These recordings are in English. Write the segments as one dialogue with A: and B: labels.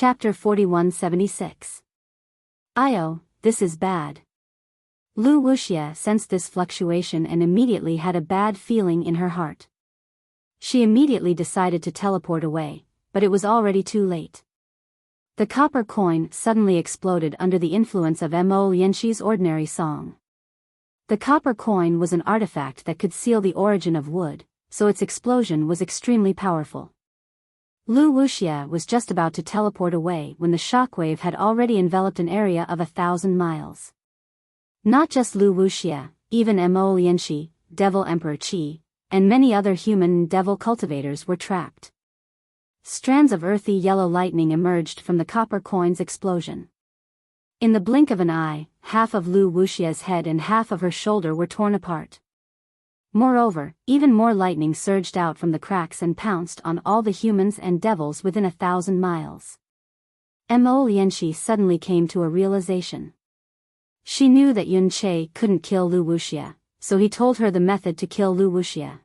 A: Chapter 4176. Io, this is bad. Lu Wuxia sensed this fluctuation and immediately had a bad feeling in her heart. She immediately decided to teleport away, but it was already too late. The copper coin suddenly exploded under the influence of Mo Lianxi's ordinary song. The copper coin was an artifact that could seal the origin of wood, so its explosion was extremely powerful. Lu Wuxia was just about to teleport away when the shockwave had already enveloped an area of 1,000 miles. Not just Lu Wuxia, even Mo Lianxi, Devil Emperor Qi, and many other human and devil cultivators were trapped. Strands of earthy yellow lightning emerged from the copper coin's explosion. In the blink of an eye, half of Lu Wuxia's head and half of her shoulder were torn apart. Moreover, even more lightning surged out from the cracks and pounced on all the humans and devils within 1,000 miles. Mo Lianxi suddenly came to a realization. She knew that Yun Che couldn't kill Lu Wuxia, so he told her the method to kill Lu Wuxia.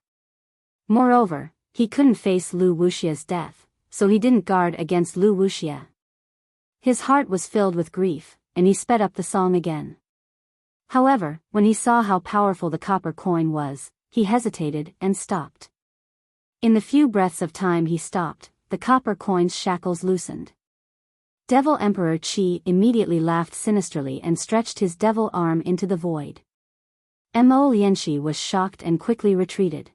A: Moreover, he couldn't face Lu Wuxia's death, so he didn't guard against Lu Wuxia. His heart was filled with grief, and he sped up the song again. However, when he saw how powerful the copper coin was, he hesitated and stopped. In the few breaths of time he stopped, the copper coin's shackles loosened. Devil Emperor Qi immediately laughed sinisterly and stretched his devil arm into the void. Mo Lianxi was shocked and quickly retreated.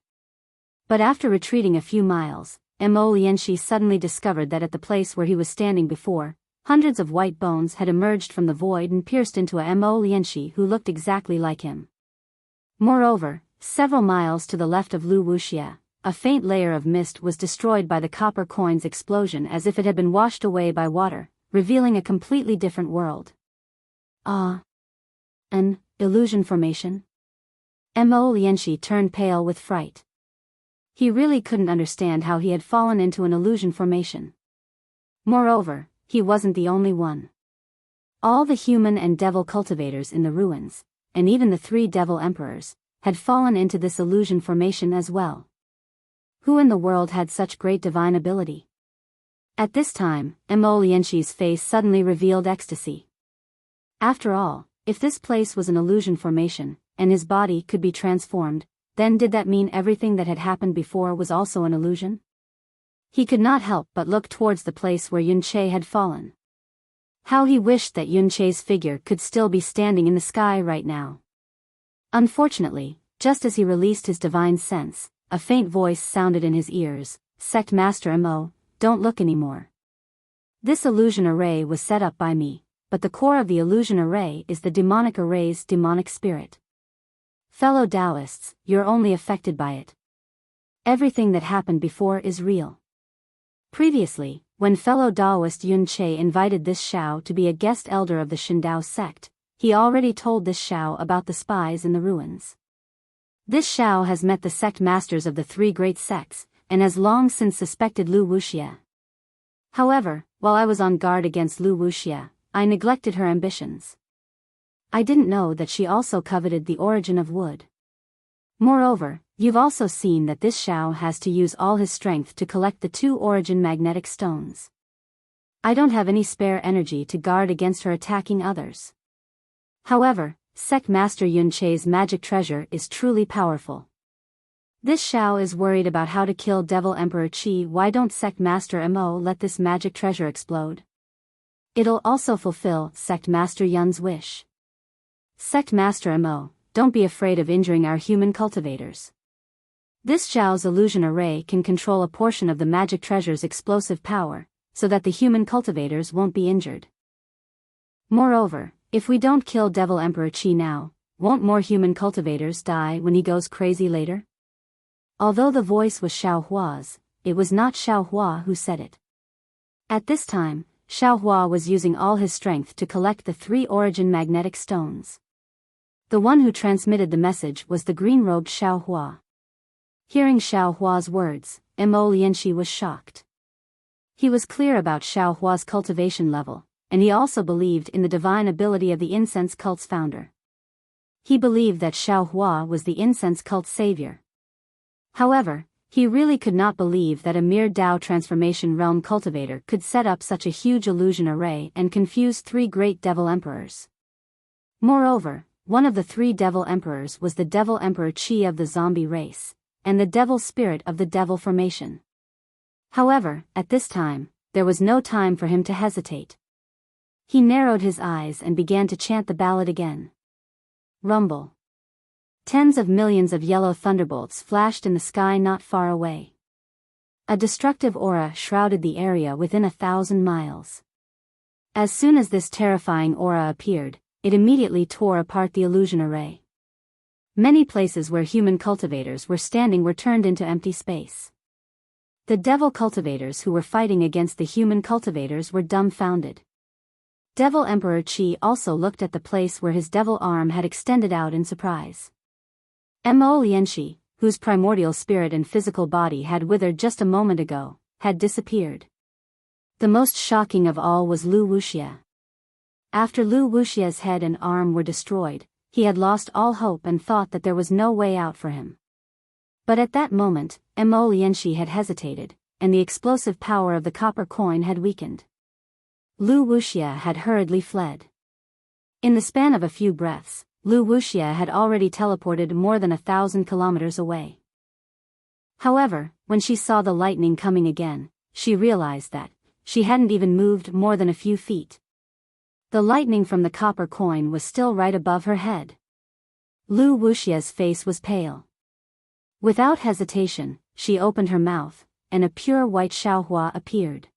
A: But after retreating a few miles, Mo Lianxi suddenly discovered that at the place where he was standing before, hundreds of white bones had emerged from the void and pierced into a Mo Lianxi who looked exactly like him. Moreover, several miles to the left of Lu Wuxia, a faint layer of mist was destroyed by the copper coin's explosion as if it had been washed away by water, revealing a completely different world. Ah! An illusion formation? Mo Lianxi turned pale with fright. He really couldn't understand how he had fallen into an illusion formation. Moreover, he wasn't the only one. All the human and devil cultivators in the ruins, and even the 3 devil emperors, had fallen into this illusion formation as well. Who in the world had such great divine ability? At this time, Mo Lianxi's face suddenly revealed ecstasy. After all, if this place was an illusion formation, and his body could be transformed, then did that mean everything that had happened before was also an illusion? He could not help but look towards the place where Yun Che had fallen. How he wished that Yun Che's figure could still be standing in the sky right now. Unfortunately, just as he released his divine sense, a faint voice sounded in his ears, "Sect Master Mo, don't look anymore. This illusion array was set up by me, but the core of the illusion array is the demonic array's demonic spirit. Fellow Taoists, you're only affected by it. Everything that happened before is real." Previously, when fellow Taoist Yun Che invited this Shao to be a guest elder of the Shindao sect, he already told this Shao about the spies in the ruins. This Shao has met the sect masters of the 3 great sects, and has long since suspected Lu Wuxia. However, while I was on guard against Lu Wuxia, I neglected her ambitions. I didn't know that she also coveted the origin of wood. Moreover, you've also seen that this Shao has to use all his strength to collect the 2 origin magnetic stones. I don't have any spare energy to guard against her attacking others. However, Sect Master Yun Che's magic treasure is truly powerful. This Shao is worried about how to kill Devil Emperor Qi. Why don't Sect Master Mo let this magic treasure explode? It'll also fulfill Sect Master Yun's wish. Sect Master Mo, don't be afraid of injuring our human cultivators. This Shao's illusion array can control a portion of the magic treasure's explosive power, so that the human cultivators won't be injured. Moreover, if we don't kill Devil Emperor Qi now, won't more human cultivators die when he goes crazy later? Although the voice was Xiao Hua's, it was not Xiao Hua who said it. At this time, Xiao Hua was using all his strength to collect the 3 origin magnetic stones. The one who transmitted the message was the green-robed Xiao Hua. Hearing Xiao Hua's words, Mo Lianxi was shocked. He was clear about Xiao Hua's cultivation level, and he also believed in the divine ability of the incense cult's founder. He believed that Xiao Hua was the incense cult's savior. However, He really could not believe that a mere Tao transformation realm cultivator could set up such a huge illusion array and confuse 3 great devil emperors. Moreover, one of the 3 devil emperors was the devil emperor Qi of the zombie race, and the devil spirit of the devil formation. However, at this time, there was no time for him to hesitate. He narrowed his eyes and began to chant the ballad again. Rumble. Tens of millions of yellow thunderbolts flashed in the sky not far away. A destructive aura shrouded the area within 1,000 miles. As soon as this terrifying aura appeared, it immediately tore apart the illusion array. Many places where human cultivators were standing were turned into empty space. The devil cultivators who were fighting against the human cultivators were dumbfounded. Devil Emperor Qi also looked at the place where his devil arm had extended out in surprise. Mo Lianxi, whose primordial spirit and physical body had withered just a moment ago, had disappeared. The most shocking of all was Lu Wuxia. After Lu Wuxia's head and arm were destroyed, he had lost all hope and thought that there was no way out for him. But at that moment, Mo Lianxi had hesitated, and the explosive power of the copper coin had weakened. Lu Wuxia had hurriedly fled. In the span of a few breaths, Lu Wuxia had already teleported more than 1,000 kilometers away. However, when she saw the lightning coming again, she realized that she hadn't even moved more than a few feet. The lightning from the copper coin was still right above her head. Lu Wuxia's face was pale. Without hesitation, she opened her mouth, and a pure white Xiaohua appeared.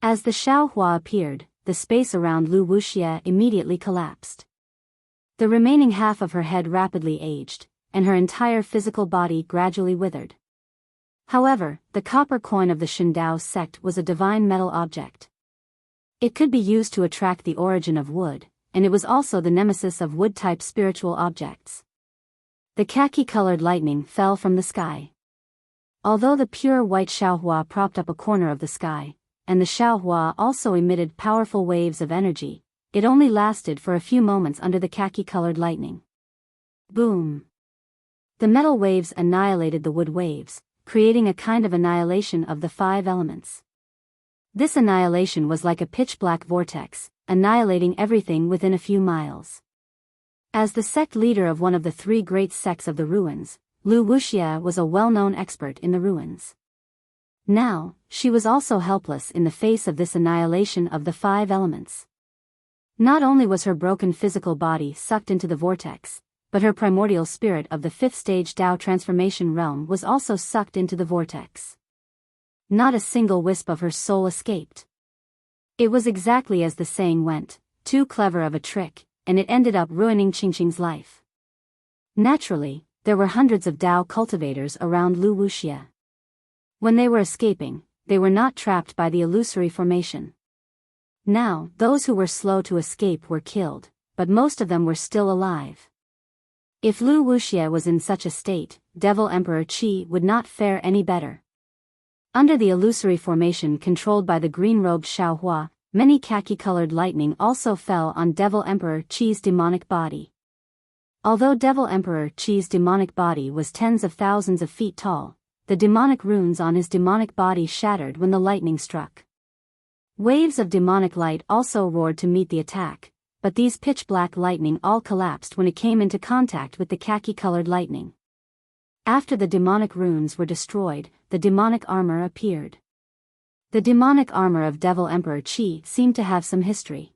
A: As the Xiaohua appeared, the space around Lu Wuxia immediately collapsed. The remaining half of her head rapidly aged, and her entire physical body gradually withered. However, the copper coin of the Shindao sect was a divine metal object. It could be used to attract the origin of wood, and it was also the nemesis of wood-type spiritual objects. The khaki-colored lightning fell from the sky. Although the pure white Xiaohua propped up a corner of the sky, and the Xiaohua also emitted powerful waves of energy, it only lasted for a few moments under the khaki-colored lightning. Boom! The metal waves annihilated the wood waves, creating a kind of annihilation of the 5 elements. This annihilation was like a pitch-black vortex, annihilating everything within a few miles. As the sect leader of one of the 3 great sects of the ruins, Lu Wuxia was a well-known expert in the ruins. Now, she was also helpless in the face of this annihilation of the 5 elements. Not only was her broken physical body sucked into the vortex, but her primordial spirit of the 5th stage Tao transformation realm was also sucked into the vortex. Not a single wisp of her soul escaped. It was exactly as the saying went, too clever of a trick, and it ended up ruining Qingqing's life. Naturally, there were hundreds of Tao cultivators around Lu Wuxia. When they were escaping, they were not trapped by the illusory formation. Now, those who were slow to escape were killed, but most of them were still alive. If Lu Wuxia was in such a state, Devil Emperor Qi would not fare any better. Under the illusory formation controlled by the green-robed Xiaohua, many khaki-colored lightning also fell on Devil Emperor Qi's demonic body. Although Devil Emperor Qi's demonic body was tens of thousands of feet tall, the demonic runes on his demonic body shattered when the lightning struck. Waves of demonic light also roared to meet the attack, but these pitch-black lightning all collapsed when it came into contact with the khaki-colored lightning. After the demonic runes were destroyed, the demonic armor appeared. The demonic armor of Devil Emperor Qi seemed to have some history.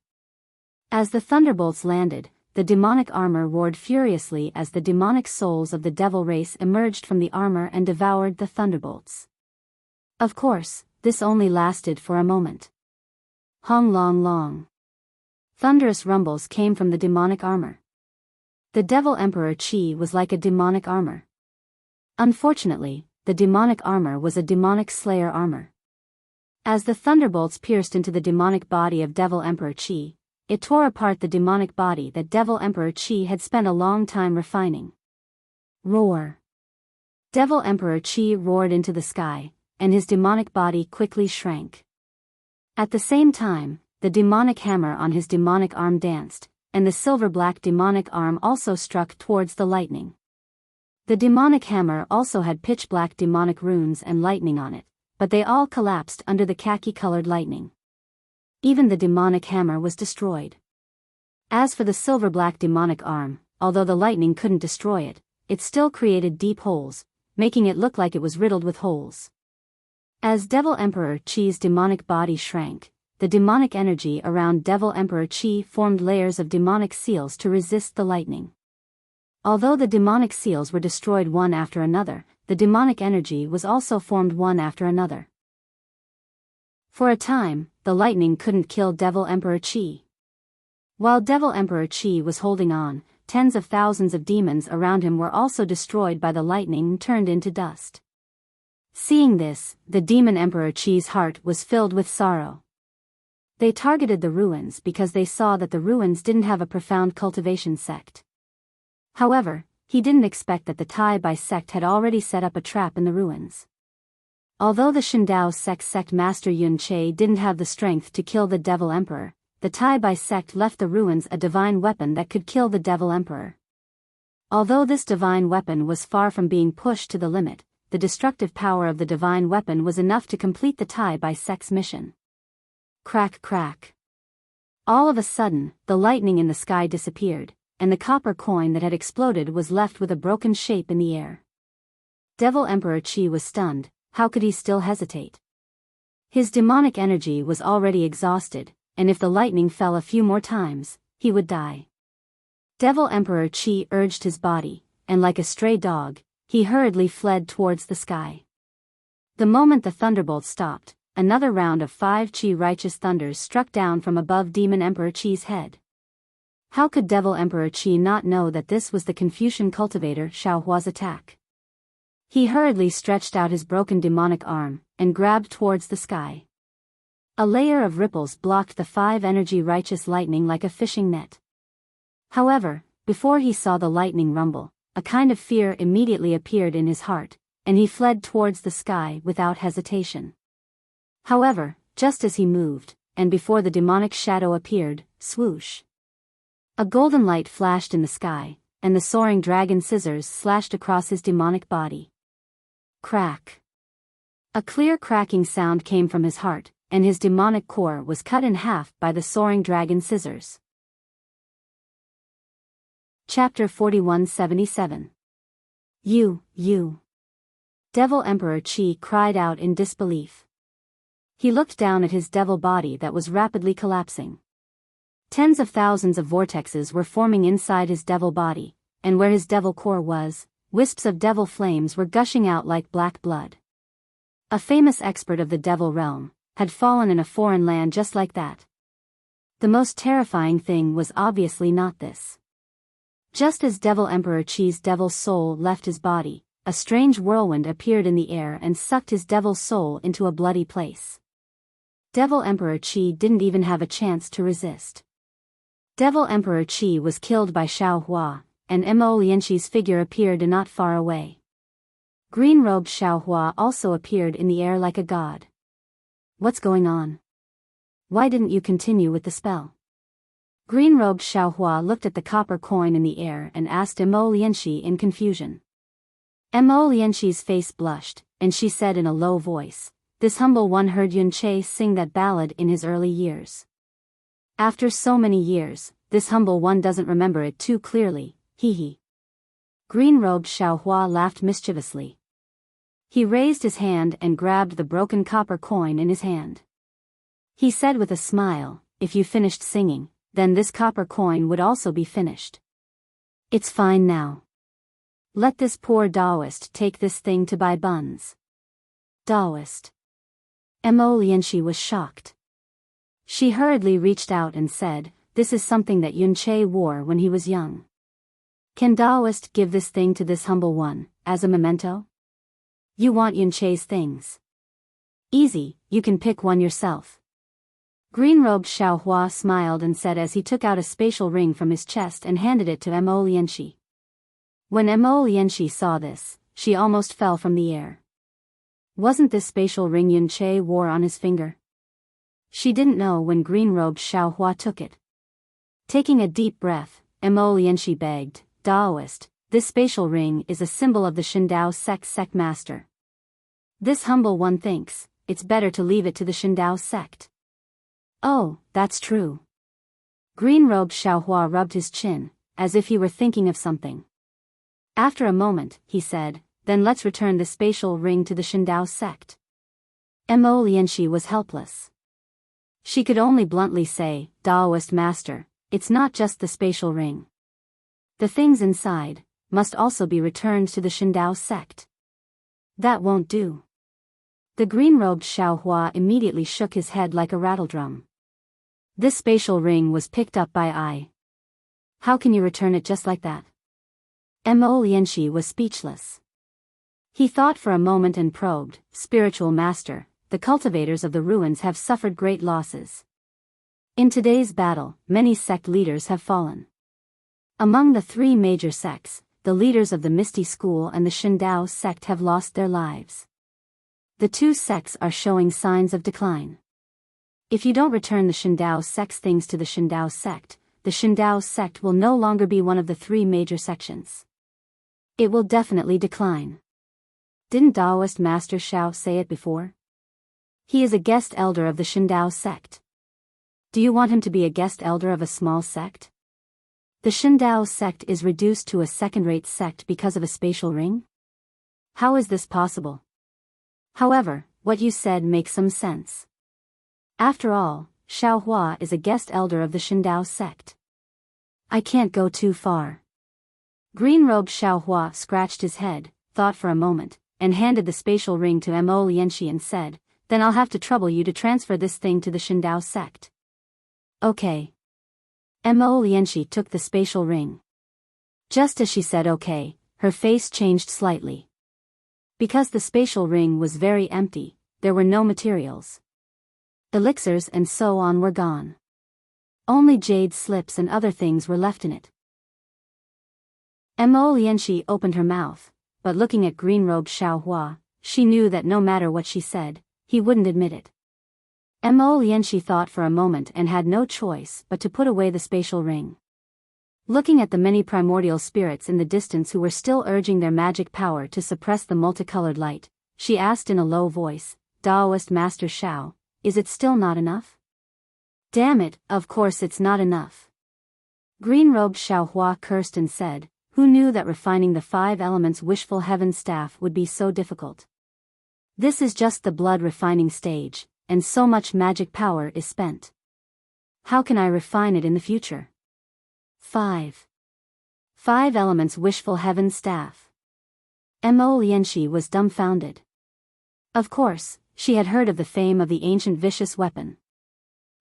A: As the thunderbolts landed, the demonic armor roared furiously as the demonic souls of the devil race emerged from the armor and devoured the thunderbolts. Of course, this only lasted for a moment. Hong long long. Thunderous rumbles came from the demonic armor. The Devil Emperor Qi was like a demonic armor. Unfortunately, the demonic armor was a demonic slayer armor. As the thunderbolts pierced into the demonic body of Devil Emperor Qi, it tore apart the demonic body that Devil Emperor Qi had spent a long time refining. Roar! Devil Emperor Qi roared into the sky, and his demonic body quickly shrank. At the same time, the demonic hammer on his demonic arm danced, and the silver-black demonic arm also struck towards the lightning. The demonic hammer also had pitch-black demonic runes and lightning on it, but they all collapsed under the khaki-colored lightning. Even the demonic hammer was destroyed. As for the silver-black demonic arm, although the lightning couldn't destroy it, it still created deep holes, making it look like it was riddled with holes. As Devil Emperor Qi's demonic body shrank, the demonic energy around Devil Emperor Qi formed layers of demonic seals to resist the lightning. Although the demonic seals were destroyed one after another, the demonic energy was also formed one after another. For a time, the lightning couldn't kill Devil Emperor Qi. While Devil Emperor Qi was holding on, tens of thousands of demons around him were also destroyed by the lightning and turned into dust. Seeing this, the Demon Emperor Qi's heart was filled with sorrow. They targeted the ruins because they saw that the ruins didn't have a profound cultivation sect. However, he didn't expect that the Tai Bai sect had already set up a trap in the ruins. Although the Shindao sect master Yun Che didn't have the strength to kill the Devil Emperor, the Tai Bai sect left the ruins a divine weapon that could kill the Devil Emperor. Although this divine weapon was far from being pushed to the limit, the destructive power of the divine weapon was enough to complete the Tai Bai sect's mission. Crack crack. All of a sudden, the lightning in the sky disappeared, and the copper coin that had exploded was left with a broken shape in the air. Devil Emperor Qi was stunned. How could he still hesitate? His demonic energy was already exhausted, and if the lightning fell a few more times, he would die. Devil Emperor Qi urged his body, and like a stray dog, he hurriedly fled towards the sky. The moment the thunderbolt stopped, another round of 5 Qi righteous thunders struck down from above Demon Emperor Qi's head. How could Devil Emperor Qi not know that this was the Confucian cultivator Xiaohua's attack? He hurriedly stretched out his broken demonic arm, and grabbed towards the sky. A layer of ripples blocked the 5 energy righteous lightning like a fishing net. However, before he saw the lightning rumble, a kind of fear immediately appeared in his heart, and he fled towards the sky without hesitation. However, just as he moved, and before the demonic shadow appeared, swoosh! A golden light flashed in the sky, and the soaring dragon scissors slashed across his demonic body. Crack! A clear cracking sound came from his heart, and his demonic core was cut in half by the soaring dragon scissors. Chapter 4177. You. Devil Emperor Qi cried out in disbelief. He looked down at his devil body that was rapidly collapsing. Tens of thousands of vortexes were forming inside his devil body, and where his devil core was, wisps of devil flames were gushing out like black blood. A famous expert of the devil realm had fallen in a foreign land just like that. The most terrifying thing was obviously not this. Just as Devil Emperor Qi's devil soul left his body, a strange whirlwind appeared in the air and sucked his devil soul into a bloody place. Devil Emperor Qi didn't even have a chance to resist. Devil Emperor Qi was killed by Xiaohua, and Mo Lianxi's figure appeared not far away. Green-robed Xiaohua also appeared in the air like a god. What's going on? Why didn't you continue with the spell? Green-robed Xiaohua looked at the copper coin in the air and asked Mo Lianxi in confusion. Mo Lianxi's face blushed, and she said in a low voice, "This humble one heard Yun Che sing that ballad in his early years. After so many years, this humble one doesn't remember it too clearly, hee." Green-robed Xiaohua laughed mischievously. He raised his hand and grabbed the broken copper coin in his hand. He said with a smile, "If you finished singing, then this copper coin would also be finished. It's fine now. Let this poor Taoist take this thing to buy buns." Taoist. Mo Lianxi was shocked. She hurriedly reached out and said, "This is something that Yun Che wore when he was young. Can Taoist give this thing to this humble one, as a memento? You want Yun Che's things? Easy, you can pick one yourself." Green-robed Xiaohua smiled and said as he took out a spatial ring from his chest and handed it to Mo Lianxi. When Mo Lianxi saw this, she almost fell from the air. Wasn't this spatial ring Yun Che wore on his finger? She didn't know when green-robed Xiaohua took it. Taking a deep breath, Mo Lianxi begged, "Taoist, This spatial ring is a symbol of the Shindao sect master. This humble one thinks, it's better to leave it to the Shindao sect. Oh, that's true. Green-robed Xiaohua rubbed his chin, as if he were thinking of something. After a moment, he said, then let's return the spatial ring to the Shindao sect. Mo Lianxi was helpless. She could only bluntly say, Daoist master, it's not just the spatial ring. The things inside must also be returned to the Shindao sect. That won't do. The green-robed Xiaohua immediately shook his head like a rattledrum. This spatial ring was picked up by I. How can you return it just like that? Mo Lianxi was speechless. He thought for a moment and probed, spiritual master, the cultivators of the ruins have suffered great losses. In today's battle, many sect leaders have fallen. Among the three major sects, the leaders of the Misty School and the Shindao sect have lost their lives. The two sects are showing signs of decline. If you don't return the Shindao sect's things to the Shindao sect, the Shindao sect will no longer be one of the three major sections. It will definitely decline. Didn't Daoist Master Xiao say it before? He is a guest elder of the Shindao sect. Do you want him to be a guest elder of a small sect? The Shindao sect is reduced to a second-rate sect because of a spatial ring? How is this possible? However, what you said makes some sense. After all, Xiaohua is a guest elder of the Shindao sect. I can't go too far. Green-robed Xiaohua scratched his head, thought for a moment, and handed the spatial ring to Mo Lianxi and said, then I'll have to trouble you to transfer this thing to the Shindao sect. Okay. Mo Lianxi took the spatial ring. Just as she said okay, her face changed slightly. Because the spatial ring was very empty, there were no materials. Elixirs and so on were gone. Only jade slips and other things were left in it. Mo Lianxi opened her mouth, but looking at green-robed Xiaohua, she knew that no matter what she said, he wouldn't admit it. Mo Lianxi thought for a moment and had no choice but to put away the spatial ring. Looking at the many primordial spirits in the distance who were still urging their magic power to suppress the multicolored light, she asked in a low voice, Daoist Master Xiao, is it still not enough? Damn it, of course it's not enough. Green-robed Xiaohua cursed and said, who knew that refining the 5 elements wishful heaven staff would be so difficult? This is just the blood refining stage, and so much magic power is spent. How can I refine it in the future? 5 elements wishful heaven staff. Mo Lianxi was dumbfounded. Of course, she had heard of the fame of the ancient vicious weapon.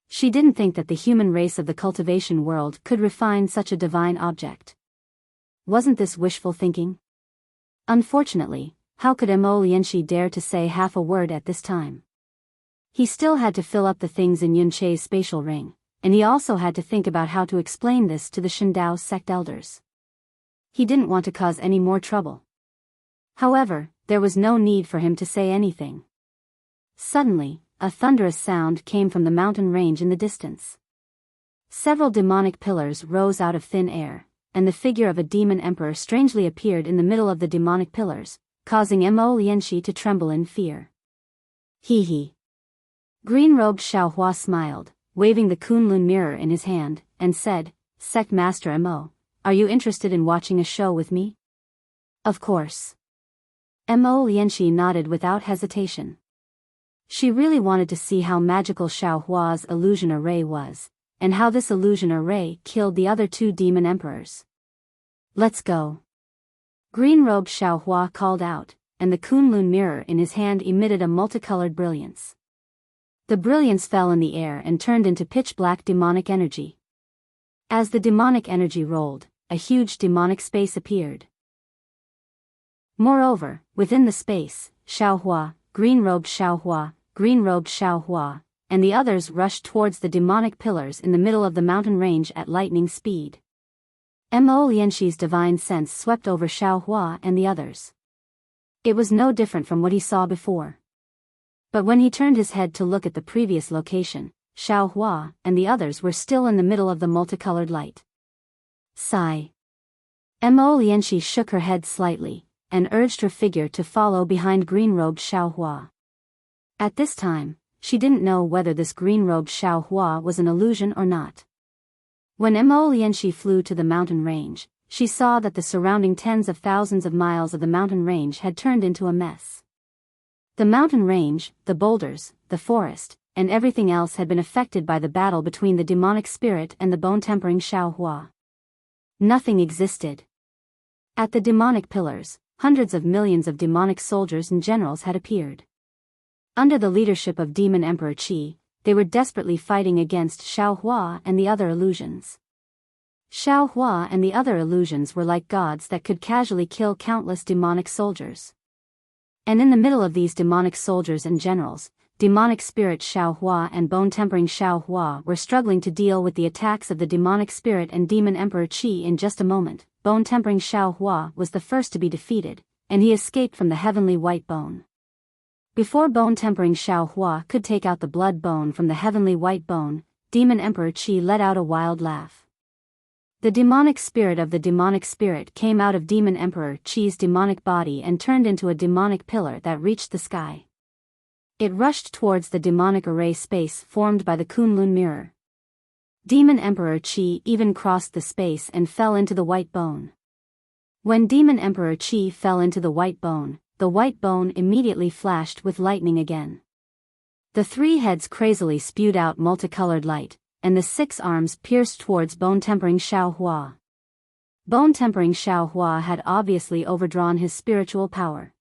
A: She didn't think that the human race of the cultivation world could refine such a divine object. Wasn't this wishful thinking? Unfortunately, how could Mo Lianxi dare to say half a word at this time? He still had to fill up the things in Yun Che's spatial ring, and he also had to think about how to explain this to the Shindao sect elders. He didn't want to cause any more trouble. However, there was no need for him to say anything. Suddenly, a thunderous sound came from the mountain range in the distance. Several demonic pillars rose out of thin air, and the figure of a demon emperor strangely appeared in the middle of the demonic pillars, causing Mo Lianxi to tremble in fear. Hee. Green-robed Xiaohua smiled, waving the Kunlun mirror in his hand, and said, Sect Master Mo, are you interested in watching a show with me? Of course. Mo Lianxi nodded without hesitation. She really wanted to see how magical Xiaohua's illusion array was, and how this illusion array killed the other 2 demon emperors. Let's go. Green-robed Xiaohua called out, and the Kunlun mirror in his hand emitted a multicolored brilliance. The brilliance fell in the air and turned into pitch-black demonic energy. As the demonic energy rolled, a huge demonic space appeared. Moreover, within the space, Xiaohua, green-robed Xiaohua, and the others rushed towards the demonic pillars in the middle of the mountain range at lightning speed. Mo Lianxi's divine sense swept over Xiaohua and the others. It was no different from what he saw before. But when he turned his head to look at the previous location, Xiaohua and the others were still in the middle of the multicolored light. Sigh. Mo Lianxi shook her head slightly, and urged her figure to follow behind green-robed Xiaohua. At this time, she didn't know whether this green-robed Xiaohua was an illusion or not. When Mo Lianxi flew to the mountain range, she saw that the surrounding tens of thousands of miles of the mountain range had turned into a mess. The mountain range, the boulders, the forest, and everything else had been affected by the battle between the demonic spirit and the bone-tempering Xiaohua. Nothing existed. At the demonic pillars, hundreds of millions of demonic soldiers and generals had appeared. Under the leadership of Demon Emperor Qi, they were desperately fighting against Xiaohua and the other illusions. Xiaohua and the other illusions were like gods that could casually kill countless demonic soldiers. And in the middle of these demonic soldiers and generals, demonic spirit Xiaohua and bone-tempering Xiaohua were struggling to deal with the attacks of the demonic spirit and Demon Emperor Qi. In just a moment, bone-tempering Xiaohua was the first to be defeated, and he escaped from the heavenly white bone. Before bone-tempering Xiaohua could take out the blood bone from the heavenly white bone, Demon Emperor Qi let out a wild laugh. The demonic spirit of the demonic spirit came out of Demon Emperor Qi's demonic body and turned into a demonic pillar that reached the sky. It rushed towards the demonic array space formed by the Kunlun mirror. Demon Emperor Qi even crossed the space and fell into the white bone. When Demon Emperor Qi fell into the white bone immediately flashed with lightning again. The three heads crazily spewed out multicolored light, and the 6 arms pierced towards bone-tempering Xiaohua. Bone-tempering Xiaohua had obviously overdrawn his spiritual power.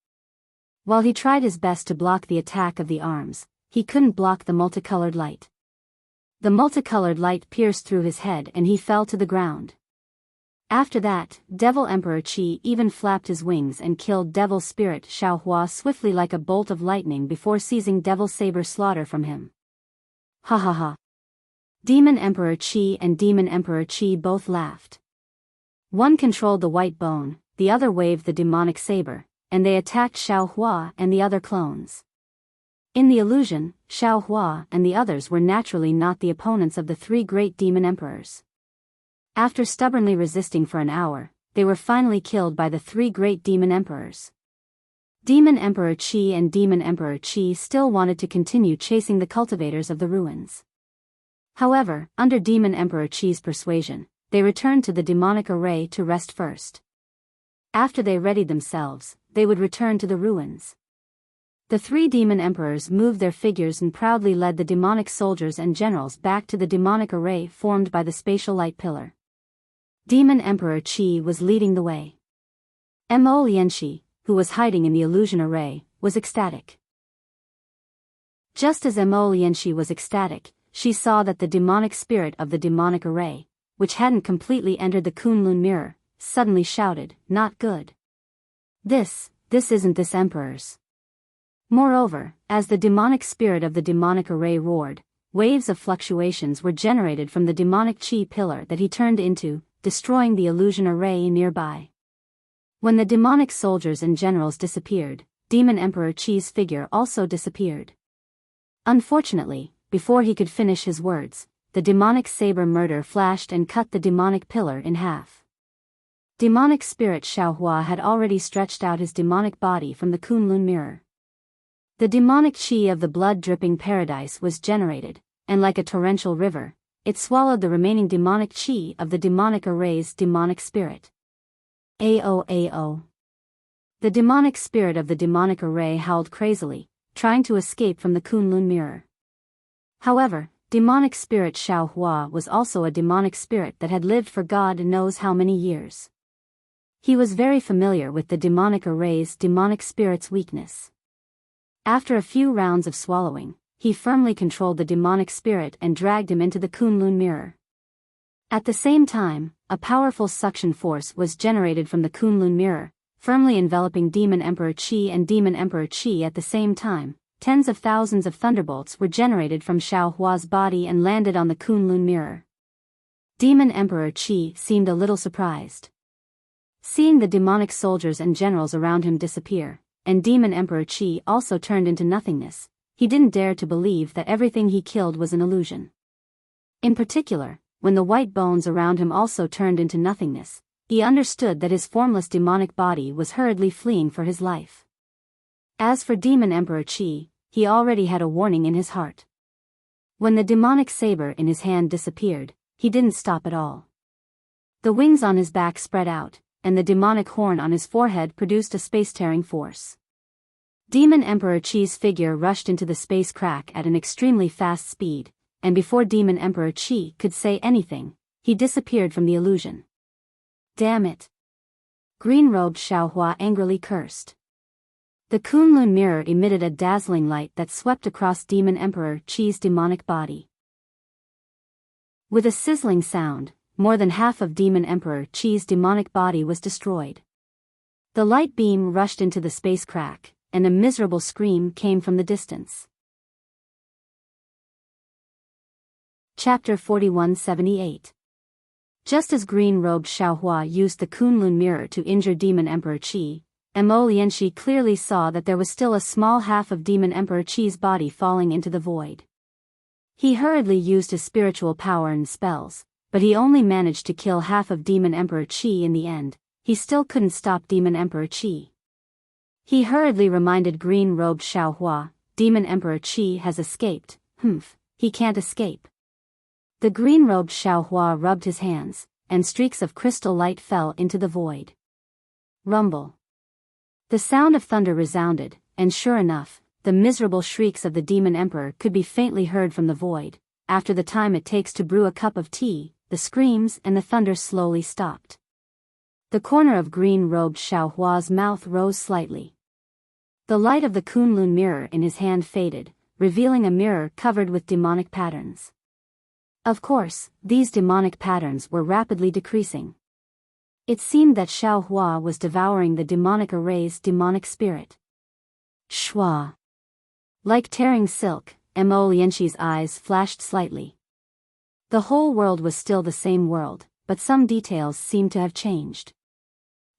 A: While he tried his best to block the attack of the arms, he couldn't block the multicolored light. The multicolored light pierced through his head and he fell to the ground. After that, Devil Emperor Qi even flapped his wings and killed Devil Spirit Xiaohua swiftly like a bolt of lightning before seizing Devil Saber Slaughter from him. Ha ha ha. Demon Emperor Qi and Demon Emperor Qi both laughed. One controlled the white bone, the other waved the demonic saber, and they attacked Xiaohua and the other clones. In the illusion, Xiaohua and the others were naturally not the opponents of the 3 great demon emperors. After stubbornly resisting for an hour, they were finally killed by the 3 great demon emperors. Demon Emperor Qi and Demon Emperor Qi still wanted to continue chasing the cultivators of the ruins. However, under Demon Emperor Qi's persuasion, they returned to the demonic array to rest first. After they readied themselves, they would return to the ruins. The 3 demon emperors moved their figures and proudly led the demonic soldiers and generals back to the demonic array formed by the spatial light pillar. Demon Emperor Qi was leading the way. Mo Lianxi, who was hiding in the illusion array, was ecstatic. Just as Mo Lianxi was ecstatic, she saw that the demonic spirit of the demonic array, which hadn't completely entered the Kunlun mirror, suddenly shouted, "Not good. This isn't this emperor's." Moreover, as the demonic spirit of the demonic array roared, waves of fluctuations were generated from the demonic Qi pillar that he turned into, destroying the illusion array nearby. When the demonic soldiers and generals disappeared, Demon Emperor Qi's figure also disappeared. Unfortunately, before he could finish his words, the demonic saber murder flashed and cut the demonic pillar in half. Demonic spirit Xiaohua had already stretched out his demonic body from the Kunlun mirror. The demonic Qi of the blood-dripping paradise was generated, and like a torrential river, it swallowed the remaining demonic Qi of the demonic array's demonic spirit. Ao. The demonic spirit of the demonic array howled crazily, trying to escape from the Kunlun mirror. However, demonic spirit Xiaohua was also a demonic spirit that had lived for God knows how many years. He was very familiar with the demonic array's demonic spirit's weakness. After a few rounds of swallowing, he firmly controlled the demonic spirit and dragged him into the Kunlun mirror. At the same time, a powerful suction force was generated from the Kunlun mirror, firmly enveloping Demon Emperor Qi and Demon Emperor Qi at the same time. Tens of thousands of thunderbolts were generated from Xiaohua's body and landed on the Kunlun mirror. Demon Emperor Qi seemed a little surprised. Seeing the demonic soldiers and generals around him disappear, and Demon Emperor Qi also turned into nothingness, he didn't dare to believe that everything he killed was an illusion. In particular, when the white bones around him also turned into nothingness, He understood that his formless demonic body was hurriedly fleeing for his life. As for Demon Emperor Qi, he already had a warning in his heart. When the demonic saber in his hand disappeared, he didn't stop at all. The wings on his back spread out, and the demonic horn on his forehead produced a space-tearing force. Demon Emperor Qi's figure rushed into the space crack at an extremely fast speed, and before Demon Emperor Qi could say anything, he disappeared from the illusion. Damn it! Green-robed Xiaohua angrily cursed. The Kunlun mirror emitted a dazzling light that swept across Demon Emperor Qi's demonic body. With a sizzling sound, more than half of Demon Emperor Qi's demonic body was destroyed. The light beam rushed into the space crack, and a miserable scream came from the distance. Chapter 4178. Just as green-robed Xiaohua used the Kunlun mirror to injure Demon Emperor Qi, Mo Lianxi clearly saw that there was still a small half of Demon Emperor Qi's body falling into the void. He hurriedly used his spiritual power and spells, but he only managed to kill half of Demon Emperor Qi in the end. He still couldn't stop Demon Emperor Qi. He hurriedly reminded green-robed Xiaohua, Demon Emperor Qi has escaped. He can't escape. The green-robed Xiaohua rubbed his hands, and streaks of crystal light fell into the void. Rumble. The sound of thunder resounded, and sure enough, the miserable shrieks of the Demon Emperor could be faintly heard from the void. After the time it takes to brew a cup of tea, the screams and the thunder slowly stopped. The corner of green-robed Xiaohua's mouth rose slightly. The light of the Kunlun mirror in his hand faded, revealing a mirror covered with demonic patterns. Of course, these demonic patterns were rapidly decreasing. It seemed that Xiaohua was devouring the demonic array's demonic spirit. Shua. Like tearing silk, Mo Lianxi's eyes flashed slightly. The whole world was still the same world, but some details seemed to have changed.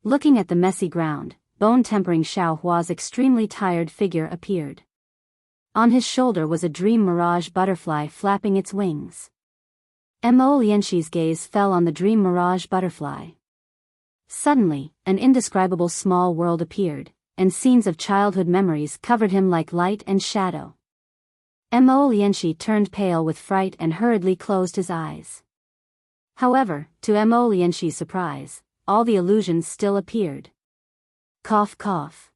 A: Looking at the messy ground, bone-tempering Xiaohua's extremely tired figure appeared. On his shoulder was a dream mirage butterfly flapping its wings. Mo Lianxi's gaze fell on the dream mirage butterfly. Suddenly, an indescribable small world appeared, and scenes of childhood memories covered him like light and shadow. Mo Lianxi turned pale with fright and hurriedly closed his eyes. However, to Mo Lianxi's surprise, all the illusions still appeared. Cough cough.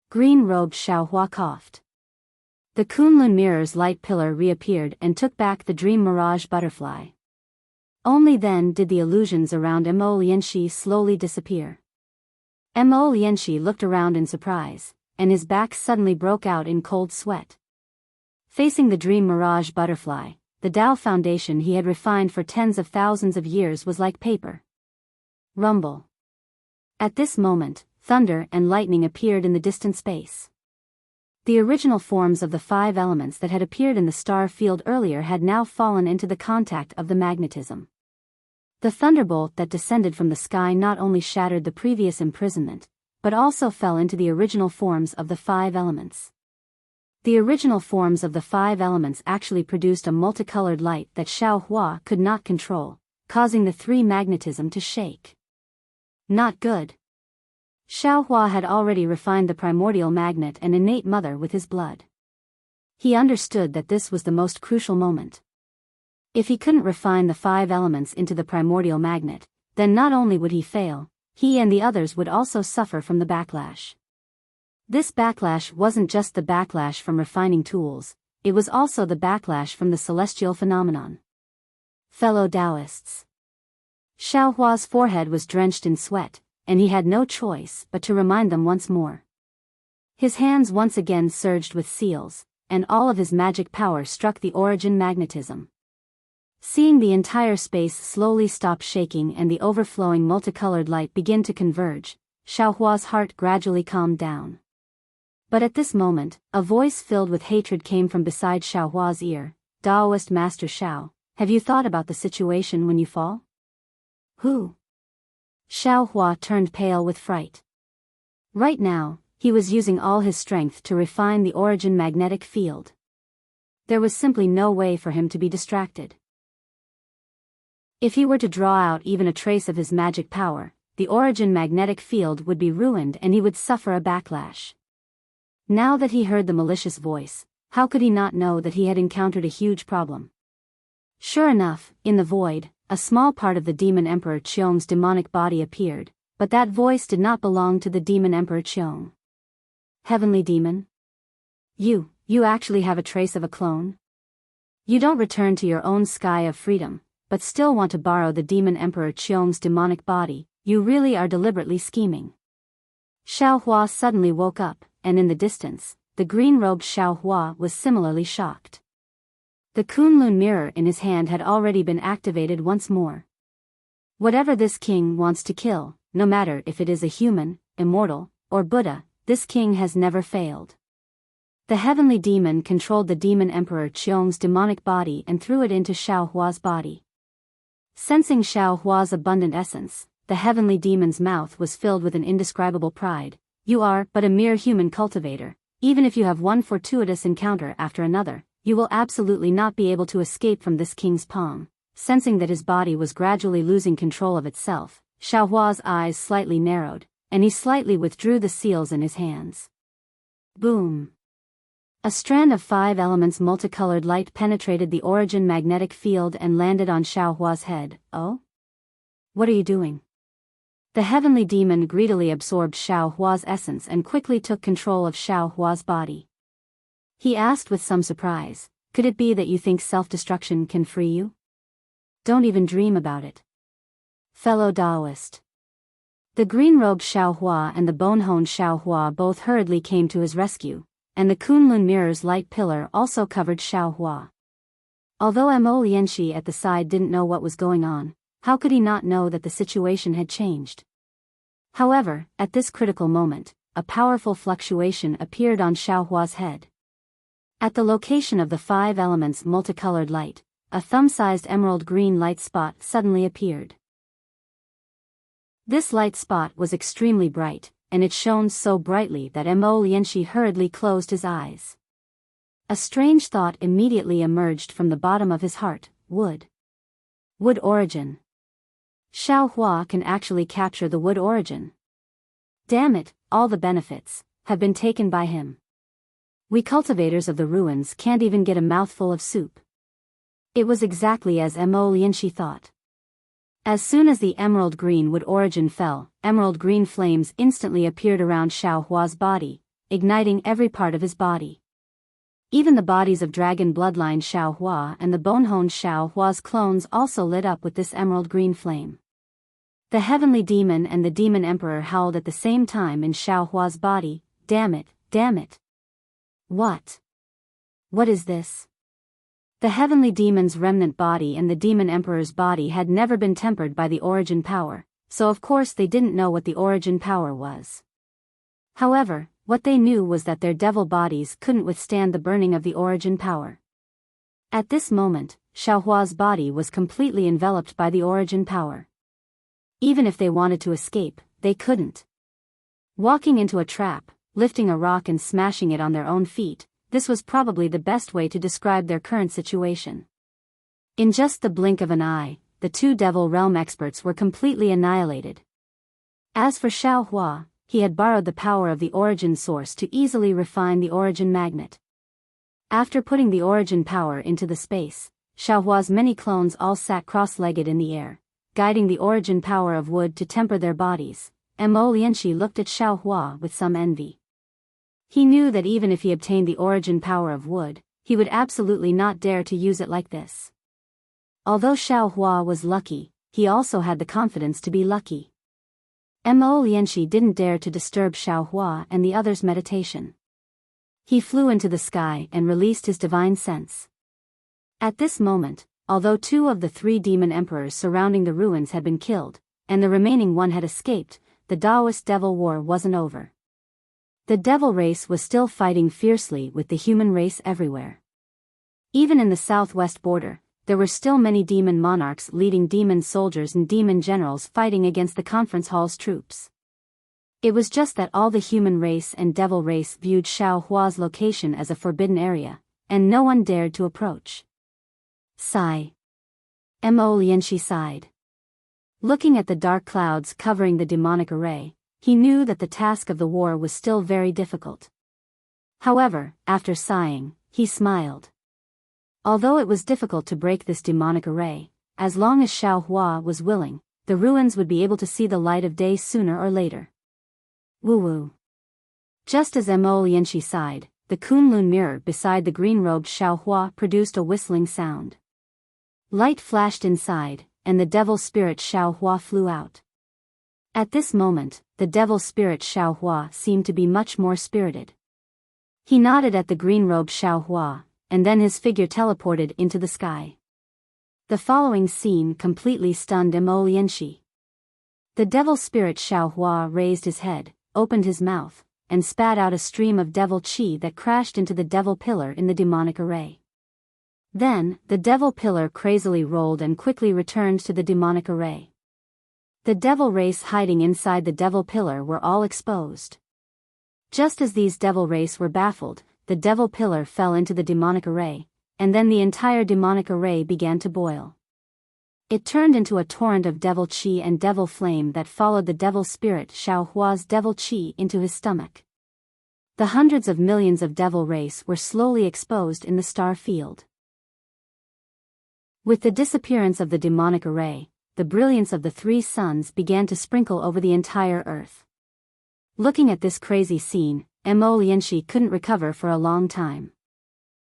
A: Green-robed Xiaohua coughed. The Kunlun mirror's light pillar reappeared and took back the dream mirage butterfly. Only then did the illusions around Mo Lianxi slowly disappear. Mo Lianxi looked around in surprise, and his back suddenly broke out in cold sweat. Facing the dream mirage butterfly, the Tao foundation he had refined for tens of thousands of years was like paper. Rumble. At this moment, thunder and lightning appeared in the distant space. The original forms of the 5 elements that had appeared in the star field earlier had now fallen into the contact of the magnetism. The thunderbolt that descended from the sky not only shattered the previous imprisonment, but also fell into the original forms of the 5 elements. The original forms of the 5 elements actually produced a multicolored light that Xiaohua could not control, causing the 3 magnetism to shake. Not good. Xiaohua had already refined the primordial magnet and innate mother with his blood. He understood that this was the most crucial moment. If he couldn't refine the 5 elements into the primordial magnet, then not only would he fail, he and the others would also suffer from the backlash. This backlash wasn't just the backlash from refining tools, it was also the backlash from the celestial phenomenon. Fellow Taoists. Xiaohua's forehead was drenched in sweat, and he had no choice but to remind them once more. His hands once again surged with seals, and all of his magic power struck the origin magnetism. Seeing the entire space slowly stop shaking and the overflowing multicolored light begin to converge, Xiaohua's heart gradually calmed down. But at this moment, a voice filled with hatred came from beside Xiaohua's ear. Taoist Master Xiao, have you thought about the situation when you fall? Who? Xiaohua turned pale with fright. Right now, he was using all his strength to refine the origin magnetic field. There was simply no way for him to be distracted. If he were to draw out even a trace of his magic power, the origin magnetic field would be ruined and he would suffer a backlash. Now that he heard the malicious voice, how could he not know that he had encountered a huge problem? Sure enough, in the void, a small part of the Demon Emperor Qiong's demonic body appeared, but that voice did not belong to the Demon Emperor Qiong. Heavenly Demon? You actually have a trace of a clone? You don't return to your own sky of freedom, but still want to borrow the Demon Emperor Qiong's demonic body. You really are deliberately scheming. Xiao Hua suddenly woke up, and in the distance, the green-robed Xiao Hua was similarly shocked. The Kunlun mirror in his hand had already been activated once more. Whatever this king wants to kill, no matter if it is a human, immortal, or Buddha, this king has never failed. The heavenly demon controlled the Demon Emperor Qiong's demonic body and threw it into Xiao Hua's body. Sensing Xiao Hua's abundant essence, the heavenly demon's mouth was filled with an indescribable pride. You are but a mere human cultivator. Even if you have one fortuitous encounter after another, you will absolutely not be able to escape from this king's palm. Sensing that his body was gradually losing control of itself, Xiao Hua's eyes slightly narrowed, and he slightly withdrew the seals in his hands. Boom! A strand of 5 elements multicolored light penetrated the origin magnetic field and landed on Xiao Hua's head. Oh? What are you doing? The heavenly demon greedily absorbed Xiao Hua's essence and quickly took control of Xiao Hua's body. He asked with some surprise, could it be that you think self-destruction can free you? Don't even dream about it. Fellow Taoist. The green-robed Xiao Hua and the bone-honed Xiao Hua both hurriedly came to his rescue, and the Kunlun mirror's light pillar also covered Xiao Hua. Although Mo Lianxi at the side didn't know what was going on, how could he not know that the situation had changed? However, at this critical moment, a powerful fluctuation appeared on Xiao Hua's head. At the location of the 5 elements multicolored light, a thumb-sized emerald green light spot suddenly appeared. This light spot was extremely bright, and it shone so brightly that Mo Lianxi hurriedly closed his eyes. A strange thought immediately emerged from the bottom of his heart: wood. Wood origin. Xiao Hua can actually capture the wood origin. Damn it, all the benefits have been taken by him. We cultivators of the ruins can't even get a mouthful of soup. It was exactly as Mo Lianxi thought. As soon as the emerald green wood origin fell, emerald green flames instantly appeared around Xiao Hua's body, igniting every part of his body. Even the bodies of dragon bloodline Xiao Hua and the bone-honed Xiao Hua's clones also lit up with this emerald green flame. The heavenly demon and the demon emperor howled at the same time in Xiao Hua's body. Damn it, damn it. What? What is this? The heavenly demon's remnant body and the demon emperor's body had never been tempered by the origin power, so of course they didn't know what the origin power was. However, what they knew was that their devil bodies couldn't withstand the burning of the origin power. At this moment, Xiao Hua's body was completely enveloped by the origin power. Even if they wanted to escape, they couldn't. Walking into a trap, lifting a rock and smashing it on their own feet, this was probably the best way to describe their current situation. In just the blink of an eye, the 2 Devil Realm experts were completely annihilated. As for Xiao Hua, he had borrowed the power of the origin source to easily refine the origin magnet. After putting the origin power into the space, Xiao Hua's many clones all sat cross-legged in the air, guiding the origin power of wood to temper their bodies. Mo Lianxi looked at Xiao Hua with some envy. He knew that even if he obtained the origin power of wood, he would absolutely not dare to use it like this. Although Xiao Hua was lucky, he also had the confidence to be lucky. Mo Lianxi didn't dare to disturb Xiao Hua and the others' meditation. He flew into the sky and released his divine sense. At this moment, although 2 of the 3 demon emperors surrounding the ruins had been killed, and the remaining one had escaped, the Taoist devil war wasn't over. The devil race was still fighting fiercely with the human race everywhere. Even in the southwest border, there were still many demon monarchs leading demon soldiers and demon generals fighting against the conference hall's troops. It was just that all the human race and devil race viewed Xiao Hua's location as a forbidden area, and no one dared to approach. Sigh. Mo Lianxi sighed. Looking at the dark clouds covering the demonic array, he knew that the task of the war was still very difficult. However, after sighing, he smiled. Although it was difficult to break this demonic array, as long as Xiao Hua was willing, the ruins would be able to see the light of day sooner or later. Woo-woo. Just as Mo Lianxi sighed, the Kunlun mirror beside the green-robed Xiao Hua produced a whistling sound. Light flashed inside, and the devil spirit Xiao Hua flew out. At this moment, the devil spirit Xiao Hua seemed to be much more spirited. He nodded at the green-robed Xiao Hua, and then his figure teleported into the sky. The following scene completely stunned Mo Lianxi. The devil spirit Xiao Hua raised his head, opened his mouth, and spat out a stream of devil chi that crashed into the devil pillar in the demonic array. Then, the devil pillar crazily rolled and quickly returned to the demonic array. The devil race hiding inside the devil pillar were all exposed. Just as these devil race were baffled, the devil pillar fell into the demonic array, and then the entire demonic array began to boil. It turned into a torrent of devil chi and devil flame that followed the devil spirit Xiao Hua's devil chi into his stomach. The hundreds of millions of devil race were slowly exposed in the star field. With the disappearance of the demonic array, the brilliance of the three suns began to sprinkle over the entire earth. Looking at this crazy scene, Mo Lianxi couldn't recover for a long time.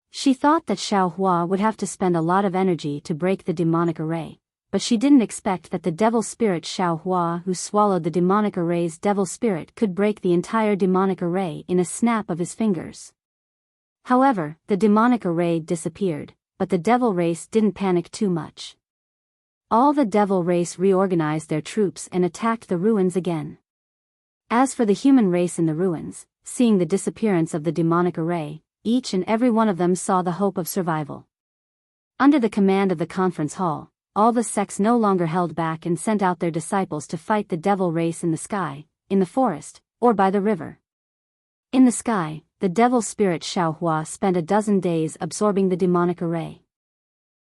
A: She thought that Xiao Hua would have to spend a lot of energy to break the demonic array, but she didn't expect that the devil spirit Xiao Hua who swallowed the demonic array's devil spirit could break the entire demonic array in a snap of his fingers. However, the demonic array disappeared, but the devil race didn't panic too much. All the devil race reorganized their troops and attacked the ruins again. As for the human race in the ruins, seeing the disappearance of the demonic array, each and every one of them saw the hope of survival. Under the command of the conference hall, all the sects no longer held back and sent out their disciples to fight the devil race in the sky, in the forest, or by the river. In the sky, the devil spirit Xiao Hua spent a dozen days absorbing the demonic array.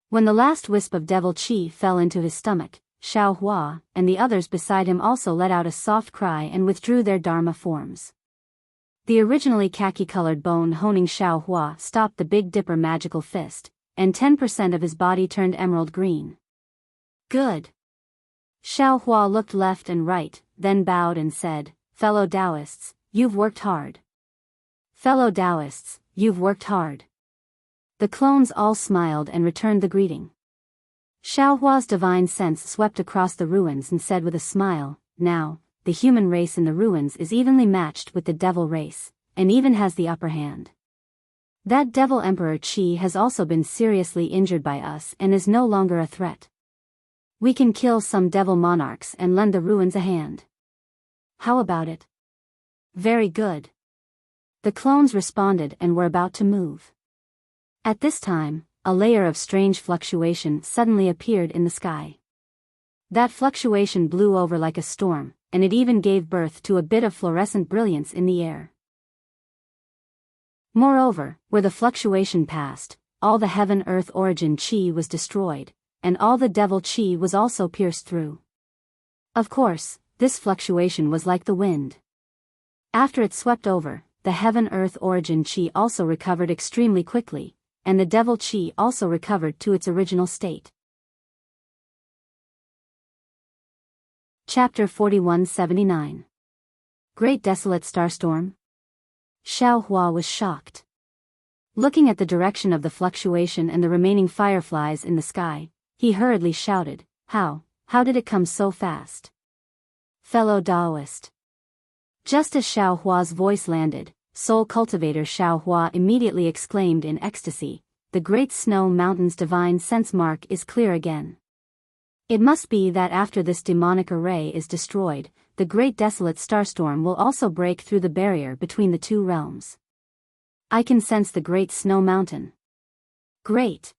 A: When the last wisp of devil chi fell into his stomach, Xiao Hua and the others beside him also let out a soft cry and withdrew their dharma forms. The originally khaki-colored bone-honing Xiao Hua stopped the Big Dipper magical fist, and 10% of his body turned emerald green. Good. Xiao Hua looked left and right, then bowed and said, "Fellow Taoists, you've worked hard. Fellow Taoists, you've worked hard." The clones all smiled and returned the greeting. Xiao Hua's divine sense swept across the ruins and said with a smile, "Now, the human race in the ruins is evenly matched with the devil race, and even has the upper hand. That devil emperor Qi has also been seriously injured by us and is no longer a threat. We can kill some devil monarchs and lend the ruins a hand. How about it?" "Very good." The clones responded and were about to move. At this time, a layer of strange fluctuation suddenly appeared in the sky. That fluctuation blew over like a storm, and it even gave birth to a bit of fluorescent brilliance in the air. Moreover, where the fluctuation passed, all the heaven-earth origin chi was destroyed, and all the devil chi was also pierced through. Of course, this fluctuation was like the wind. After it swept over, the heaven-earth origin chi also recovered extremely quickly, and the devil chi also recovered to its original state. Chapter 4179. Great Desolate Starstorm? Xiao Hua was shocked. Looking at the direction of the fluctuation and the remaining fireflies in the sky, he hurriedly shouted, How did it come so fast? Fellow Taoist." Just as Xiao Hua's voice landed, Soul Cultivator Xiao Hua immediately exclaimed in ecstasy, "The Great Snow Mountain's divine sense mark is clear again. It must be that after this demonic array is destroyed, the Great Desolate Starstorm will also break through the barrier between the two realms. I can sense the Great Snow Mountain. Great."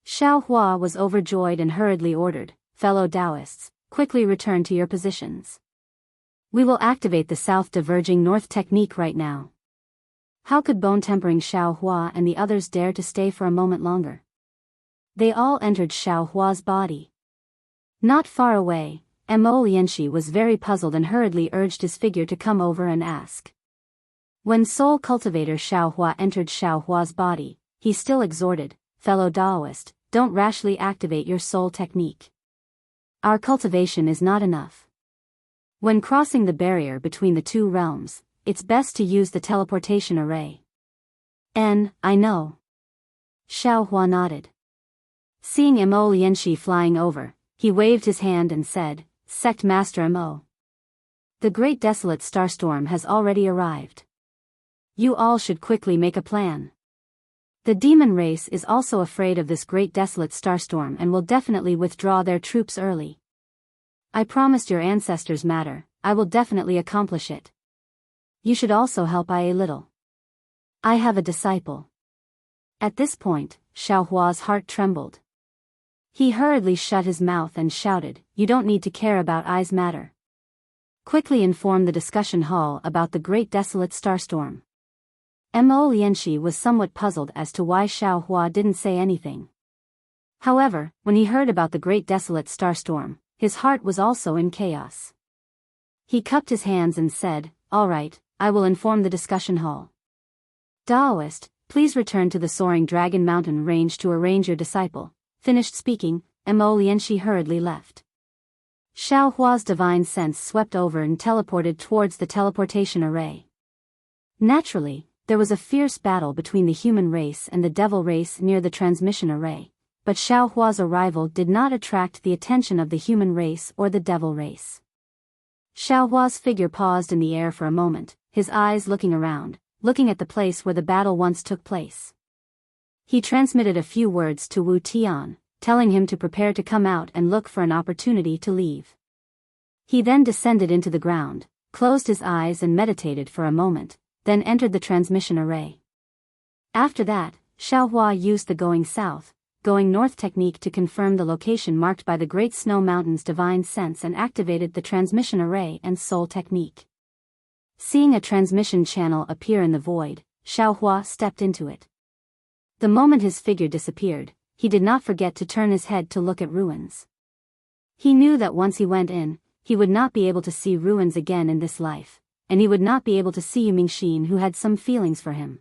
A: Xiao Hua was overjoyed and hurriedly ordered, "Fellow Taoists, quickly return to your positions. We will activate the South Diverging North technique right now." How could bone-tempering Xiao Hua and the others dare to stay for a moment longer? They all entered Xiao Hua's body. Not far away, Mo Lianxi was very puzzled and hurriedly urged his figure to come over and ask. When soul cultivator Xiao Hua entered Xiao Hua's body, he still exhorted, "Fellow Daoist, don't rashly activate your soul technique. Our cultivation is not enough. When crossing the barrier between the two realms, it's best to use the teleportation array." I know." Xiao Hua nodded. Seeing Mo Lianxi flying over, he waved his hand and said, "Sect Master Mo. The great desolate starstorm has already arrived. You all should quickly make a plan. The demon race is also afraid of this great desolate starstorm and will definitely withdraw their troops early. I promised your ancestors matter, I will definitely accomplish it. You should also help I a little. I have a disciple." At this point, Xiao Hua's heart trembled. He hurriedly shut his mouth and shouted, "You don't need to care about I's matter. Quickly inform the discussion hall about the great desolate starstorm." Mo Lianxi was somewhat puzzled as to why Xiao Hua didn't say anything. However, when he heard about the great desolate starstorm, his heart was also in chaos. He cupped his hands and said, "All right, I will inform the discussion hall. Daoist, please return to the soaring dragon mountain range to arrange your disciple." Finished speaking, Mo Lianxi hurriedly left. Xiao Hua's divine sense swept over and teleported towards the teleportation array. Naturally, there was a fierce battle between the human race and the devil race near the transmission array, but Xiao Hua's arrival did not attract the attention of the human race or the devil race. Xiao Hua's figure paused in the air for a moment, his eyes looking around, looking at the place where the battle once took place. He transmitted a few words to Wu Tian, telling him to prepare to come out and look for an opportunity to leave. He then descended into the ground, closed his eyes and meditated for a moment, then entered the transmission array. After that, Xiao Hua used the going south, going north technique to confirm the location marked by the Great Snow Mountain's divine sense and activated the transmission array and soul technique. Seeing a transmission channel appear in the void, Xiao Hua stepped into it. The moment his figure disappeared, he did not forget to turn his head to look at ruins. He knew that once he went in, he would not be able to see ruins again in this life, and he would not be able to see Yu Mingxin, who had some feelings for him.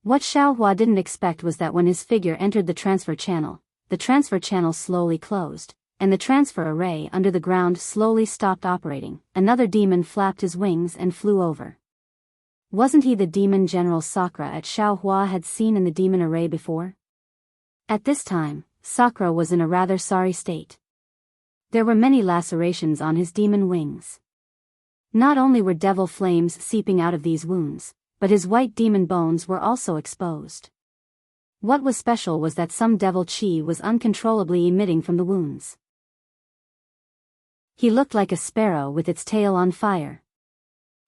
A: What Xiao Hua didn't expect was that when his figure entered the transfer channel slowly closed, and the transfer array under the ground slowly stopped operating. Another demon flapped his wings and flew over. Wasn't he the demon General Sakura at Xiao Hua had seen in the demon array before? At this time, Sakura was in a rather sorry state. There were many lacerations on his demon wings. Not only were devil flames seeping out of these wounds, but his white demon bones were also exposed. What was special was that some devil chi was uncontrollably emitting from the wounds. He looked like a sparrow with its tail on fire.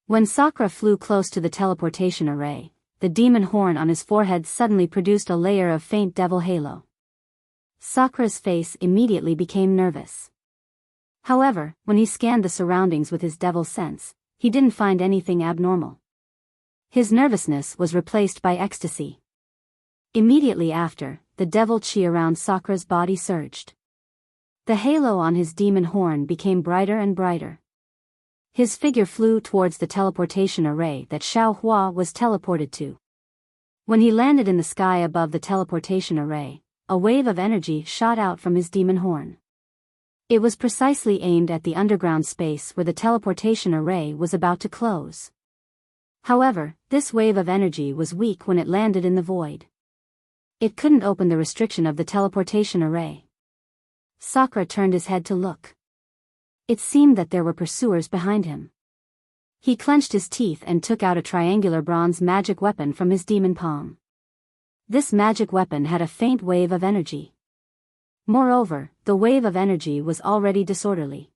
A: When Sakura flew close to the teleportation array, the demon horn on his forehead suddenly produced a layer of faint devil halo. Sakura's face immediately became nervous. However, when he scanned the surroundings with his devil sense, he didn't find anything abnormal. His nervousness was replaced by ecstasy. Immediately after, the devil chi around Sakura's body surged. The halo on his demon horn became brighter and brighter. His figure flew towards the teleportation array that Xiao Hua was teleported to. When he landed in the sky above the teleportation array, a wave of energy shot out from his demon horn. It was precisely aimed at the underground space where the teleportation array was about to close. However, this wave of energy was weak when it landed in the void. It couldn't open the restriction of the teleportation array. Sakura turned his head to look. It seemed that there were pursuers behind him. He clenched his teeth and took out a triangular bronze magic weapon from his demon palm. This magic weapon had a faint wave of energy. Moreover, the wave of energy was already disorderly.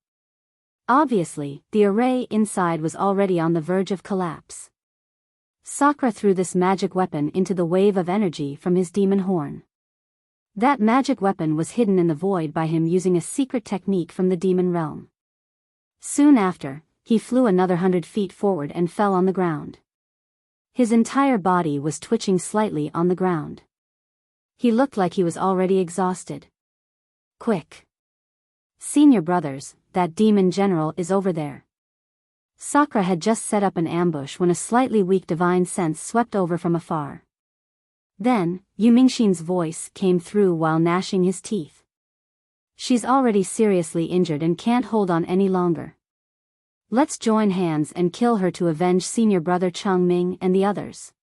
A: Obviously, the array inside was already on the verge of collapse. Sakura threw this magic weapon into the wave of energy from his demon horn. That magic weapon was hidden in the void by him using a secret technique from the demon realm. Soon after, he flew another 100 feet forward and fell on the ground. His entire body was twitching slightly on the ground. He looked like he was already exhausted. Quick! Senior brothers, that demon general is over there. Sakura had just set up an ambush when a slightly weak divine sense swept over from afar. Then, Yumingshin's voice came through while gnashing his teeth. She's already seriously injured and can't hold on any longer. Let's join hands and kill her to avenge senior brother Changming and the others.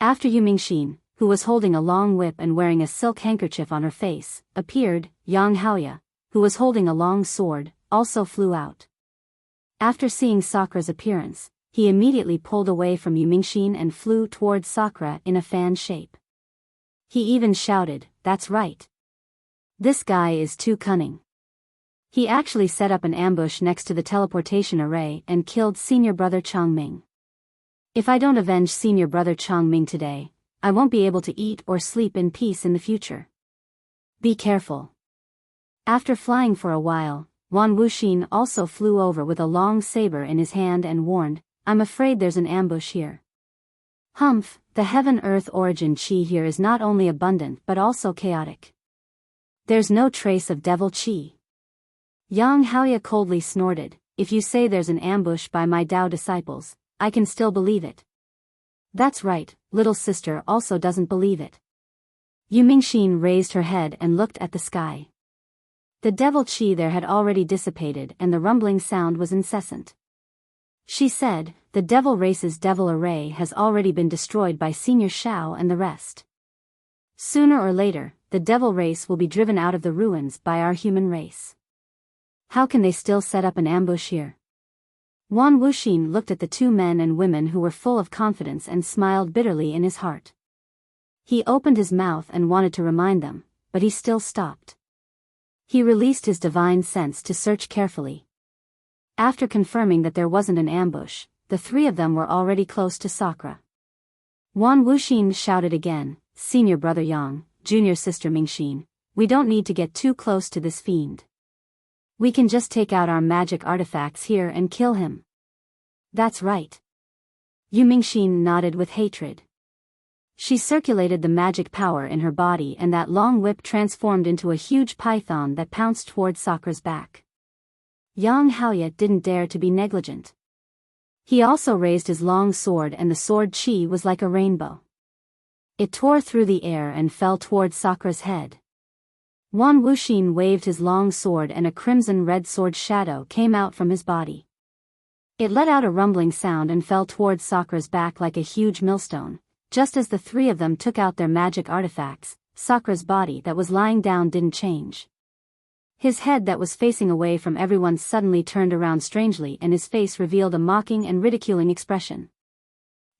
A: After Yumingshin, who was holding a long whip and wearing a silk handkerchief on her face, appeared, Yang Haoya, who was holding a long sword, also flew out. After seeing Sakura's appearance, he immediately pulled away from Yumingshin and flew towards Sakura in a fan shape. He even shouted, "That's right. This guy is too cunning." He actually set up an ambush next to the teleportation array and killed senior brother Changming. If I don't avenge senior brother Changming today, I won't be able to eat or sleep in peace in the future. Be careful. After flying for a while, Wan Wuxin also flew over with a long saber in his hand and warned, "I'm afraid there's an ambush here." Humph, the heaven-earth origin chi here is not only abundant but also chaotic. There's no trace of devil chi. Yang Haoya coldly snorted, "If you say there's an ambush by my Tao disciples, I can still believe it." That's right, little sister also doesn't believe it. Yumingshin raised her head and looked at the sky. The devil chi there had already dissipated and the rumbling sound was incessant. She said, "The devil race's devil array has already been destroyed by Senior Shao and the rest. Sooner or later, the devil race will be driven out of the ruins by our human race. How can they still set up an ambush here?" Wan Wuxin looked at the two men and women who were full of confidence and smiled bitterly in his heart. He opened his mouth and wanted to remind them, but he still stopped. He released his divine sense to search carefully. After confirming that there wasn't an ambush, the three of them were already close to Sakura. Wan Wuxin shouted again, "Senior brother Yang, junior sister Mingshin, we don't need to get too close to this fiend. We can just take out our magic artifacts here and kill him." "That's right." Yumingshin nodded with hatred. She circulated the magic power in her body and that long whip transformed into a huge python that pounced towards Sakura's back. Yang Haoya didn't dare to be negligent. He also raised his long sword and the sword chi was like a rainbow. It tore through the air and fell towards Sakura's head. Wan Wuxin waved his long sword and a crimson-red sword shadow came out from his body. It let out a rumbling sound and fell towards Sakura's back like a huge millstone. Just as the three of them took out their magic artifacts, Sakura's body that was lying down didn't change. His head that was facing away from everyone suddenly turned around strangely and his face revealed a mocking and ridiculing expression.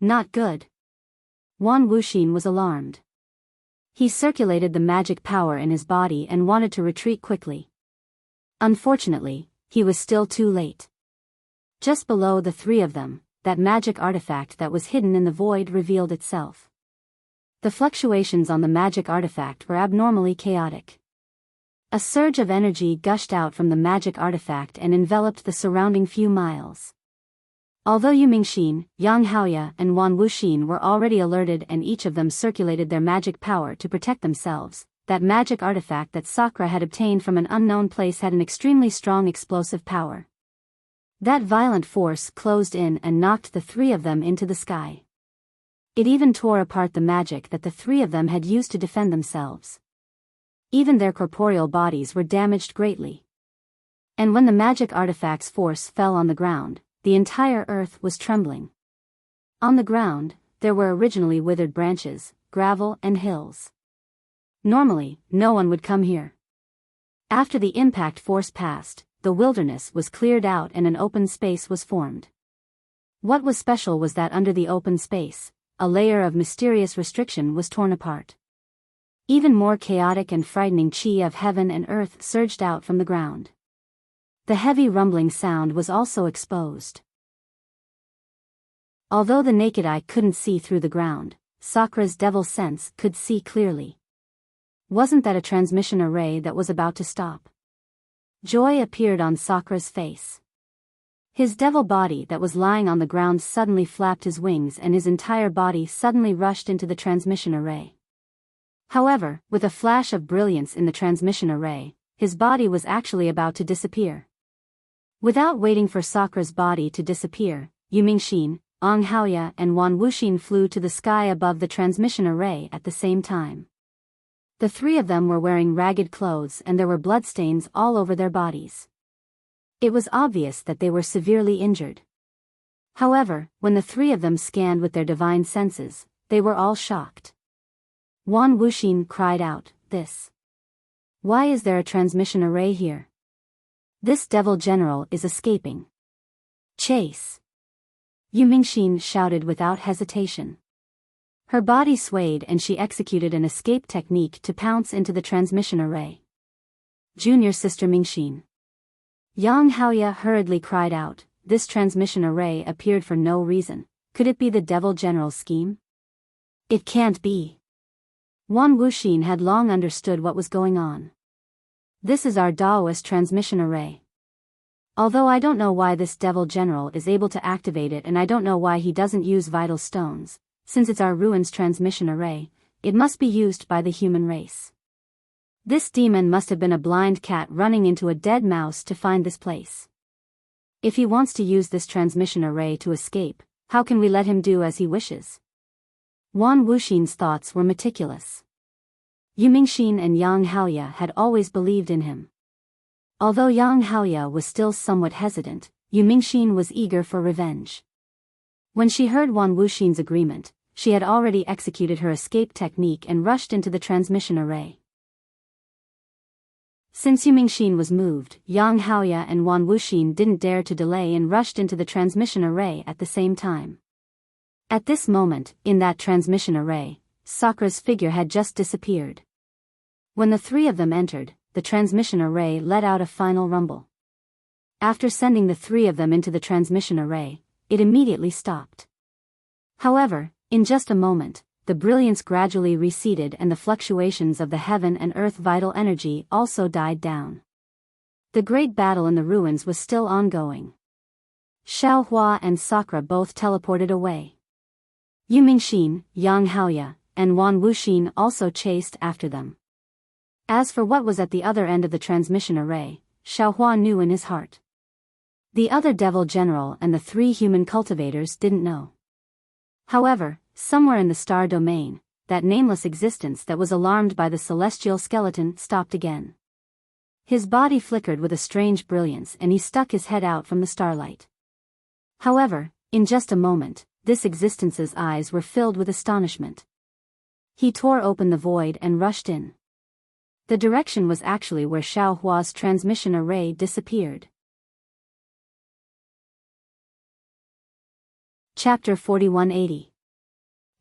A: Not good. Wan Wuxin was alarmed. He circulated the magic power in his body and wanted to retreat quickly. Unfortunately, he was still too late. Just below the three of them, that magic artifact that was hidden in the void revealed itself. The fluctuations on the magic artifact were abnormally chaotic. A surge of energy gushed out from the magic artifact and enveloped the surrounding few miles. Although Yumingshin, Yang Haoya and Wan Wuxin were already alerted and each of them circulated their magic power to protect themselves, that magic artifact that Sakura had obtained from an unknown place had an extremely strong explosive power. That violent force closed in and knocked the three of them into the sky. It even tore apart the magic that the three of them had used to defend themselves. Even their corporeal bodies were damaged greatly. And when the magic artifact's force fell on the ground, the entire earth was trembling. On the ground, there were originally withered branches, gravel and hills. Normally, no one would come here. After the impact force passed, the wilderness was cleared out and an open space was formed. What was special was that under the open space, a layer of mysterious restriction was torn apart. Even more chaotic and frightening chi of heaven and earth surged out from the ground. The heavy rumbling sound was also exposed. Although the naked eye couldn't see through the ground, Sakura's devil sense could see clearly. Wasn't that a transmission array that was about to stop? Joy appeared on Sakura's face. His devil body that was lying on the ground suddenly flapped his wings and his entire body suddenly rushed into the transmission array. However, with a flash of brilliance in the transmission array, his body was actually about to disappear. Without waiting for Sakra's body to disappear, Yu Mingxin, Ong Haoya and Wan Wuxin flew to the sky above the transmission array at the same time. The three of them were wearing ragged clothes and there were bloodstains all over their bodies. It was obvious that they were severely injured. However, when the three of them scanned with their divine senses, they were all shocked. Wan Wuxin cried out, "This! Why is there a transmission array here? This devil general is escaping. Chase!" Yu Mingxin shouted without hesitation. Her body swayed and she executed an escape technique to pounce into the transmission array. Junior sister Mingxin. Yang Haoya hurriedly cried out, "This transmission array appeared for no reason. Could it be the devil general's scheme? It can't be." Wan Wuxin had long understood what was going on. "This is our Daoist transmission array. Although I don't know why this devil general is able to activate it and I don't know why he doesn't use vital stones, since it's our ruins transmission array, it must be used by the human race. This demon must have been a blind cat running into a dead mouse to find this place. If he wants to use this transmission array to escape, how can we let him do as he wishes?" Wan Wuxin's thoughts were meticulous. Yu Mingxin and Yang Haoya had always believed in him. Although Yang Haoya was still somewhat hesitant, Yu Mingxin was eager for revenge. When she heard Wan Wuxin's agreement, she had already executed her escape technique and rushed into the transmission array. Since Yu Mingxin was moved, Yang Haoya and Wan Wuxin didn't dare to delay and rushed into the transmission array at the same time. At this moment, in that transmission array, Sakra's figure had just disappeared. When the three of them entered, the transmission array let out a final rumble. After sending the three of them into the transmission array, it immediately stopped. However, in just a moment, the brilliance gradually receded and the fluctuations of the heaven and earth vital energy also died down. The great battle in the ruins was still ongoing. Xiaohua and Sakra both teleported away. Yu Mingxin, Yang Haoya, and Wan Wuxin also chased after them. As for what was at the other end of the transmission array, Xiaohua knew in his heart. The other devil general and the three human cultivators didn't know. However, somewhere in the star domain, that nameless existence that was alarmed by the celestial skeleton stopped again. His body flickered with a strange brilliance and he stuck his head out from the starlight. However, in just a moment, this existence's eyes were filled with astonishment. He tore open the void and rushed in. The direction was actually where Xiaohua's transmission array disappeared. Chapter 4180.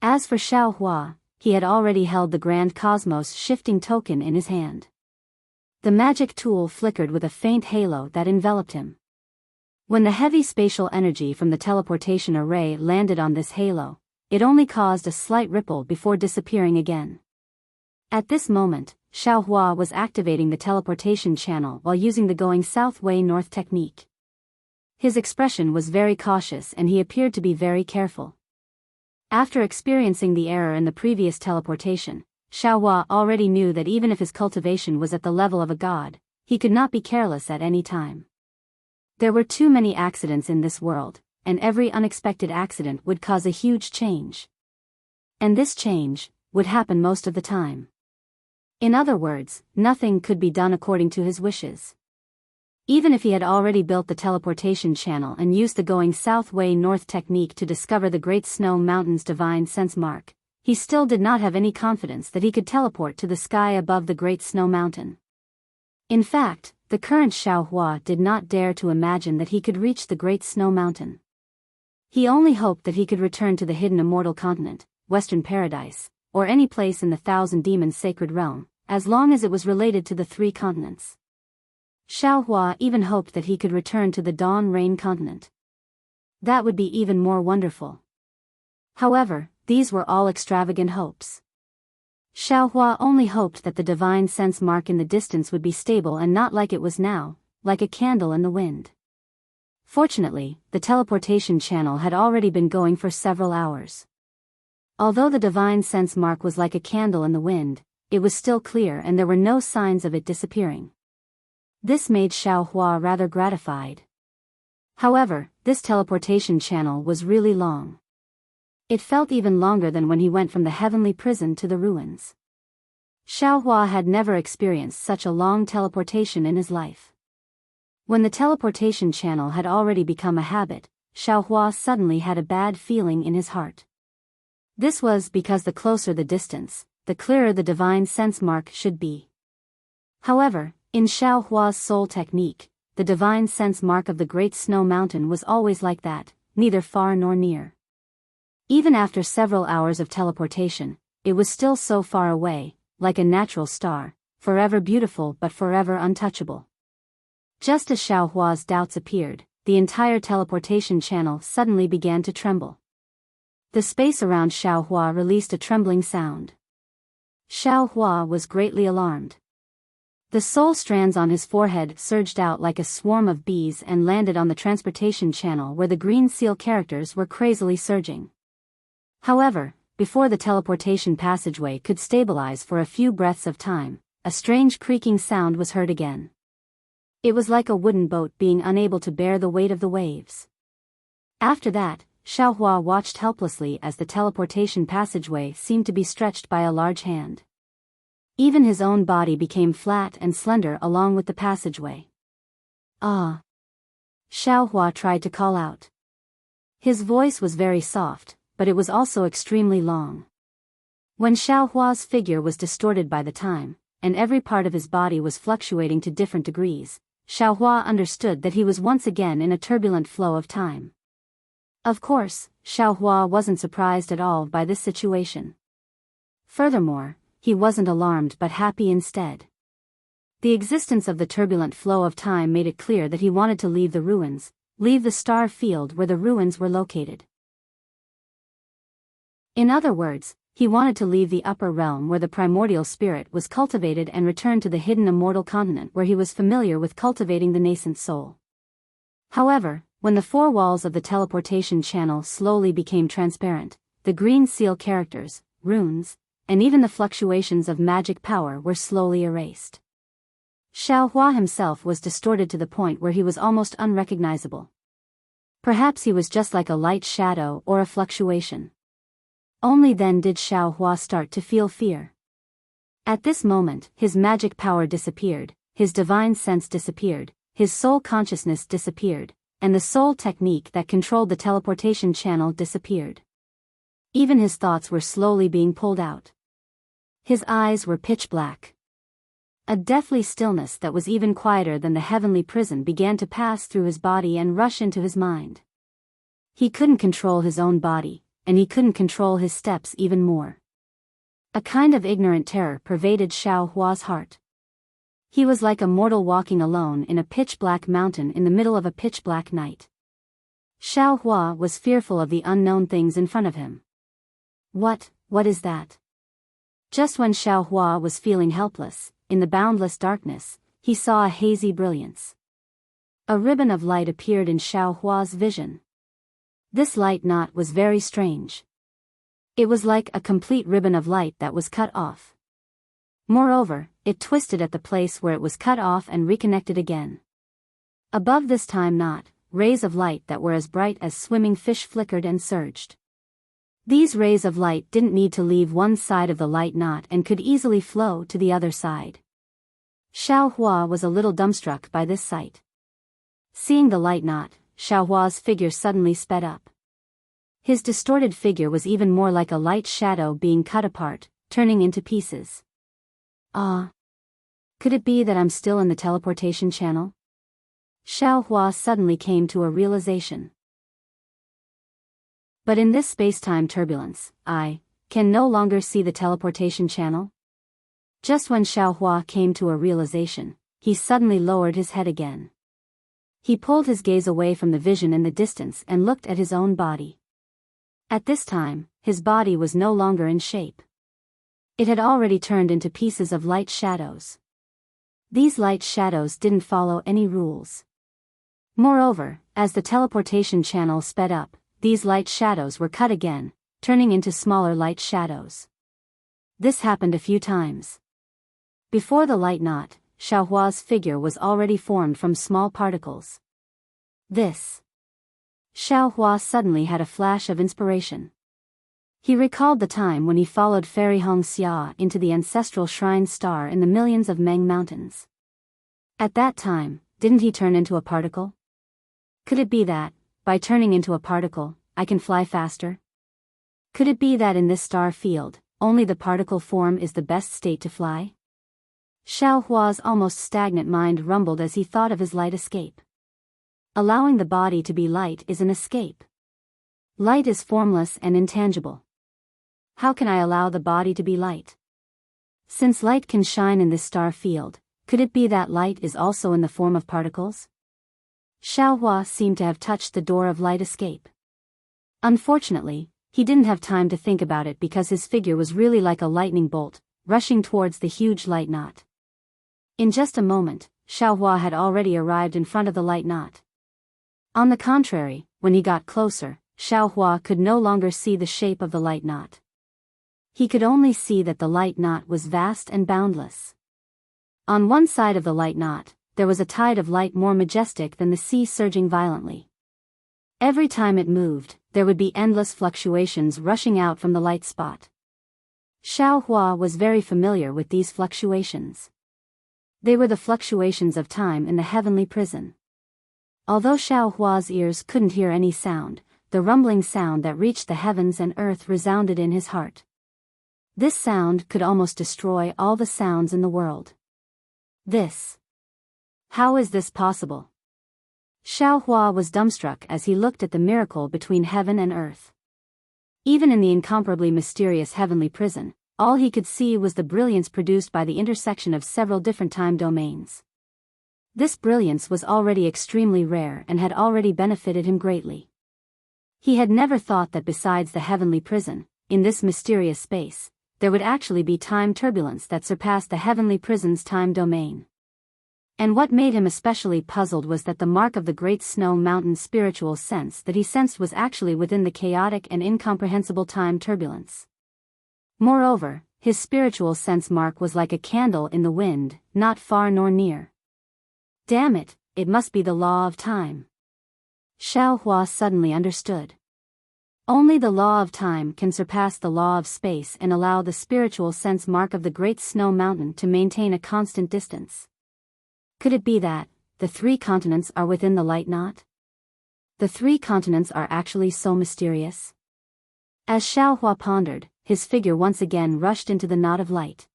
A: As for Xiaohua, he had already held the Grand Cosmos shifting token in his hand. The magic tool flickered with a faint halo that enveloped him. When the heavy spatial energy from the teleportation array landed on this halo, it only caused a slight ripple before disappearing again. At this moment, Xiaohua was activating the teleportation channel while using the going south way north technique. His expression was very cautious and he appeared to be very careful. After experiencing the error in the previous teleportation, Xiaohua already knew that even if his cultivation was at the level of a god, he could not be careless at any time. There were too many accidents in this world, and every unexpected accident would cause a huge change. And this change would happen most of the time. In other words, nothing could be done according to his wishes. Even if he had already built the teleportation channel and used the going south way north technique to discover the Great Snow Mountain's divine sense mark, he still did not have any confidence that he could teleport to the sky above the Great Snow Mountain. In fact, the current Xiaohua did not dare to imagine that he could reach the Great Snow Mountain. He only hoped that he could return to the hidden Immortal continent, Western Paradise, or any place in the Thousand Demons' sacred realm, as long as it was related to the three continents. Xiaohua even hoped that he could return to the Dawn Rain continent. That would be even more wonderful. However, these were all extravagant hopes. Xiaohua only hoped that the divine sense mark in the distance would be stable and not like it was now, like a candle in the wind. Fortunately, the teleportation channel had already been going for several hours. Although the divine sense mark was like a candle in the wind, it was still clear and there were no signs of it disappearing. This made Xiao Hua rather gratified. However, this teleportation channel was really long. It felt even longer than when he went from the heavenly prison to the ruins. Xiao Hua had never experienced such a long teleportation in his life. When the teleportation channel had already become a habit, Xiao Hua suddenly had a bad feeling in his heart. This was because the closer the distance, the clearer the divine sense mark should be. However, in Xiao Hua's soul technique, the divine sense mark of the Great Snow Mountain was always like that, neither far nor near. Even after several hours of teleportation, it was still so far away, like a natural star, forever beautiful but forever untouchable. Just as Xiao Hua's doubts appeared, the entire teleportation channel suddenly began to tremble. The space around Xiao Hua released a trembling sound. Xiao Hua was greatly alarmed. The soul strands on his forehead surged out like a swarm of bees and landed on the transportation channel where the green seal characters were crazily surging. However, before the teleportation passageway could stabilize for a few breaths of time, a strange creaking sound was heard again. It was like a wooden boat being unable to bear the weight of the waves. After that, Xiao Hua watched helplessly as the teleportation passageway seemed to be stretched by a large hand. Even his own body became flat and slender along with the passageway. Ah! Xiao Hua tried to call out. His voice was very soft, but it was also extremely long. When Xiao Hua's figure was distorted by the time, and every part of his body was fluctuating to different degrees, Xiao Hua understood that he was once again in a turbulent flow of time. Of course, Xiao Hua wasn't surprised at all by this situation. Furthermore, he wasn't alarmed but happy instead. The existence of the turbulent flow of time made it clear that he wanted to leave the ruins, leave the star field where the ruins were located. In other words, he wanted to leave the upper realm where the primordial spirit was cultivated and return to the hidden immortal continent where he was familiar with cultivating the nascent soul. However, when the four walls of the teleportation channel slowly became transparent, the green seal characters, runes, and even the fluctuations of magic power were slowly erased. Xiao Hua himself was distorted to the point where he was almost unrecognizable. Perhaps he was just like a light shadow or a fluctuation. Only then did Xiao Hua start to feel fear. At this moment, his magic power disappeared, his divine sense disappeared, his soul consciousness disappeared, and the soul technique that controlled the teleportation channel disappeared. Even his thoughts were slowly being pulled out. His eyes were pitch black. A deathly stillness that was even quieter than the heavenly prison began to pass through his body and rush into his mind. He couldn't control his own body, and he couldn't control his steps even more. A kind of ignorant terror pervaded Xiao Hua's heart. He was like a mortal walking alone in a pitch-black mountain in the middle of a pitch-black night. Xiao Hua was fearful of the unknown things in front of him. What is that? Just when Xiao Hua was feeling helpless, in the boundless darkness, he saw a hazy brilliance. A ribbon of light appeared in Xiao Hua's vision. This light knot was very strange. It was like a complete ribbon of light that was cut off. Moreover, it twisted at the place where it was cut off and reconnected again. Above this time knot, rays of light that were as bright as swimming fish flickered and surged. These rays of light didn't need to leave one side of the light knot and could easily flow to the other side. Xiao Hua was a little dumbstruck by this sight. Seeing the light knot, Xiao Hua's figure suddenly sped up. His distorted figure was even more like a light shadow being cut apart, turning into pieces. Ah! Could it be that I'm still in the teleportation channel? Xiao Hua suddenly came to a realization. But in this space-time turbulence, I can no longer see the teleportation channel? Just when Xiao Hua came to a realization, he suddenly lowered his head again. He pulled his gaze away from the vision in the distance and looked at his own body. At this time, his body was no longer in shape. It had already turned into pieces of light shadows. These light shadows didn't follow any rules. Moreover, as the teleportation channel sped up, these light shadows were cut again, turning into smaller light shadows. This happened a few times. Before the light knot, Xiaohua's figure was already formed from small particles. This. Xiaohua suddenly had a flash of inspiration. He recalled the time when he followed Fairy Hong Xia into the ancestral shrine star in the millions of Meng Mountains. At that time, didn't he turn into a particle? Could it be that, by turning into a particle, I can fly faster? Could it be that in this star field, only the particle form is the best state to fly? Xiaohua's almost stagnant mind rumbled as he thought of his light escape. Allowing the body to be light is an escape. Light is formless and intangible. How can I allow the body to be light? Since light can shine in this star field, could it be that light is also in the form of particles? Xiaohua seemed to have touched the door of light escape. Unfortunately, he didn't have time to think about it because his figure was really like a lightning bolt, rushing towards the huge light knot. In just a moment, Xiaohua had already arrived in front of the light knot. On the contrary, when he got closer, Xiaohua could no longer see the shape of the light knot. He could only see that the light knot was vast and boundless. On one side of the light knot, there was a tide of light more majestic than the sea surging violently. Every time it moved, there would be endless fluctuations rushing out from the light spot. Xiaohua was very familiar with these fluctuations. They were the fluctuations of time in the heavenly prison. Although Xiaohua's ears couldn't hear any sound, the rumbling sound that reached the heavens and earth resounded in his heart. This sound could almost destroy all the sounds in the world. How is this possible? Xiaohua was dumbstruck as he looked at the miracle between heaven and earth. Even in the incomparably mysterious heavenly prison, all he could see was the brilliance produced by the intersection of several different time domains. This brilliance was already extremely rare and had already benefited him greatly. He had never thought that besides the heavenly prison, in this mysterious space, there would actually be time turbulence that surpassed the heavenly prison's time domain. And what made him especially puzzled was that the mark of the Great Snow Mountain's spiritual sense that he sensed was actually within the chaotic and incomprehensible time turbulence. Moreover, his spiritual sense mark was like a candle in the wind, not far nor near. Damn it, it must be the law of time. Xiaohua suddenly understood. Only the law of time can surpass the law of space and allow the spiritual sense mark of the Great Snow Mountain to maintain a constant distance. Could it be that the 3 continents are within the light knot? The 3 continents are actually so mysterious? As Xiaohua pondered, his figure once again rushed into the knot of light.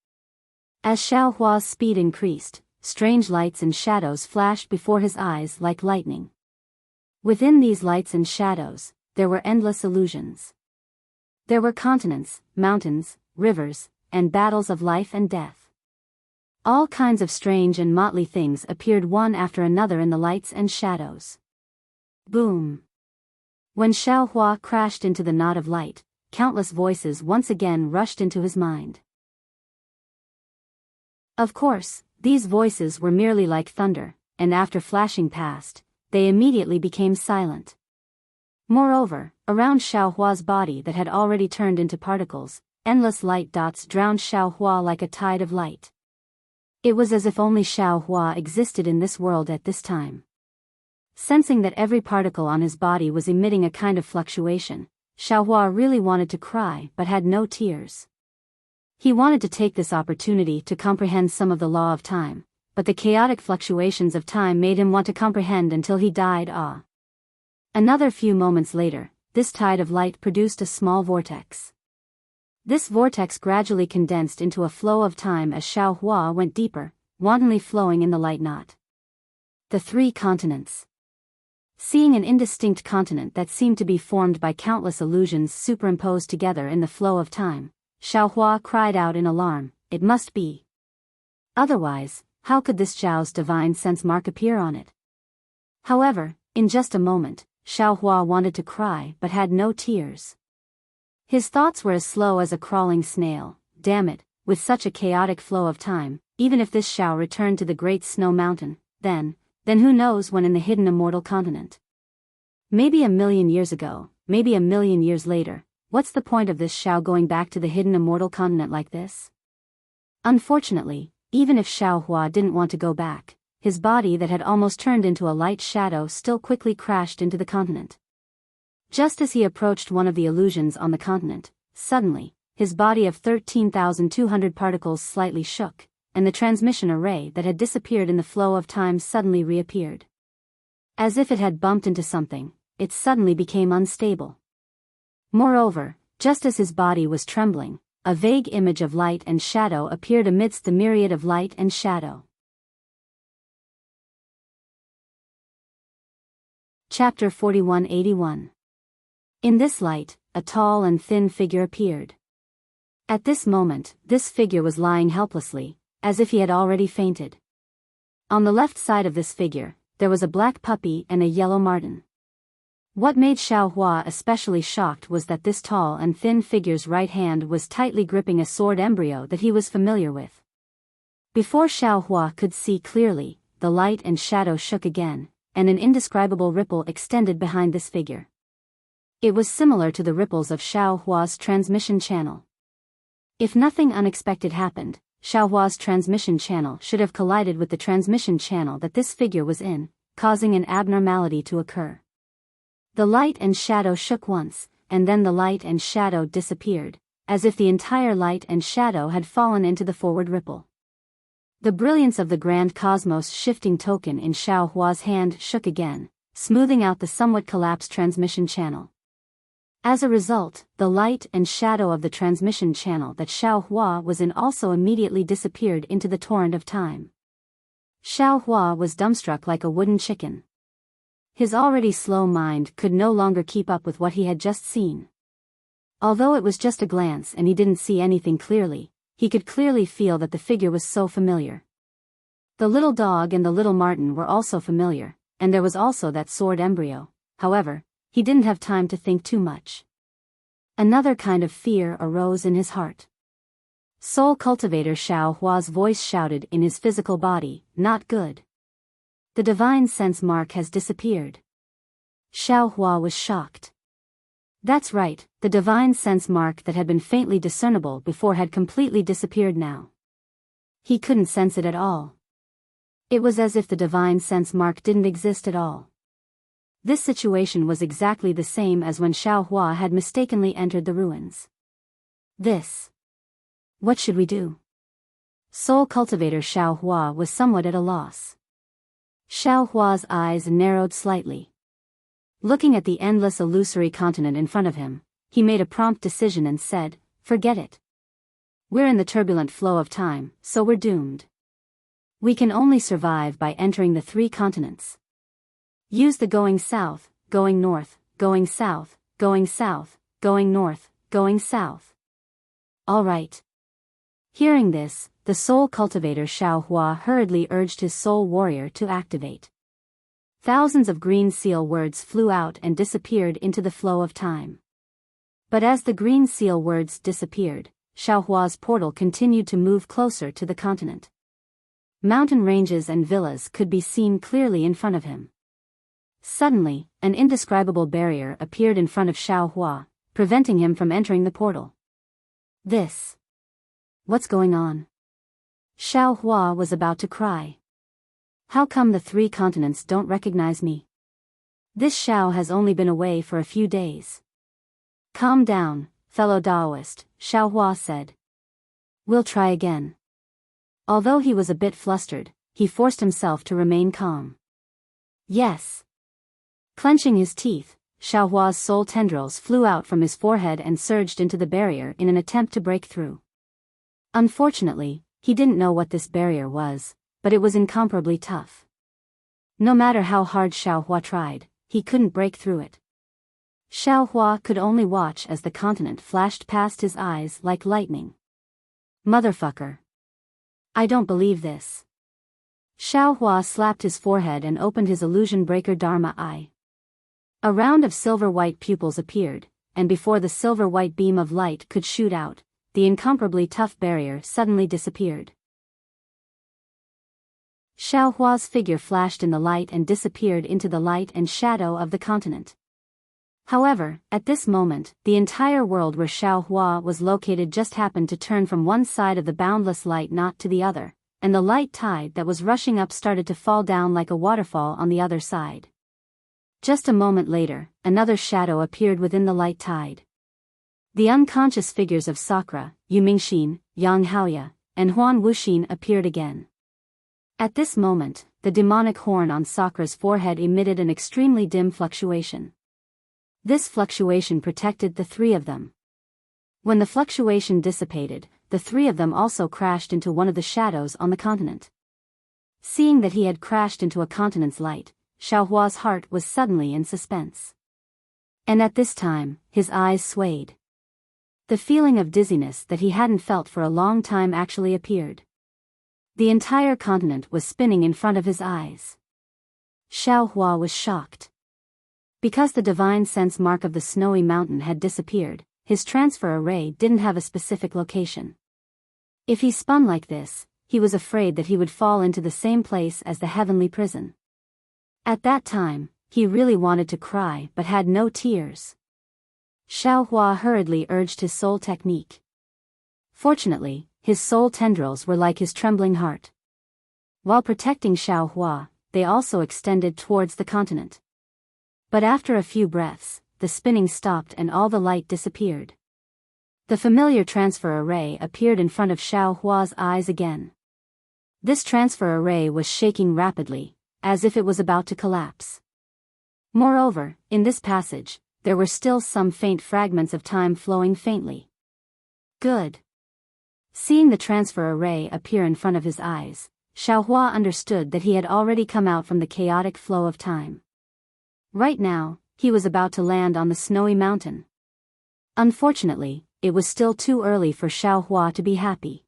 A: As Xiaohua's speed increased, strange lights and shadows flashed before his eyes like lightning. Within these lights and shadows, there were endless illusions. There were continents, mountains, rivers, and battles of life and death. All kinds of strange and motley things appeared one after another in the lights and shadows. Boom! When Xiaohua crashed into the knot of light, countless voices once again rushed into his mind. Of course, these voices were merely like thunder, and after flashing past, they immediately became silent. Moreover, around Xiaohua's body that had already turned into particles, endless light dots drowned Xiaohua like a tide of light. It was as if only Xiaohua existed in this world at this time. Sensing that every particle on his body was emitting a kind of fluctuation, Xiaohua really wanted to cry but had no tears. He wanted to take this opportunity to comprehend some of the law of time, but the chaotic fluctuations of time made him want to comprehend until he died. Another few moments later, this tide of light produced a small vortex. This vortex gradually condensed into a flow of time as Xiaohua went deeper, wantonly flowing in the light knot. The 3 continents. Seeing an indistinct continent that seemed to be formed by countless illusions superimposed together in the flow of time, Xiaohua cried out in alarm, it must be. Otherwise, how could this Zhao's divine sense mark appear on it? However, in just a moment, Xiaohua wanted to cry but had no tears. His thoughts were as slow as a crawling snail. Damn it, with such a chaotic flow of time, even if this Zhao returned to the Great Snow Mountain, then who knows when in the hidden Immortal continent? Maybe 1,000,000 years ago, maybe 1,000,000 years later, What's the point of this Xiao going back to the hidden immortal continent like this? Unfortunately, even if Xiao Hua didn't want to go back, his body that had almost turned into a light shadow still quickly crashed into the continent. Just as he approached one of the illusions on the continent, suddenly, his body of 13,200 particles slightly shook, and the transmission array that had disappeared in the flow of time suddenly reappeared. As if it had bumped into something, it suddenly became unstable. Moreover, just as his body was trembling, a vague image of light and shadow appeared amidst the myriad of light and shadow. Chapter 4181. In this light, a tall and thin figure appeared. At this moment, this figure was lying helplessly, as if he had already fainted. On the left side of this figure, there was a black puppy and a yellow marten. What made Xiao Hua especially shocked was that this tall and thin figure's right hand was tightly gripping a sword embryo that he was familiar with. Before Xiao Hua could see clearly, the light and shadow shook again, and an indescribable ripple extended behind this figure. It was similar to the ripples of Xiao Hua's transmission channel. If nothing unexpected happened, Xiao Hua's transmission channel should have collided with the transmission channel that this figure was in, causing an abnormality to occur. The light and shadow shook once, and then the light and shadow disappeared, as if the entire light and shadow had fallen into the forward ripple. The brilliance of the grand cosmos shifting token in Xiao Hua's hand shook again, smoothing out the somewhat collapsed transmission channel. As a result, the light and shadow of the transmission channel that Xiao Hua was in also immediately disappeared into the torrent of time. Xiao Hua was dumbstruck like a wooden chicken. His already slow mind could no longer keep up with what he had just seen. Although it was just a glance and he didn't see anything clearly, he could clearly feel that the figure was so familiar. The little dog and the little marten were also familiar, and there was also that sword embryo. However, he didn't have time to think too much. Another kind of fear arose in his heart. Soul Cultivator Xiao Hua's voice shouted in his physical body, "Not good. The divine sense mark has disappeared." Xiao Hua was shocked. That's right, the divine sense mark that had been faintly discernible before had completely disappeared now. He couldn't sense it at all. It was as if the divine sense mark didn't exist at all. This situation was exactly the same as when Xiao Hua had mistakenly entered the ruins. What should we do? Soul Cultivator Xiao Hua was somewhat at a loss. Xiao Hua's eyes narrowed slightly. Looking at the endless illusory continent in front of him, he made a prompt decision and said, "Forget it. We're in the turbulent flow of time, so we're doomed. We can only survive by entering the 3 continents. Use the going south, going north, going south, going south, going north, going south." All right. Hearing this, the soul cultivator Xiao Hua hurriedly urged his soul warrior to activate. Thousands of green seal words flew out and disappeared into the flow of time. But as the green seal words disappeared, Xiao Hua's portal continued to move closer to the continent. Mountain ranges and villas could be seen clearly in front of him. Suddenly, an indescribable barrier appeared in front of Xiao Hua, preventing him from entering the portal. What's going on? Xiao Hua was about to cry. How come the 3 continents don't recognize me? This Xiao has only been away for a few days. Calm down, fellow Daoist, Xiao Hua said. We'll try again. Although he was a bit flustered, he forced himself to remain calm. Yes. Clenching his teeth, Xiao Hua's soul tendrils flew out from his forehead and surged into the barrier in an attempt to break through. Unfortunately, he didn't know what this barrier was, but it was incomparably tough. No matter how hard Xiao Hua tried, he couldn't break through it. Xiao Hua could only watch as the continent flashed past his eyes like lightning. Motherfucker. I don't believe this. Xiao Hua slapped his forehead and opened his illusion breaker Dharma eye. A round of silver-white pupils appeared, and before the silver-white beam of light could shoot out, the incomparably tough barrier suddenly disappeared. Xiao Hua's figure flashed in the light and disappeared into the light and shadow of the continent. However, at this moment, the entire world where Xiaohua was located just happened to turn from one side of the boundless light knot to the other, and the light tide that was rushing up started to fall down like a waterfall on the other side. Just a moment later, another shadow appeared within the light tide. The unconscious figures of Sakura, Yu Mingxin, Yang Haoya, and Huan Wuxin appeared again. At this moment, the demonic horn on Sakura's forehead emitted an extremely dim fluctuation. This fluctuation protected the three of them. When the fluctuation dissipated, the three of them also crashed into one of the shadows on the continent. Seeing that he had crashed into a continent's light, Xiaohua's heart was suddenly in suspense. And at this time, his eyes swayed. The feeling of dizziness that he hadn't felt for a long time actually appeared. The entire continent was spinning in front of his eyes. Xiaohua was shocked. Because the divine sense mark of the snowy mountain had disappeared, his transfer array didn't have a specific location. If he spun like this, he was afraid that he would fall into the same place as the heavenly prison. At that time, he really wanted to cry but had no tears. Xiaohua hurriedly urged his soul technique. Fortunately, his soul tendrils were like his trembling heart. While protecting Xiaohua, they also extended towards the continent. But after a few breaths, the spinning stopped and all the light disappeared. The familiar transfer array appeared in front of Xiaohua's eyes again. This transfer array was shaking rapidly, as if it was about to collapse. Moreover, in this passage, there were still some faint fragments of time flowing faintly. Good. Seeing the transfer array appear in front of his eyes, Xiaohua understood that he had already come out from the chaotic flow of time. Right now, he was about to land on the snowy mountain. Unfortunately, it was still too early for Xiaohua to be happy.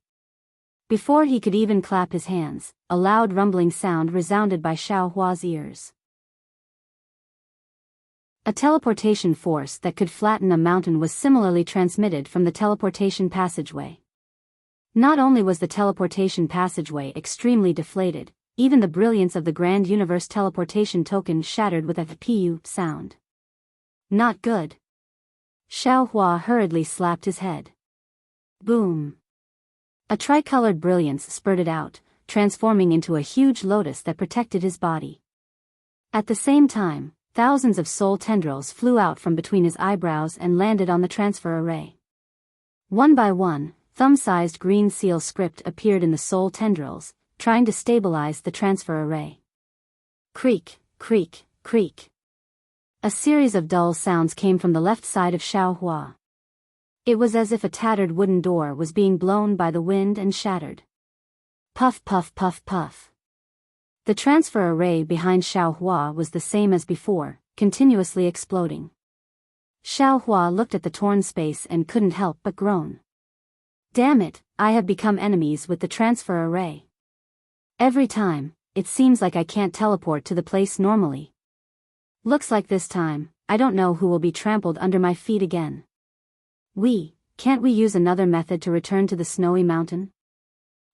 A: Before he could even clap his hands, a loud rumbling sound resounded by Xiaohua's ears. A teleportation force that could flatten a mountain was similarly transmitted from the teleportation passageway. Not only was the teleportation passageway extremely deflated, even the brilliance of the Grand Universe teleportation token shattered with a pu sound. Not good. Xiaohua hurriedly slapped his head. Boom. A tricolored brilliance spurted out, transforming into a huge lotus that protected his body. At the same time, thousands of soul tendrils flew out from between his eyebrows and landed on the transfer array. One by one, thumb-sized green seal script appeared in the soul tendrils, trying to stabilize the transfer array. Creak, creak, creak. A series of dull sounds came from the left side of Xiaohua. It was as if a tattered wooden door was being blown by the wind and shattered. Puff puff puff puff. The transfer array behind Xiaohua was the same as before, continuously exploding. Xiaohua looked at the torn space and couldn't help but groan. Damn it, I have become enemies with the transfer array. Every time, it seems like I can't teleport to the place normally. Looks like this time, I don't know who will be trampled under my feet again. Can't we use another method to return to the snowy mountain?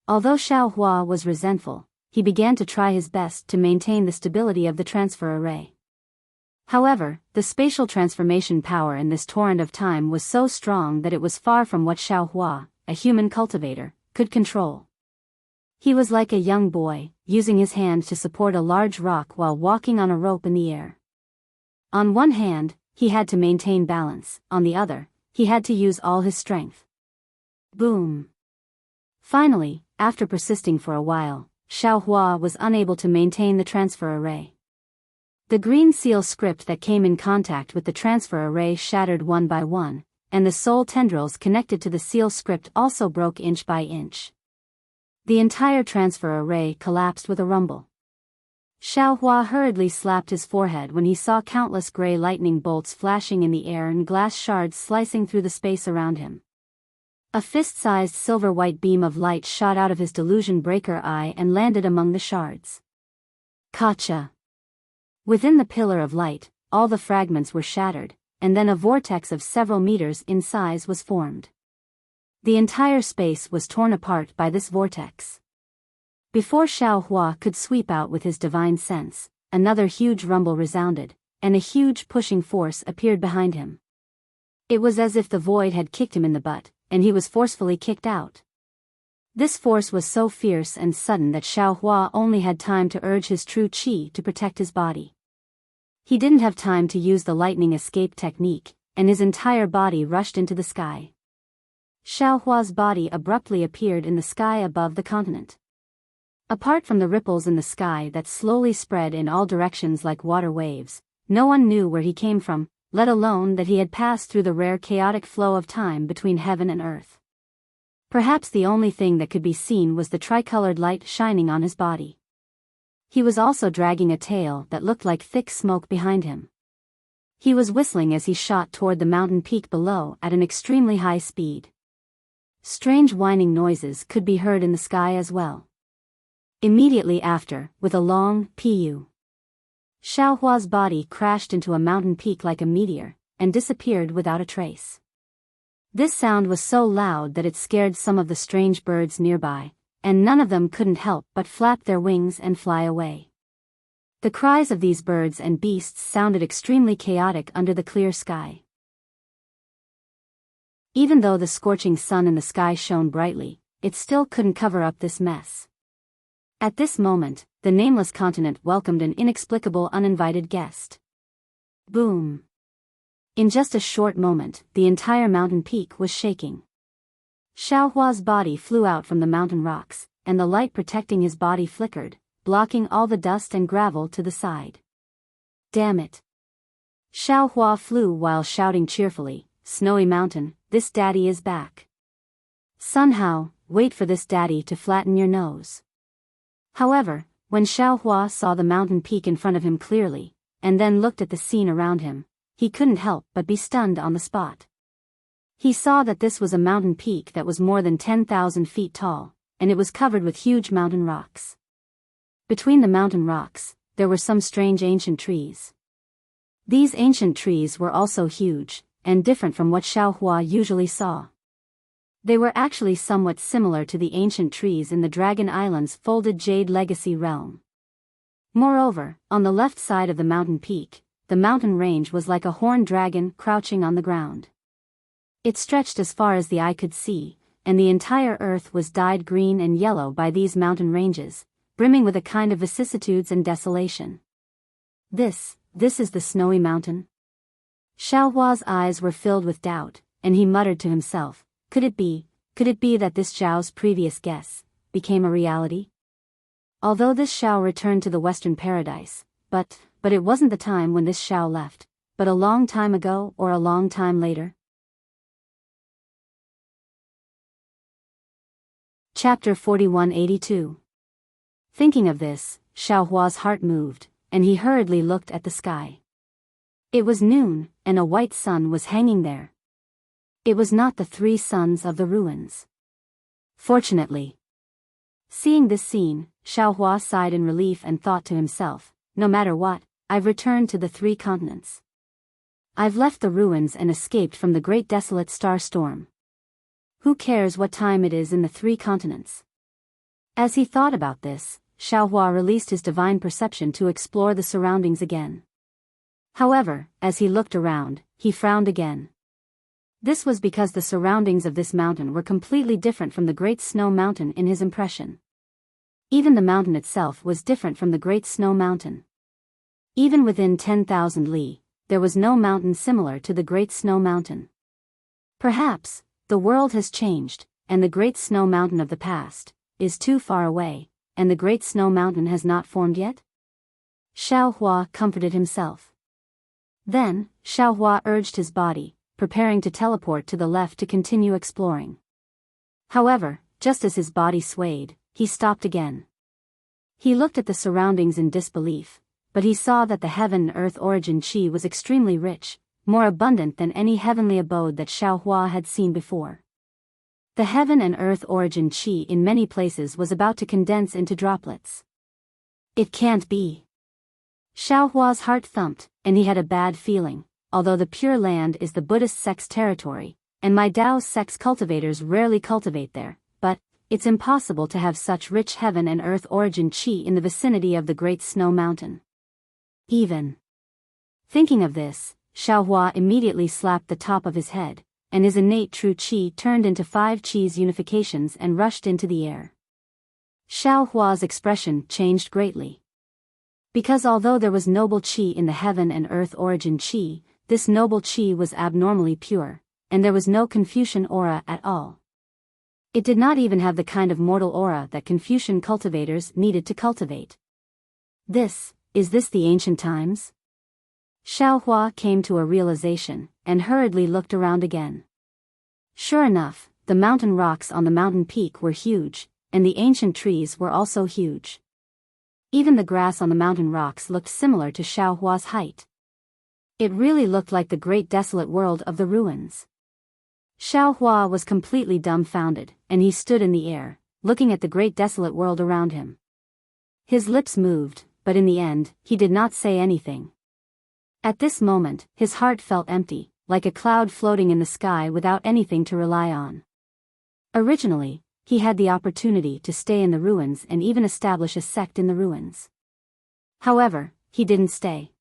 A: Although Xiaohua was resentful, he began to try his best to maintain the stability of the transfer array. However, the spatial transformation power in this torrent of time was so strong that it was far from what Xiaohua, a human cultivator, could control. He was like a young boy, using his hand to support a large rock while walking on a rope in the air. On one hand, he had to maintain balance, on the other, he had to use all his strength. Boom. Finally, after persisting for a while, Xiaohua was unable to maintain the transfer array. The green seal script that came in contact with the transfer array shattered one by one, and the soul tendrils connected to the seal script also broke inch by inch. The entire transfer array collapsed with a rumble. Xiaohua hurriedly slapped his forehead when he saw countless gray lightning bolts flashing in the air and glass shards slicing through the space around him. A fist-sized silver-white beam of light shot out of his delusion breaker eye and landed among the shards. Gotcha! Within the pillar of light, all the fragments were shattered, and then a vortex of several meters in size was formed. The entire space was torn apart by this vortex. Before Xiaohua could sweep out with his divine sense, another huge rumble resounded, and a huge pushing force appeared behind him. It was as if the void had kicked him in the butt, and he was forcefully kicked out. This force was so fierce and sudden that Xiaohua only had time to urge his true qi to protect his body. He didn't have time to use the lightning escape technique, and his entire body rushed into the sky. Xiaohua's body abruptly appeared in the sky above the continent. Apart from the ripples in the sky that slowly spread in all directions like water waves, no one knew where he came from, let alone that he had passed through the rare chaotic flow of time between heaven and earth. Perhaps the only thing that could be seen was the tricolored light shining on his body. He was also dragging a tail that looked like thick smoke behind him. He was whistling as he shot toward the mountain peak below at an extremely high speed. Strange whining noises could be heard in the sky as well. Immediately after, with a long pu, Xiaohua's body crashed into a mountain peak like a meteor, and disappeared without a trace. This sound was so loud that it scared some of the strange birds nearby, and none of them couldn't help but flap their wings and fly away. The cries of these birds and beasts sounded extremely chaotic under the clear sky. Even though the scorching sun in the sky shone brightly, it still couldn't cover up this mess. At this moment, the nameless continent welcomed an inexplicable uninvited guest. Boom! In just a short moment, the entire mountain peak was shaking. Xiaohua's body flew out from the mountain rocks, and the light protecting his body flickered, blocking all the dust and gravel to the side. Damn it! Xiaohua flew while shouting cheerfully, "Snowy mountain, this daddy is back. Somehow, wait for this daddy to flatten your nose." However, when Xiaohua saw the mountain peak in front of him clearly, and then looked at the scene around him, he couldn't help but be stunned on the spot. He saw that this was a mountain peak that was more than 10,000 feet tall, and it was covered with huge mountain rocks. Between the mountain rocks, there were some strange ancient trees. These ancient trees were also huge, and different from what Xiaohua usually saw. They were actually somewhat similar to the ancient trees in the Dragon Island's folded Jade Legacy realm. Moreover, on the left side of the mountain peak, the mountain range was like a horned dragon crouching on the ground. It stretched as far as the eye could see, and the entire earth was dyed green and yellow by these mountain ranges, brimming with a kind of vicissitudes and desolation. This is the snowy mountain? Xiaohua's eyes were filled with doubt, and he muttered to himself, could it be that this Zhao's previous guess became a reality? Although this Zhao returned to the Western Paradise, but it wasn't the time when this Zhao left, but a long time ago or a long time later. Chapter 4182. Thinking of this, Xiaohua's heart moved, and he hurriedly looked at the sky. It was noon, and a white sun was hanging there. It was not the three suns of the ruins. Fortunately. Seeing this scene, Xiaohua sighed in relief and thought to himself, no matter what, I've returned to the three continents. I've left the ruins and escaped from the great desolate star storm. Who cares what time it is in the three continents? As he thought about this, Xiaohua released his divine perception to explore the surroundings again. However, as he looked around, he frowned again. This was because the surroundings of this mountain were completely different from the Great Snow Mountain in his impression. Even the mountain itself was different from the Great Snow Mountain. Even within 10,000 li, there was no mountain similar to the Great Snow Mountain. Perhaps, the world has changed, and the Great Snow Mountain of the past is too far away, and the Great Snow Mountain has not formed yet? Xiaohua comforted himself. Then, Xiaohua urged his body, preparing to teleport to the left to continue exploring. However, just as his body swayed, he stopped again. He looked at the surroundings in disbelief, but he saw that the heaven-earth origin qi was extremely rich, more abundant than any heavenly abode that Xiaohua had seen before. The heaven and earth origin qi in many places was about to condense into droplets. It can't be. Xiaohua's heart thumped, and he had a bad feeling. Although the Pure Land is the Buddhist sect's territory, and my Dao sect's cultivators rarely cultivate there, but it's impossible to have such rich heaven and earth origin qi in the vicinity of the Great Snow Mountain. Even Thinking of this, Xiaohua immediately slapped the top of his head, and his innate true qi turned into 5 qi's unifications and rushed into the air. Xiaohua's expression changed greatly. Because although there was noble qi in the heaven and earth origin qi, this noble qi was abnormally pure, and there was no Confucian aura at all. It did not even have the kind of mortal aura that Confucian cultivators needed to cultivate. Is this the ancient times? Xiaohua came to a realization, and hurriedly looked around again. Sure enough, the mountain rocks on the mountain peak were huge, and the ancient trees were also huge. Even the grass on the mountain rocks looked similar to Xiaohua's height. It really looked like the great desolate world of the ruins. Xiaohua was completely dumbfounded, and he stood in the air, looking at the great desolate world around him. His lips moved, but in the end, he did not say anything. At this moment, his heart felt empty, like a cloud floating in the sky without anything to rely on. Originally, he had the opportunity to stay in the ruins and even establish a sect in the ruins. However, he didn't stay.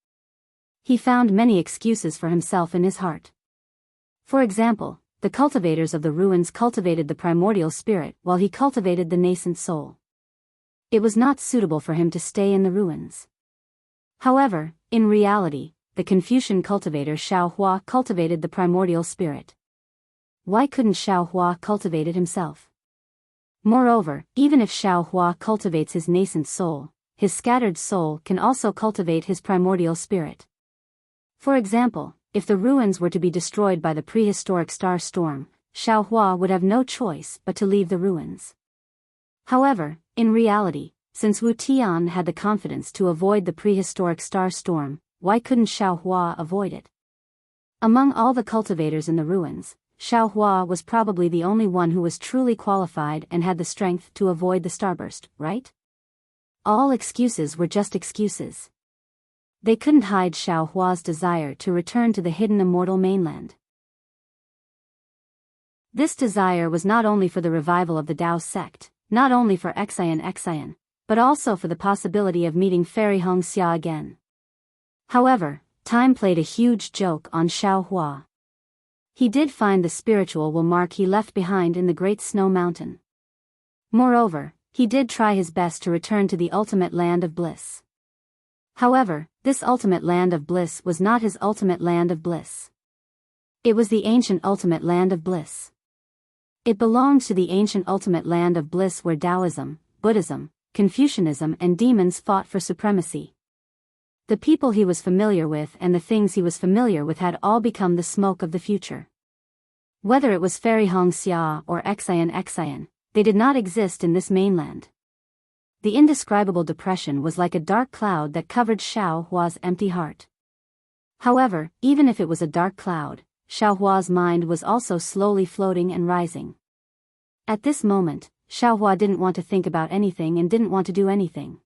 A: He found many excuses for himself in his heart. For example, the cultivators of the ruins cultivated the primordial spirit while he cultivated the nascent soul. It was not suitable for him to stay in the ruins. However, in reality, the Confucian cultivator Xiaohua cultivated the primordial spirit. Why couldn't Xiaohua cultivate it himself? Moreover, even if Xiaohua cultivates his nascent soul, his scattered soul can also cultivate his primordial spirit. For example, if the ruins were to be destroyed by the prehistoric star storm, Xiaohua would have no choice but to leave the ruins. However, in reality, since Wu Tian had the confidence to avoid the prehistoric star storm, why couldn't Xiaohua avoid it? Among all the cultivators in the ruins, Xiaohua was probably the only one who was truly qualified and had the strength to avoid the starburst, right? All excuses were just excuses. They couldn't hide Xiaohua's desire to return to the hidden immortal mainland. This desire was not only for the revival of the Dao sect, not only for Xian, but also for the possibility of meeting Fairy Hongxia again. However, time played a huge joke on Xiaohua. He did find the spiritual will mark he left behind in the Great Snow Mountain. Moreover, he did try his best to return to the ultimate land of bliss. However, this ultimate land of bliss was not his ultimate land of bliss. It was the ancient ultimate land of bliss. It belonged to the ancient ultimate land of bliss where Taoism, Buddhism, Confucianism and demons fought for supremacy. The people he was familiar with and the things he was familiar with had all become the smoke of the future. Whether it was Fairy Hongxia or Xian, they did not exist in this mainland. The indescribable depression was like a dark cloud that covered Xiaohua's empty heart. However, even if it was a dark cloud, Xiaohua's mind was also slowly floating and rising. At this moment, Xiaohua didn't want to think about anything and didn't want to do anything.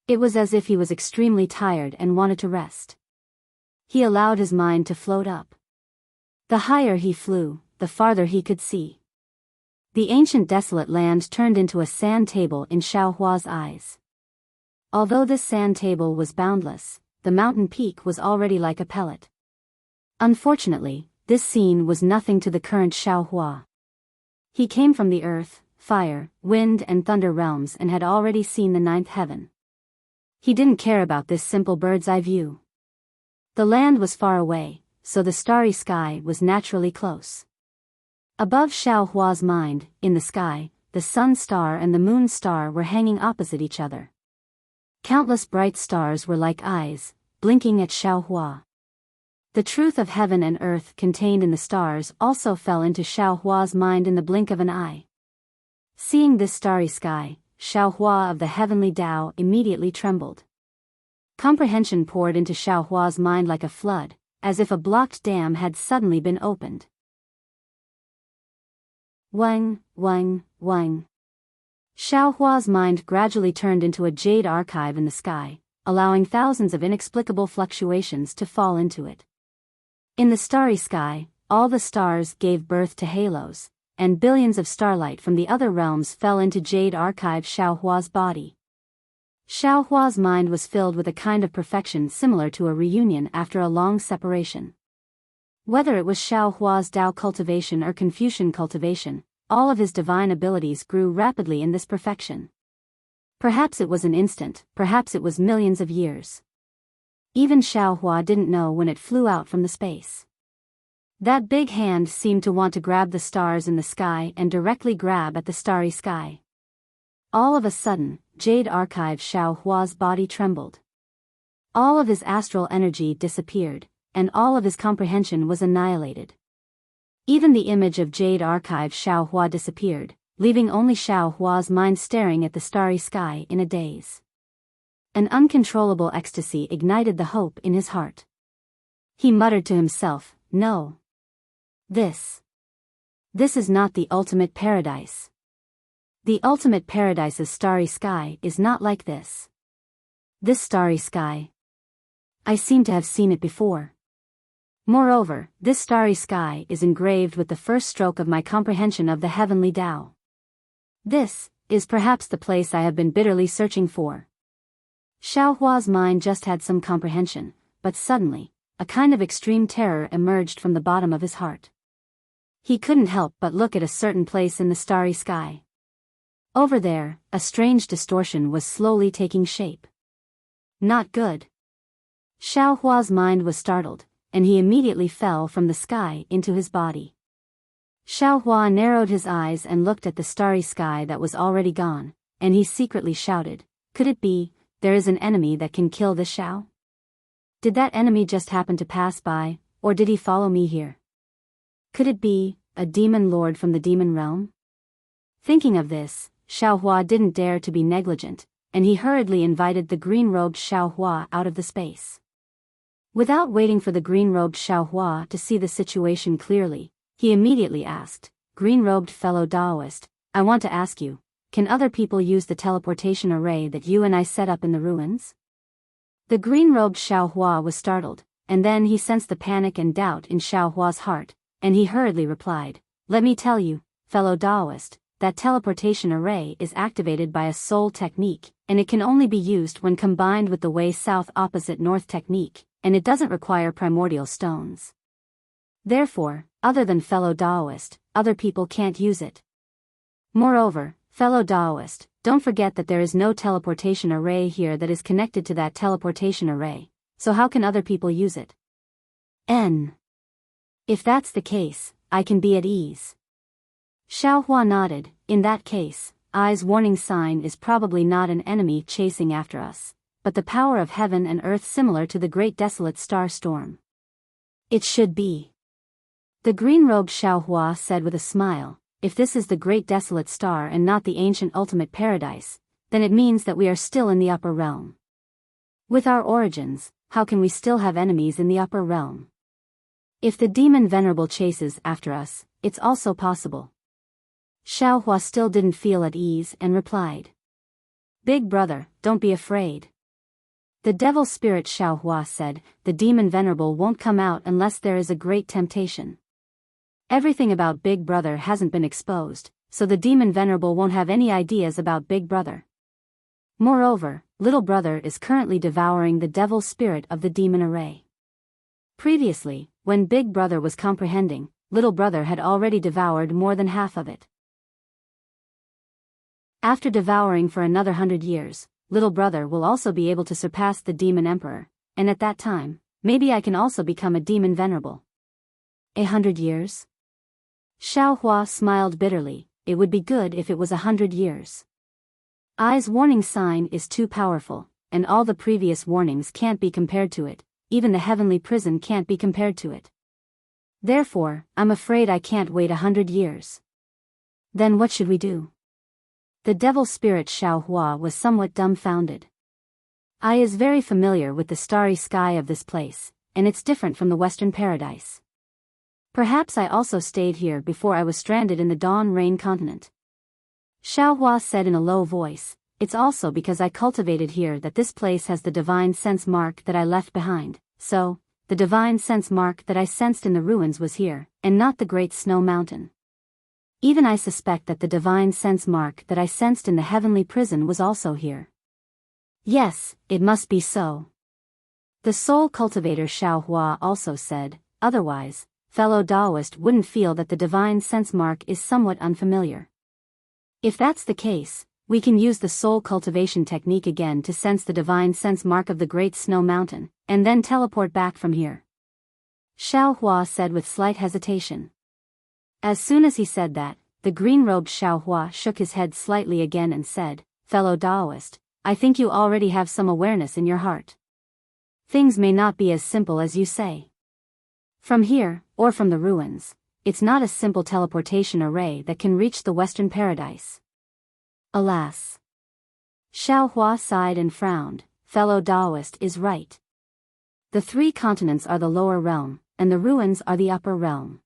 A: It was as if he was extremely tired and wanted to rest. He allowed his mind to float up. The higher he flew, the farther he could see. The ancient desolate land turned into a sand table in Xiaohua's eyes. Although this sand table was boundless, the mountain peak was already like a pellet. Unfortunately, this scene was nothing to the current Xiaohua. He came from the earth, fire, wind and thunder realms and had already seen the ninth heaven. He didn't care about this simple bird's eye view. The land was far away, so the starry sky was naturally close. Above Xiaohua's mind, in the sky, the sun star and the moon star were hanging opposite each other. Countless bright stars were like eyes, blinking at Xiaohua. The truth of heaven and earth contained in the stars also fell into Xiaohua's mind in the blink of an eye. Seeing this starry sky, Xiaohua of the heavenly Tao immediately trembled. Comprehension poured into Xiaohua's mind like a flood, as if a blocked dam had suddenly been opened. Wang. Xiaohua's mind gradually turned into a jade archive in the sky, allowing thousands of inexplicable fluctuations to fall into it. In the starry sky, all the stars gave birth to halos, and billions of starlight from the other realms fell into jade archive Xiaohua's body. Xiao Hua's mind was filled with a kind of perfection similar to a reunion after a long separation. Whether it was Xiao Hua's Tao cultivation or Confucian cultivation, all of his divine abilities grew rapidly in this perfection. Perhaps it was an instant, perhaps it was millions of years. Even Xiao Hua didn't know when it flew out from the space. That big hand seemed to want to grab the stars in the sky and directly grab at the starry sky. All of a sudden, Jade Archive Xiao Hua's body trembled. All of his astral energy disappeared, and all of his comprehension was annihilated. Even the image of Jade Archive Xiao Hua disappeared, leaving only Xiao Hua's mind staring at the starry sky in a daze. An uncontrollable ecstasy ignited the hope in his heart. He muttered to himself, "No. This is not the ultimate paradise. The ultimate paradise's starry sky is not like this. This starry sky. I seem to have seen it before. Moreover, this starry sky is engraved with the first stroke of my comprehension of the heavenly Tao. This is perhaps the place I have been bitterly searching for." Xiao Hua's mind just had some comprehension, but suddenly, a kind of extreme terror emerged from the bottom of his heart. He couldn't help but look at a certain place in the starry sky. Over there, a strange distortion was slowly taking shape. Not good. Xiao Hua's mind was startled, and he immediately fell from the sky into his body. Xiao Hua narrowed his eyes and looked at the starry sky that was already gone, and he secretly shouted, "Could it be, there is an enemy that can kill this Xiao? Did that enemy just happen to pass by, or did he follow me here? Could it be a demon lord from the demon realm?" Thinking of this, Xiao Hua didn't dare to be negligent, and he hurriedly invited the green-robed Xiao Hua out of the space. Without waiting for the green-robed Xiao Hua to see the situation clearly, he immediately asked, "Green-robed fellow Taoist, I want to ask you, can other people use the teleportation array that you and I set up in the ruins?" The green-robed Xiao Hua was startled, and then he sensed the panic and doubt in Xiao Hua's heart, and he hurriedly replied, "Let me tell you, fellow Taoist, that teleportation array is activated by a soul technique, and it can only be used when combined with the way south opposite north technique, and it doesn't require primordial stones. Therefore, other than fellow Taoist, other people can't use it. Moreover, fellow Taoist, don't forget that there is no teleportation array here that is connected to that teleportation array, so how can other people use it? If that's the case, I can be at ease." Xiao Hua nodded. "In that case, I's warning sign is probably not an enemy chasing after us, but the power of heaven and earth similar to the great desolate star storm. It should be." The green-robed Xiao Hua said with a smile, "If this is the great desolate star and not the ancient ultimate paradise, then it means that we are still in the upper realm. With our origins, how can we still have enemies in the upper realm? If the demon venerable chases after us, it's also possible." Xiao Hua still didn't feel at ease and replied, "Big brother, don't be afraid." The devil spirit Xiao Hua said, "The demon venerable won't come out unless there is a great temptation. Everything about Big Brother hasn't been exposed, so the demon venerable won't have any ideas about Big Brother. Moreover, Little Brother is currently devouring the devil spirit of the demon array. Previously, when Big Brother was comprehending, Little Brother had already devoured more than half of it. After devouring for another 100 years, Little Brother will also be able to surpass the demon emperor, and at that time, maybe I can also become a demon venerable. 100 years? Xiao Hua smiled bitterly. It would be good if it was 100 years. I's warning sign is too powerful, and all the previous warnings can't be compared to it, even the heavenly prison can't be compared to it. Therefore, I'm afraid I can't wait 100 years. Then what should we do? The devil spirit Xiao Hua was somewhat dumbfounded. I is very familiar with the starry sky of this place, and it's different from the Western paradise. Perhaps I also stayed here before I was stranded in the Dawn Rain continent. Xiao Hua said in a low voice, "It's also because I cultivated here that this place has the divine sense mark that I left behind, so, the divine sense mark that I sensed in the ruins was here, and not the great snow mountain. Even I suspect that the divine sense mark that I sensed in the heavenly prison was also here." Yes, it must be so. The soul cultivator Xiao Hua also said, otherwise, fellow Taoist wouldn't feel that the divine sense mark is somewhat unfamiliar. If that's the case, we can use the soul cultivation technique again to sense the divine sense mark of the Great Snow Mountain, and then teleport back from here. Xiao Hua said with slight hesitation. As soon as he said that, the green-robed Xiao Hua shook his head slightly again and said, fellow Taoist, I think you already have some awareness in your heart. Things may not be as simple as you say. From here, or from the ruins, it's not a simple teleportation array that can reach the Western Paradise. Alas. Xiao Hua sighed and frowned. Fellow Taoist is right. The 3 continents are the lower realm, and the ruins are the upper realm.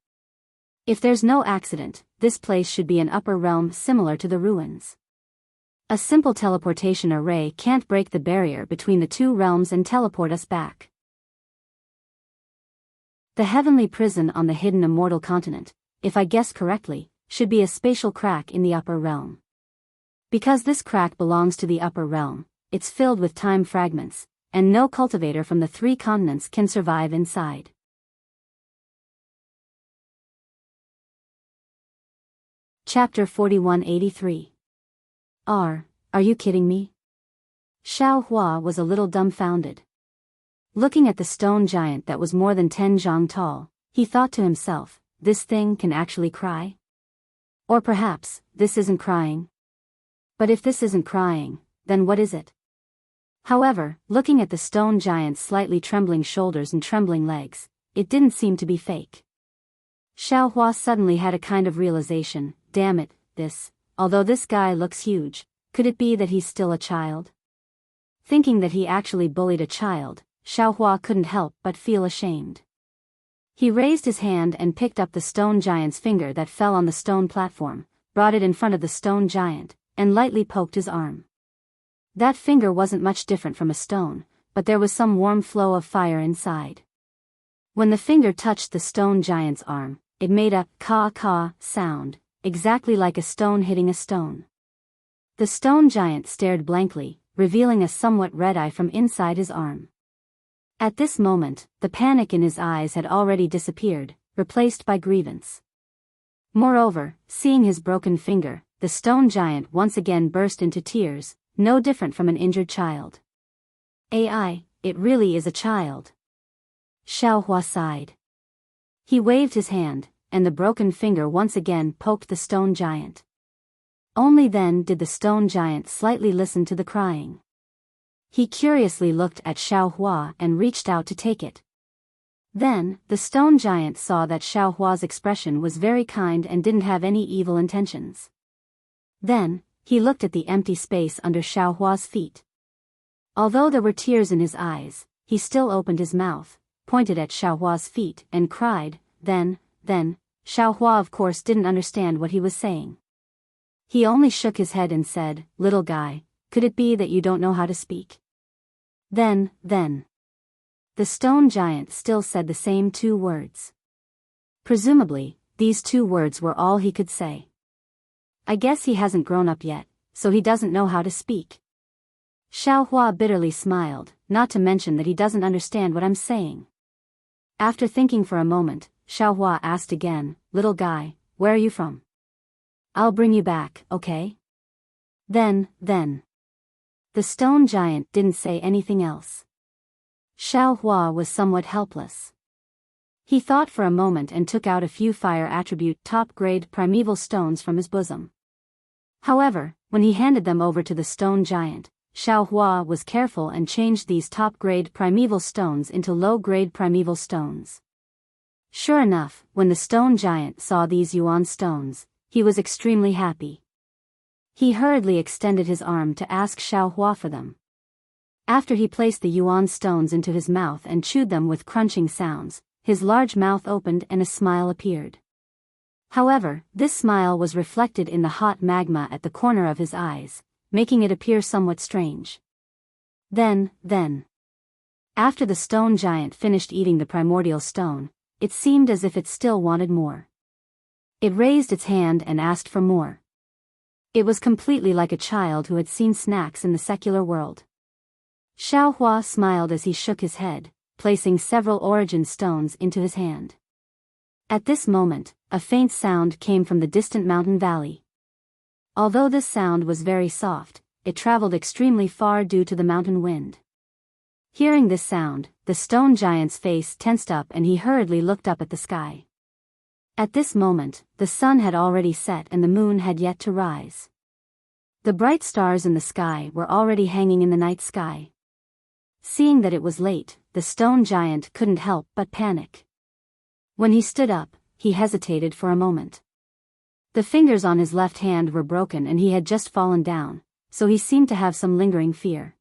A: If there's no accident, this place should be an upper realm similar to the ruins. A simple teleportation array can't break the barrier between the 2 realms and teleport us back. The heavenly prison on the hidden immortal continent, if I guess correctly, should be a spatial crack in the upper realm. Because this crack belongs to the upper realm, it's filled with time fragments, and no cultivator from the 3 continents can survive inside. Chapter 4183. Are you kidding me? Xiao Hua was a little dumbfounded. Looking at the stone giant that was more than 10 zhang tall, he thought to himself, this thing can actually cry? Or perhaps, this isn't crying? But if this isn't crying, then what is it? However, looking at the stone giant's slightly trembling shoulders and trembling legs, it didn't seem to be fake. Xiao Hua suddenly had a kind of realization, damn it, although this guy looks huge, could it be that he's still a child? Thinking that he actually bullied a child, Xiao Hua couldn't help but feel ashamed. He raised his hand and picked up the stone giant's finger that fell on the stone platform, brought it in front of the stone giant, and lightly poked his arm. That finger wasn't much different from a stone, but there was some warm flow of fire inside. When the finger touched the stone giant's arm, it made a caw-caw sound, exactly like a stone hitting a stone. The stone giant stared blankly, revealing a somewhat red eye from inside his arm. At this moment, the panic in his eyes had already disappeared, replaced by grievance. Moreover, seeing his broken finger, the stone giant once again burst into tears, no different from an injured child. Ai, it really is a child. Xiao Hua sighed. He waved his hand, and the broken finger once again poked the stone giant. Only then did the stone giant slightly listen to the crying. He curiously looked at Xiao Hua and reached out to take it. Then, the stone giant saw that Xiao Hua's expression was very kind and didn't have any evil intentions. Then, he looked at the empty space under Xiao Hua's feet. Although there were tears in his eyes, he still opened his mouth, pointed at Xiao Hua's feet and cried, then, Xiao Hua of course didn't understand what he was saying. He only shook his head and said, little guy, could it be that you don't know how to speak? Then. The stone giant still said the same 2 words. Presumably, these 2 words were all he could say. I guess he hasn't grown up yet, so he doesn't know how to speak. Xiao Hua bitterly smiled, not to mention that he doesn't understand what I'm saying. After thinking for a moment, Xiao Hua asked again, little guy, where are you from? I'll bring you back, okay? Then. The stone giant didn't say anything else. Xiao Hua was somewhat helpless. He thought for a moment and took out a few fire attribute top-grade primeval stones from his bosom. However, when he handed them over to the stone giant, Xiao Hua was careful and changed these top-grade primeval stones into low-grade primeval stones. Sure enough, when the stone giant saw these yuan stones, he was extremely happy. He hurriedly extended his arm to ask Xiao Hua for them. After he placed the yuan stones into his mouth and chewed them with crunching sounds, his large mouth opened and a smile appeared. However, this smile was reflected in the hot magma at the corner of his eyes, making it appear somewhat strange. Then. After the stone giant finished eating the primordial stone, it seemed as if it still wanted more. It raised its hand and asked for more. It was completely like a child who had seen snacks in the secular world. Xiao Hua smiled as he shook his head, placing several origin stones into his hand. At this moment, a faint sound came from the distant mountain valley. Although this sound was very soft, it traveled extremely far due to the mountain wind. Hearing this sound, the stone giant's face tensed up and he hurriedly looked up at the sky. At this moment, the sun had already set and the moon had yet to rise. The bright stars in the sky were already hanging in the night sky. Seeing that it was late, the stone giant couldn't help but panic. When he stood up, he hesitated for a moment. The fingers on his left hand were broken and he had just fallen down, so he seemed to have some lingering fear.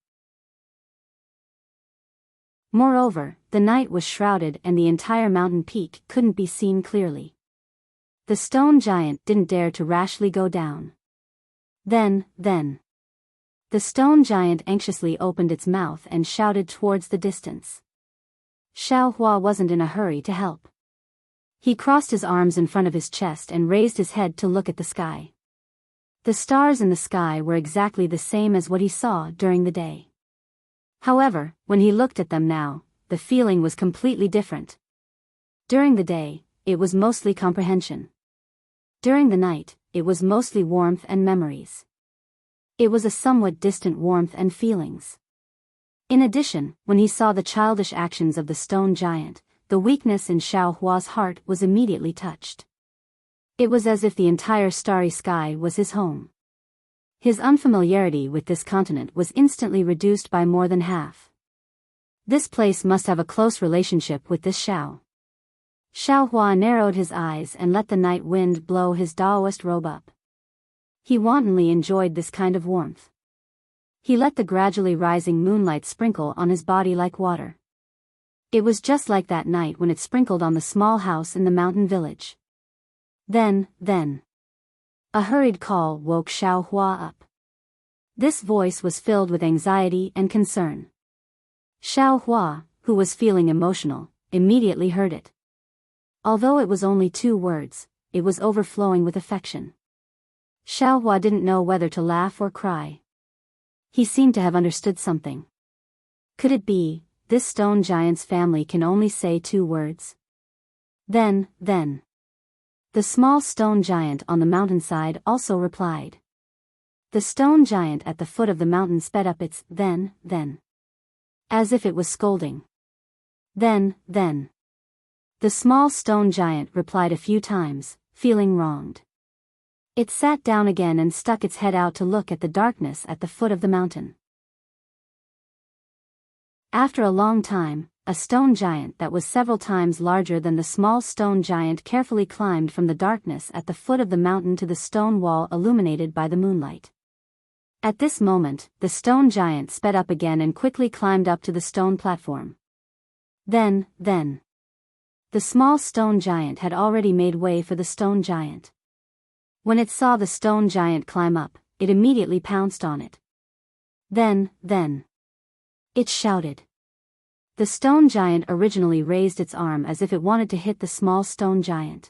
A: Moreover, the night was shrouded and the entire mountain peak couldn't be seen clearly. The stone giant didn't dare to rashly go down. Then. The stone giant anxiously opened its mouth and shouted towards the distance. Xiao Hua wasn't in a hurry to help. He crossed his arms in front of his chest and raised his head to look at the sky. The stars in the sky were exactly the same as what he saw during the day. However, when he looked at them now, the feeling was completely different. During the day, it was mostly comprehension. During the night, it was mostly warmth and memories. It was a somewhat distant warmth and feelings. In addition, when he saw the childish actions of the stone giant, the weakness in Xiao Hua's heart was immediately touched. It was as if the entire starry sky was his home. His unfamiliarity with this continent was instantly reduced by more than half. This place must have a close relationship with this Xiao. Xiao Hua narrowed his eyes and let the night wind blow his Taoist robe up. He wantonly enjoyed this kind of warmth. He let the gradually rising moonlight sprinkle on his body like water. It was just like that night when it sprinkled on the small house in the mountain village. Then. A hurried call woke Xiao Hua up. This voice was filled with anxiety and concern. Xiao Hua, who was feeling emotional, immediately heard it. Although it was only 2 words, it was overflowing with affection. Xiao Hua didn't know whether to laugh or cry. He seemed to have understood something. Could it be, this stone giant's family can only say 2 words? Then. The small stone giant on the mountainside also replied. The stone giant at the foot of the mountain sped up its then, as if it was scolding. Then. The small stone giant replied a few times, feeling wronged. It sat down again and stuck its head out to look at the darkness at the foot of the mountain. After a long time, a stone giant that was several times larger than the small stone giant carefully climbed from the darkness at the foot of the mountain to the stone wall illuminated by the moonlight. At this moment, the stone giant sped up again and quickly climbed up to the stone platform. Then. The small stone giant had already made way for the stone giant. When it saw the stone giant climb up, it immediately pounced on it. Then. It shouted. The stone giant originally raised its arm as if it wanted to hit the small stone giant.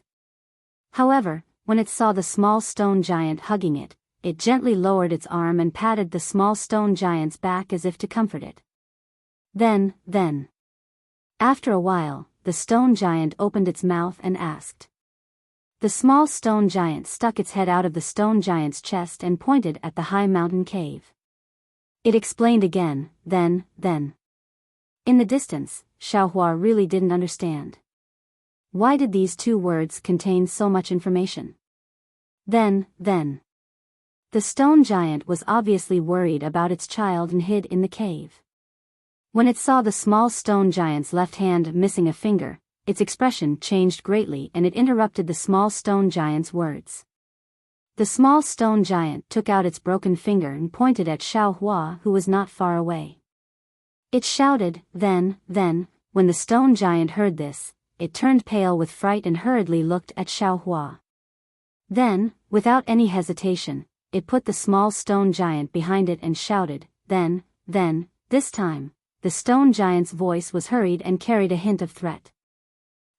A: However, when it saw the small stone giant hugging it, it gently lowered its arm and patted the small stone giant's back as if to comfort it. Then. After a while, the stone giant opened its mouth and asked. The small stone giant stuck its head out of the stone giant's chest and pointed at the high mountain cave. It explained again, then. In the distance, Xiao Hua really didn't understand. Why did these 2 words contain so much information? Then. The stone giant was obviously worried about its child and hid in the cave. When it saw the small stone giant's left hand missing a finger, its expression changed greatly and it interrupted the small stone giant's words. The small stone giant took out its broken finger and pointed at Xiao Hua, who was not far away. It shouted, then. When the stone giant heard this, it turned pale with fright and hurriedly looked at Xiao Hua. Then, without any hesitation, it put the small stone giant behind it and shouted, then. This time, the stone giant's voice was hurried and carried a hint of threat.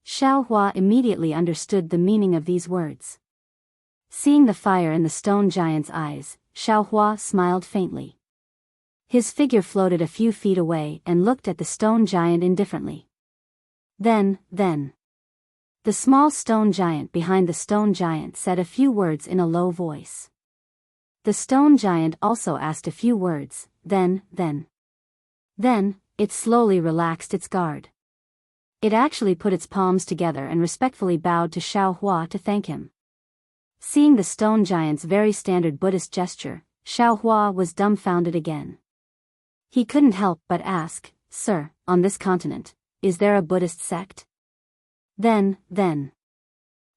A: Xiao Hua immediately understood the meaning of these words. Seeing the fire in the stone giant's eyes, Xiao Hua smiled faintly. His figure floated a few feet away and looked at the stone giant indifferently. Then. The small stone giant behind the stone giant said a few words in a low voice. The stone giant also asked a few words, then, it slowly relaxed its guard. It actually put its palms together and respectfully bowed to Xiao Hua to thank him. Seeing the stone giant's very standard Buddhist gesture, Xiao Hua was dumbfounded again. He couldn't help but ask, "Sir, on this continent, is there a Buddhist sect?" Then.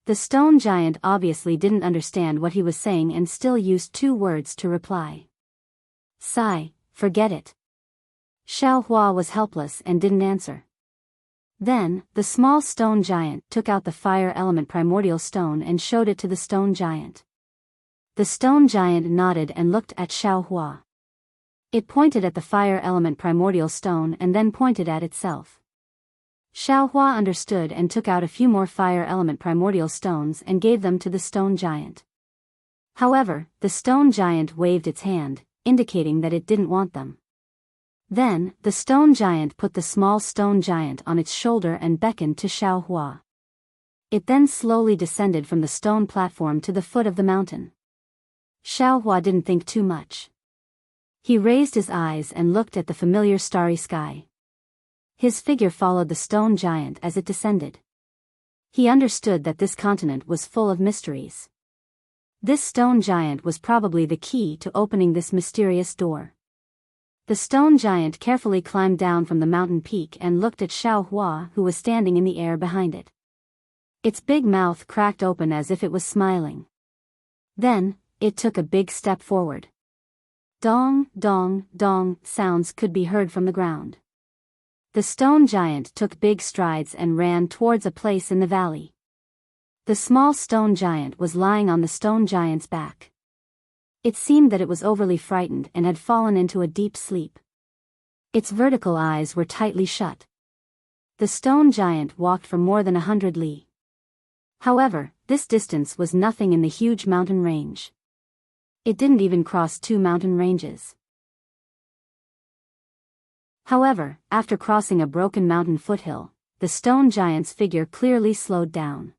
A: The stone giant obviously didn't understand what he was saying and still used 2 words to reply. "Sigh, forget it." Xiao Hua was helpless and didn't answer. Then, the small stone giant took out the fire element primordial stone and showed it to the stone giant. The stone giant nodded and looked at Xiao Hua. It pointed at the fire element primordial stone and then pointed at itself. Xiao Hua understood and took out a few more fire element primordial stones and gave them to the stone giant. However, the stone giant waved its hand, indicating that it didn't want them. Then, the stone giant put the small stone giant on its shoulder and beckoned to Xiao Hua. It then slowly descended from the stone platform to the foot of the mountain. Xiao Hua didn't think too much. He raised his eyes and looked at the familiar starry sky. His figure followed the stone giant as it descended. He understood that this continent was full of mysteries. This stone giant was probably the key to opening this mysterious door. The stone giant carefully climbed down from the mountain peak and looked at Xiao Hua, who was standing in the air behind it. Its big mouth cracked open as if it was smiling. Then, it took a big step forward. Dong, dong, dong sounds could be heard from the ground. The stone giant took big strides and ran towards a place in the valley. The small stone giant was lying on the stone giant's back. It seemed that it was overly frightened and had fallen into a deep sleep. Its vertical eyes were tightly shut. The stone giant walked for more than 100 li. However, this distance was nothing in the huge mountain range. It didn't even cross 2 mountain ranges. However, after crossing a broken mountain foothill, the stone giant's figure clearly slowed down.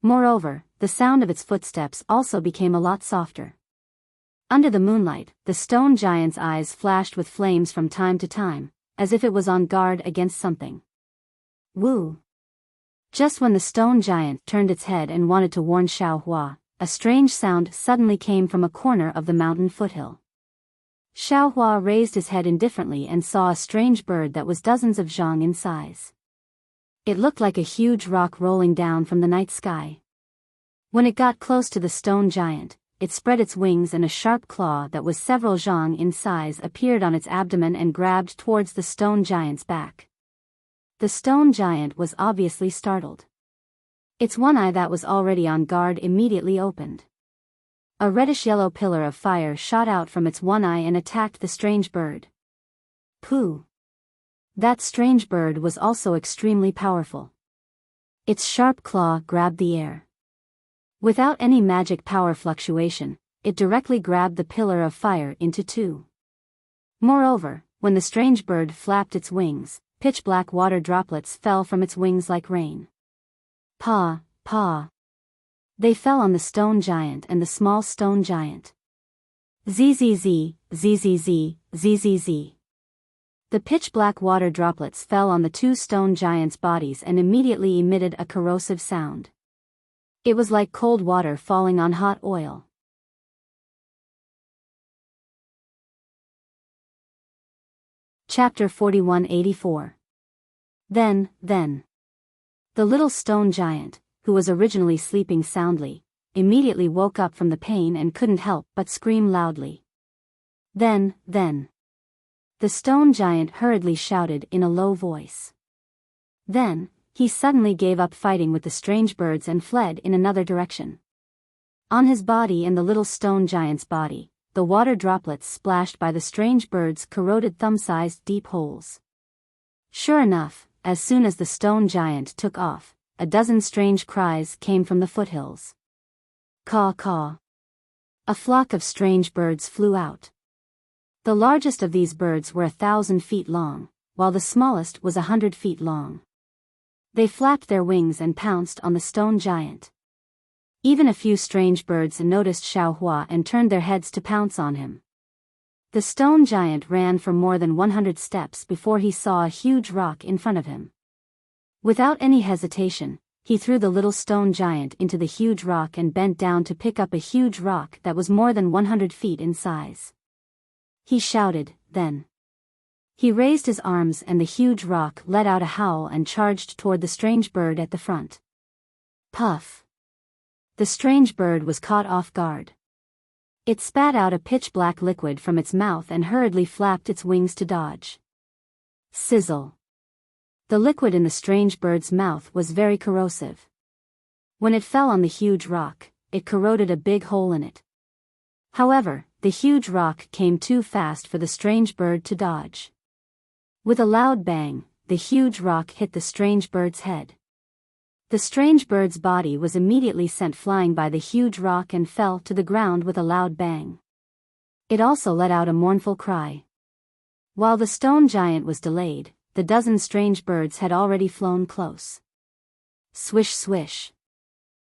A: Moreover, the sound of its footsteps also became a lot softer. Under the moonlight, the stone giant's eyes flashed with flames from time to time, as if it was on guard against something. Woo! Just when the stone giant turned its head and wanted to warn Xiao Hua, a strange sound suddenly came from a corner of the mountain foothill. Xiao Hua raised his head indifferently and saw a strange bird that was dozens of zhang in size. It looked like a huge rock rolling down from the night sky. When it got close to the stone giant, it spread its wings and a sharp claw that was several zhang in size appeared on its abdomen and grabbed towards the stone giant's back. The stone giant was obviously startled. Its one eye that was already on guard immediately opened. A reddish-yellow pillar of fire shot out from its one eye and attacked the strange bird. Pooh! That strange bird was also extremely powerful. Its sharp claw grabbed the air. Without any magic power fluctuation, it directly grabbed the pillar of fire into 2. Moreover, when the strange bird flapped its wings, pitch-black water droplets fell from its wings like rain. Pa, pa. They fell on the stone giant and the small stone giant. Zzz, zzz, zzz. The pitch-black water droplets fell on the 2 stone giants' bodies and immediately emitted a corrosive sound. It was like cold water falling on hot oil. Chapter 4184. Then. The little stone giant, who was originally sleeping soundly, immediately woke up from the pain and couldn't help but scream loudly. Then. The stone giant hurriedly shouted in a low voice. Then, he suddenly gave up fighting with the strange birds and fled in another direction. On his body and the little stone giant's body, the water droplets splashed by the strange birds corroded thumb-sized deep holes. Sure enough, as soon as the stone giant took off, a dozen strange cries came from the foothills. Caw caw. A flock of strange birds flew out. The largest of these birds were 1,000 feet long, while the smallest was 100 feet long. They flapped their wings and pounced on the stone giant. Even a few strange birds noticed Xiaohua and turned their heads to pounce on him. The stone giant ran for more than 100 steps before he saw a huge rock in front of him. Without any hesitation, he threw the little stone giant into the huge rock and bent down to pick up a huge rock that was more than 100 feet in size. He shouted, then. He raised his arms and the huge rock let out a howl and charged toward the strange bird at the front. Puff! The strange bird was caught off guard. It spat out a pitch-black liquid from its mouth and hurriedly flapped its wings to dodge. Sizzle! The liquid in the strange bird's mouth was very corrosive. When it fell on the huge rock, it corroded a big hole in it. However, the huge rock came too fast for the strange bird to dodge. With a loud bang, the huge rock hit the strange bird's head. The strange bird's body was immediately sent flying by the huge rock and fell to the ground with a loud bang. It also let out a mournful cry. While the stone giant was delayed, the dozen strange birds had already flown close. Swish swish.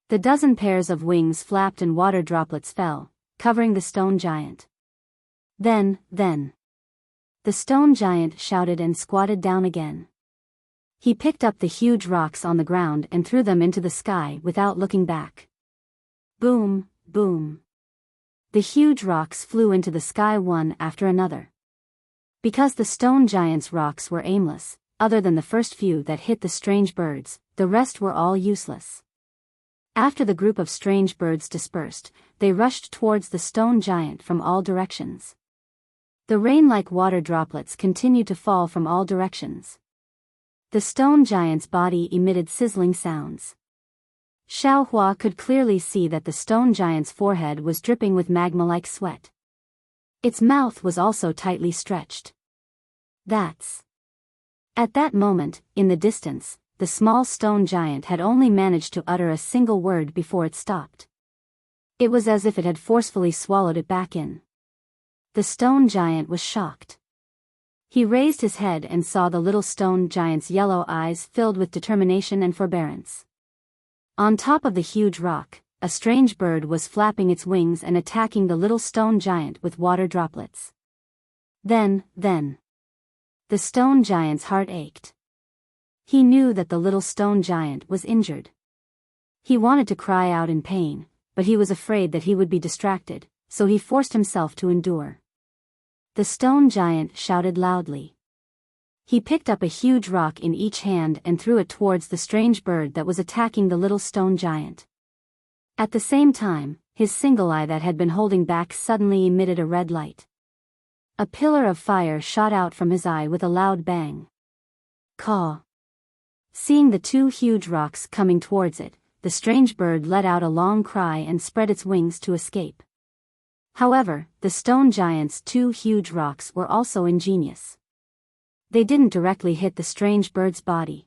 A: The dozen pairs of wings flapped and water droplets fell, covering the stone giant. Then. The stone giant shouted and squatted down again. He picked up the huge rocks on the ground and threw them into the sky without looking back. Boom, boom. The huge rocks flew into the sky one after another. Because the stone giant's rocks were aimless, other than the first few that hit the strange birds, the rest were all useless. After the group of strange birds dispersed, they rushed towards the stone giant from all directions. The rain-like water droplets continued to fall from all directions. The stone giant's body emitted sizzling sounds. Xiaohua could clearly see that the stone giant's forehead was dripping with magma-like sweat. Its mouth was also tightly stretched. That's. At that moment, in the distance, the small stone giant had only managed to utter a single word before it stopped. It was as if it had forcefully swallowed it back in. The stone giant was shocked. He raised his head and saw the little stone giant's yellow eyes filled with determination and forbearance. On top of the huge rock, a strange bird was flapping its wings and attacking the little stone giant with water droplets. Then. The stone giant's heart ached. He knew that the little stone giant was injured. He wanted to cry out in pain, but he was afraid that he would be distracted, so he forced himself to endure. The stone giant shouted loudly. He picked up a huge rock in each hand and threw it towards the strange bird that was attacking the little stone giant. At the same time, his single eye that had been holding back suddenly emitted a red light. A pillar of fire shot out from his eye with a loud bang. Caw! Seeing the two huge rocks coming towards it, the strange bird let out a long cry and spread its wings to escape. However, the stone giant's two huge rocks were also ingenious. They didn't directly hit the strange bird's body.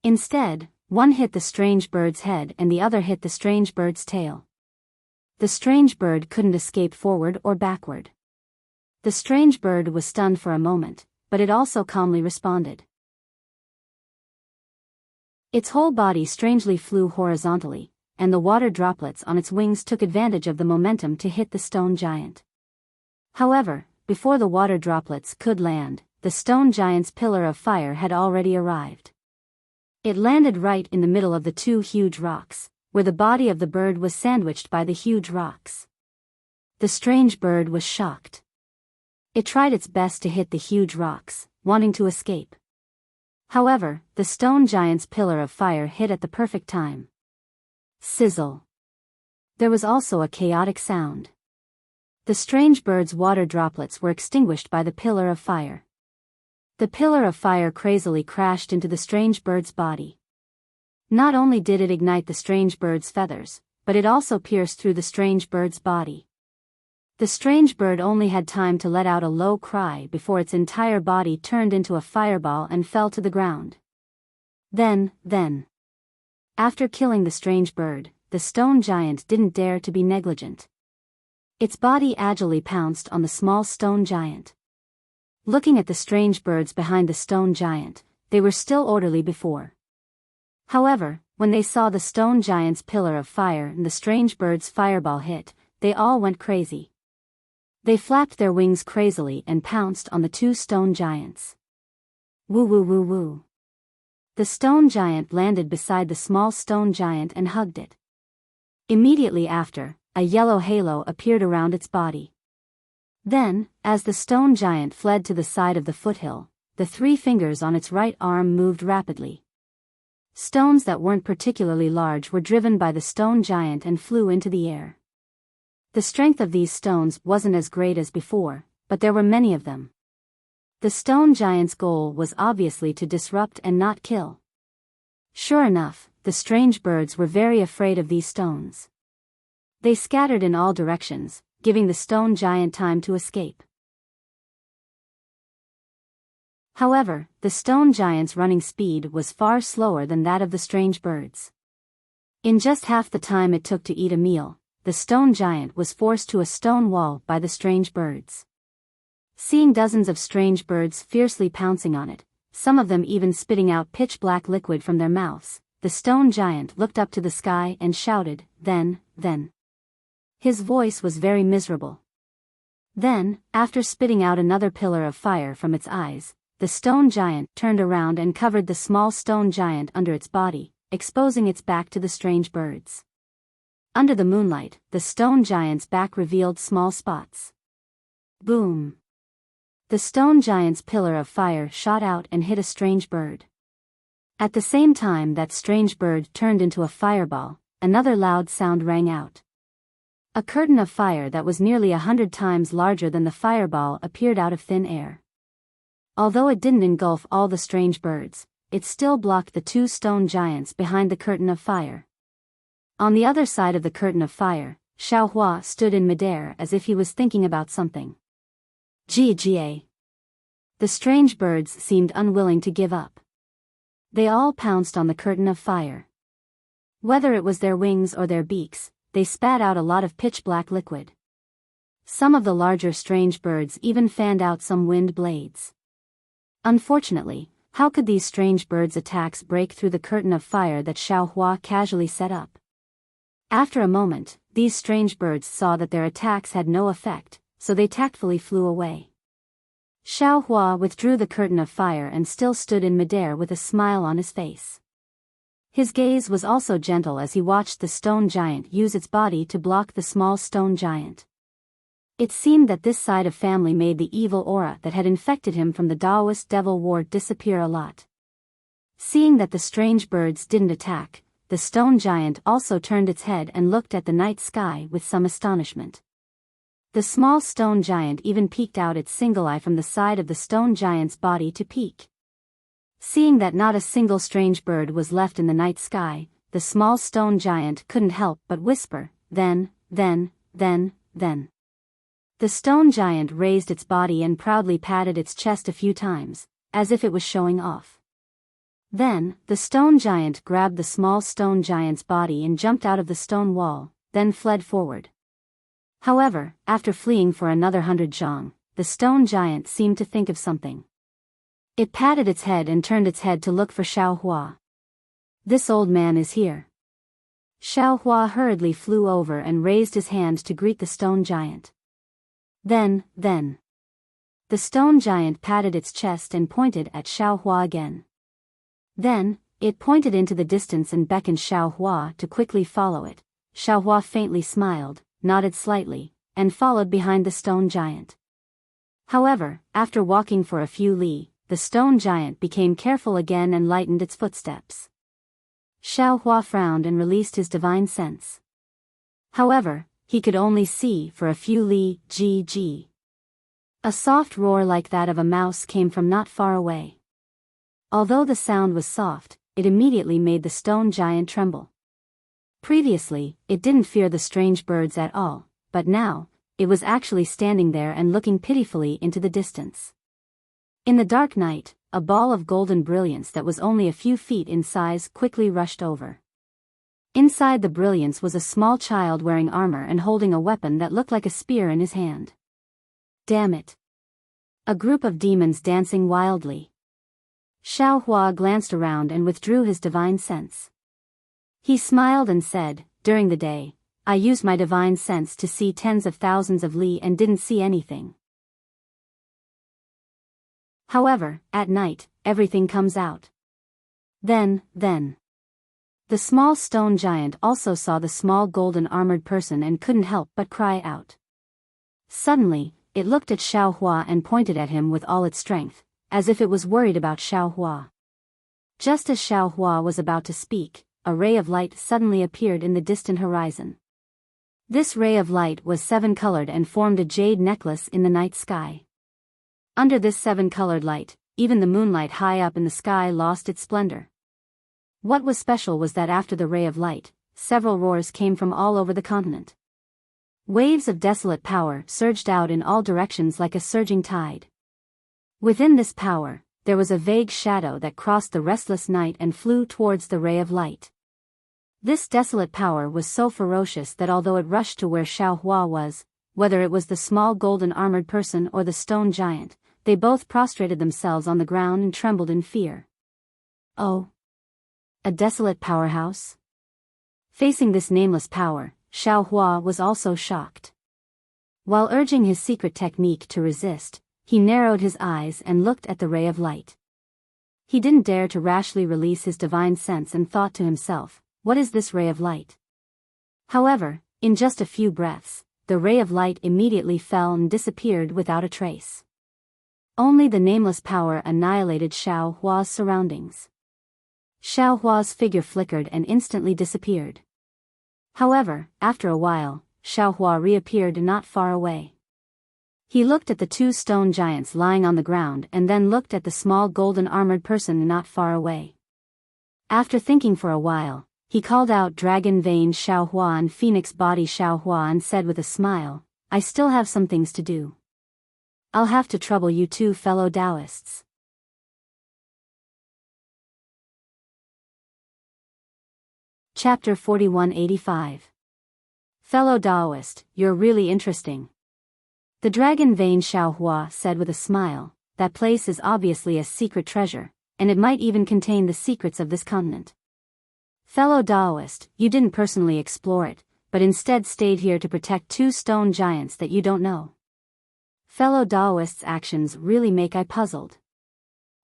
A: Instead, one hit the strange bird's head and the other hit the strange bird's tail. The strange bird couldn't escape forward or backward. The strange bird was stunned for a moment, but it also calmly responded. Its whole body strangely flew horizontally, and the water droplets on its wings took advantage of the momentum to hit the stone giant. However, before the water droplets could land, the stone giant's pillar of fire had already arrived. It landed right in the middle of the two huge rocks, where the body of the bird was sandwiched by the huge rocks. The strange bird was shocked. It tried its best to hit the huge rocks, wanting to escape. However, the stone giant's pillar of fire hit at the perfect time. Sizzle. There was also a chaotic sound. The strange bird's water droplets were extinguished by the pillar of fire. The pillar of fire crazily crashed into the strange bird's body. Not only did it ignite the strange bird's feathers, but it also pierced through the strange bird's body. The strange bird only had time to let out a low cry before its entire body turned into a fireball and fell to the ground. Then. After killing the strange bird, the stone giant didn't dare to be negligent. Its body agilely pounced on the small stone giant. Looking at the strange birds behind the stone giant, they were still orderly before. However, when they saw the stone giant's pillar of fire and the strange bird's fireball hit, they all went crazy. They flapped their wings crazily and pounced on the two stone giants. Woo woo woo woo. The stone giant landed beside the small stone giant and hugged it. Immediately after, a yellow halo appeared around its body. Then, as the stone giant fled to the side of the foothill, the 3 fingers on its right arm moved rapidly. Stones that weren't particularly large were driven by the stone giant and flew into the air. The strength of these stones wasn't as great as before, but there were many of them. The stone giant's goal was obviously to disrupt and not kill. Sure enough, the strange birds were very afraid of these stones. They scattered in all directions, giving the stone giant time to escape. However, the stone giant's running speed was far slower than that of the strange birds. In just half the time it took to eat a meal, the stone giant was forced to a stone wall by the strange birds. Seeing dozens of strange birds fiercely pouncing on it, some of them even spitting out pitch-black liquid from their mouths, the stone giant looked up to the sky and shouted, then. His voice was very miserable. Then, after spitting out another pillar of fire from its eyes, the stone giant turned around and covered the small stone giant under its body, exposing its back to the strange birds. Under the moonlight, the stone giant's back revealed small spots. Boom! The stone giant's pillar of fire shot out and hit a strange bird. At the same time that strange bird turned into a fireball, another loud sound rang out. A curtain of fire that was nearly 100 times larger than the fireball appeared out of thin air. Although it didn't engulf all the strange birds, it still blocked the 2 stone giants behind the curtain of fire. On the other side of the curtain of fire, Xiaohua stood in midair as if he was thinking about something. Gga. The strange birds seemed unwilling to give up. They all pounced on the curtain of fire. Whether it was their wings or their beaks, they spat out a lot of pitch-black liquid. Some of the larger strange birds even fanned out some wind blades. Unfortunately, how could these strange birds' attacks break through the curtain of fire that Xiaohua casually set up? After a moment, these strange birds saw that their attacks had no effect, so they tactfully flew away. Xiaohua withdrew the curtain of fire and still stood in midair with a smile on his face. His gaze was also gentle as he watched the stone giant use its body to block the small stone giant. It seemed that this side of family made the evil aura that had infected him from the Taoist devil ward disappear a lot. Seeing that the strange birds didn't attack, the stone giant also turned its head and looked at the night sky with some astonishment. The small stone giant even peeked out its single eye from the side of the stone giant's body to peek. Seeing that not a single strange bird was left in the night sky, the small stone giant couldn't help but whisper, then. The stone giant raised its body and proudly patted its chest a few times, as if it was showing off. Then, the stone giant grabbed the small stone giant's body and jumped out of the stone wall, then fled forward. However, after fleeing for another 100 zhang, the stone giant seemed to think of something. It patted its head and turned its head to look for Xiaohua. This old man is here. Xiaohua hurriedly flew over and raised his hand to greet the stone giant. Then. The stone giant patted its chest and pointed at Xiaohua again. Then, it pointed into the distance and beckoned Xiaohua to quickly follow it. Xiaohua faintly smiled, nodded slightly, and followed behind the stone giant. However, after walking for a few li, the stone giant became careful again and lightened its footsteps. Xiaohua frowned and released his divine sense. However, he could only see for a few li. A soft roar like that of a mouse came from not far away. Although the sound was soft, it immediately made the stone giant tremble. Previously, it didn't fear the strange birds at all, but now, it was actually standing there and looking pitifully into the distance. In the dark night, a ball of golden brilliance that was only a few feet in size quickly rushed over. Inside the brilliance was a small child wearing armor and holding a weapon that looked like a spear in his hand. Damn it. A group of demons dancing wildly. Xiao Hua glanced around and withdrew his divine sense. He smiled and said, "During the day, I used my divine sense to see tens of thousands of li and didn't see anything. However, at night, everything comes out." Then. The small stone giant also saw the small golden armored person and couldn't help but cry out. Suddenly, it looked at Xiao Hua and pointed at him with all its strength, as if it was worried about Xiao Hua. Just as Xiao Hua was about to speak, a ray of light suddenly appeared in the distant horizon. This ray of light was seven-colored and formed a jade necklace in the night sky. Under this seven-colored light, even the moonlight high up in the sky lost its splendor. What was special was that after the ray of light, several roars came from all over the continent. Waves of desolate power surged out in all directions like a surging tide. Within this power, there was a vague shadow that crossed the restless night and flew towards the ray of light. This desolate power was so ferocious that although it rushed to where Xiao Hua was, whether it was the small golden armored person or the stone giant, they both prostrated themselves on the ground and trembled in fear. Oh! A desolate powerhouse? Facing this nameless power, Xiao Hua was also shocked. While urging his secret technique to resist, he narrowed his eyes and looked at the ray of light. He didn't dare to rashly release his divine sense and thought to himself, "What is this ray of light?" However, in just a few breaths, the ray of light immediately fell and disappeared without a trace. Only the nameless power annihilated Xiao Hua's surroundings. Xiao Hua's figure flickered and instantly disappeared. However, after a while, Xiao Hua reappeared not far away. He looked at the two stone giants lying on the ground and then looked at the small golden armored person not far away. After thinking for a while, he called out Dragon Vein Xiao Hua and Phoenix Body Xiao Hua and said with a smile, "I still have some things to do. I'll have to trouble you two fellow Taoists." Chapter 4185. Fellow Taoist, you're really interesting. The Dragon Vein Xiao Hua said with a smile, "That place is obviously a secret treasure, and it might even contain the secrets of this continent. Fellow Taoist, you didn't personally explore it, but instead stayed here to protect two stone giants that you don't know. Fellow Taoist's actions really make I puzzled."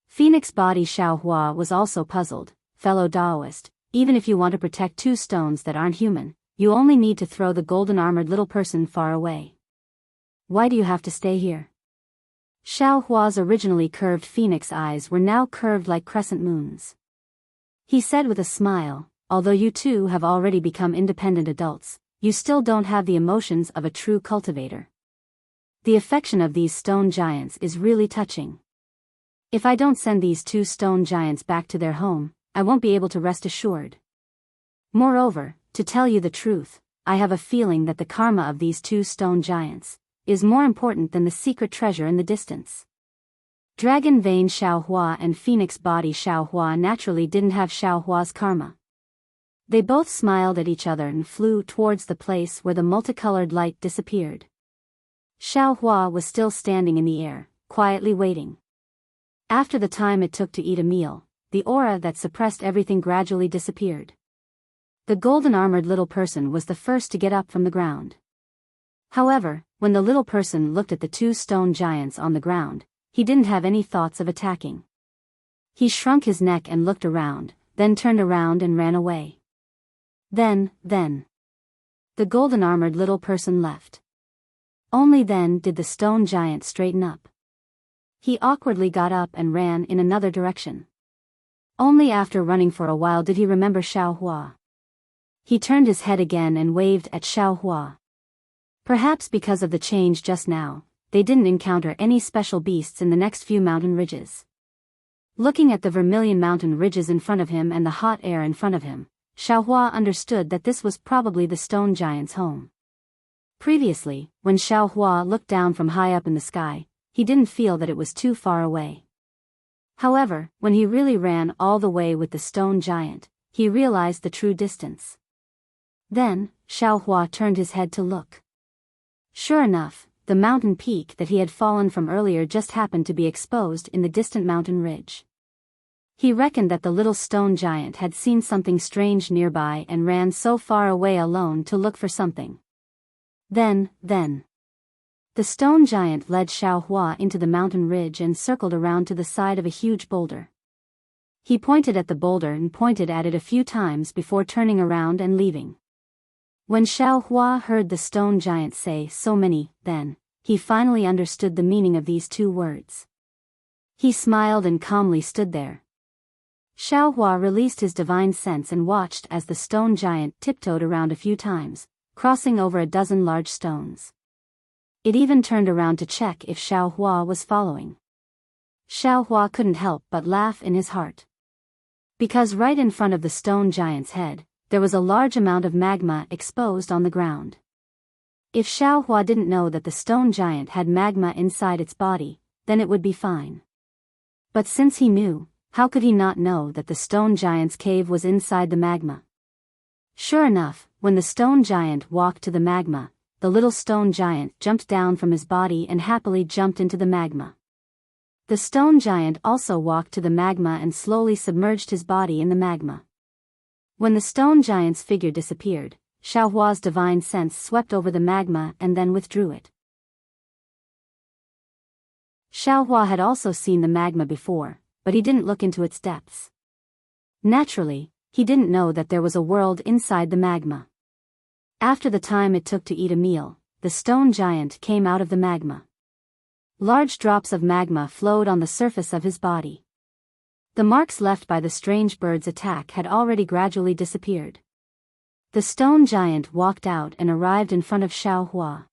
A: Phoenix Body Xiao Hua was also puzzled. Fellow Taoist, even if you want to protect two stones that aren't human, you only need to throw the golden armored little person far away. Why do you have to stay here? Xiao Hua's originally curved phoenix eyes were now curved like crescent moons. He said with a smile, "Although you two have already become independent adults, you still don't have the emotions of a true cultivator. The affection of these stone giants is really touching. If I don't send these two stone giants back to their home, I won't be able to rest assured. Moreover, to tell you the truth, I have a feeling that the karma of these two stone giants is more important than the secret treasure in the distance." Dragon Vein Xiao Hua and Phoenix Body Xiao Hua naturally didn't have Xiao Hua's karma. They both smiled at each other and flew towards the place where the multicolored light disappeared. Xiao Hua was still standing in the air, quietly waiting. After the time it took to eat a meal, the aura that suppressed everything gradually disappeared. The golden armored little person was the first to get up from the ground. However, when the little person looked at the two stone giants on the ground, he didn't have any thoughts of attacking. He shrunk his neck and looked around, then turned around and ran away. Then, the golden armored little person left. Only then did the stone giant straighten up. He awkwardly got up and ran in another direction. Only after running for a while did he remember Xiao Hua. He turned his head again and waved at Xiao Hua. Perhaps because of the change just now, they didn't encounter any special beasts in the next few mountain ridges. Looking at the vermilion mountain ridges in front of him and the hot air in front of him, Xiao Hua understood that this was probably the stone giant's home. Previously, when Xiao Hua looked down from high up in the sky, he didn't feel that it was too far away. However, when he really ran all the way with the stone giant, he realized the true distance. Then, Xiaohua turned his head to look. Sure enough, the mountain peak that he had fallen from earlier just happened to be exposed in the distant mountain ridge. He reckoned that the little stone giant had seen something strange nearby and ran so far away alone to look for something. Then, the stone giant led Xiaohua into the mountain ridge and circled around to the side of a huge boulder. He pointed at the boulder and pointed at it a few times before turning around and leaving. When Xiaohua heard the stone giant say so many, then, he finally understood the meaning of these two words. He smiled and calmly stood there. Xiaohua released his divine sense and watched as the stone giant tiptoed around a few times, crossing over a dozen large stones. It even turned around to check if Xiaohua was following. Xiaohua couldn't help but laugh in his heart. Because right in front of the stone giant's head, there was a large amount of magma exposed on the ground. If Xiaohua didn't know that the stone giant had magma inside its body, then it would be fine. But since he knew, how could he not know that the stone giant's cave was inside the magma? Sure enough, when the stone giant walked to the magma, the little stone giant jumped down from his body and happily jumped into the magma. The stone giant also walked to the magma and slowly submerged his body in the magma. When the stone giant's figure disappeared, Xiaohua's divine sense swept over the magma and then withdrew it. Xiaohua had also seen the magma before, but he didn't look into its depths. Naturally, he didn't know that there was a world inside the magma. After the time it took to eat a meal, the stone giant came out of the magma. Large drops of magma flowed on the surface of his body. The marks left by the strange bird's attack had already gradually disappeared. The stone giant walked out and arrived in front of Xiaohua.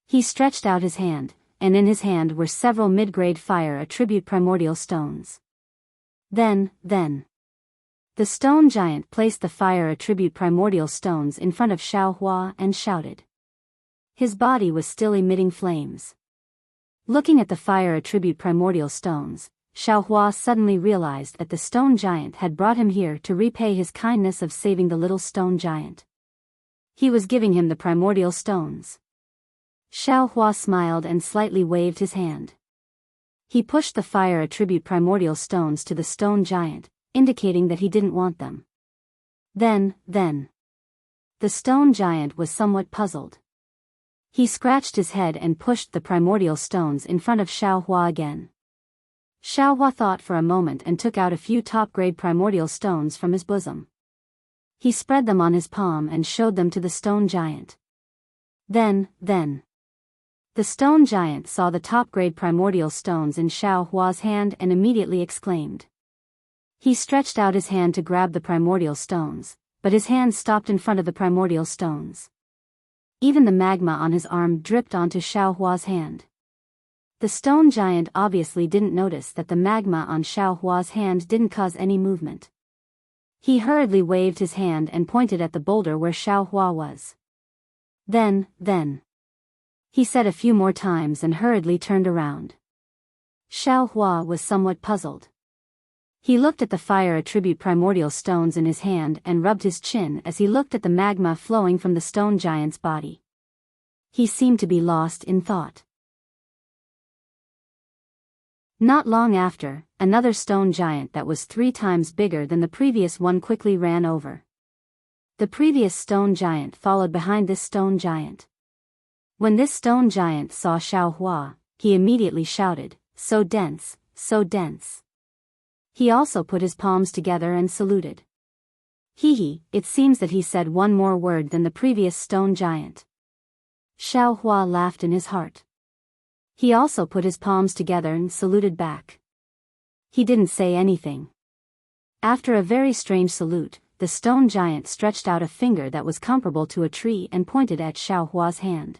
A: He stretched out his hand, and in his hand were several mid-grade fire attribute primordial stones. Then, the stone giant placed the fire attribute primordial stones in front of Xiaohua and shouted. His body was still emitting flames. Looking at the fire attribute primordial stones, Xiaohua suddenly realized that the stone giant had brought him here to repay his kindness of saving the little stone giant. He was giving him the primordial stones. Xiaohua smiled and slightly waved his hand. He pushed the fire attribute primordial stones to the stone giant, indicating that he didn't want them. Then, the stone giant was somewhat puzzled. He scratched his head and pushed the primordial stones in front of Xiaohua again. Xiaohua thought for a moment and took out a few top-grade primordial stones from his bosom. He spread them on his palm and showed them to the stone giant. Then, the stone giant saw the top-grade primordial stones in Xiaohua's hand and immediately exclaimed. He stretched out his hand to grab the primordial stones, but his hand stopped in front of the primordial stones. Even the magma on his arm dripped onto Xiaohua's hand. The stone giant obviously didn't notice that the magma on Xiaohua's hand didn't cause any movement. He hurriedly waved his hand and pointed at the boulder where Xiaohua was. Then, he said a few more times and hurriedly turned around. Xiaohua was somewhat puzzled. He looked at the fire attribute primordial stones in his hand and rubbed his chin as he looked at the magma flowing from the stone giant's body. He seemed to be lost in thought. Not long after, another stone giant that was 3 times bigger than the previous one quickly ran over. The previous stone giant followed behind this stone giant. When this stone giant saw Xiaohua, he immediately shouted, "So dense, so dense." He also put his palms together and saluted. It seems that he said one more word than the previous stone giant. Xiaohua laughed in his heart. He also put his palms together and saluted back. He didn't say anything. After a very strange salute, the stone giant stretched out a finger that was comparable to a tree and pointed at Xiaohua's hand.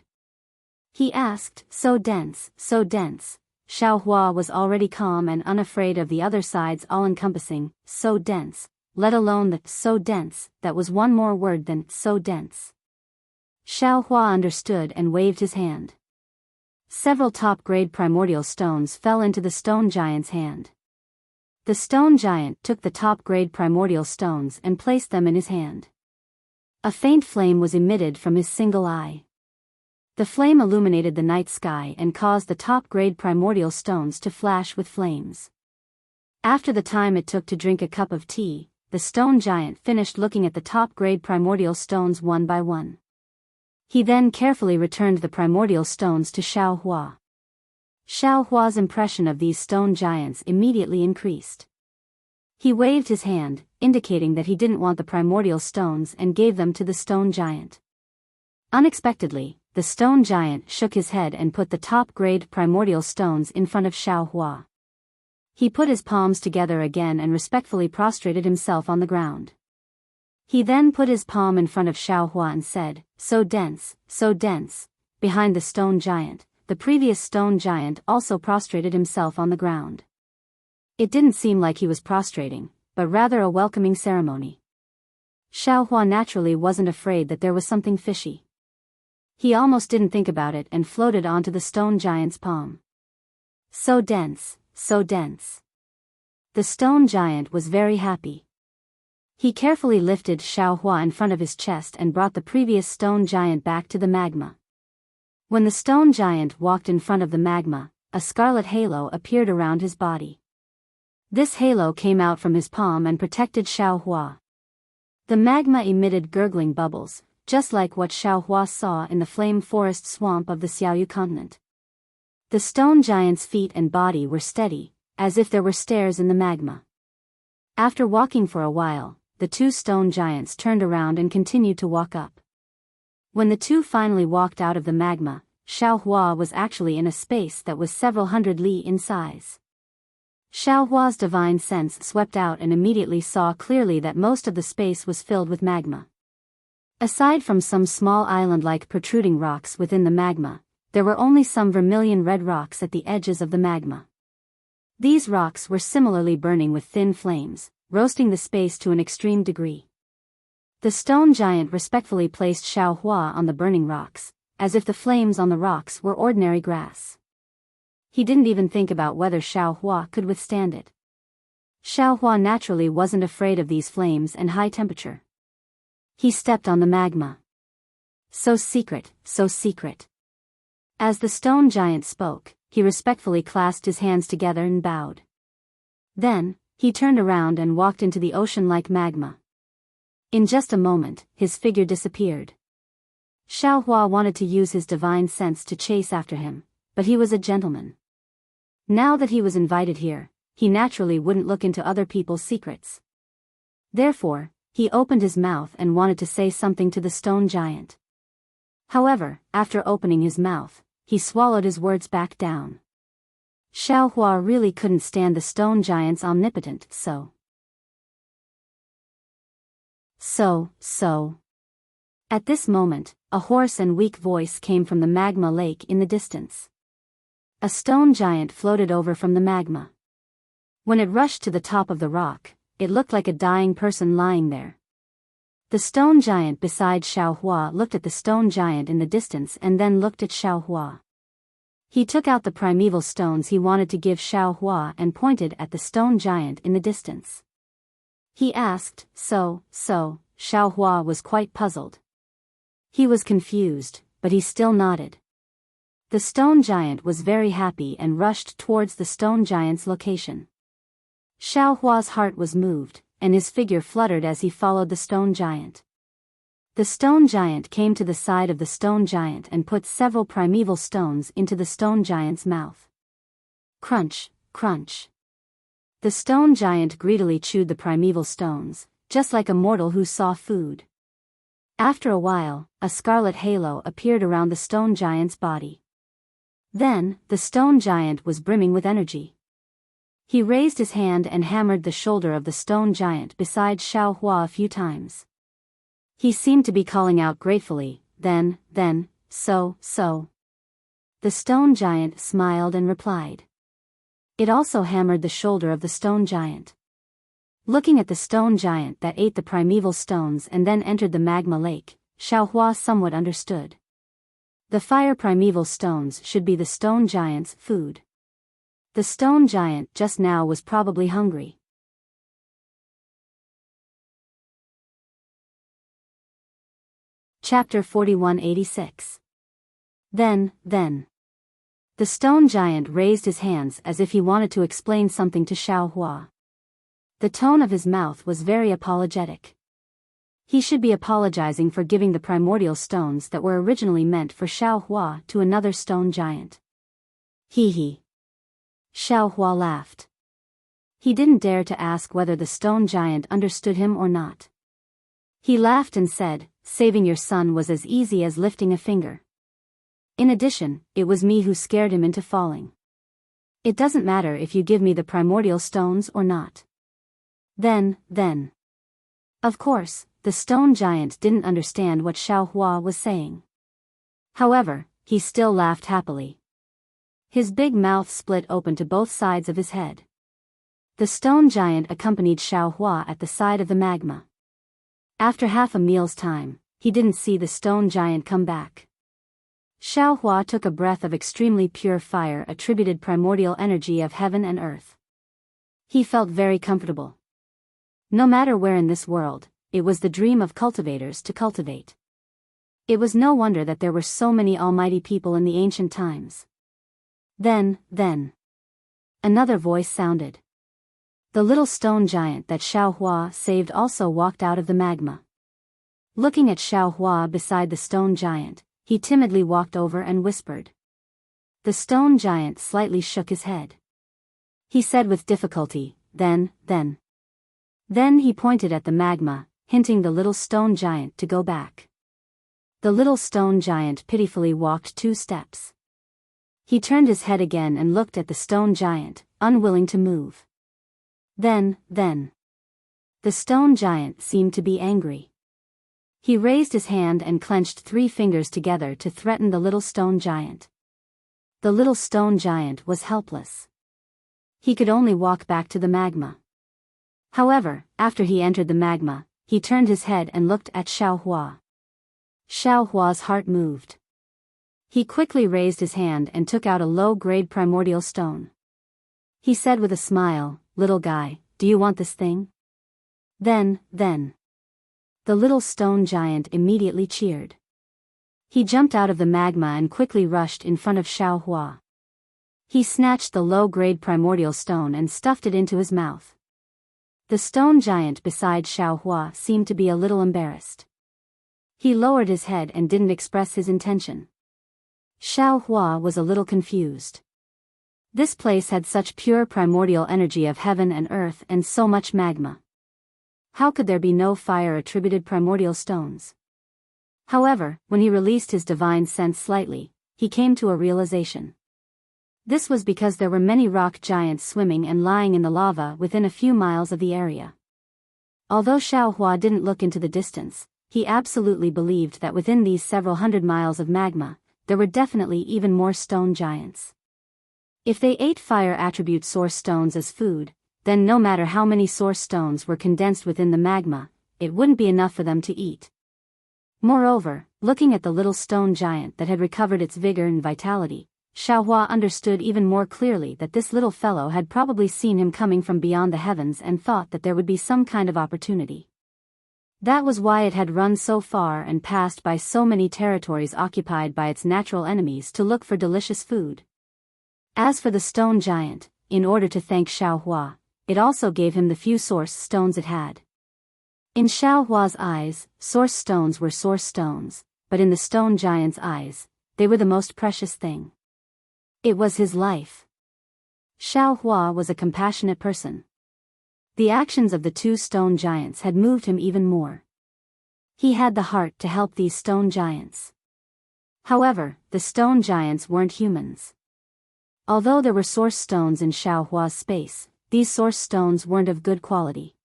A: He asked, "So dense, so dense." Xiaohua was already calm and unafraid of the other side's all-encompassing, "so dense," let alone the "so dense" that was one more word than "so dense." Xiaohua understood and waved his hand. Several top-grade primordial stones fell into the stone giant's hand. The stone giant took the top-grade primordial stones and placed them in his hand. A faint flame was emitted from his single eye. The flame illuminated the night sky and caused the top-grade primordial stones to flash with flames. After the time it took to drink a cup of tea, the stone giant finished looking at the top-grade primordial stones one by one. He then carefully returned the primordial stones to Xiao Hua. Xiao Hua's impression of these stone giants immediately increased. He waved his hand, indicating that he didn't want the primordial stones and gave them to the stone giant. Unexpectedly, the stone giant shook his head and put the top-grade primordial stones in front of Xiao Hua. He put his palms together again and respectfully prostrated himself on the ground. He then put his palm in front of Xiao Hua and said, so dense, behind the stone giant. The previous stone giant also prostrated himself on the ground. It didn't seem like he was prostrating, but rather a welcoming ceremony. Xiao Hua naturally wasn't afraid that there was something fishy. He almost didn't think about it and floated onto the stone giant's palm. So dense. The stone giant was very happy. He carefully lifted Xiao Hua in front of his chest and brought the previous stone giant back to the magma. When the stone giant walked in front of the magma, a scarlet halo appeared around his body. This halo came out from his palm and protected Xiao Hua. The magma emitted gurgling bubbles, just like what Xiao Hua saw in the flame forest swamp of the Xiaoyu continent. The stone giant's feet and body were steady, as if there were stairs in the magma. After walking for a while, the two stone giants turned around and continued to walk up. When the two finally walked out of the magma, Xiao Hua was actually in a space that was several hundred li in size. Xiao Hua's divine sense swept out and immediately saw clearly that most of the space was filled with magma. Aside from some small island-like protruding rocks within the magma, there were only some vermilion red rocks at the edges of the magma. These rocks were similarly burning with thin flames, roasting the space to an extreme degree. The stone giant respectfully placed Xiao Hua on the burning rocks, as if the flames on the rocks were ordinary grass. He didn't even think about whether Xiao Hua could withstand it. Xiao Hua naturally wasn't afraid of these flames and high temperature. He stepped on the magma. So secret. As the stone giant spoke, he respectfully clasped his hands together and bowed. Then, he turned around and walked into the ocean-like magma. In just a moment, his figure disappeared. Xiao Hua wanted to use his divine sense to chase after him, but he was a gentleman. Now that he was invited here, he naturally wouldn't look into other people's secrets. Therefore, he opened his mouth and wanted to say something to the stone giant. However, after opening his mouth, he swallowed his words back down. Xiao Hua really couldn't stand the stone giant's omnipotent so. At this moment, a hoarse and weak voice came from the magma lake in the distance. A stone giant floated over from the magma. When it rushed to the top of the rock, it looked like a dying person lying there. The stone giant beside Xiao Hua looked at the stone giant in the distance and then looked at Xiao Hua. He took out the primeval stones he wanted to give Xiao Hua and pointed at the stone giant in the distance. He asked, so, Xiao Hua was quite puzzled. He was confused, but he still nodded. The stone giant was very happy and rushed towards the stone giant's location. Xiao Hua's heart was moved, and his figure fluttered as he followed the stone giant. The stone giant came to the side of the stone giant and put several primeval stones into the stone giant's mouth. Crunch. The stone giant greedily chewed the primeval stones, just like a mortal who saw food. After a while, a scarlet halo appeared around the stone giant's body. Then, the stone giant was brimming with energy. He raised his hand and hammered the shoulder of the stone giant beside Xiao Hua a few times. He seemed to be calling out gratefully, then, so. The stone giant smiled and replied. It also hammered the shoulder of the stone giant. Looking at the stone giant that ate the primeval stones and then entered the magma lake, Xiao Hua somewhat understood. The fire primeval stones should be the stone giant's food. The stone giant just now was probably hungry. Chapter 4186. Then. The stone giant raised his hands as if he wanted to explain something to Xiao Hua. The tone of his mouth was very apologetic. He should be apologizing for giving the primordial stones that were originally meant for Xiao Hua to another stone giant. Hee. Xiao Hua laughed. He didn't dare to ask whether the stone giant understood him or not. He laughed and said, saving your son was as easy as lifting a finger. In addition, it was me who scared him into falling. It doesn't matter if you give me the primordial stones or not. Then. Of course, the stone giant didn't understand what Xiao Hua was saying. However, he still laughed happily. His big mouth split open to both sides of his head. The stone giant accompanied Xiao Hua at the side of the magma. After half a meal's time, he didn't see the stone giant come back. Xiao Hua took a breath of extremely pure fire attributed primordial energy of heaven and earth. He felt very comfortable. No matter where in this world, it was the dream of cultivators to cultivate. It was no wonder that there were so many almighty people in the ancient times. Then. Another voice sounded. The little stone giant that Xiao Hua saved also walked out of the magma. Looking at Xiao Hua beside the stone giant, he timidly walked over and whispered. The stone giant slightly shook his head. He said with difficulty, then. Then he pointed at the magma, hinting the little stone giant to go back. The little stone giant pitifully walked 2 steps. He turned his head again and looked at the stone giant, unwilling to move. Then. The stone giant seemed to be angry. He raised his hand and clenched 3 fingers together to threaten the little stone giant. The little stone giant was helpless. He could only walk back to the magma. However, after he entered the magma, he turned his head and looked at Xiao Hua. Xiao Hua's heart moved. He quickly raised his hand and took out a low-grade primordial stone. He said with a smile, little guy, do you want this thing? Then. The little stone giant immediately cheered. He jumped out of the magma and quickly rushed in front of Xiao Hua. He snatched the low-grade primordial stone and stuffed it into his mouth. The stone giant beside Xiao Hua seemed to be a little embarrassed. He lowered his head and didn't express his intention. Xiao Hua was a little confused. This place had such pure primordial energy of heaven and earth and so much magma. How could there be no fire-attributed primordial stones? However, when he released his divine sense slightly, he came to a realization. This was because there were many rock giants swimming and lying in the lava within a few miles of the area. Although Xiao Hua didn't look into the distance, he absolutely believed that within these several hundred miles of magma, there were definitely even more stone giants. If they ate fire attribute source stones as food, then no matter how many source stones were condensed within the magma, it wouldn't be enough for them to eat. Moreover, looking at the little stone giant that had recovered its vigor and vitality, Xiao Hua understood even more clearly that this little fellow had probably seen him coming from beyond the heavens and thought that there would be some kind of opportunity. That was why it had run so far and passed by so many territories occupied by its natural enemies to look for delicious food. As for the stone giant, in order to thank Xiao Hua, it also gave him the few source stones it had. In Xiao Hua's eyes, source stones were source stones, but in the stone giant's eyes, they were the most precious thing. It was his life. Xiao Hua was a compassionate person. The actions of the 2 stone giants had moved him even more. He had the heart to help these stone giants. However, the stone giants weren't humans. Although there were source stones in Xiao Hua's space, these source stones weren't of good quality.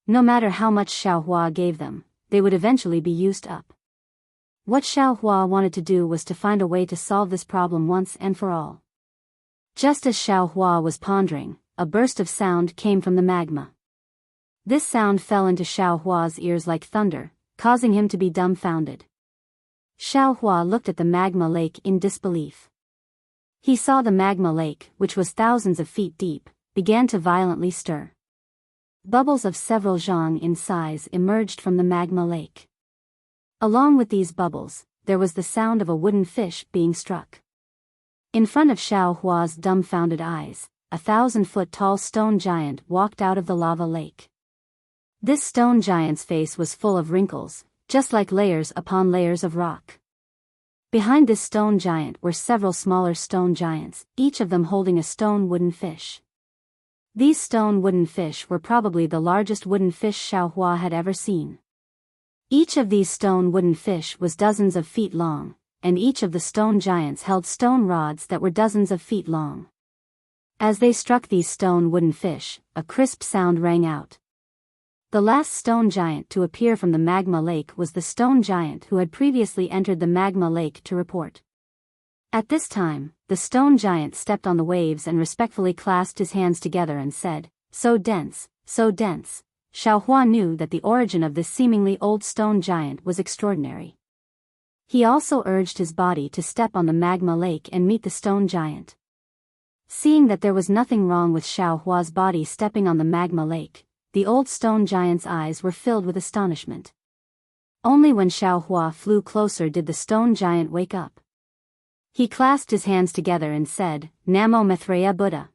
A: No matter how much Xiao Hua gave them, they would eventually be used up. What Xiao Hua wanted to do was to find a way to solve this problem once and for all. Just as Xiao Hua was pondering, a burst of sound came from the magma. This sound fell into Xiao Hua's ears like thunder, causing him to be dumbfounded. Xiao Hua looked at the magma lake in disbelief. He saw the magma lake, which was thousands of feet deep, began to violently stir. Bubbles of several zhang in size emerged from the magma lake. Along with these bubbles, there was the sound of a wooden fish being struck. In front of Xiao Hua's dumbfounded eyes, a 1,000-foot-tall stone giant walked out of the lava lake. This stone giant's face was full of wrinkles, just like layers upon layers of rock. Behind this stone giant were several smaller stone giants, each of them holding a stone wooden fish. These stone wooden fish were probably the largest wooden fish Xiao Hua had ever seen. Each of these stone wooden fish was dozens of feet long, and each of the stone giants held stone rods that were dozens of feet long. As they struck these stone wooden fish, a crisp sound rang out. The last stone giant to appear from the magma lake was the stone giant who had previously entered the magma lake to report. At this time, the stone giant stepped on the waves and respectfully clasped his hands together and said, "So dense, so dense." Xiao Hua knew that the origin of this seemingly old stone giant was extraordinary. He also urged his body to step on the magma lake and meet the stone giant. Seeing that there was nothing wrong with Xiao Hua's body stepping on the magma lake, the old stone giant's eyes were filled with astonishment. Only when Xiao Hua flew closer did the stone giant wake up. He clasped his hands together and said, "Namo Maitreya Buddha."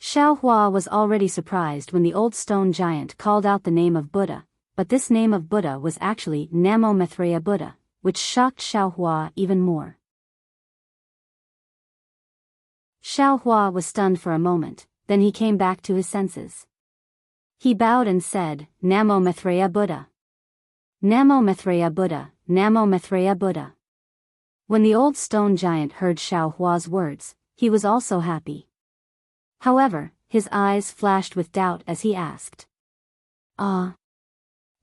A: Xiao Hua was already surprised when the old stone giant called out the name of Buddha, but this name of Buddha was actually Namo Maitreya Buddha, which shocked Xiao Hua even more. Xiao Hua was stunned for a moment, then he came back to his senses. He bowed and said, "Namo Maitreya Buddha. Namo Maitreya Buddha, Namo Maitreya Buddha." When the old stone giant heard Xiao Hua's words, he was also happy. However, his eyes flashed with doubt as he asked, "Ah?"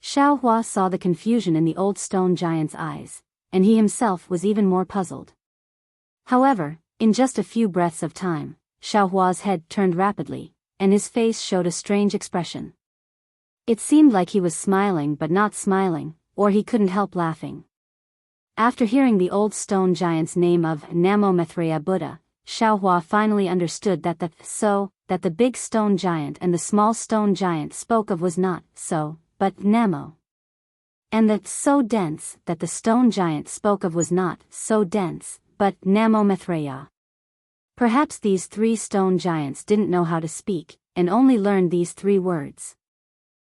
A: Xiao Hua saw the confusion in the old stone giant's eyes, and he himself was even more puzzled. However, in just a few breaths of time, Xiao Hua's head turned rapidly, and his face showed a strange expression. It seemed like he was smiling but not smiling, or he couldn't help laughing. After hearing the old stone giant's name of Namo Maitreya Buddha, Xiao Hua finally understood that the big stone giant and the small stone giant spoke of was not so, but Namo. And that so dense that the stone giant spoke of was not so dense, but Namo Maitreya. Perhaps these three stone giants didn't know how to speak, and only learned these three words.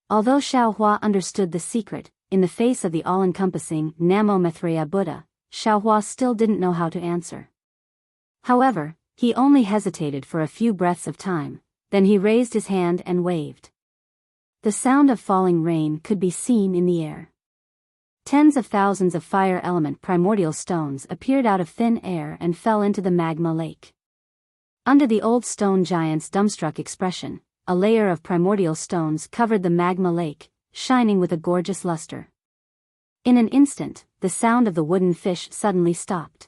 A: Although Xiao Hua understood the secret, in the face of the all-encompassing Namo Maitreya Buddha, Xiao Hua still didn't know how to answer. However, he only hesitated for a few breaths of time, then he raised his hand and waved. The sound of falling rain could be seen in the air. Tens of thousands of fire element primordial stones appeared out of thin air and fell into the magma lake. Under the old stone giant's dumbstruck expression, a layer of primordial stones covered the magma lake, shining with a gorgeous luster. In an instant, the sound of the wooden fish suddenly stopped.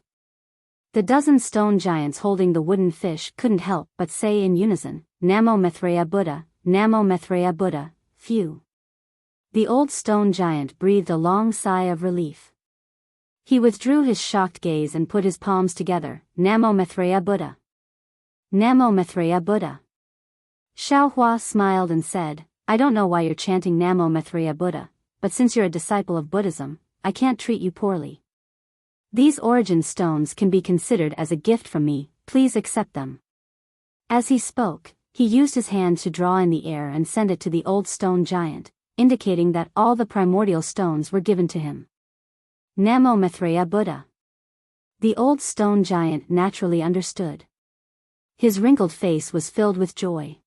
A: The dozen stone giants holding the wooden fish couldn't help but say in unison, "Namo Maitreya Buddha, Namo Maitreya Buddha." Phew. The old stone giant breathed a long sigh of relief. He withdrew his shocked gaze and put his palms together, "Namo Maitreya Buddha. Namo Maitreya Buddha." Xiao Hua smiled and said, "I don't know why you're chanting Namo Maitreya Buddha, but since you're a disciple of Buddhism, I can't treat you poorly. These origin stones can be considered as a gift from me, please accept them." As he spoke, he used his hand to draw in the air and send it to the old stone giant, indicating that all the primordial stones were given to him. Namo Maitreya Buddha. The old stone giant naturally understood. His wrinkled face was filled with joy.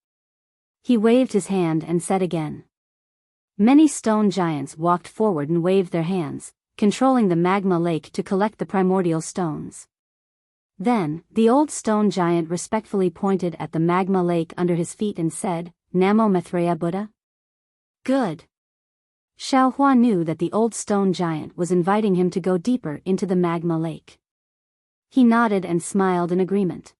A: He waved his hand and said again. Many stone giants walked forward and waved their hands, controlling the magma lake to collect the primordial stones. Then, the old stone giant respectfully pointed at the magma lake under his feet and said, "Namo Maitreya Buddha." Good. Xiao Hua knew that the old stone giant was inviting him to go deeper into the magma lake. He nodded and smiled in agreement.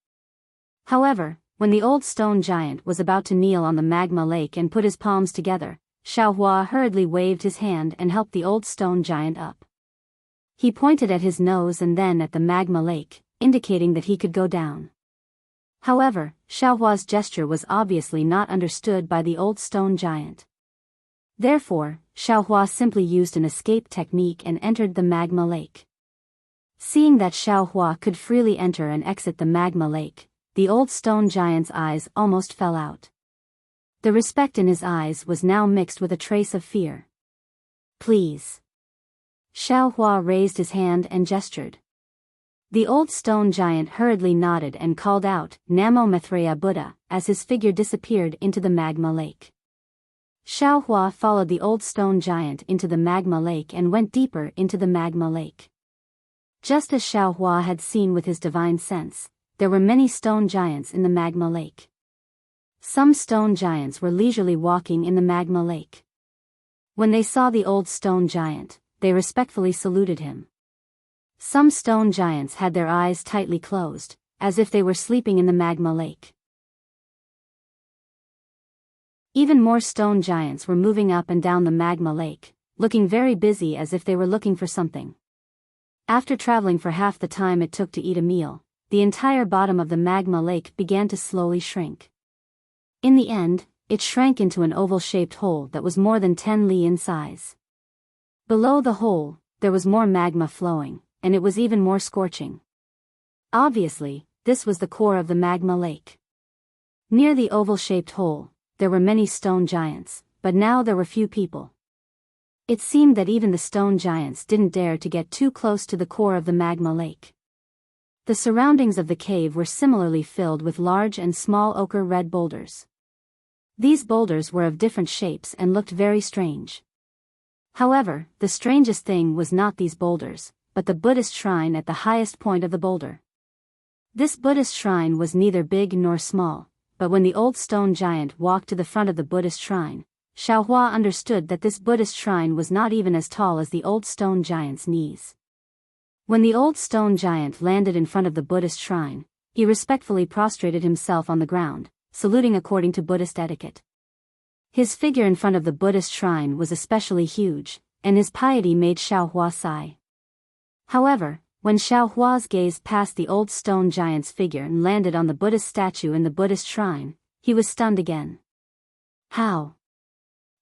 A: However, when the old stone giant was about to kneel on the magma lake and put his palms together, Xiao Hua hurriedly waved his hand and helped the old stone giant up. He pointed at his nose and then at the magma lake, indicating that he could go down. However, Xiaohua's gesture was obviously not understood by the old stone giant. Therefore, Xiaohua simply used an escape technique and entered the magma lake. Seeing that Xiaohua could freely enter and exit the magma lake, the old stone giant's eyes almost fell out. The respect in his eyes was now mixed with a trace of fear. Please. Xiaohua raised his hand and gestured. The old stone giant hurriedly nodded and called out, Namo Maitreya Buddha, as his figure disappeared into the magma lake. Xiaohua followed the old stone giant into the magma lake and went deeper into the magma lake. Just as Xiaohua had seen with his divine sense, there were many stone giants in the magma lake. Some stone giants were leisurely walking in the magma lake. When they saw the old stone giant, they respectfully saluted him. Some stone giants had their eyes tightly closed, as if they were sleeping in the magma lake. Even more stone giants were moving up and down the magma lake, looking very busy as if they were looking for something. After traveling for half the time it took to eat a meal, the entire bottom of the magma lake began to slowly shrink. In the end, it shrank into an oval-shaped hole that was more than 10 li in size. Below the hole, there was more magma flowing, and it was even more scorching. Obviously, this was the core of the magma lake. Near the oval-shaped hole, there were many stone giants, but now there were few people. It seemed that even the stone giants didn't dare to get too close to the core of the magma lake. The surroundings of the cave were similarly filled with large and small ochre-red boulders. These boulders were of different shapes and looked very strange. However, the strangest thing was not these boulders, but the Buddhist shrine at the highest point of the boulder. This Buddhist shrine was neither big nor small, but when the old stone giant walked to the front of the Buddhist shrine, Xiaohua understood that this Buddhist shrine was not even as tall as the old stone giant's knees. When the old stone giant landed in front of the Buddhist shrine, he respectfully prostrated himself on the ground, saluting according to Buddhist etiquette. His figure in front of the Buddhist shrine was especially huge, and his piety made Xiaohua sigh. However, when Xiaohua's gaze passed the old stone giant's figure and landed on the Buddhist statue in the Buddhist shrine, he was stunned again. How?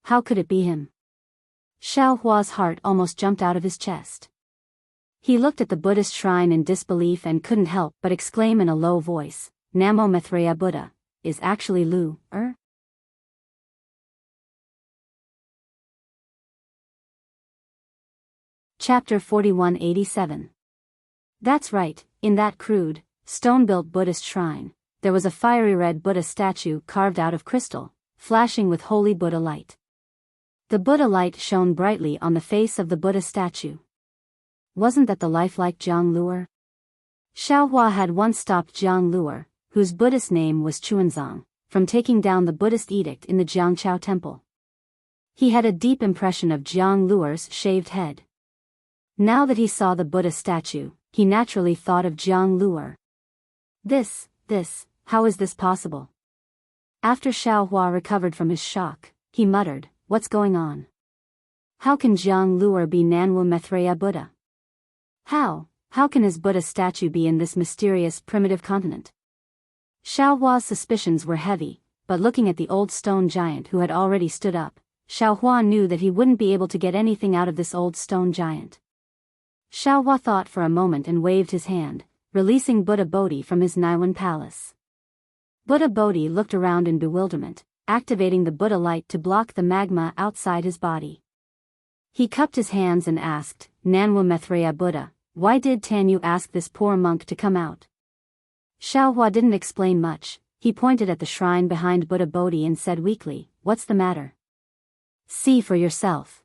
A: How could it be him? Xiaohua's heart almost jumped out of his chest. He looked at the Buddhist shrine in disbelief and couldn't help but exclaim in a low voice, Namo Maitreya Buddha, is actually Lu, Chapter 4187. That's right, in that crude, stone-built Buddhist shrine, there was a fiery red Buddha statue carved out of crystal, flashing with holy Buddha light. The Buddha light shone brightly on the face of the Buddha statue. Wasn't that the lifelike Zhang Luer? Xiaohua had once stopped Zhang Luer, whose Buddhist name was Chuanzang, from taking down the Buddhist edict in the Jiangqiao temple. He had a deep impression of Zhang Luer's shaved head. Now that he saw the Buddha statue, he naturally thought of Zhang Luer. How is this possible? After Xiaohua recovered from his shock, he muttered, what's going on? How can Zhang Luer be Nanwu Maitreya Buddha? How can his Buddha statue be in this mysterious primitive continent? Xiaohua's suspicions were heavy, but looking at the old stone giant who had already stood up, Xiaohua knew that he wouldn't be able to get anything out of this old stone giant. Xiaohua thought for a moment and waved his hand, releasing Buddha Bodhi from his Naiwan palace. Buddha Bodhi looked around in bewilderment, activating the Buddha light to block the magma outside his body. He cupped his hands and asked, Nanwu Maitreya Buddha, why did Tanyu ask this poor monk to come out? Xiaohua didn't explain much. He pointed at the shrine behind Buddha Bodhi and said weakly, what's the matter? See for yourself.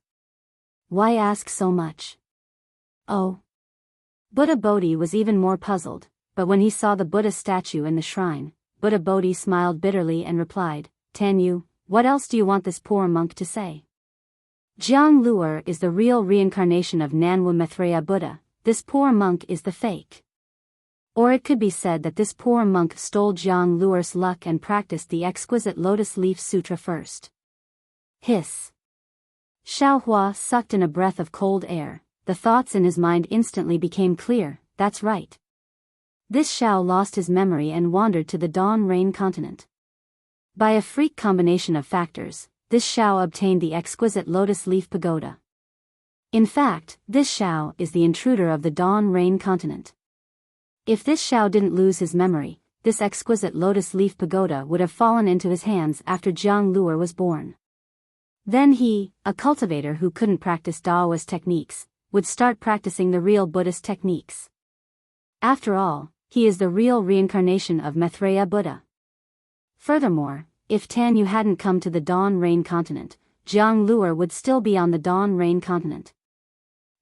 A: Why ask so much? Oh. Buddha Bodhi was even more puzzled, but when he saw the Buddha statue in the shrine, Buddha Bodhi smiled bitterly and replied, Tanyu, what else do you want this poor monk to say? Zhang Luer is the real reincarnation of Nanwu Maitreya Buddha, this poor monk is the fake. Or it could be said that this poor monk stole Zhang Luer's luck and practiced the exquisite Lotus Leaf Sutra first. Hiss. Xiaohua sucked in a breath of cold air. The thoughts in his mind instantly became clear, that's right. This Shao lost his memory and wandered to the Dawn Rain continent. By a freak combination of factors, this Shao obtained the exquisite Lotus Leaf Pagoda. In fact, this Shao is the intruder of the Dawn Rain continent. If this Shao didn't lose his memory, this exquisite Lotus Leaf Pagoda would have fallen into his hands after Jiang Luer was born. Then he, a cultivator who couldn't practice Daoist techniques, would start practicing the real Buddhist techniques. After all, he is the real reincarnation of Maitreya Buddha. Furthermore, if Tan Yu hadn't come to the Dawn Rain continent, Jiang Luer would still be on the Dawn Rain continent.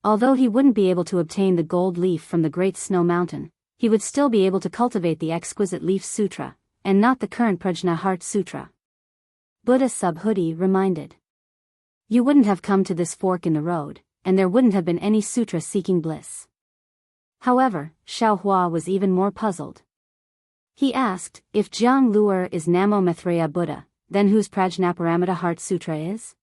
A: Although he wouldn't be able to obtain the gold leaf from the Great Snow Mountain, he would still be able to cultivate the exquisite Leaf Sutra, and not the current Prajna Heart Sutra. Buddha Subhuti reminded. You wouldn't have come to this fork in the road, and there wouldn't have been any sutra seeking bliss. However, Xiaohua was even more puzzled. He asked, if Jiang Luer is Namo Maitreya Buddha, then whose Prajnaparamita Heart Sutra is?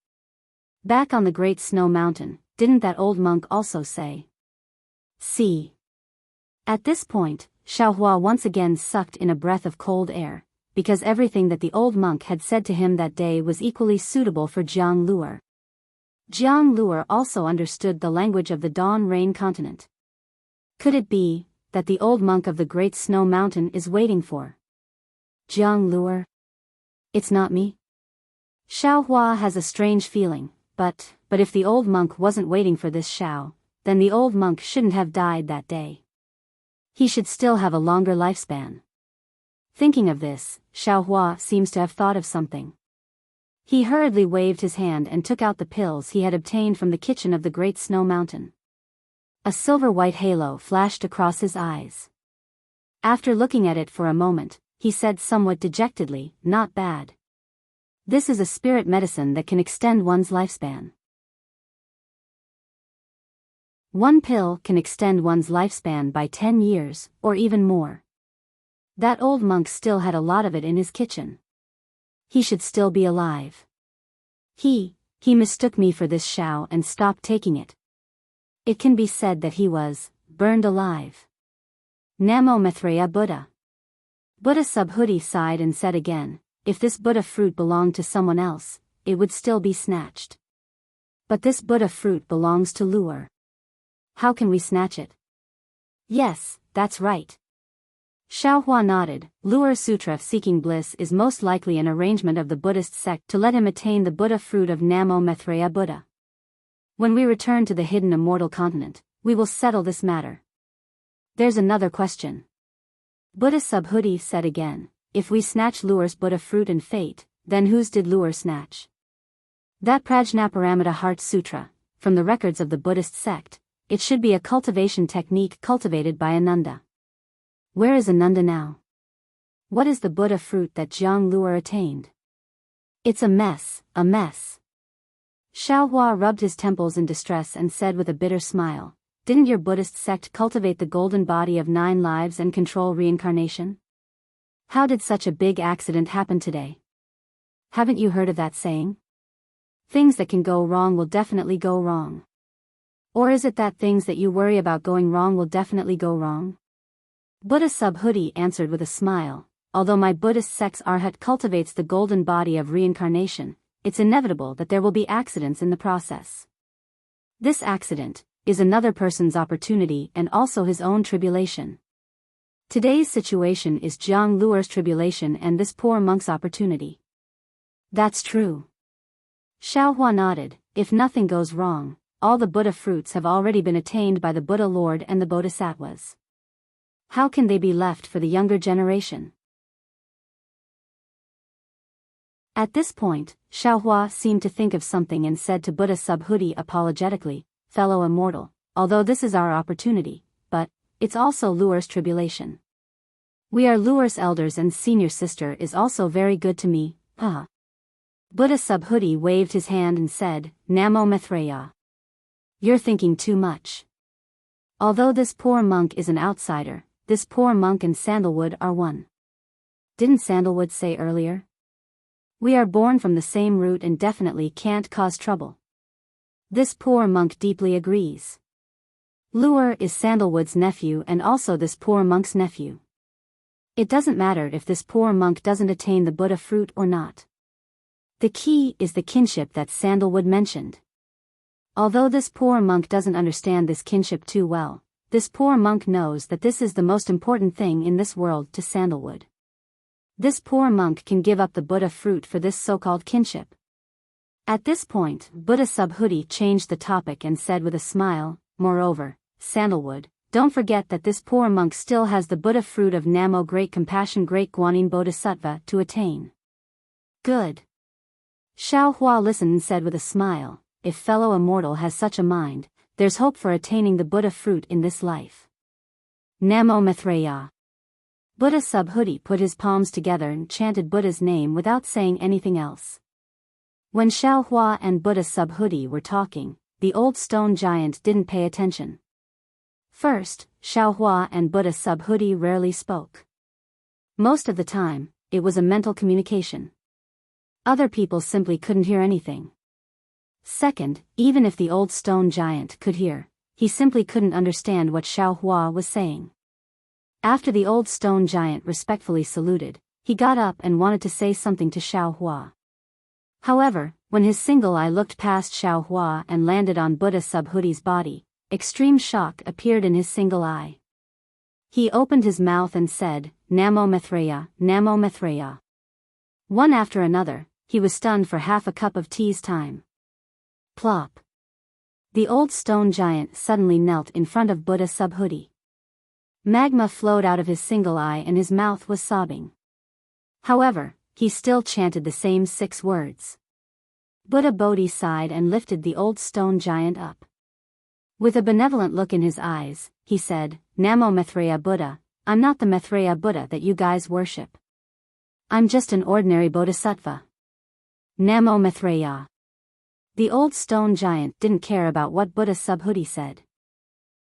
A: Back on the Great Snow Mountain, didn't that old monk also say? See. At this point, Xiaohua once again sucked in a breath of cold air, because everything that the old monk had said to him that day was equally suitable for Jiang Luer. Jiang Luer also understood the language of the Dawn Rain continent. Could it be that the old monk of the Great Snow Mountain is waiting for Jiang Luer? It's not me? Xiaohua has a strange feeling, but if the old monk wasn't waiting for this Xiao, then the old monk shouldn't have died that day. He should still have a longer lifespan. Thinking of this, Xiaohua seems to have thought of something. He hurriedly waved his hand and took out the pills he had obtained from the kitchen of the Great Snow Mountain. A silver-white halo flashed across his eyes. After looking at it for a moment, he said somewhat dejectedly, not bad. This is a spirit medicine that can extend one's lifespan. One pill can extend one's lifespan by 10 years, or even more. That old monk still had a lot of it in his kitchen. He should still be alive. He mistook me for this Xiao and stopped taking it. It can be said that he was burned alive. Namo Maitreya Buddha. Buddha Subhuti sighed and said again, if this Buddha fruit belonged to someone else, it would still be snatched. But this Buddha fruit belongs to Luer. How can we snatch it? Yes, that's right. Xiaohua nodded. Luer Sutra seeking bliss is most likely an arrangement of the Buddhist sect to let him attain the Buddha fruit of Namo Maitreya Buddha. When we return to the hidden immortal continent, we will settle this matter. There's another question. Buddha Subhuti said again, if we snatch Luer's Buddha fruit and fate, then whose did Luer snatch? That Prajnaparamita Heart Sutra, from the records of the Buddhist sect, it should be a cultivation technique cultivated by Ananda. Where is Ananda now? What is the Buddha fruit that Jiang Luer attained? It's a mess, a mess. Xiaohua rubbed his temples in distress and said with a bitter smile, didn't your Buddhist sect cultivate the golden body of 9 lives and control reincarnation? How did such a big accident happen today? Haven't you heard of that saying? Things that can go wrong will definitely go wrong. Or is it that things that you worry about going wrong will definitely go wrong? Buddha Subhuti answered with a smile, although my Buddhist sect's Arhat cultivates the golden body of reincarnation, it's inevitable that there will be accidents in the process. This accident is another person's opportunity and also his own tribulation. Today's situation is Jiang Luer's tribulation and this poor monk's opportunity. That's true. Xiaohua nodded. If nothing goes wrong, all the Buddha fruits have already been attained by the Buddha Lord and the Bodhisattvas. How can they be left for the younger generation? At this point, Xiaohua seemed to think of something and said to Buddha Subhuti apologetically, fellow immortal, although this is our opportunity, but it's also Luer's tribulation. We are Luer's elders and senior sister is also very good to me, haha. Buddha Subhuti waved his hand and said, Namo Maitreya. You're thinking too much. Although this poor monk is an outsider, this poor monk and Sandalwood are one. Didn't Sandalwood say earlier? We are born from the same root and definitely can't cause trouble. This poor monk deeply agrees. Luer is Sandalwood's nephew and also this poor monk's nephew. It doesn't matter if this poor monk doesn't attain the Buddha fruit or not. The key is the kinship that Sandalwood mentioned. Although this poor monk doesn't understand this kinship too well, this poor monk knows that this is the most important thing in this world to Sandalwood. This poor monk can give up the Buddha fruit for this so-called kinship. At this point, Buddha Subhuti changed the topic and said with a smile, "Moreover, Sandalwood, don't forget that this poor monk still has the Buddha fruit of Namo Great Compassion Great Guanyin Bodhisattva to attain." Good. Xiao Hua listened and said with a smile, "If fellow immortal has such a mind, there's hope for attaining the Buddha fruit in this life." Namo Maitreya. Buddha Subhuti put his palms together and chanted Buddha's name without saying anything else. When Xiao Hua and Buddha Subhuti were talking, the old stone giant didn't pay attention. First, Xiao Hua and Buddha Subhuti rarely spoke. Most of the time, it was a mental communication. Other people simply couldn't hear anything. Second, even if the old stone giant could hear, he simply couldn't understand what Xiao Hua was saying. After the old stone giant respectfully saluted, he got up and wanted to say something to Xiao Hua. However, when his single eye looked past Xiao Hua and landed on Buddha Subhuti's body, extreme shock appeared in his single eye. He opened his mouth and said, "Namo Maitreya, Namo Maitreya." One after another, he was stunned for half a cup of tea's time. Plop. The old stone giant suddenly knelt in front of Buddha Subhuti. Magma flowed out of his single eye and his mouth was sobbing. However, he still chanted the same 6 words. Buddha Bodhi sighed and lifted the old stone giant up. With a benevolent look in his eyes, he said, "Namo Maitreya Buddha, I'm not the Maitreya Buddha that you guys worship. I'm just an ordinary bodhisattva. Namo Maitreya." The old stone giant didn't care about what Buddha Subhuti said.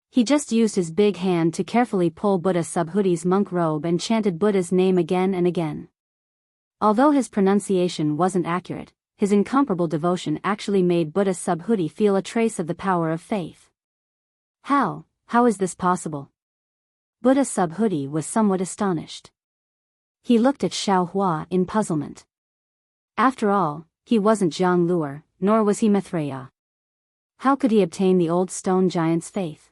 A: He just used his big hand to carefully pull Buddha Subhuti's monk robe and chanted Buddha's name again and again. Although his pronunciation wasn't accurate, his incomparable devotion actually made Buddha Subhuti feel a trace of the power of faith. How is this possible? Buddha Subhuti was somewhat astonished. He looked at Xiao Hua in puzzlement. After all, he wasn't Zhang Luer, nor was he Maitreya. How could he obtain the old stone giant's faith?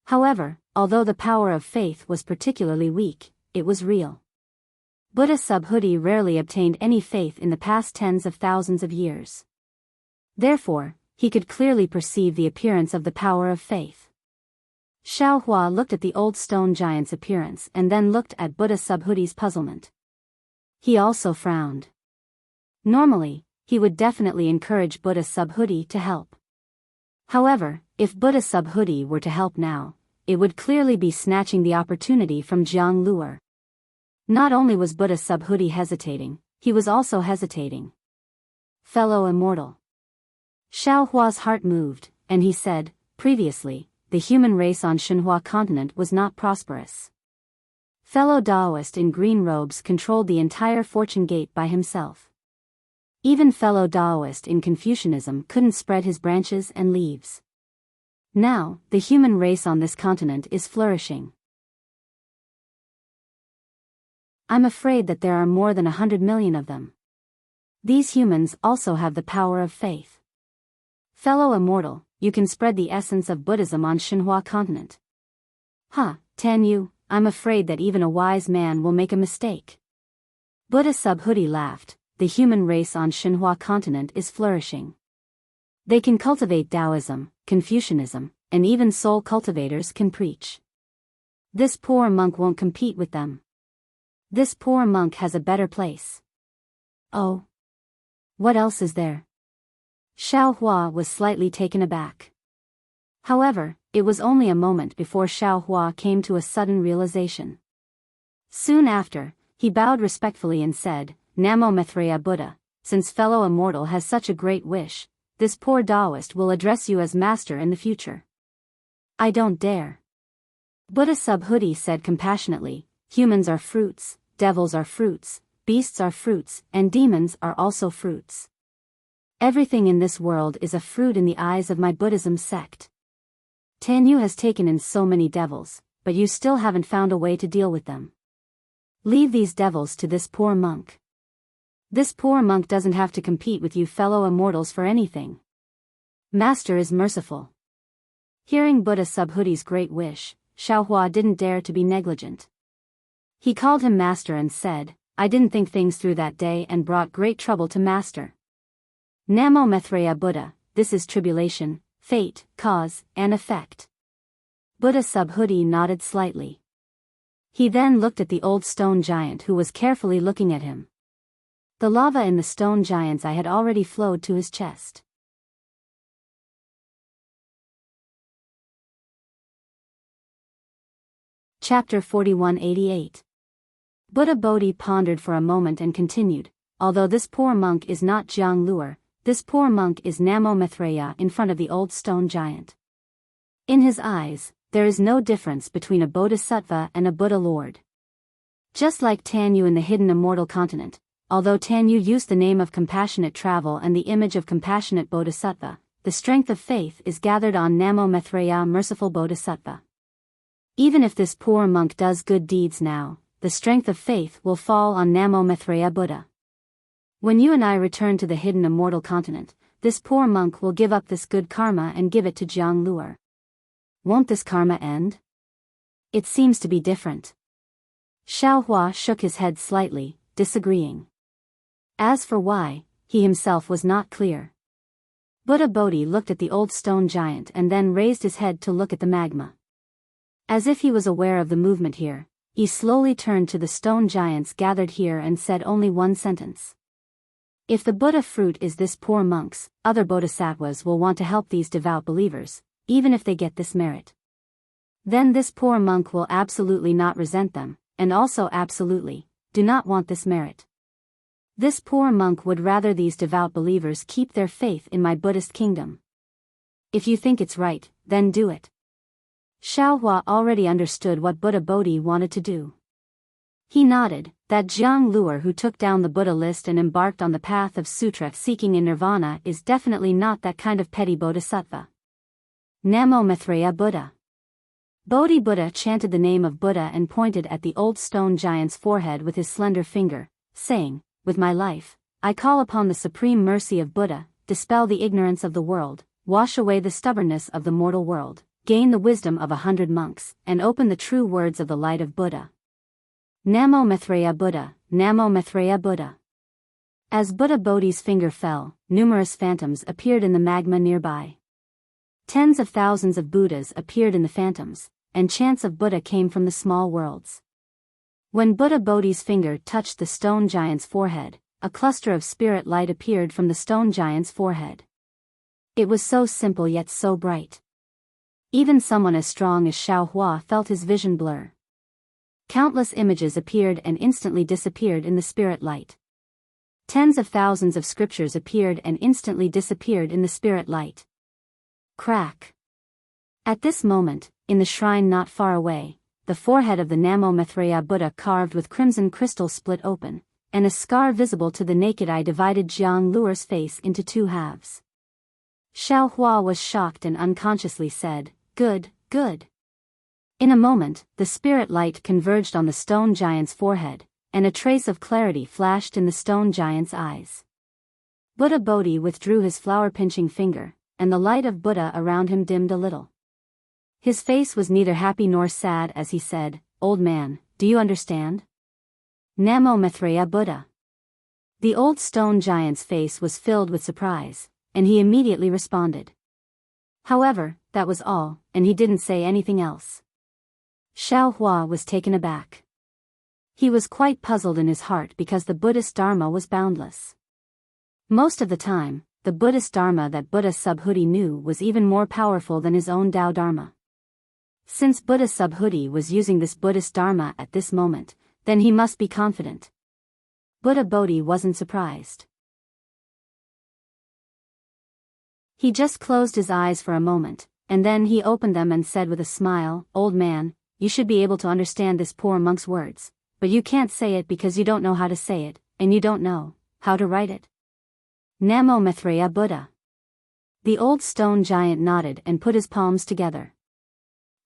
A: However, although the power of faith was particularly weak, it was real. Buddha Subhuti rarely obtained any faith in the past tens of thousands of years. Therefore, he could clearly perceive the appearance of the power of faith. Xiao Hua looked at the old stone giant's appearance and then looked at Buddha Subhuti's puzzlement. He also frowned. Normally, he would definitely encourage Buddha Subhuti to help. However, if Buddha Subhuti were to help now, it would clearly be snatching the opportunity from Zhang Luer. Not only was Buddha Subhuti hesitating, he was also hesitating. Fellow immortal. Xiao Hua's heart moved, and he said, "Previously, the human race on Shenhua continent was not prosperous. Fellow Taoist in green robes controlled the entire fortune gate by himself. Even fellow Taoist in Confucianism couldn't spread his branches and leaves. Now, the human race on this continent is flourishing. I'm afraid that there are more than 100 million of them. These humans also have the power of faith. Fellow immortal, you can spread the essence of Buddhism on Shenhua continent." Tan Yu, I'm afraid that even a wise man will make a mistake. Buddha Subhuti laughed. The human race on Shenhua continent is flourishing. They can cultivate Taoism, Confucianism, and even soul cultivators can preach. This poor monk won't compete with them. This poor monk has a better place. Oh. What else is there? Xiao Hua was slightly taken aback. However, it was only a moment before Xiao Hua came to a sudden realization. Soon after, he bowed respectfully and said, "Namo Maitreya Buddha, since fellow immortal has such a great wish, this poor Taoist will address you as master in the future." "I don't dare." Buddha Subhuti said compassionately, "Humans are fruits, devils are fruits, beasts are fruits, and demons are also fruits. Everything in this world is a fruit in the eyes of my Buddhism sect. Tanyu has taken in so many devils, but you still haven't found a way to deal with them. Leave these devils to this poor monk. This poor monk doesn't have to compete with you fellow immortals for anything. Master is merciful. Hearing Buddha Subhudi's great wish, Xiaohua didn't dare to be negligent. He called him master and said, I didn't think things through that day and brought great trouble to master. Namo Maitreya Buddha, this is tribulation, fate, cause, and effect. Buddha Subhudi nodded slightly. He then looked at the old stone giant who was carefully looking at him. The lava in the stone giant's eye had already flowed to his chest. Chapter 4188. Buddha Bodhi pondered for a moment and continued, although this poor monk is not Jiang Luer, this poor monk is Namo Maitreya in front of the old stone giant. In his eyes, there is no difference between a bodhisattva and a Buddha Lord. Just like Tanyu in the hidden immortal continent, although Tanyu used the name of compassionate travel and the image of compassionate bodhisattva, the strength of faith is gathered on Namo Maitreya merciful bodhisattva. Even if this poor monk does good deeds now, the strength of faith will fall on Namo Maitreya Buddha. When you and I return to the hidden immortal continent, this poor monk will give up this good karma and give it to Jiang Luer. Won't this karma end? It seems to be different. Xiaohua shook his head slightly, disagreeing. As for why, he himself was not clear. Buddha Bodhi looked at the old stone giant and then raised his head to look at the magma. As if he was aware of the movement here, he slowly turned to the stone giants gathered here and said only one sentence. If the Buddha fruit is this poor monk's, other bodhisattvas will want to help these devout believers, even if they get this merit. Then this poor monk will absolutely not resent them, and also absolutely, do not want this merit. This poor monk would rather these devout believers keep their faith in my Buddhist kingdom. If you think it's right, then do it. Xiaohua already understood what Buddha Bodhi wanted to do. He nodded, that Jiang Luer who took down the Buddha list and embarked on the path of sutra seeking in nirvana is definitely not that kind of petty bodhisattva. Namo Maitreya Buddha. Bodhi Buddha chanted the name of Buddha and pointed at the old stone giant's forehead with his slender finger, saying, with my life, I call upon the supreme mercy of Buddha, dispel the ignorance of the world, wash away the stubbornness of the mortal world, gain the wisdom of 100 monks, and open the true words of the light of Buddha. Namo Maitreya Buddha, Namo Maitreya Buddha. As Buddha Bodhi's finger fell, numerous phantoms appeared in the magma nearby. Tens of thousands of Buddhas appeared in the phantoms, and chants of Buddha came from the small worlds. When Buddha Bodhi's finger touched the stone giant's forehead, a cluster of spirit light appeared from the stone giant's forehead. It was so simple yet so bright. Even someone as strong as Xiaohua felt his vision blur. Countless images appeared and instantly disappeared in the spirit light. Tens of thousands of scriptures appeared and instantly disappeared in the spirit light. Crack. At this moment, in the shrine not far away, the forehead of the Namo Maitreya Buddha carved with crimson crystal split open, and a scar visible to the naked eye divided Jiang Luer's face into two halves. Xiaohua was shocked and unconsciously said, "Good, good." In a moment, the spirit light converged on the stone giant's forehead, and a trace of clarity flashed in the stone giant's eyes. Buddha Bodhi withdrew his flower-pinching finger, and the light of Buddha around him dimmed a little. His face was neither happy nor sad as he said, "Old man, do you understand?" Namo Maitreya Buddha. The old stone giant's face was filled with surprise, and he immediately responded. However, that was all, and he didn't say anything else. Xiaohua was taken aback. He was quite puzzled in his heart because the Buddhist Dharma was boundless. Most of the time, the Buddhist Dharma that Buddha Subhuti knew was even more powerful than his own Tao Dharma. Since Buddha Subhuti was using this Buddhist Dharma at this moment, then he must be confident. Buddha Bodhi wasn't surprised. He just closed his eyes for a moment, and then he opened them and said with a smile, "Old man, you should be able to understand this poor monk's words, but you can't say it because you don't know how to say it, and you don't know how to write it." Namo Maitreya Buddha. The old stone giant nodded and put his palms together.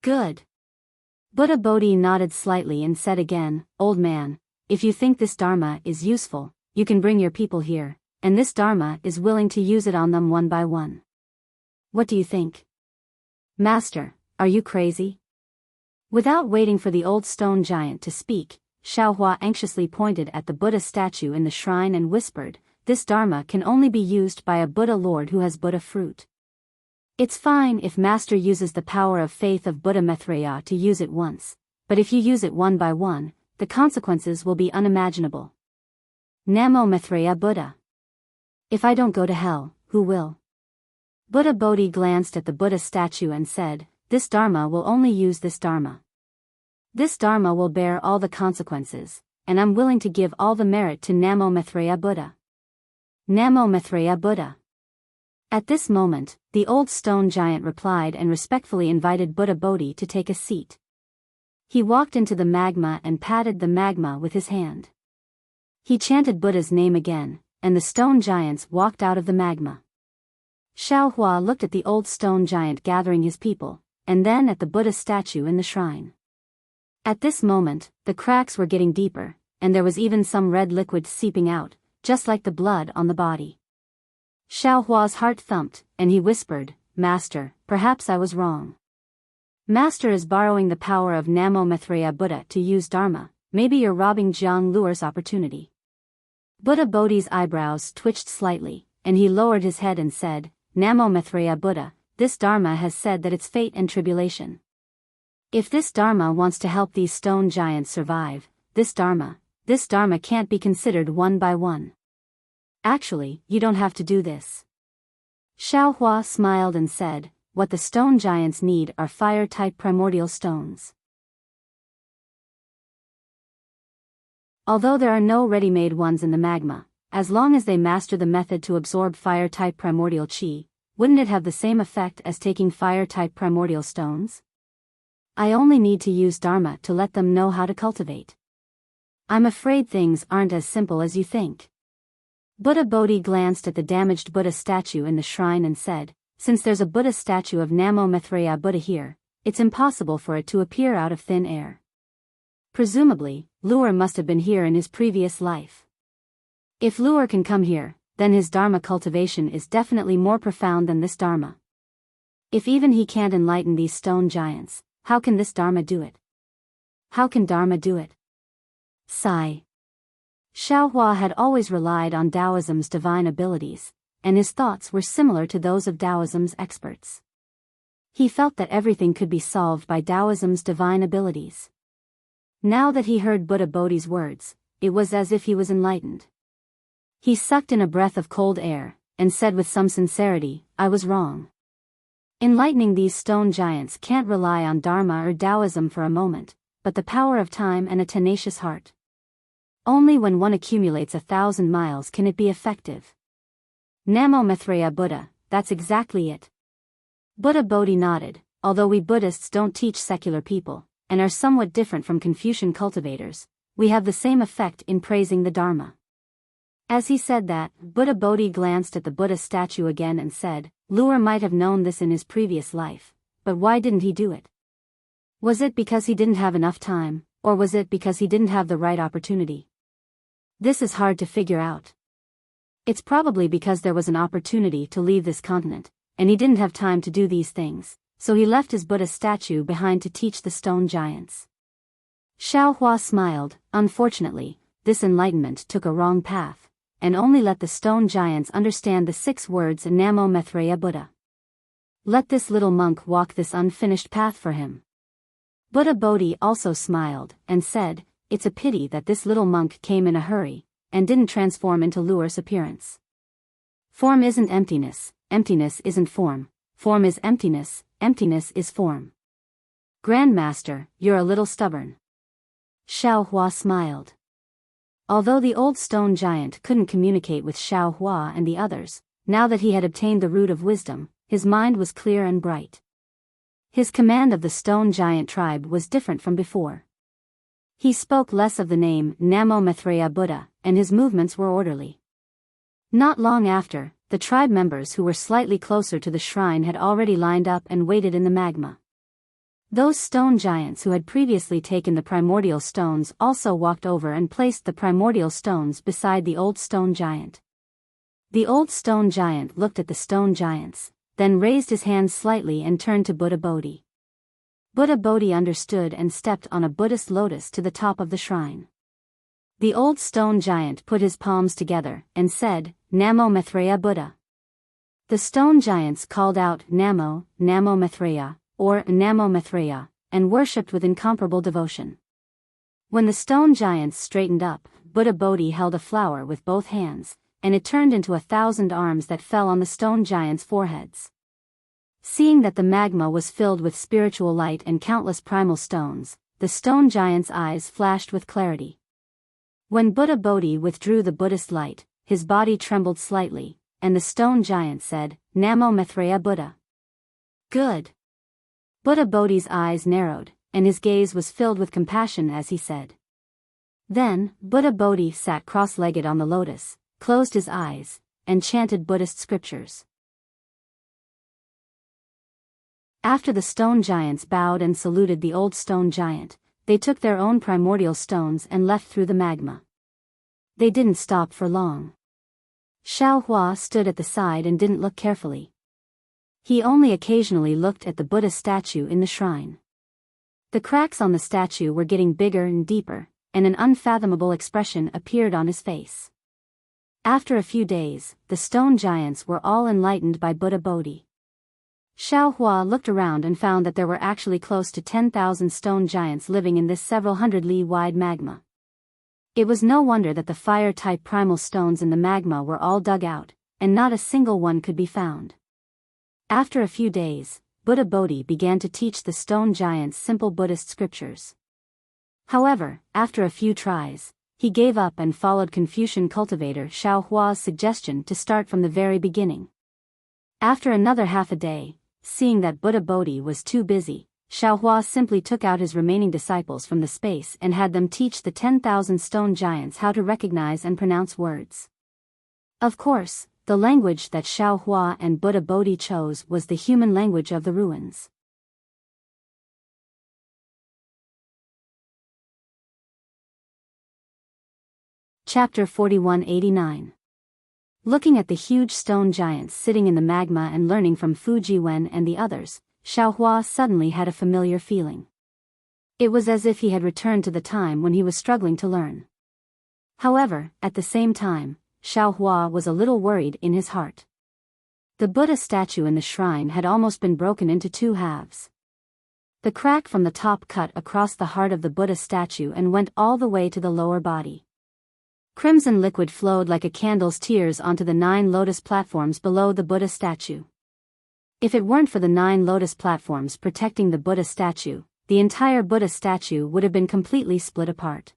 A: Good. Buddha Bodhi nodded slightly and said again, Old man, if you think this Dharma is useful, you can bring your people here, and this Dharma is willing to use it on them one by one. What do you think? Master, are you crazy? Without waiting for the old stone giant to speak, Xiaohua anxiously pointed at the Buddha statue in the shrine and whispered, this Dharma can only be used by a Buddha Lord who has Buddha fruit. It's fine if Master uses the power of faith of Buddha Maitreya to use it once, but if you use it one by one, the consequences will be unimaginable. Namo Maitreya Buddha. If I don't go to hell, who will? Buddha Bodhi glanced at the Buddha statue and said, this Dharma will only use this Dharma. This Dharma will bear all the consequences, and I'm willing to give all the merit to Namo Maitreya Buddha. Namo Maitreya Buddha. At this moment, the old stone giant replied and respectfully invited Buddha Bodhi to take a seat. He walked into the magma and patted the magma with his hand. He chanted Buddha's name again, and the stone giants walked out of the magma. Xiaohua looked at the old stone giant gathering his people, and then at the Buddha statue in the shrine. At this moment, the cracks were getting deeper, and there was even some red liquid seeping out, just like the blood on the body. Xiaohua's heart thumped, and he whispered, Master, perhaps I was wrong. Master is borrowing the power of Namo Maitreya Buddha to use Dharma, maybe you're robbing Jiang Luer's opportunity. Buddha Bodhi's eyebrows twitched slightly, and he lowered his head and said, Namo Maitreya Buddha, this Dharma has said that it's fate and tribulation. If this Dharma wants to help these stone giants survive, this Dharma can't be considered one by one. Actually, you don't have to do this. Xiaohua smiled and said, what the stone giants need are fire-type primordial stones. Although there are no ready-made ones in the magma, as long as they master the method to absorb fire-type primordial chi, wouldn't it have the same effect as taking fire-type primordial stones? I only need to use Dharma to let them know how to cultivate. I'm afraid things aren't as simple as you think. Buddha Bodhi glanced at the damaged Buddha statue in the shrine and said, since there's a Buddha statue of Namo Maitreya Buddha here, it's impossible for it to appear out of thin air. Presumably, Luer must have been here in his previous life. If Luer can come here, then his Dharma cultivation is definitely more profound than this Dharma. If even he can't enlighten these stone giants, how can this Dharma do it? How can Dharma do it? Sigh. Xiaohua had always relied on Taoism's divine abilities, and his thoughts were similar to those of Taoism's experts. He felt that everything could be solved by Taoism's divine abilities. Now that he heard Buddha Bodhi's words, it was as if he was enlightened. He sucked in a breath of cold air, and said with some sincerity, I was wrong. Enlightening these stone giants can't rely on Dharma or Taoism for a moment, but the power of time and a tenacious heart. Only when one accumulates 1,000 miles can it be effective. Namo Maitreya Buddha, that's exactly it. Buddha Bodhi nodded, although we Buddhists don't teach secular people, and are somewhat different from Confucian cultivators, we have the same effect in praising the Dharma. As he said that, Buddha Bodhi glanced at the Buddha statue again and said, Luer might have known this in his previous life, but why didn't he do it? Was it because he didn't have enough time, or was it because he didn't have the right opportunity? This is hard to figure out. It's probably because there was an opportunity to leave this continent, and he didn't have time to do these things, so he left his Buddha statue behind to teach the stone giants. Xiaohua smiled. Unfortunately, this enlightenment took a wrong path, and only let the stone giants understand the 6 words Namo Maitreya Buddha. Let this little monk walk this unfinished path for him. Buddha Bodhi also smiled, and said, it's a pity that this little monk came in a hurry, and didn't transform into Luer's appearance. Form isn't emptiness, emptiness isn't form, form is emptiness, emptiness is form. Grandmaster, you're a little stubborn. Xiaohua smiled. Although the old stone giant couldn't communicate with Xiaohua and the others, now that he had obtained the root of wisdom, his mind was clear and bright. His command of the stone giant tribe was different from before. He spoke less of the name Namo Maitreya Buddha, and his movements were orderly. Not long after, the tribe members who were slightly closer to the shrine had already lined up and waited in the magma. Those stone giants who had previously taken the primordial stones also walked over and placed the primordial stones beside the old stone giant. The old stone giant looked at the stone giants, then raised his hands slightly and turned to Buddha Bodhi. Buddha Bodhi understood and stepped on a Buddhist lotus to the top of the shrine. The old stone giant put his palms together and said, "Namo Maitreya Buddha." The stone giants called out Namo, Namo Maitreya, or Namo Maitreya, and worshipped with incomparable devotion. When the stone giants straightened up, Buddha Bodhi held a flower with both hands, and it turned into 1,000 arms that fell on the stone giants' foreheads. Seeing that the magma was filled with spiritual light and countless primal stones, the stone giants' eyes flashed with clarity. When Buddha Bodhi withdrew the Buddhist light, his body trembled slightly, and the stone giant said, "Namo Maitreya Buddha." "Good." Buddha Bodhi's eyes narrowed, and his gaze was filled with compassion as he said. Then, Buddha Bodhi sat cross-legged on the lotus, closed his eyes, and chanted Buddhist scriptures. After the stone giants bowed and saluted the old stone giant, they took their own primordial stones and left through the magma. They didn't stop for long. Xiao Hua stood at the side and didn't look carefully. He only occasionally looked at the Buddha statue in the shrine. The cracks on the statue were getting bigger and deeper, and an unfathomable expression appeared on his face. After a few days, the stone giants were all enlightened by Buddha Bodhi. Xiao Hua looked around and found that there were actually close to 10,000 stone giants living in this several hundred li wide magma. It was no wonder that the fire-type primal stones in the magma were all dug out, and not a single one could be found. After a few days, Buddha Bodhi began to teach the stone giants simple Buddhist scriptures. However, after a few tries, he gave up and followed Confucian cultivator Xiao Hua's suggestion to start from the very beginning. After another half a day, seeing that Buddha Bodhi was too busy, Xiao Hua simply took out his remaining disciples from the space and had them teach the 10,000 stone giants how to recognize and pronounce words. Of course, the language that Xiao Hua and Buddha Bodhi chose was the human language of the ruins. Chapter 4189. Looking at the huge stone giants sitting in the magma and learning from Fuji Wen and the others, Xiao Hua suddenly had a familiar feeling. It was as if he had returned to the time when he was struggling to learn. However, at the same time, Xiao Hua was a little worried in his heart. The Buddha statue in the shrine had almost been broken into two halves. The crack from the top cut across the heart of the Buddha statue and went all the way to the lower body. Crimson liquid flowed like a candle's tears onto the 9 lotus platforms below the Buddha statue. If it weren't for the 9 lotus platforms protecting the Buddha statue, the entire Buddha statue would have been completely split apart.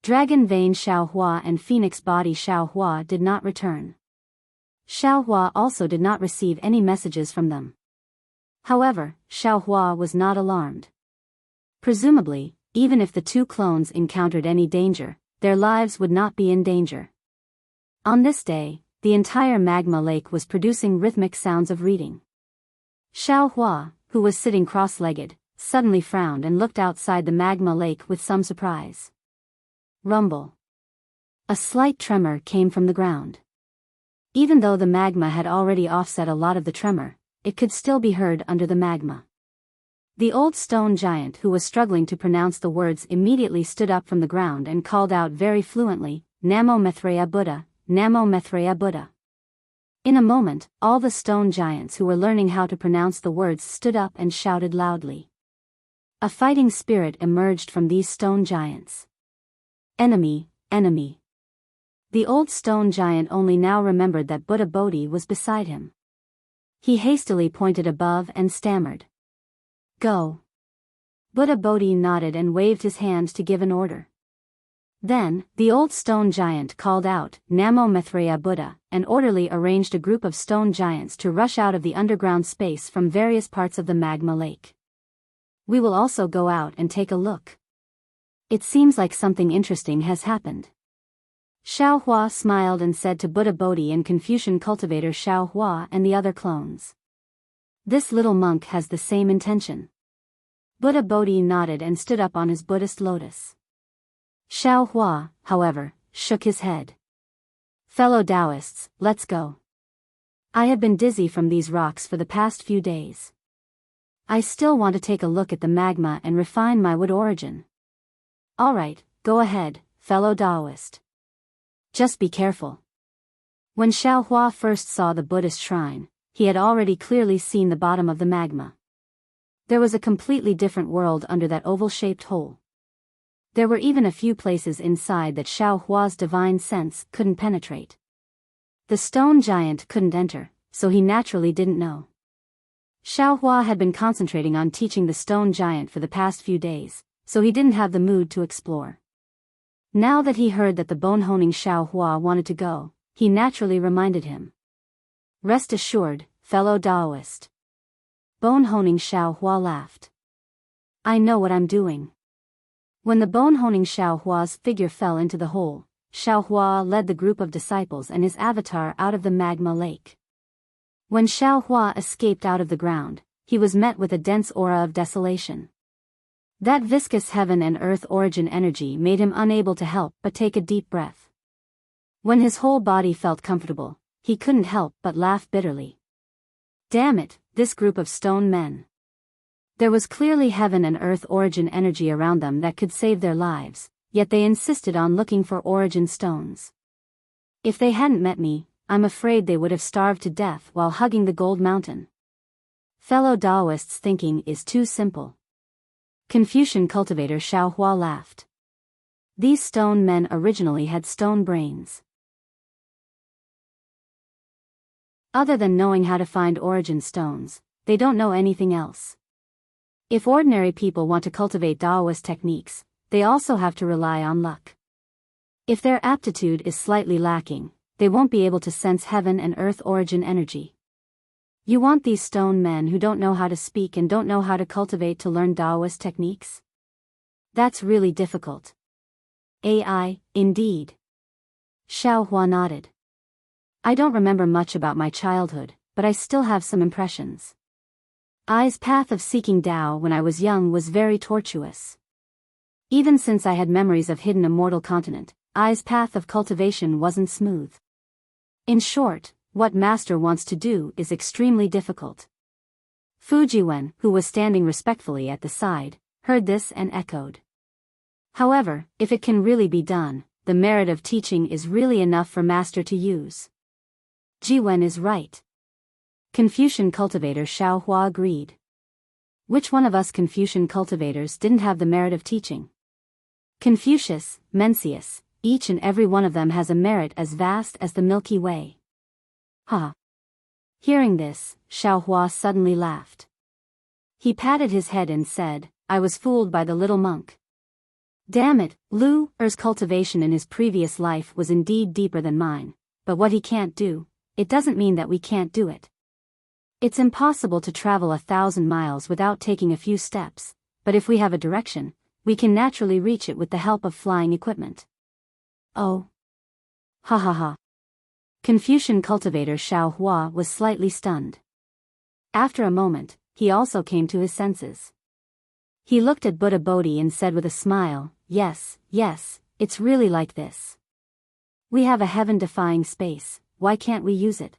A: Dragon Vein Xiao Hua and Phoenix Body Xiao Hua did not return. Xiao Hua also did not receive any messages from them. However, Xiao Hua was not alarmed. Presumably, even if the 2 clones encountered any danger, their lives would not be in danger. On this day, the entire magma lake was producing rhythmic sounds of reading. Xiao Hua, who was sitting cross-legged, suddenly frowned and looked outside the magma lake with some surprise. Rumble. A slight tremor came from the ground. Even though the magma had already offset a lot of the tremor, it could still be heard under the magma. The old stone giant who was struggling to pronounce the words immediately stood up from the ground and called out very fluently, "Namo Maitreya Buddha, Namo Maitreya Buddha." In a moment, all the stone giants who were learning how to pronounce the words stood up and shouted loudly. A fighting spirit emerged from these stone giants. Enemy, enemy. The old stone giant only now remembered that Buddha Bodhi was beside him. He hastily pointed above and stammered, "Go." Buddha Bodhi nodded and waved his hand to give an order. Then, the old stone giant called out, "Namo Maitreya Buddha," and orderly arranged a group of stone giants to rush out of the underground space from various parts of the magma lake. "We will also go out and take a look. It seems like something interesting has happened." Xiao Hua smiled and said to Buddha Bodhi and Confucian cultivator Xiao Hua and the other clones, "This little monk has the same intention." Buddha Bodhi nodded and stood up on his Buddhist lotus. Xiao Hua, however, shook his head. Fellow Taoists, let's go. I have been dizzy from these rocks for the past few days. I still want to take a look at the magma and refine my wood origin. Alright, go ahead, fellow Taoist. Just be careful. When Xiao Hua first saw the Buddhist shrine, he had already clearly seen the bottom of the magma. There was a completely different world under that oval-shaped hole. There were even a few places inside that Xiao Hua's divine sense couldn't penetrate. The stone giant couldn't enter, so he naturally didn't know. Xiao Hua had been concentrating on teaching the stone giant for the past few days, so he didn't have the mood to explore. Now that he heard that the bone-honing Xiao Hua wanted to go, he naturally reminded him. Rest assured, fellow Taoist. Bone-honing Xiao Hua laughed. I know what I'm doing. When the bone-honing Xiao Hua's figure fell into the hole, Xiao Hua led the group of disciples and his avatar out of the magma lake. When Xiao Hua escaped out of the ground, he was met with a dense aura of desolation. That viscous heaven and earth origin energy made him unable to help but take a deep breath. When his whole body felt comfortable, he couldn't help but laugh bitterly. Damn it, this group of stone men. There was clearly heaven and earth origin energy around them that could save their lives, yet they insisted on looking for origin stones. If they hadn't met me, I'm afraid they would have starved to death while hugging the gold mountain. Fellow Taoists' thinking is too simple. Confucian cultivator Xiao Hua laughed. These stone men originally had stone brains. Other than knowing how to find origin stones, they don't know anything else. If ordinary people want to cultivate Taoist techniques, they also have to rely on luck. If their aptitude is slightly lacking, they won't be able to sense heaven and earth origin energy. You want these stone men who don't know how to speak and don't know how to cultivate to learn Taoist techniques? That's really difficult. AI, indeed. Xiao Hua nodded. I don't remember much about my childhood, but I still have some impressions. I's path of seeking Tao when I was young was very tortuous. Even since I had memories of hidden immortal continent, I's path of cultivation wasn't smooth. In short, what master wants to do is extremely difficult. Fujiwen, who was standing respectfully at the side, heard this and echoed. However, if it can really be done, the merit of teaching is really enough for master to use. Jiwen is right. Confucian cultivator Xiao Hua agreed. Which one of us Confucian cultivators didn't have the merit of teaching? Confucius, Mencius, each and every one of them has a merit as vast as the Milky Way. Ha! Hearing this, Xiao Hua suddenly laughed. He patted his head and said, I was fooled by the little monk. Damn it, Lu Er's cultivation in his previous life was indeed deeper than mine, but what he can't do, it doesn't mean that we can't do it. It's impossible to travel 1,000 miles without taking a few steps, but if we have a direction, we can naturally reach it with the help of flying equipment. Oh. Ha ha ha. Confucian cultivator Xiao Hua was slightly stunned. After a moment, he also came to his senses. He looked at Buddha Bodhi and said with a smile, yes, it's really like this. We have a heaven-defying space, why can't we use it?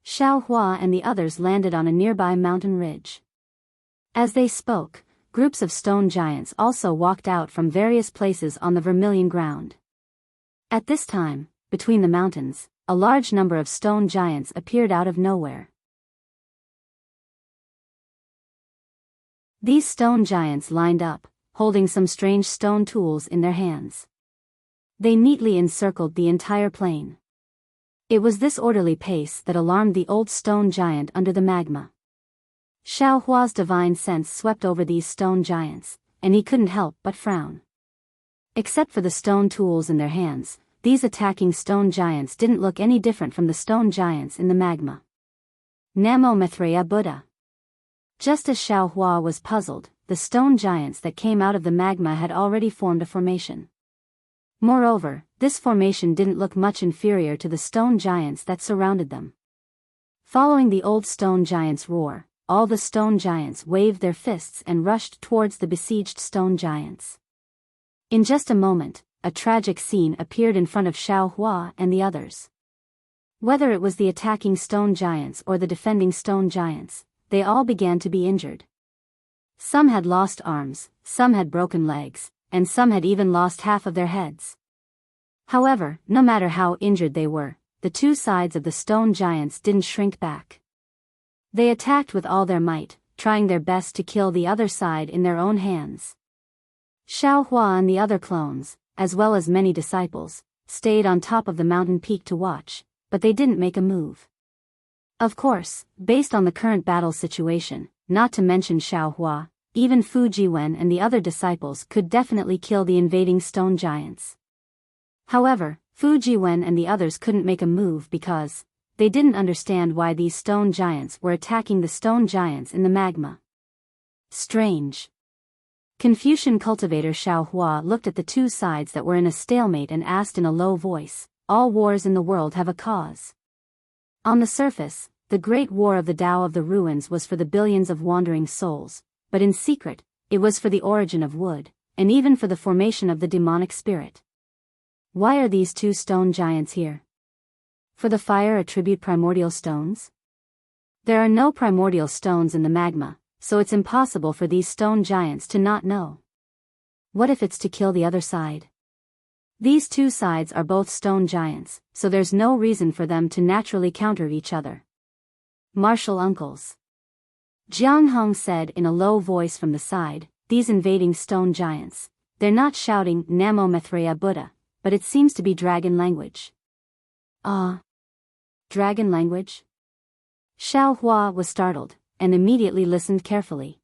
A: Xiao Hua and the others landed on a nearby mountain ridge. As they spoke, groups of stone giants also walked out from various places on the vermilion ground. At this time, between the mountains, a large number of stone giants appeared out of nowhere. These stone giants lined up, holding some strange stone tools in their hands. They neatly encircled the entire plain. It was this orderly pace that alarmed the old stone giant under the magma. Xiao Hua's divine sense swept over these stone giants, and he couldn't help but frown. Except for the stone tools in their hands, these attacking stone giants didn't look any different from the stone giants in the magma. Namo Maitreya Buddha. Just as Xiao Hua was puzzled, the stone giants that came out of the magma had already formed a formation. Moreover, this formation didn't look much inferior to the stone giants that surrounded them. Following the old stone giant's roar, all the stone giants waved their fists and rushed towards the besieged stone giants. In just a moment, a tragic scene appeared in front of Xiao Hua and the others. Whether it was the attacking stone giants or the defending stone giants, they all began to be injured. Some had lost arms, some had broken legs, and some had even lost half of their heads. However, no matter how injured they were, the two sides of the stone giants didn't shrink back. They attacked with all their might, trying their best to kill the other side in their own hands. Xiao Hua and the other clones, as well as many disciples, stayed on top of the mountain peak to watch, but they didn't make a move. Of course, based on the current battle situation, not to mention Xiao Hua, even Fu Jiwen and the other disciples could definitely kill the invading stone giants. However, Fu Jiwen and the others couldn't make a move because they didn't understand why these stone giants were attacking the stone giants in the magma. Strange. Confucian cultivator Xiao Hua looked at the two sides that were in a stalemate and asked in a low voice, "All wars in the world have a cause." On the surface, the great war of the Tao of the ruins was for the billions of wandering souls, but in secret, it was for the origin of wood, and even for the formation of the demonic spirit. Why are these two stone giants here? For the fire attribute primordial stones? There are no primordial stones in the magma, so it's impossible for these stone giants to not know. What if it's to kill the other side? These two sides are both stone giants, so there's no reason for them to naturally counter each other. Martial uncles. Jiang Hong said in a low voice from the side, "These invading stone giants, they're not shouting Namo Maitreya Buddha, but it seems to be dragon language." Dragon language? Xiao Hua was startled, and immediately listened carefully.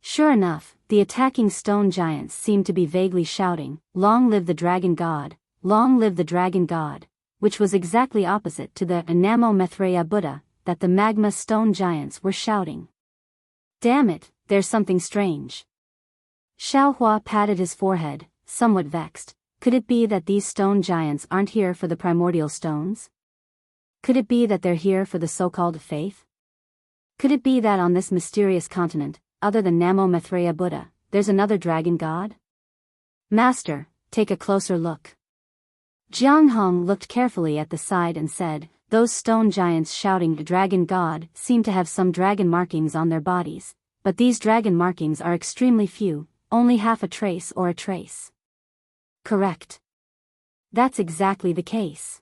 A: Sure enough, the attacking stone giants seemed to be vaguely shouting, "Long live the dragon god, long live the dragon god," which was exactly opposite to the Namo Maitreya Buddha that the magma stone giants were shouting. Damn it, there's something strange. Xiao Hua patted his forehead, somewhat vexed. Could it be that these stone giants aren't here for the primordial stones? Could it be that they're here for the so-called faith? Could it be that on this mysterious continent, other than Namo Maitreya Buddha, there's another dragon god? Master, take a closer look. Jiang Hong looked carefully at the side and said, "Those stone giants shouting dragon god seem to have some dragon markings on their bodies, but these dragon markings are extremely few, only half a trace or a trace." Correct. That's exactly the case.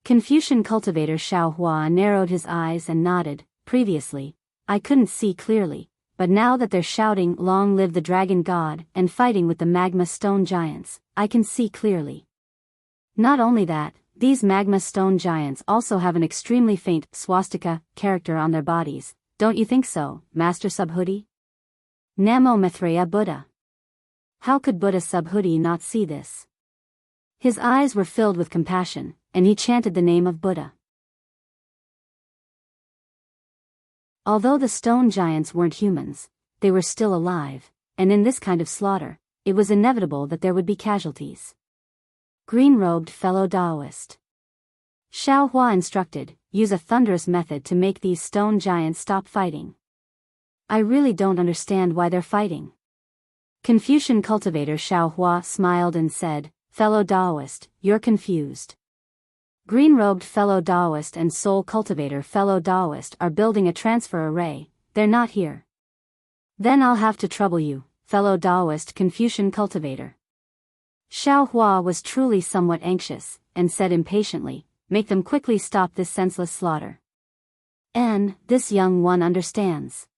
A: Confucian cultivator Xiao Hua narrowed his eyes and nodded. Previously, I couldn't see clearly, but now that they're shouting "Long live the dragon god" and fighting with the magma stone giants, I can see clearly. Not only that, these magma stone giants also have an extremely faint swastika character on their bodies, don't you think so, Master Subhoodie? Namo Maitreya Buddha. How could Buddha Subhoodie not see this? His eyes were filled with compassion, and he chanted the name of Buddha. Although the stone giants weren't humans, they were still alive, and in this kind of slaughter, it was inevitable that there would be casualties. Green-robed fellow Taoist. Xiao Hua instructed, "Use a thunderous method to make these stone giants stop fighting." I really don't understand why they're fighting. Confucian cultivator Xiao Hua smiled and said, "Fellow Taoist, you're confused. Green-robed fellow Taoist and soul cultivator fellow Taoist are building a transfer array, they're not here. Then I'll have to trouble you, fellow Taoist Confucian cultivator." Xiao Hua was truly somewhat anxious, and said impatiently, "Make them quickly stop this senseless slaughter." This young one understands.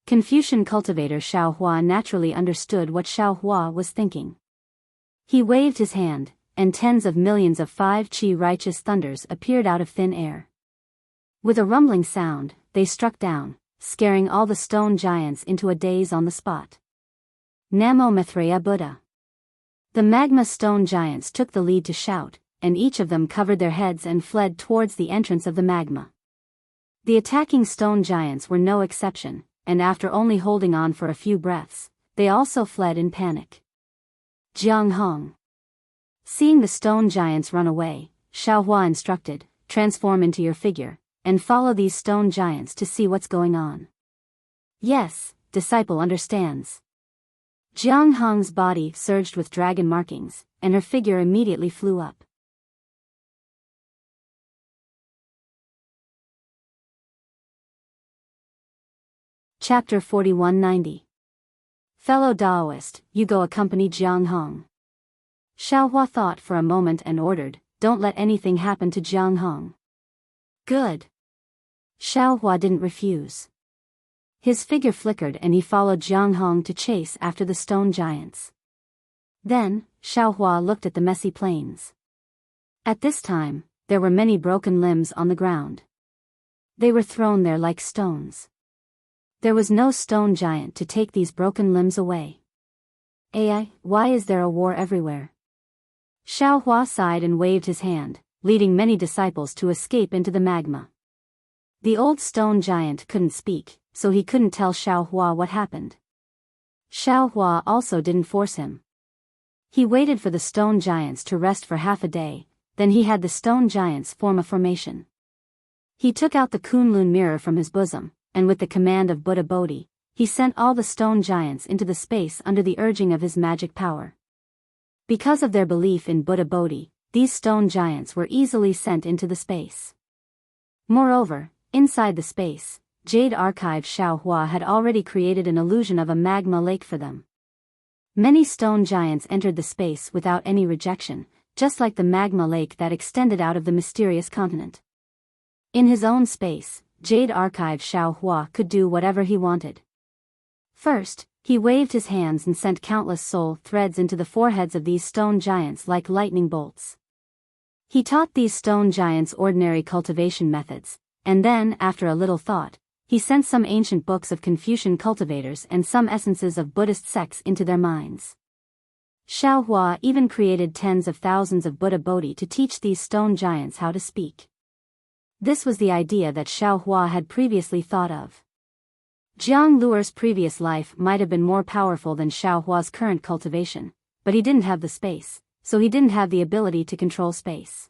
A: Confucian cultivator Xiao Hua naturally understood what Xiao Hua was thinking. He waved his hand, and tens of millions of 5 righteous thunders appeared out of thin air. With a rumbling sound, they struck down, scaring all the stone giants into a daze on the spot. Namo Maitreya Buddha. The magma stone giants took the lead to shout, and each of them covered their heads and fled towards the entrance of the magma. The attacking stone giants were no exception, and after only holding on for a few breaths, they also fled in panic. Jiang Hong. Seeing the stone giants run away, Xiao Hua instructed, "Transform into your figure, and follow these stone giants to see what's going on. Yes, disciple understands. Jiang Hong's body surged with dragon markings, and her figure immediately flew up. Chapter 4190. Fellow Daoist, you go accompany Jiang Hong. Xiaohua thought for a moment and ordered, don't let anything happen to Jiang Hong. Good. Xiaohua didn't refuse. His figure flickered and he followed Jiang Hong to chase after the stone giants. Then, Xiaohua looked at the messy plains. At this time, there were many broken limbs on the ground. They were thrown there like stones. There was no stone giant to take these broken limbs away. Ai, why is there a war everywhere? Xiaohua sighed and waved his hand, leading many disciples to escape into the magma. The old stone giant couldn't speak, so he couldn't tell Xiaohua what happened. Xiaohua also didn't force him. He waited for the stone giants to rest for half a day, then he had the stone giants form a formation. He took out the Kunlun mirror from his bosom, and with the command of Buddha Bodhi, he sent all the stone giants into the space under the urging of his magic power. Because of their belief in Buddha Bodhi, these stone giants were easily sent into the space. Moreover, inside the space, Jade Archive Xiaohua had already created an illusion of a magma lake for them. Many stone giants entered the space without any rejection, just like the magma lake that extended out of the mysterious continent. In his own space, Jade Archive Xiaohua could do whatever he wanted. First, he waved his hands and sent countless soul threads into the foreheads of these stone giants like lightning bolts. He taught these stone giants ordinary cultivation methods, and then, after a little thought, he sent some ancient books of Confucian cultivators and some essences of Buddhist sects into their minds. Xiaohua even created tens of thousands of Buddha Bodhi to teach these stone giants how to speak. This was the idea that Xiaohua had previously thought of. Jiang Luer's previous life might have been more powerful than Xiaohua's current cultivation, but he didn't have the space, so he didn't have the ability to control space.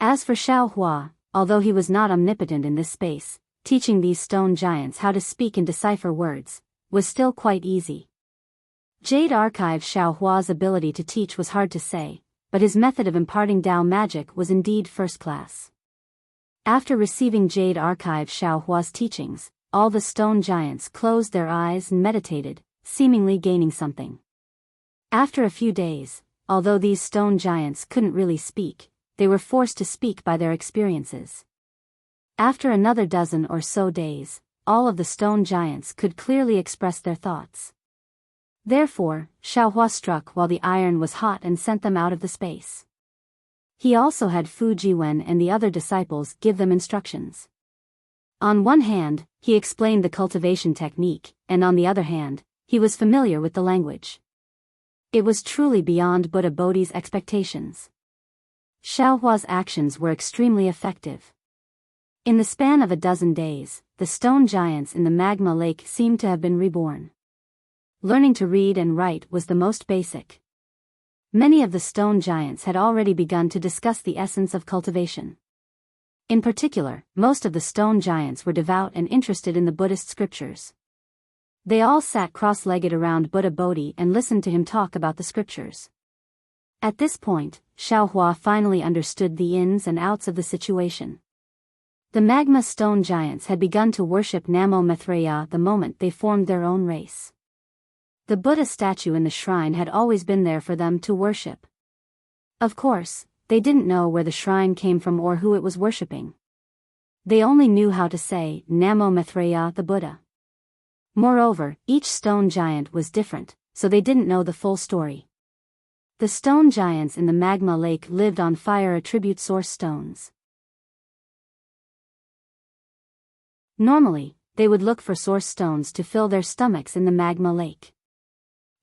A: As for Xiaohua, although he was not omnipotent in this space, teaching these stone giants how to speak and decipher words was still quite easy. Jade Archive Xiaohua's ability to teach was hard to say, but his method of imparting Dao magic was indeed first class. After receiving Jade Archive Xiaohua's teachings, all the stone giants closed their eyes and meditated, seemingly gaining something. After a few days, although these stone giants couldn't really speak, they were forced to speak by their experiences. After another dozen or so days, all of the stone giants could clearly express their thoughts. Therefore, Xiaohua struck while the iron was hot and sent them out of the space. He also had Fu Jiwen and the other disciples give them instructions. On one hand, he explained the cultivation technique, and on the other hand, he was familiar with the language. It was truly beyond Buddha Bodhi's expectations. Xiaohua's actions were extremely effective. In the span of a dozen days, the stone giants in the magma lake seemed to have been reborn. Learning to read and write was the most basic. Many of the stone giants had already begun to discuss the essence of cultivation. In particular, most of the stone giants were devout and interested in the Buddhist scriptures. They all sat cross-legged around Buddha Bodhi and listened to him talk about the scriptures. At this point, Xiaohua finally understood the ins and outs of the situation. The magma stone giants had begun to worship Namo Maitreya the moment they formed their own race. The Buddha statue in the shrine had always been there for them to worship. Of course, they didn't know where the shrine came from or who it was worshipping. They only knew how to say, Namo Maitreya the Buddha. Moreover, each stone giant was different, so they didn't know the full story. The stone giants in the magma lake lived on fire attribute source stones. Normally, they would look for source stones to fill their stomachs in the magma lake.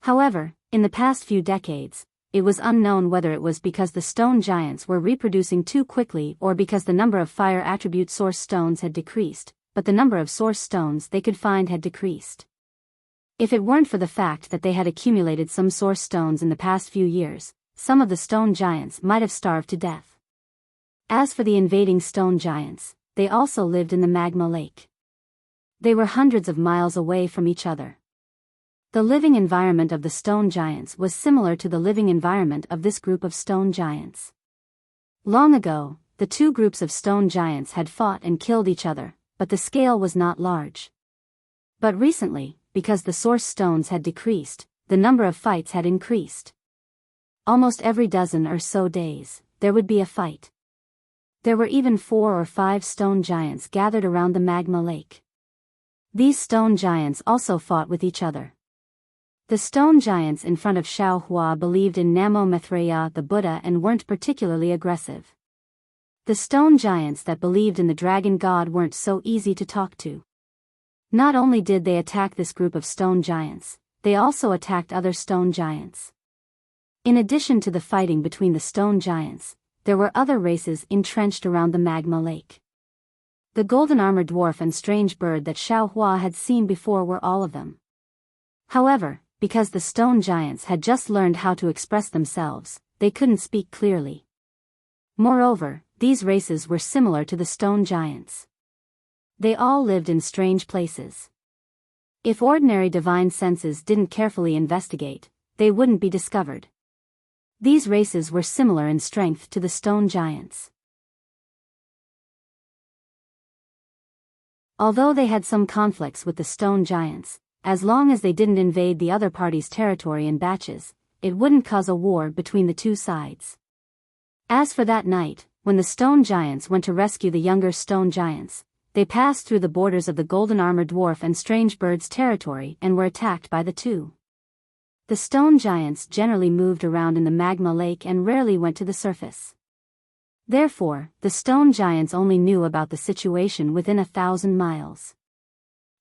A: However, in the past few decades, it was unknown whether it was because the stone giants were reproducing too quickly or because the number of fire attribute source stones had decreased, but the number of source stones they could find had decreased. If it weren't for the fact that they had accumulated some source stones in the past few years, some of the stone giants might have starved to death. As for the invading stone giants, they also lived in the magma lake. They were hundreds of miles away from each other. The living environment of the stone giants was similar to the living environment of this group of stone giants. Long ago, the two groups of stone giants had fought and killed each other, but the scale was not large. But recently, because the source stones had decreased, the number of fights had increased. Almost every dozen or so days, there would be a fight. There were even 4 or 5 stone giants gathered around the magma lake. These stone giants also fought with each other. The stone giants in front of Xiao Hua believed in Namo Maitreya the Buddha and weren't particularly aggressive. The stone giants that believed in the dragon god weren't so easy to talk to. Not only did they attack this group of stone giants, they also attacked other stone giants. In addition to the fighting between the stone giants, there were other races entrenched around the magma lake. The golden armored dwarf and strange bird that Xiao Hua had seen before were all of them. However, because the stone giants had just learned how to express themselves, they couldn't speak clearly. Moreover, these races were similar to the stone giants. They all lived in strange places. If ordinary divine senses didn't carefully investigate, they wouldn't be discovered. These races were similar in strength to the stone giants. Although they had some conflicts with the stone giants, as long as they didn't invade the other party's territory in batches, it wouldn't cause a war between the two sides. As for that night, when the stone giants went to rescue the younger stone giants, they passed through the borders of the golden armored dwarf and strange bird's territory and were attacked by the two. The stone giants generally moved around in the magma lake and rarely went to the surface. Therefore, the stone giants only knew about the situation within 1,000 miles.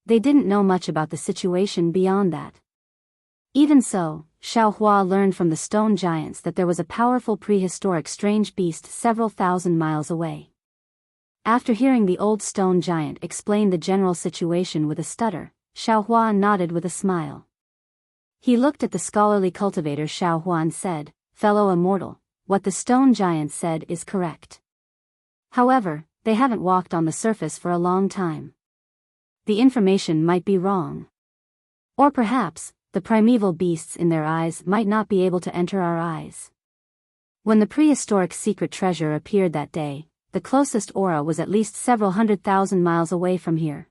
A: They didn't know much about the situation beyond that. Even so, Xiao Hua learned from the stone giants that there was a powerful prehistoric strange beast several thousand miles away. After hearing the old stone giant explain the general situation with a stutter, Xiao Hua nodded with a smile. He looked at the scholarly cultivator Xiao Hua and said, "Fellow Immortal, what the stone giant said is correct. However, they haven't walked on the surface for a long time. The information might be wrong. Or perhaps, the primeval beasts in their eyes might not be able to enter our eyes." When the prehistoric secret treasure appeared that day, the closest aura was at least several 100,000 miles away from here.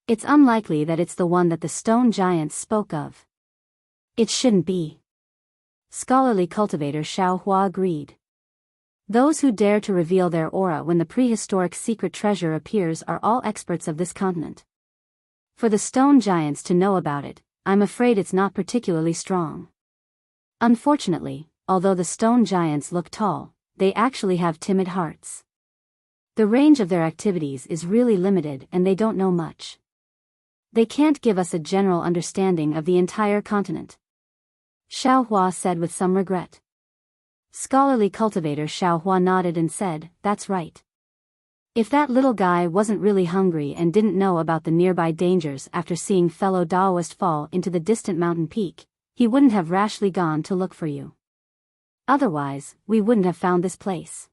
A: It's unlikely that it's the one that the stone giants spoke of. It shouldn't be. Scholarly cultivator Xiao Hua agreed. Those who dare to reveal their aura when the prehistoric secret treasure appears are all experts of this continent. For the stone giants to know about it, I'm afraid it's not particularly strong. Unfortunately, although the stone giants look tall, they actually have timid hearts. The range of their activities is really limited and they don't know much. They can't give us a general understanding of the entire continent. Xiao Hua said with some regret. Scholarly cultivator Xiao Hua nodded and said, "That's right. If that little guy wasn't really hungry and didn't know about the nearby dangers after seeing fellow Daoist fall into the distant mountain peak, he wouldn't have rashly gone to look for you. Otherwise, we wouldn't have found this place."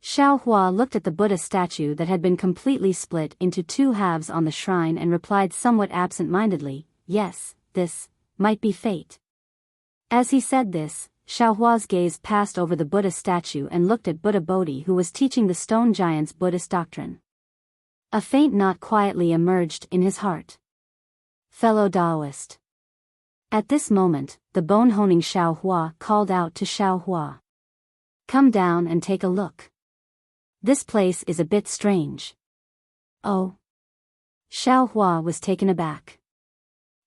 A: Xiao Hua looked at the Buddha statue that had been completely split into 2 halves on the shrine and replied somewhat absent-mindedly, "Yes, this might be fate." As he said this, Xiao Hua's gaze passed over the Buddha statue and looked at Buddha Bodhi, who was teaching the stone giants Buddhist doctrine. A faint knot quietly emerged in his heart. Fellow Taoist. At this moment, the bone-honing Xiao Hua called out to Xiao Hua. "Come down and take a look. This place is a bit strange." "Oh." Xiao Hua was taken aback.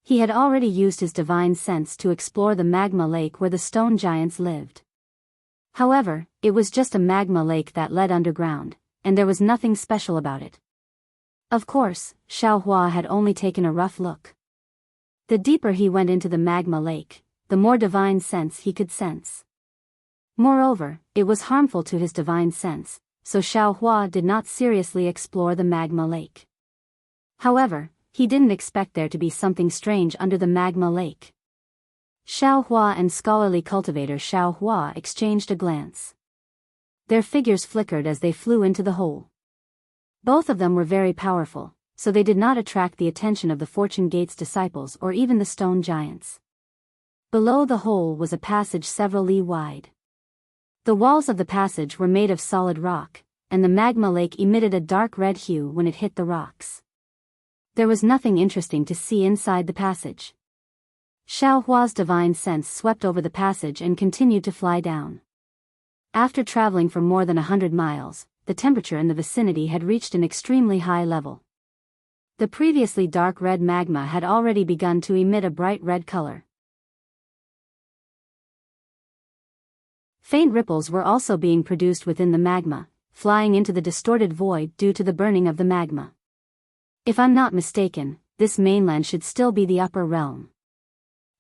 A: He had already used his divine sense to explore the magma lake where the stone giants lived. However, it was just a magma lake that led underground, and there was nothing special about it. Of course, Xiao Hua had only taken a rough look. The deeper he went into the magma lake, the more divine sense he could sense. Moreover, it was harmful to his divine sense, so Xiao Hua did not seriously explore the magma lake. However, he didn't expect there to be something strange under the magma lake. Xiao Hua and scholarly cultivator Xiao Hua exchanged a glance. Their figures flickered as they flew into the hole. Both of them were very powerful, so they did not attract the attention of the Fortune Gate's disciples or even the stone giants. Below the hole was a passage several li wide. The walls of the passage were made of solid rock, and the magma lake emitted a dark red hue when it hit the rocks. There was nothing interesting to see inside the passage. Xiao Hua's divine sense swept over the passage and continued to fly down. After traveling for more than 100 miles, the temperature in the vicinity had reached an extremely high level. The previously dark red magma had already begun to emit a bright red color. Faint ripples were also being produced within the magma, flying into the distorted void due to the burning of the magma. If I'm not mistaken, this mainland should still be the upper realm.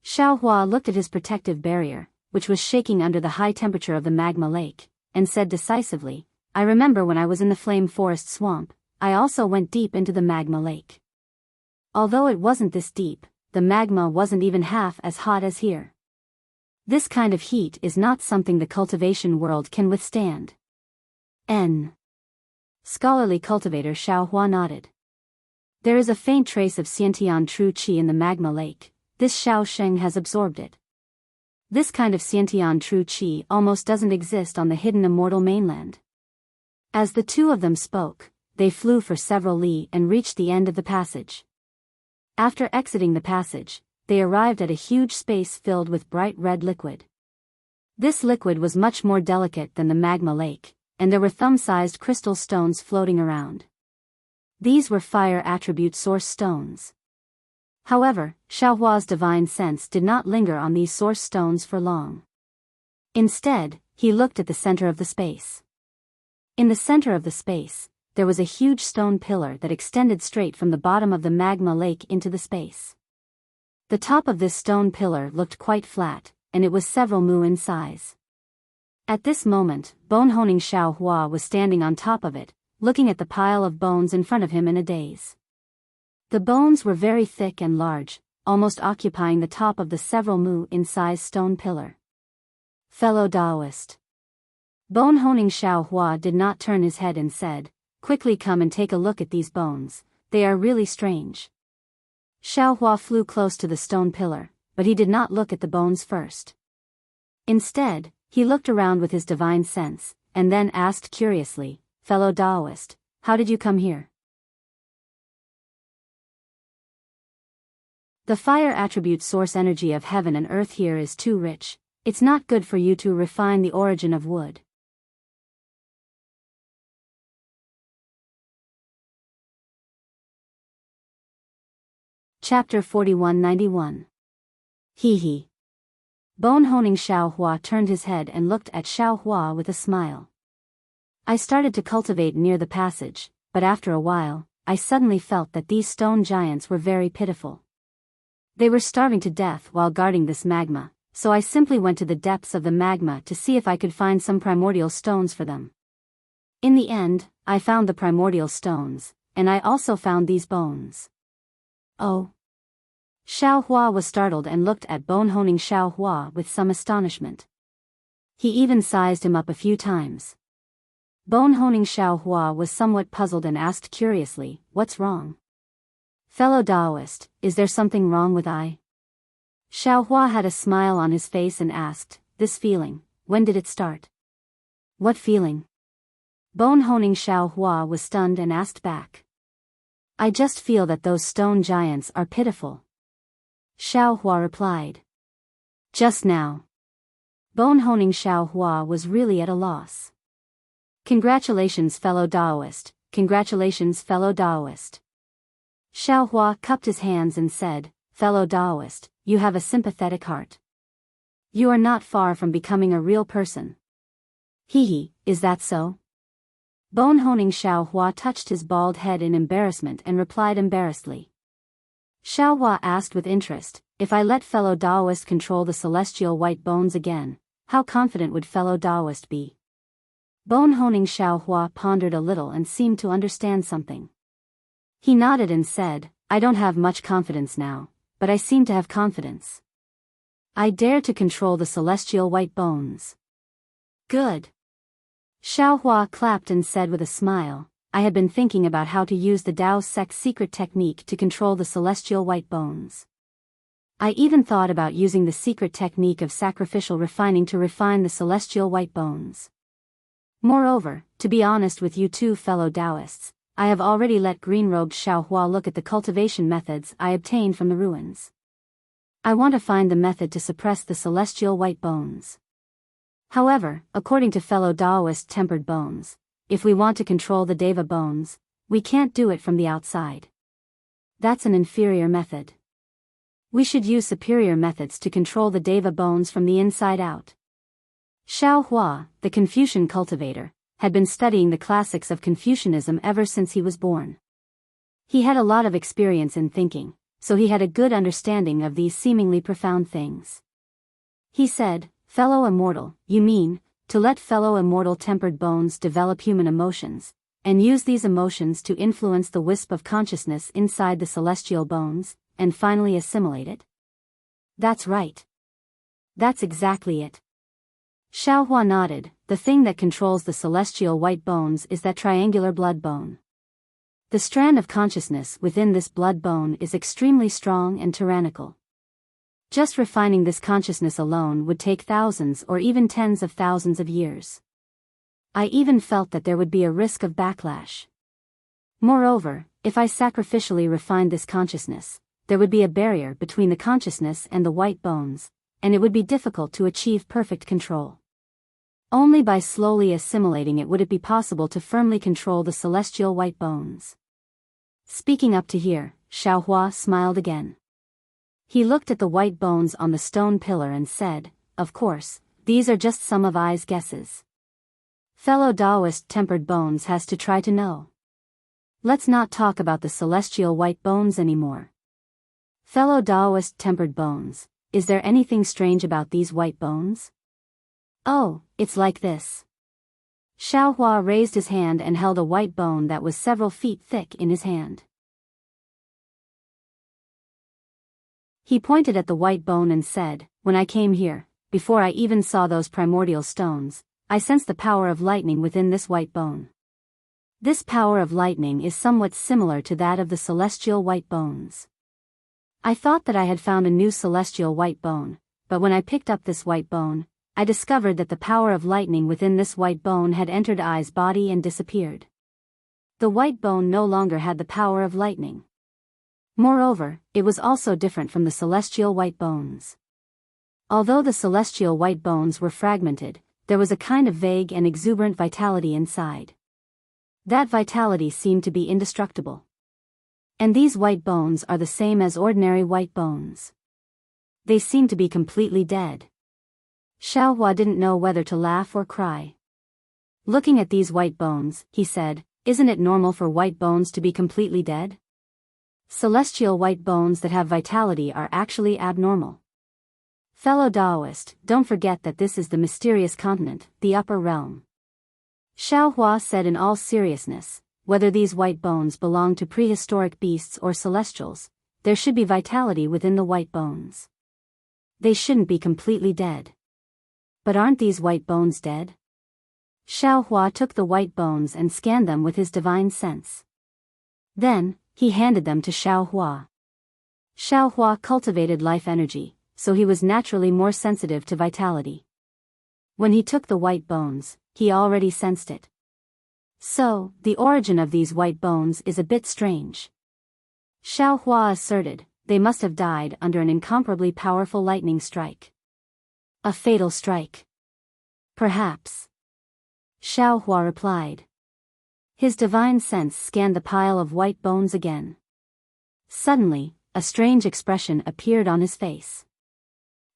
A: Xiao Hua looked at his protective barrier, which was shaking under the high temperature of the magma lake, and said decisively, I remember when I was in the flame forest swamp, I also went deep into the magma lake. Although it wasn't this deep, the magma wasn't even half as hot as here. This kind of heat is not something the cultivation world can withstand. Scholarly cultivator Xiao Hua nodded. There is a faint trace of Xiantian true qi in the magma lake. This Xiao Sheng has absorbed it. This kind of Xiantian true qi almost doesn't exist on the hidden immortal mainland. As the two of them spoke, they flew for several li and reached the end of the passage. After exiting the passage, they arrived at a huge space filled with bright red liquid. This liquid was much more delicate than the magma lake, and there were thumb-sized crystal stones floating around. These were fire attribute source stones. However, Xiao Hua's divine sense did not linger on these source stones for long. Instead, he looked at the center of the space. In the center of the space, there was a huge stone pillar that extended straight from the bottom of the magma lake into the space. The top of this stone pillar looked quite flat, and it was several mu in size. At this moment, bone-honing Xiao Hua was standing on top of it, looking at the pile of bones in front of him in a daze. The bones were very thick and large, almost occupying the top of the several mu in size stone pillar. Fellow Taoist. Bone-honing Xiao Hua did not turn his head and said, quickly come and take a look at these bones, they are really strange. Xiao Hua flew close to the stone pillar, but he did not look at the bones first. Instead, he looked around with his divine sense, and then asked curiously, fellow Taoist, how did you come here? The fire attribute source energy of heaven and earth here is too rich, it's not good for you to refine the origin of wood. Chapter 4191. Hee. Bone-honing Xiao Hua turned his head and looked at Xiao Hua with a smile. I started to cultivate near the passage, but after a while, I suddenly felt that these stone giants were very pitiful. They were starving to death while guarding this magma, so I simply went to the depths of the magma to see if I could find some primordial stones for them. In the end, I found the primordial stones, and I also found these bones. Oh. Xiao Hua was startled and looked at bone-honing Xiao Hua with some astonishment. He even sized him up a few times. Bone-honing Xiao Hua was somewhat puzzled and asked curiously, what's wrong? Fellow Taoist, is there something wrong with I? Xiao Hua had a smile on his face and asked, this feeling, when did it start? What feeling? Bone-honing Xiao Hua was stunned and asked back. I just feel that those stone giants are pitiful. Xiao Hua replied. Just now. Bone-honing Xiao Hua was really at a loss. Congratulations fellow Taoist, congratulations fellow Taoist. Xiao Hua cupped his hands and said, fellow Taoist, you have a sympathetic heart. You are not far from becoming a real person. Hee, is that so? Bone-honing Xiao Hua touched his bald head in embarrassment and replied embarrassedly. Xiao Hua asked with interest, if I let fellow Taoist control the celestial white bones again, how confident would fellow Taoist be? Bone-honing Xiao Hua pondered a little and seemed to understand something. He nodded and said, I don't have much confidence now, but I seem to have confidence. I dare to control the celestial white bones. Good. Xiao Hua clapped and said with a smile, I had been thinking about how to use the Tao sect's secret technique to control the celestial white bones. I even thought about using the secret technique of sacrificial refining to refine the celestial white bones. Moreover, to be honest with you two fellow Taoists, I have already let green-robed Xiaohua look at the cultivation methods I obtained from the ruins. I want to find the method to suppress the celestial white bones. However, according to fellow Taoist tempered bones, if we want to control the Deva bones, we can't do it from the outside. That's an inferior method. We should use superior methods to control the Deva bones from the inside out. Xiaohua, the Confucian cultivator, had been studying the classics of Confucianism ever since he was born. He had a lot of experience in thinking, so he had a good understanding of these seemingly profound things. He said, "Fellow immortal, you mean, to let fellow immortal tempered bones develop human emotions, and use these emotions to influence the wisp of consciousness inside the celestial bones, and finally assimilate it?" "That's right. That's exactly it." Xiaohua nodded. The thing that controls the celestial white bones is that triangular blood bone. The strand of consciousness within this blood bone is extremely strong and tyrannical. Just refining this consciousness alone would take thousands or even tens of thousands of years. I even felt that there would be a risk of backlash. Moreover, if I sacrificially refined this consciousness, there would be a barrier between the consciousness and the white bones, and it would be difficult to achieve perfect control. Only by slowly assimilating it would it be possible to firmly control the celestial white bones. Speaking up to here, Xiaohua smiled again. He looked at the white bones on the stone pillar and said, "Of course, these are just some of I's guesses. Fellow Taoist tempered bones has to try to know. Let's not talk about the celestial white bones anymore. Fellow Taoist tempered bones, is there anything strange about these white bones?" "Oh, it's like this." Xiaohua raised his hand and held a white bone that was several feet thick in his hand. He pointed at the white bone and said, "When I came here, before I even saw those primordial stones, I sensed the power of lightning within this white bone. This power of lightning is somewhat similar to that of the celestial white bones. I thought that I had found a new celestial white bone, but when I picked up this white bone, I discovered that the power of lightning within this white bone had entered I's body and disappeared. The white bone no longer had the power of lightning. Moreover, it was also different from the celestial white bones. Although the celestial white bones were fragmented, there was a kind of vague and exuberant vitality inside. That vitality seemed to be indestructible. And these white bones are the same as ordinary white bones. They seem to be completely dead." Xiaohua didn't know whether to laugh or cry. Looking at these white bones, he said, "Isn't it normal for white bones to be completely dead? Celestial white bones that have vitality are actually abnormal. Fellow Taoist, don't forget that this is the mysterious continent, the upper realm." Xiaohua said in all seriousness, "Whether these white bones belong to prehistoric beasts or celestials, there should be vitality within the white bones. They shouldn't be completely dead." "But aren't these white bones dead?" Xiaohua took the white bones and scanned them with his divine sense. Then, he handed them to Xiaohua. Xiaohua cultivated life energy, so he was naturally more sensitive to vitality. When he took the white bones, he already sensed it. "So, the origin of these white bones is a bit strange," Xiaohua asserted. "They must have died under an incomparably powerful lightning strike. A fatal strike." "Perhaps," Xiaohua replied. His divine sense scanned the pile of white bones again. Suddenly, a strange expression appeared on his face.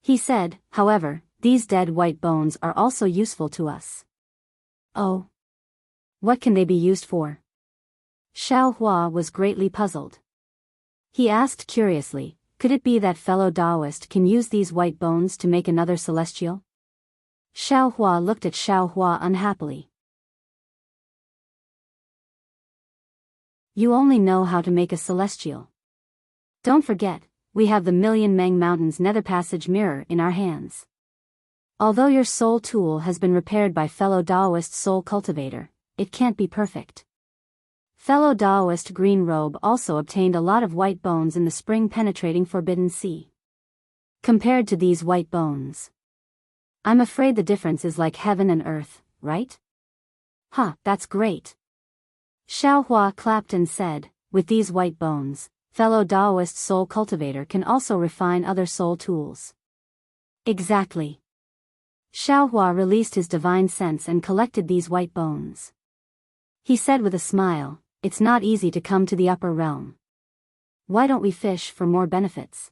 A: He said, "However, these dead white bones are also useful to us." "Oh? What can they be used for?" Xiaohua was greatly puzzled. He asked curiously, "Could it be that fellow Taoist can use these white bones to make another celestial?" Xiaohua looked at Xiaohua unhappily. "You only know how to make a celestial. Don't forget, we have the Million Meng Mountains nether passage mirror in our hands. Although your soul tool has been repaired by fellow Taoist soul cultivator, it can't be perfect. Fellow Daoist Green Robe also obtained a lot of white bones in the spring-penetrating Forbidden Sea. Compared to these white bones, I'm afraid the difference is like heaven and earth, right? Huh, that's great. Xiaohua clapped and said, with these white bones, fellow Daoist soul cultivator can also refine other soul tools. Exactly. Xiaohua released his divine sense and collected these white bones. He said with a smile, it's not easy to come to the upper realm. Why don't we fish for more benefits?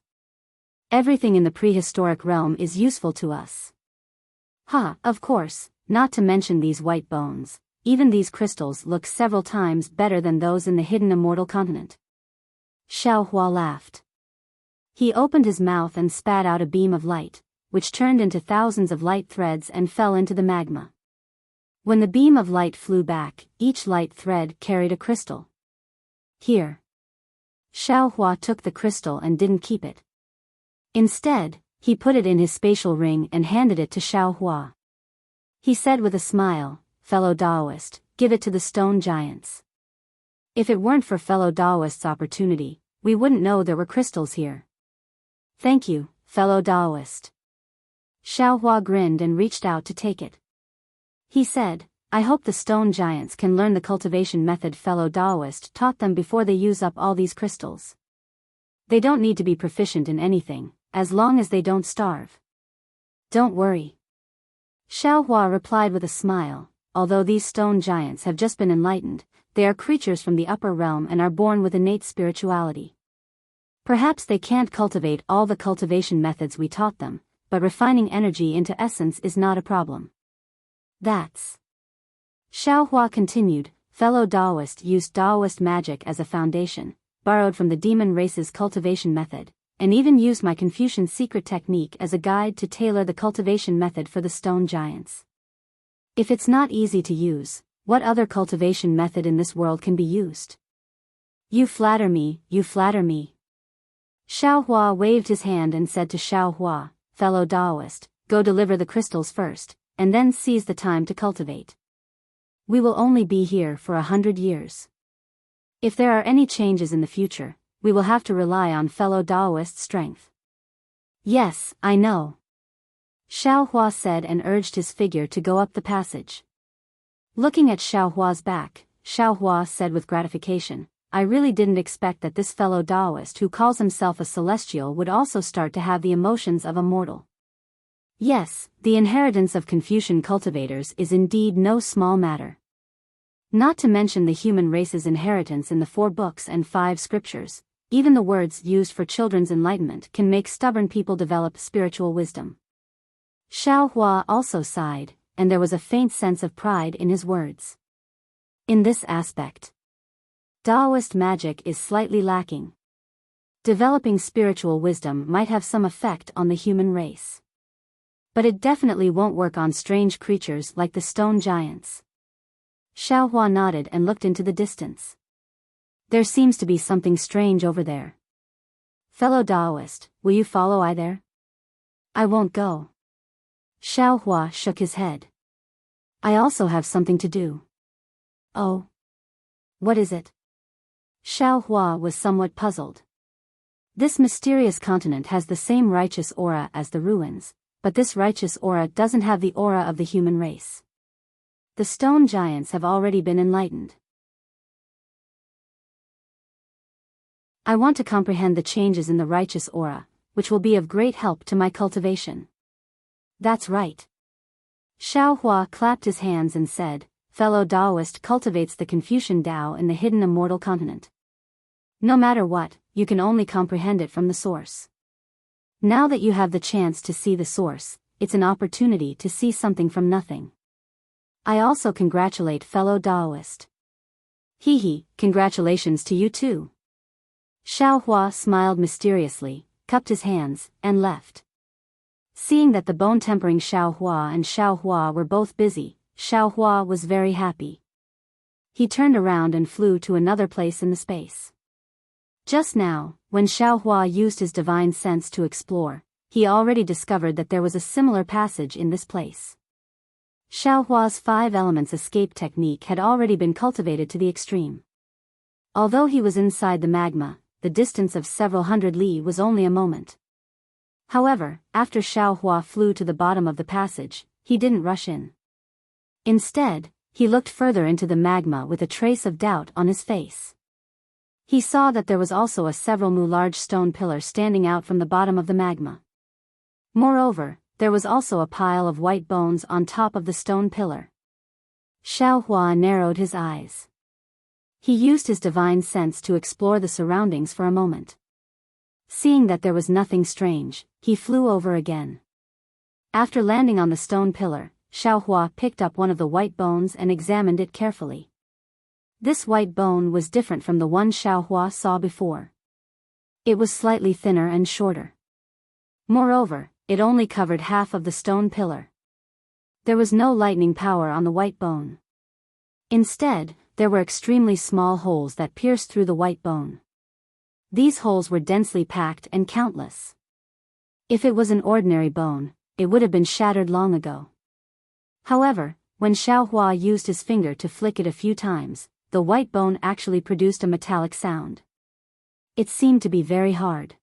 A: Everything in the prehistoric realm is useful to us. Of course, not to mention these white bones, even these crystals look several times better than those in the hidden Immortal continent. Xiaohua laughed. He opened his mouth and spat out a beam of light, which turned into thousands of light threads and fell into the magma. When the beam of light flew back, each light thread carried a crystal. Here. Xiaohua took the crystal and didn't keep it. Instead, he put it in his spatial ring and handed it to Xiaohua. He said with a smile, fellow Daoist, give it to the stone giants. If it weren't for fellow Daoist's opportunity, we wouldn't know there were crystals here. Thank you, fellow Daoist. Xiaohua grinned and reached out to take it. He said, I hope the stone giants can learn the cultivation method fellow Daoist taught them before they use up all these crystals. They don't need to be proficient in anything, as long as they don't starve. Don't worry. Xiaohua replied with a smile, although these stone giants have just been enlightened, they are creatures from the upper realm and are born with innate spirituality. Perhaps they can't cultivate all the cultivation methods we taught them, but refining energy into essence is not a problem. That's. Xiaohua continued, fellow Daoist used Daoist magic as a foundation, borrowed from the demon race's cultivation method, and even used my Confucian secret technique as a guide to tailor the cultivation method for the stone giants. If it's not easy to use, what other cultivation method in this world can be used? You flatter me, you flatter me. Xiaohua waved his hand and said to Xiaohua, fellow Daoist, go deliver the crystals first, and then seize the time to cultivate. We will only be here for 100 years. If there are any changes in the future, we will have to rely on fellow Daoist's strength. Yes, I know. Xiaohua said and urged his figure to go up the passage. Looking at Xiaohua's back, Xiaohua said with gratification, I really didn't expect that this fellow Daoist who calls himself a celestial would also start to have the emotions of a mortal. Yes, the inheritance of Confucian cultivators is indeed no small matter. Not to mention the human race's inheritance in the 4 books and 5 scriptures, even the words used for children's enlightenment can make stubborn people develop spiritual wisdom. Xiaohua also sighed, and there was a faint sense of pride in his words. In this aspect, Daoist magic is slightly lacking. Developing spiritual wisdom might have some effect on the human race. But it definitely won't work on strange creatures like the stone giants. Xiaohua nodded and looked into the distance. There seems to be something strange over there. Fellow Daoist, will you follow I there? I won't go. Xiaohua shook his head. I also have something to do. Oh? What is it? Xiaohua was somewhat puzzled. This mysterious continent has the same righteous aura as the ruins, but this righteous aura doesn't have the aura of the human race. The stone giants have already been enlightened. I want to comprehend the changes in the righteous aura, which will be of great help to my cultivation. That's right. Xiaohua clapped his hands and said, fellow Daoist cultivates the Confucian Tao in the hidden Immortal continent. No matter what, you can only comprehend it from the source. Now that you have the chance to see the source, it's an opportunity to see something from nothing. I also congratulate fellow Daoist. Congratulations to you too. Xiaohua smiled mysteriously, cupped his hands, and left. Seeing that the bone-tempering Xiaohua and Xiaohua were both busy, Xiaohua was very happy. He turned around and flew to another place in the space. Just now, when Xiaohua used his divine sense to explore, he already discovered that there was a similar passage in this place. Xiaohua's 5 elements escape technique had already been cultivated to the extreme. Although he was inside the magma, the distance of several hundred li was only a moment. However, after Xiao Hua flew to the bottom of the passage, he didn't rush in. Instead, he looked further into the magma with a trace of doubt on his face. He saw that there was also a several large stone pillar standing out from the bottom of the magma. Moreover, there was also a pile of white bones on top of the stone pillar. Xiao Hua narrowed his eyes. He used his divine sense to explore the surroundings for a moment. Seeing that there was nothing strange, he flew over again. After landing on the stone pillar, Xiao Hua picked up one of the white bones and examined it carefully. This white bone was different from the one Xiao Hua saw before. It was slightly thinner and shorter. Moreover, it only covered half of the stone pillar. There was no lightning power on the white bone. Instead, there were extremely small holes that pierced through the white bone. These holes were densely packed and countless. If it was an ordinary bone, it would have been shattered long ago. However, when Xiao Hua used his finger to flick it a few times, the white bone actually produced a metallic sound. It seemed to be very hard.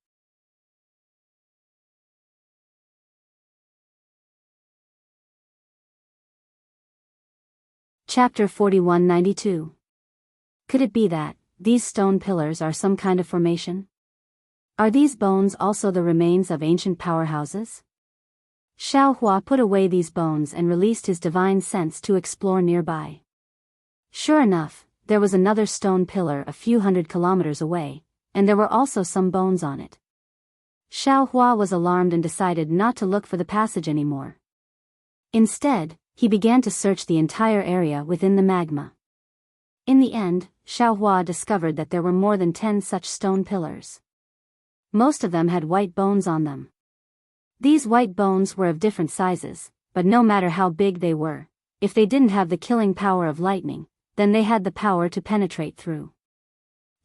A: Chapter 4192. Could it be that these stone pillars are some kind of formation? Are these bones also the remains of ancient powerhouses? Xiao Hua put away these bones and released his divine sense to explore nearby. Sure enough, there was another stone pillar a few hundred kilometers away, and there were also some bones on it. Xiao Hua was alarmed and decided not to look for the passage anymore. Instead, he began to search the entire area within the magma. In the end, Xiao Hua discovered that there were more than 10 such stone pillars. Most of them had white bones on them. These white bones were of different sizes, but no matter how big they were, if they didn't have the killing power of lightning, then they had the power to penetrate through.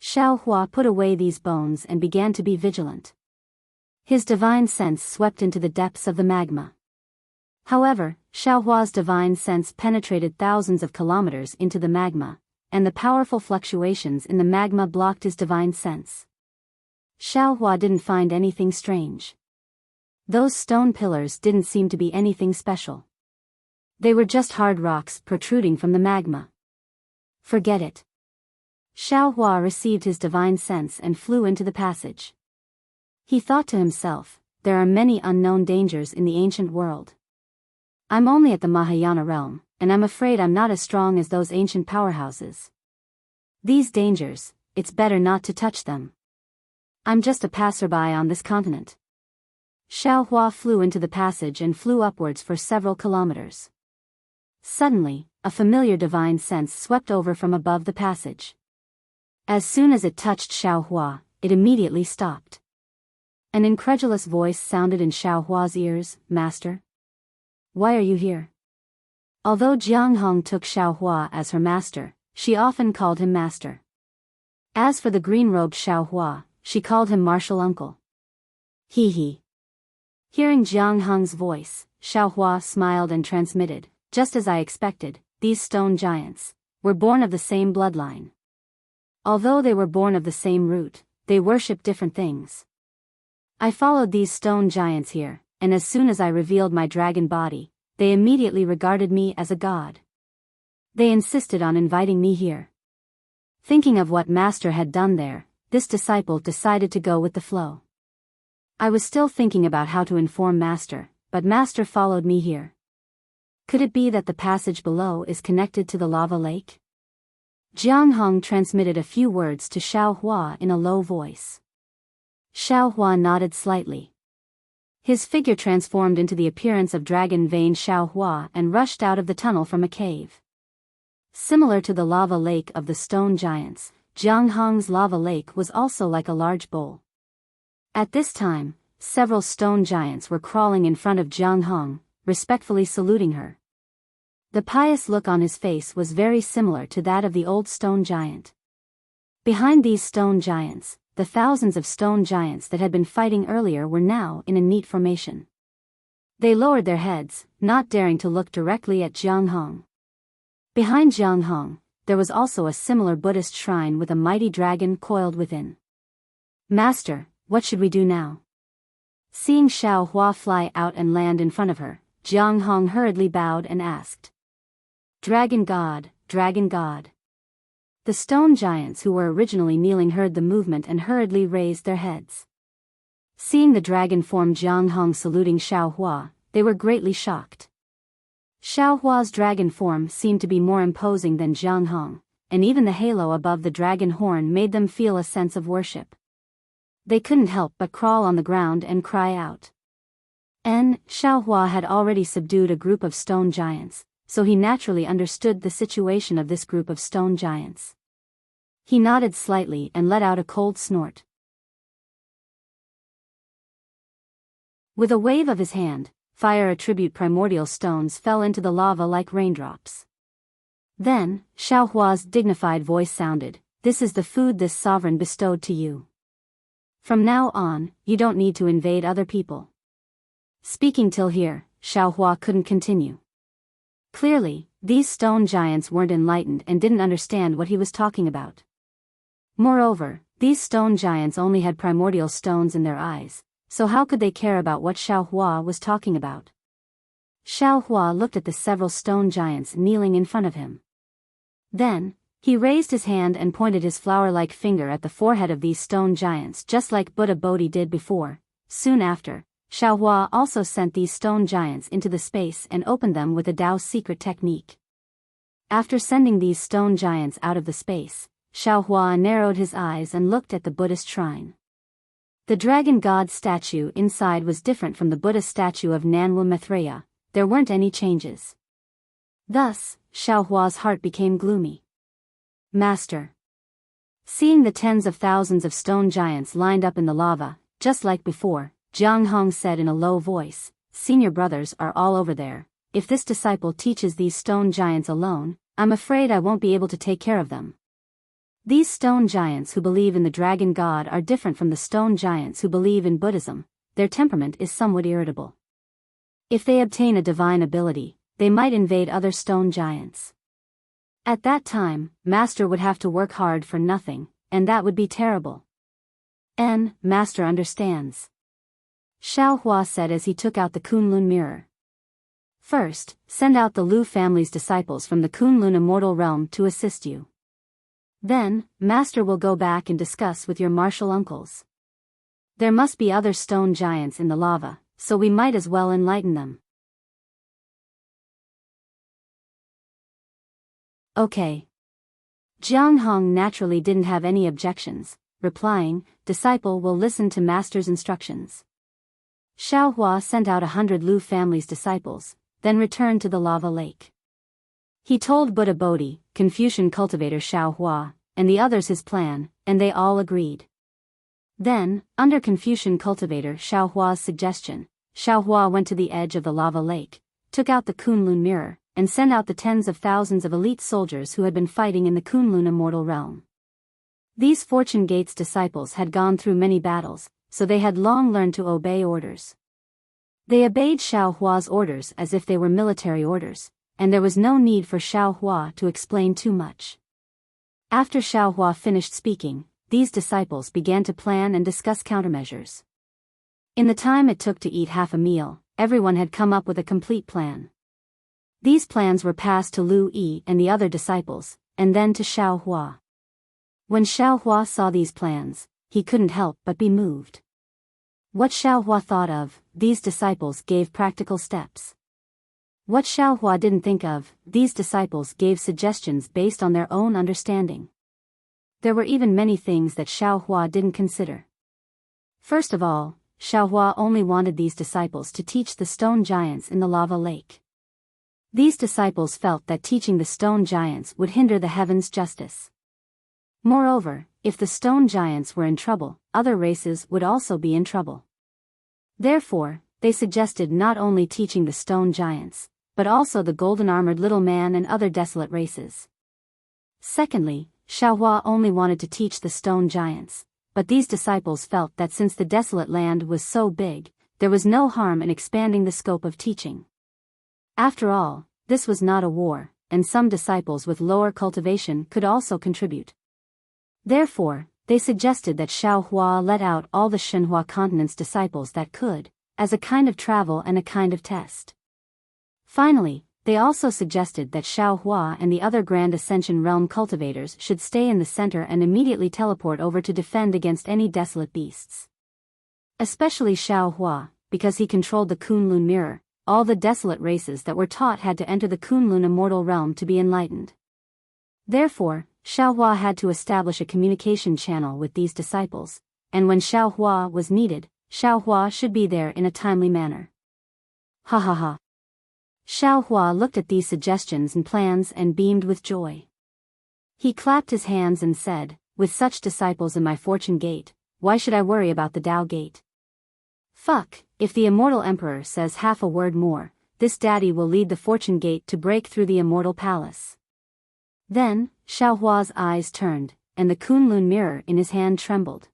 A: Xiao Hua put away these bones and began to be vigilant. His divine sense swept into the depths of the magma. However, Xiao Hua's divine sense penetrated thousands of kilometers into the magma, and the powerful fluctuations in the magma blocked his divine sense. Xiao Hua didn't find anything strange. Those stone pillars didn't seem to be anything special. They were just hard rocks protruding from the magma. Forget it. Xiao Hua received his divine sense and flew into the passage. He thought to himself, there are many unknown dangers in the ancient world. I'm only at the Mahayana realm, and I'm afraid I'm not as strong as those ancient powerhouses. These dangers, it's better not to touch them. I'm just a passerby on this continent. Xiao Hua flew into the passage and flew upwards for several kilometers. Suddenly, a familiar divine sense swept over from above the passage. As soon as it touched Xiao Hua, it immediately stopped. An incredulous voice sounded in Xiao Hua's ears, "Master? Why are you here?" Although Jiang Hong took Xiao Hua as her master, she often called him master. As for the green-robed Xiao Hua, she called him martial uncle. He. Hearing Jiang Hong's voice, Xiao Hua smiled and transmitted, "Just as I expected, these stone giants were born of the same bloodline. Although they were born of the same root, they worship different things. I followed these stone giants here, and as soon as I revealed my dragon body, they immediately regarded me as a god. They insisted on inviting me here." Thinking of what Master had done there, this disciple decided to go with the flow. "I was still thinking about how to inform Master, but Master followed me here. Could it be that the passage below is connected to the lava lake?" Jiang Hong transmitted a few words to Xiao Hua in a low voice. Xiao Hua nodded slightly. His figure transformed into the appearance of dragon vein Xiao Hua and rushed out of the tunnel from a cave. Similar to the lava lake of the stone giants, Jiang Hong's lava lake was also like a large bowl. At this time, several stone giants were crawling in front of Jiang Hong, respectfully saluting her. The pious look on his face was very similar to that of the old stone giant. Behind these stone giants, the thousands of stone giants that had been fighting earlier were now in a neat formation. They lowered their heads, not daring to look directly at Jiang Hong. Behind Jiang Hong, there was also a similar Buddhist shrine with a mighty dragon coiled within. "Master, what should we do now?" Seeing Xiao Hua fly out and land in front of her, Jiang Hong hurriedly bowed and asked. "Dragon God, Dragon God." The stone giants who were originally kneeling heard the movement and hurriedly raised their heads. Seeing the dragon form Jiang Hong saluting Xiao Hua, they were greatly shocked. Xiao Hua's dragon form seemed to be more imposing than Jiang Hong, and even the halo above the dragon horn made them feel a sense of worship. They couldn't help but crawl on the ground and cry out. Xiao Hua had already subdued a group of stone giants, so he naturally understood the situation of this group of stone giants. He nodded slightly and let out a cold snort. With a wave of his hand, fire attribute primordial stones fell into the lava like raindrops. Then, Xiao Hua's dignified voice sounded, "This is the food this sovereign bestowed to you. From now on, you don't need to invade other people." Speaking till here, Xiao Hua couldn't continue. Clearly, these stone giants weren't enlightened and didn't understand what he was talking about. Moreover, these stone giants only had primordial stones in their eyes, so how could they care about what Xiao Hua was talking about? Xiao Hua looked at the several stone giants kneeling in front of him. Then, he raised his hand and pointed his flower-like finger at the forehead of these stone giants just like Buddha Bodhi did before. Soon after, Xiao Hua also sent these stone giants into the space and opened them with a Tao's secret technique. After sending these stone giants out of the space, Xiao Hua narrowed his eyes and looked at the Buddhist shrine. The dragon god statue inside was different from the Buddha statue of Nanwu Maitreya. There weren't any changes. Thus, Xiao Hua's heart became gloomy. "Master." Seeing the tens of thousands of stone giants lined up in the lava, just like before, Jiang Hong said in a low voice, "Senior brothers are all over there. If this disciple teaches these stone giants alone, I'm afraid I won't be able to take care of them. These stone giants who believe in the dragon god are different from the stone giants who believe in Buddhism. Their temperament is somewhat irritable. If they obtain a divine ability, they might invade other stone giants. At that time, Master would have to work hard for nothing, and that would be terrible." Master understands," Xiao Hua said as he took out the Kunlun mirror. "First, send out the Lu family's disciples from the Kunlun immortal realm to assist you. Then, Master will go back and discuss with your martial uncles. There must be other stone giants in the lava, so we might as well enlighten them." "Okay." Jiang Hong naturally didn't have any objections, replying, "Disciple will listen to Master's instructions." Xiao Hua sent out 100 Lu family's disciples, then returned to the lava lake. He told Buddha Bodhi, Confucian cultivator Xiao Hua, and the others his plan, and they all agreed. Then, under Confucian cultivator Xiao Hua's suggestion, Xiao Hua went to the edge of the lava lake, took out the Kunlun mirror, and sent out the tens of thousands of elite soldiers who had been fighting in the Kunlun immortal realm. These Fortune Gates disciples had gone through many battles, so they had long learned to obey orders. They obeyed Xiao Hua's orders as if they were military orders, and there was no need for Xiao Hua to explain too much. After Xiao Hua finished speaking, these disciples began to plan and discuss countermeasures. In the time it took to eat half a meal, everyone had come up with a complete plan. These plans were passed to Lu Yi and the other disciples, and then to Xiao Hua. When Xiao Hua saw these plans, he couldn't help but be moved. What Xiao Hua thought of, these disciples gave practical steps. What Xiao Hua didn't think of, these disciples gave suggestions based on their own understanding. There were even many things that Xiao Hua didn't consider. First of all, Xiao Hua only wanted these disciples to teach the stone giants in the lava lake. These disciples felt that teaching the stone giants would hinder the heavens' justice. Moreover, if the stone giants were in trouble, other races would also be in trouble. Therefore, they suggested not only teaching the stone giants, but also the golden-armored little man and other desolate races. Secondly, Xiao Hua only wanted to teach the stone giants, but these disciples felt that since the desolate land was so big, there was no harm in expanding the scope of teaching. After all, this was not a war, and some disciples with lower cultivation could also contribute. Therefore, they suggested that Xiaohua let out all the Shenhua continent's disciples that could, as a kind of travel and a kind of test. Finally, they also suggested that Xiaohua and the other Grand Ascension Realm cultivators should stay in the center and immediately teleport over to defend against any desolate beasts. Especially Xiaohua, because he controlled the Kunlun mirror. All the desolate races that were taught had to enter the Kunlun immortal realm to be enlightened. Therefore, Xiaohua had to establish a communication channel with these disciples, and when Xiaohua was needed, Xiaohua should be there in a timely manner. Ha ha ha. Xiaohua looked at these suggestions and plans and beamed with joy. He clapped his hands and said, "With such disciples in my fortune gate, why should I worry about the Tao gate? Fuck, if the immortal emperor says half a word more, this daddy will lead the fortune gate to break through the immortal palace." Then, Xiaohua's eyes turned, and the Kunlun mirror in his hand trembled.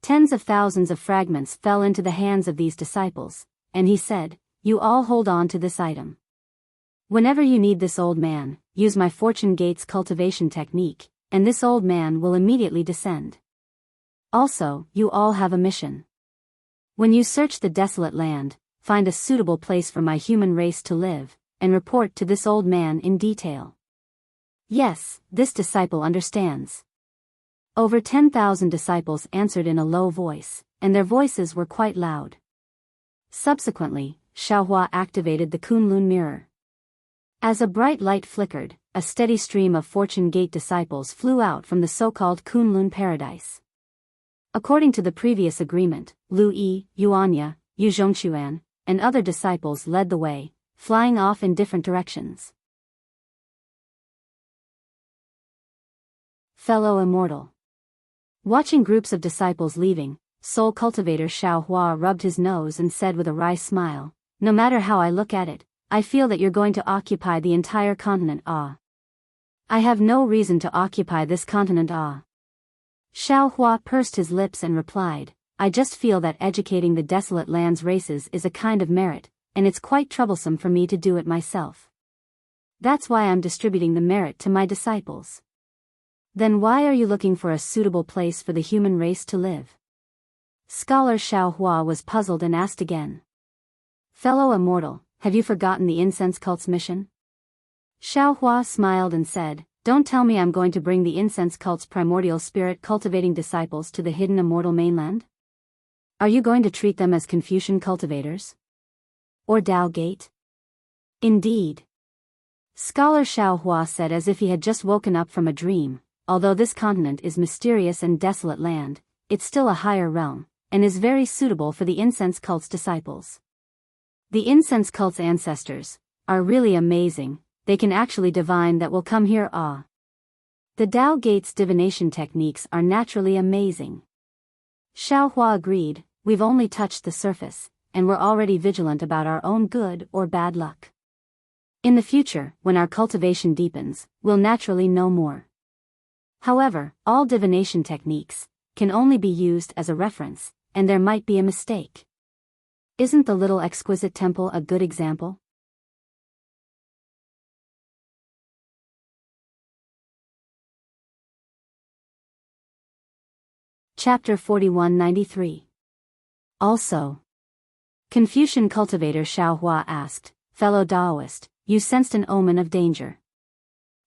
A: Tens of thousands of fragments fell into the hands of these disciples, and he said, "You all hold on to this item. Whenever you need this old man, use my fortune gate's cultivation technique, and this old man will immediately descend. Also, you all have a mission. When you search the desolate land, find a suitable place for my human race to live, and report to this old man in detail." Yes, this disciple understands. Over 10,000 disciples answered in a low voice, and their voices were quite loud. Subsequently, Xiaohua activated the Kunlun mirror. As a bright light flickered, a steady stream of Fortune Gate disciples flew out from the so-called Kunlun paradise. According to the previous agreement, Lu Yi, Yuanya, Yu Zhongquan, and other disciples led the way, flying off in different directions. Fellow Immortal. Watching groups of disciples leaving, soul cultivator Xiaohua rubbed his nose and said with a wry smile, "No matter how I look at it, I feel that you're going to occupy the entire continent. Ah. I have no reason to occupy this continent. Ah." Xiaohua pursed his lips and replied, "I just feel that educating the desolate lands races is a kind of merit, and it's quite troublesome for me to do it myself. That's why I'm distributing the merit to my disciples." "Then why are you looking for a suitable place for the human race to live?" Scholar Xiaohua was puzzled and asked again. "Fellow Immortal, have you forgotten the incense cult's mission?" Xiaohua smiled and said, "Don't tell me I'm going to bring the incense cult's primordial spirit cultivating disciples to the hidden immortal mainland? Are you going to treat them as Confucian cultivators? Or Tao Gate?" "Indeed." Scholar Xiaohua said as if he had just woken up from a dream. Although this continent is mysterious and desolate land, it's still a higher realm, and is very suitable for the incense cult's disciples. The incense cult's ancestors are really amazing. They can actually divine that will come here. Ah. The Tao Gate's divination techniques are naturally amazing. Xiaohua agreed, "We've only touched the surface, and we're already vigilant about our own good or bad luck. In the future, when our cultivation deepens, we'll naturally know more. However, all divination techniques can only be used as a reference, and there might be a mistake. Isn't the little exquisite temple a good example?" Chapter 4193. Also, Confucian cultivator Xiaohua asked, "Fellow Taoist, you sensed an omen of danger.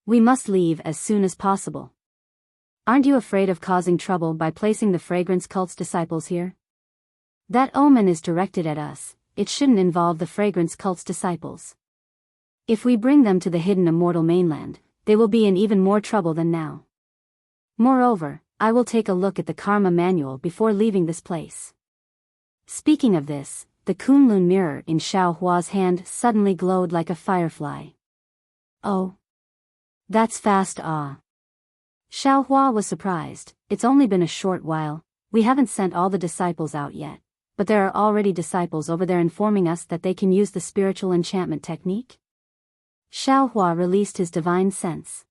A: We must leave as soon as possible. Aren't you afraid of causing trouble by placing the fragrance cult's disciples here? That omen is directed at us. It shouldn't involve the fragrance cult's disciples. If we bring them to the hidden immortal mainland, they will be in even more trouble than now. Moreover, I will take a look at the karma manual before leaving this place." Speaking of this, the Kunlun mirror in Xiaohua's hand suddenly glowed like a firefly. "Oh. That's fast. Ah." Xiaohua was surprised. "It's only been a short while. We haven't sent all the disciples out yet, but there are already disciples over there informing us that they can use the spiritual enchantment technique?" Xiaohua released his divine sense.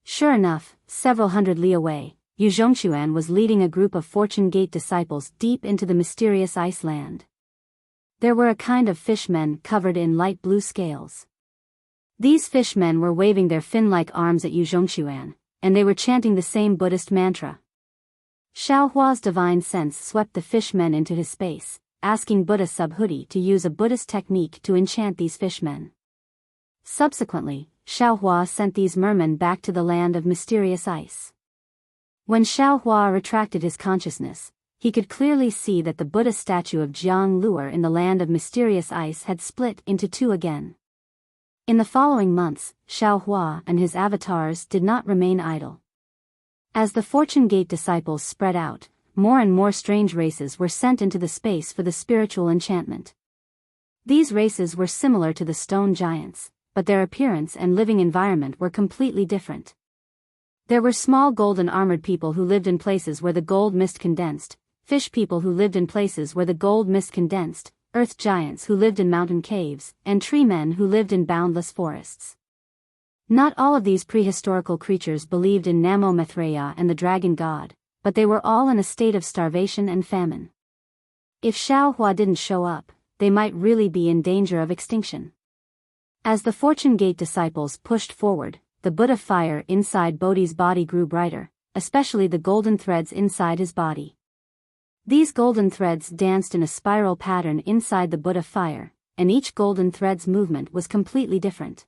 A: Sure enough, several hundred li away, Yu Zhongquan was leading a group of Fortune Gate disciples deep into the mysterious ice land. There were a kind of fishmen covered in light blue scales. These fishmen were waving their fin-like arms at Yu Zhongxuan, and they were chanting the same Buddhist mantra. Xiaohua's divine sense swept the fishmen into his space, asking Buddha Subhuti to use a Buddhist technique to enchant these fishmen. Subsequently, Xiaohua sent these mermen back to the land of mysterious ice. When Xiaohua retracted his consciousness, he could clearly see that the Buddha statue of Jiang Luer in the land of mysterious ice had split into two again. In the following months, Xiaohua and his avatars did not remain idle. As the Fortune Gate disciples spread out, more and more strange races were sent into the space for the spiritual enchantment. These races were similar to the stone giants, but their appearance and living environment were completely different. There were small golden armored people who lived in places where the gold mist condensed, fish people who lived in places where the gold mist condensed, earth giants who lived in mountain caves, and tree men who lived in boundless forests. Not all of these prehistorical creatures believed in Namo Maitreya and the dragon god, but they were all in a state of starvation and famine. If Xiaohua didn't show up, they might really be in danger of extinction. As the Fortune Gate disciples pushed forward, the Buddha fire inside Bodhi's body grew brighter, especially the golden threads inside his body. These golden threads danced in a spiral pattern inside the Buddha fire, and each golden thread's movement was completely different.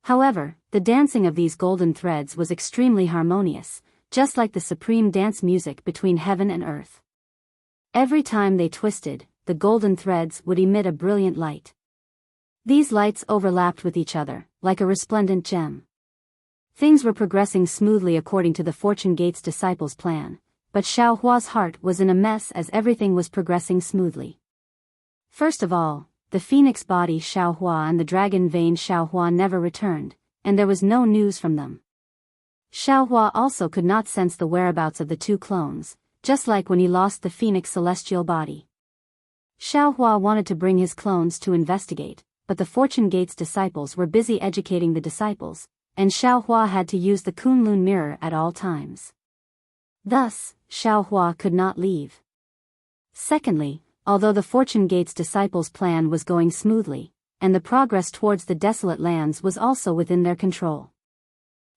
A: However, the dancing of these golden threads was extremely harmonious, just like the supreme dance music between heaven and earth. Every time they twisted, the golden threads would emit a brilliant light. These lights overlapped with each other, like a resplendent gem. Things were progressing smoothly according to the Fortune Gate's disciples' plan, but Xiaohua's heart was in a mess as everything was progressing smoothly. First of all, the phoenix body Xiaohua and the dragon vein Xiaohua never returned, and there was no news from them. Xiaohua also could not sense the whereabouts of the two clones, just like when he lost the phoenix celestial body. Xiaohua wanted to bring his clones to investigate, but the Fortune Gate's disciples were busy educating the disciples, and Xiaohua had to use the Kunlun mirror at all times. Thus, Xiaohua could not leave. Secondly, although the Fortune Gate's disciples' plan was going smoothly, and the progress towards the desolate lands was also within their control.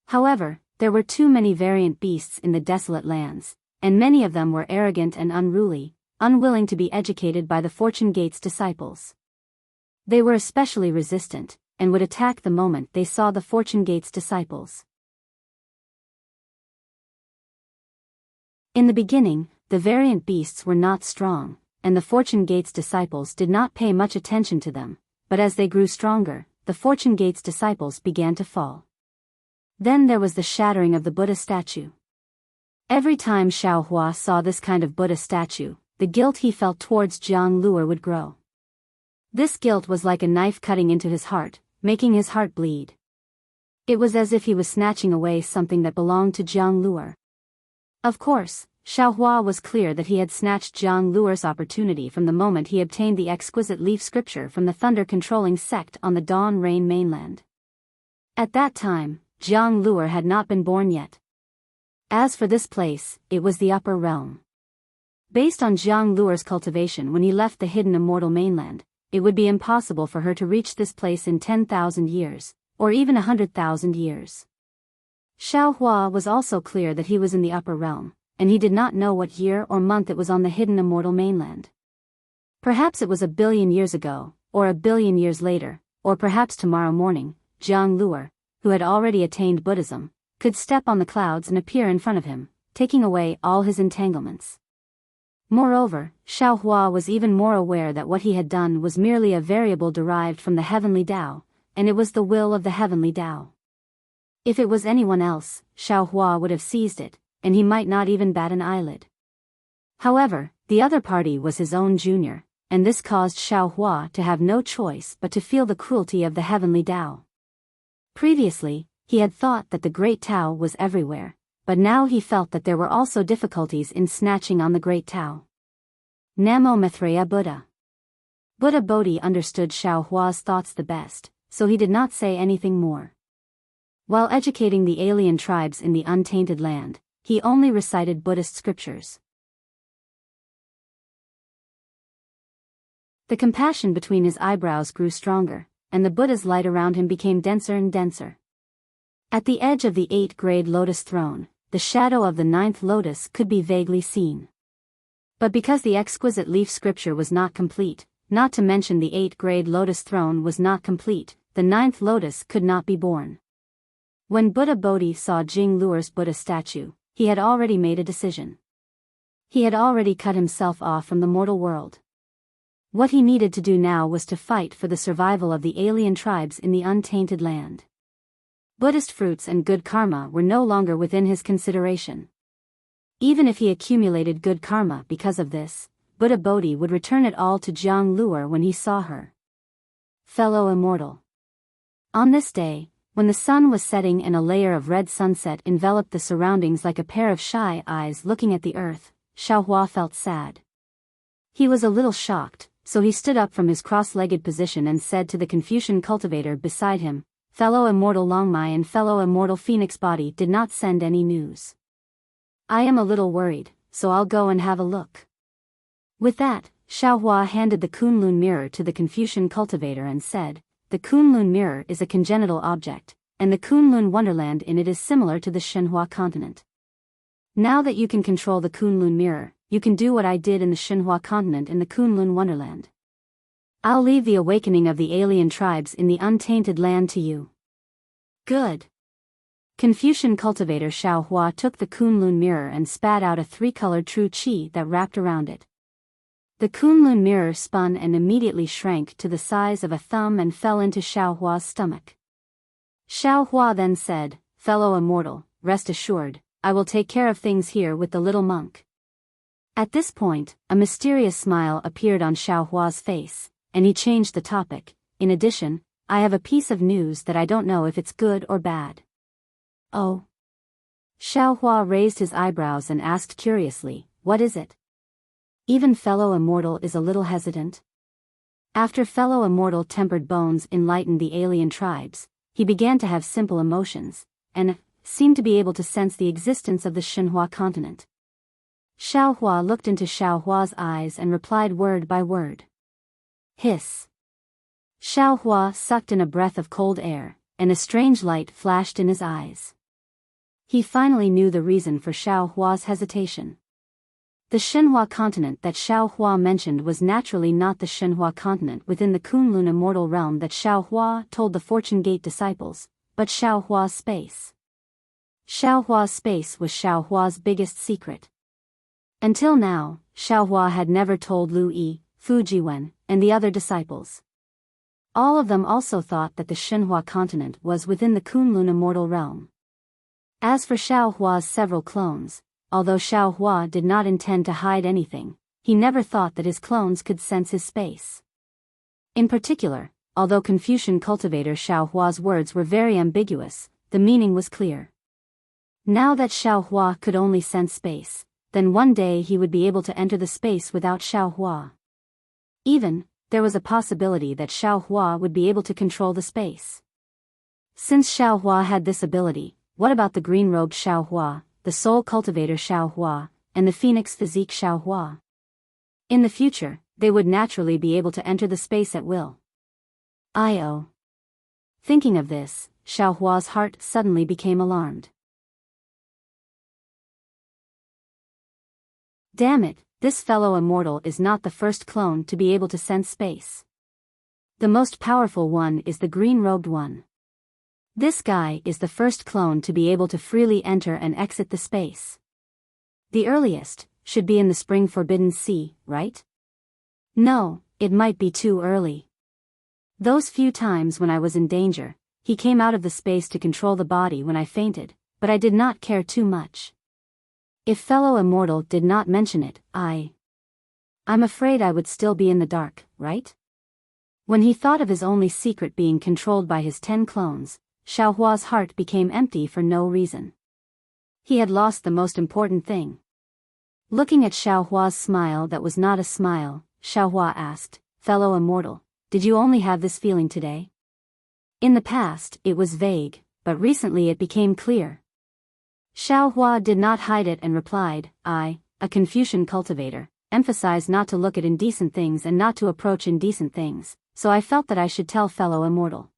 A: However, there were too many variant beasts in the desolate lands, and many of them were arrogant and unruly, unwilling to be educated by the Fortune Gate's disciples. They were especially resistant, and would attack the moment they saw the Fortune Gate's disciples. In the beginning, the variant beasts were not strong, and the Fortune Gate's disciples did not pay much attention to them, but as they grew stronger, the Fortune Gate's disciples began to fall. Then there was the shattering of the Buddha statue. Every time Xiaohua saw this kind of Buddha statue, the guilt he felt towards Jiang Luer would grow. This guilt was like a knife cutting into his heart, making his heart bleed. It was as if he was snatching away something that belonged to Jiang Luer. Of course, Xiaohua was clear that he had snatched Jiang Luer's opportunity from the moment he obtained the exquisite leaf scripture from the thunder-controlling sect on the Dawn Rain mainland. At that time, Jiang Luer had not been born yet. As for this place, it was the upper realm. Based on Jiang Luer's cultivation when he left the hidden Immortal mainland, it would be impossible for her to reach this place in 10,000 years, or even 100,000 years. Xiaohua was also clear that he was in the upper realm, and he did not know what year or month it was on the hidden Immortal mainland. Perhaps it was 1 billion years ago, or 1 billion years later, or perhaps tomorrow morning, Jiang Luer, who had already attained Buddhism, could step on the clouds and appear in front of him, taking away all his entanglements. Moreover, Xiaohua was even more aware that what he had done was merely a variable derived from the heavenly Tao, and it was the will of the heavenly Tao. If it was anyone else, Xiaohua would have seized it, and he might not even bat an eyelid. However, the other party was his own junior, and this caused Xiaohua to have no choice but to feel the cruelty of the heavenly Tao. Previously, he had thought that the great Tao was everywhere, but now he felt that there were also difficulties in snatching on the great Tao. Namo Maitreya Buddha. Buddha Bodhi understood Xiaohua's thoughts the best, so he did not say anything more. While educating the alien tribes in the untainted land, he only recited Buddhist scriptures. The compassion between his eyebrows grew stronger, and the Buddha's light around him became denser and denser. At the edge of the 8th-grade lotus throne, the shadow of the 9th lotus could be vaguely seen. But because the exquisite leaf scripture was not complete, not to mention the 8th-grade lotus throne was not complete, the 9th lotus could not be born. When Buddha Bodhi saw Jing Luer's Buddha statue, he had already made a decision. He had already cut himself off from the mortal world. What he needed to do now was to fight for the survival of the alien tribes in the untainted land. Buddhist fruits and good karma were no longer within his consideration. Even if he accumulated good karma because of this, Buddha Bodhi would return it all to Jiang Luer when he saw her. Fellow Immortal. On this day, when the sun was setting and a layer of red sunset enveloped the surroundings like a pair of shy eyes looking at the earth, Xiaohua felt sad. He was a little shocked, so he stood up from his cross-legged position and said to the Confucian cultivator beside him, "Fellow Immortal Longmai and fellow Immortal Phoenix Body did not send any news. I am a little worried, so I'll go and have a look." With that, Xiaohua handed the Kunlun mirror to the Confucian cultivator and said, "The Kunlun mirror is a congenital object, and the Kunlun wonderland in it is similar to the Shenhua continent. Now that you can control the Kunlun mirror, you can do what I did in the Shenhua continent in the Kunlun wonderland. I'll leave the awakening of the alien tribes in the untainted land to you." Good. Confucian cultivator Xiaohua took the Kunlun mirror and spat out a 3-colored true qi that wrapped around it. The Kunlun mirror spun and immediately shrank to the size of a thumb and fell into Xiaohua's stomach. Xiaohua then said, "Fellow Immortal, rest assured, I will take care of things here with the little monk." At this point, a mysterious smile appeared on Xiaohua's face, and he changed the topic. "In addition, I have a piece of news that I don't know if it's good or bad." "Oh?" Xiaohua raised his eyebrows and asked curiously, "What is it?" Even Fellow Immortal is a little hesitant. After Fellow Immortal tempered bones enlightened the alien tribes, he began to have simple emotions, and seemed to be able to sense the existence of the Shenhua continent. Xiaohua looked into Xiaohua's eyes and replied word by word. Hiss. Xiaohua sucked in a breath of cold air, and a strange light flashed in his eyes. He finally knew the reason for Xiaohua's hesitation. The Shenhua continent that Xiaohua mentioned was naturally not the Shenhua continent within the Kunlun immortal realm that Xiaohua told the Fortune Gate disciples, but Xiaohua's space. Xiaohua's space was Xiaohua's biggest secret. Until now, Xiaohua had never told Lu Yi, Fujiwen, and the other disciples. All of them also thought that the Shenhua continent was within the Kunlun immortal realm. As for Xiaohua's several clones, although Xiaohua did not intend to hide anything, he never thought that his clones could sense his space. In particular, although Confucian cultivator Xiaohua's words were very ambiguous, the meaning was clear. Now that Xiaohua could only sense space, then one day he would be able to enter the space without Xiaohua. Even, there was a possibility that Xiaohua would be able to control the space. Since Xiaohua had this ability, what about the green-robed Xiaohua, the soul cultivator Xiaohua, and the phoenix physique Xiaohua? In the future, they would naturally be able to enter the space at will. I.O. Thinking of this, Xiaohua's heart suddenly became alarmed. Damn it, this fellow immortal is not the first clone to be able to sense space. The most powerful one is the green-robed one. This guy is the first clone to be able to freely enter and exit the space. The earliest should be in the Spring Forbidden Sea, right? No, it might be too early. Those few times when I was in danger, he came out of the space to control the body when I fainted, but I did not care too much. If fellow immortal did not mention it, I'm afraid I would still be in the dark, right? When he thought of his only secret being controlled by his 10 clones, Xiaohua's heart became empty for no reason. He had lost the most important thing. Looking at Xiaohua's smile that was not a smile, Xiaohua asked, "Fellow immortal, did you only have this feeling today?" In the past, it was vague, but recently it became clear. Xiaohua did not hide it and replied, "I, a Confucian cultivator, emphasize not to look at indecent things and not to approach indecent things, so I felt that I should tell fellow Immortal.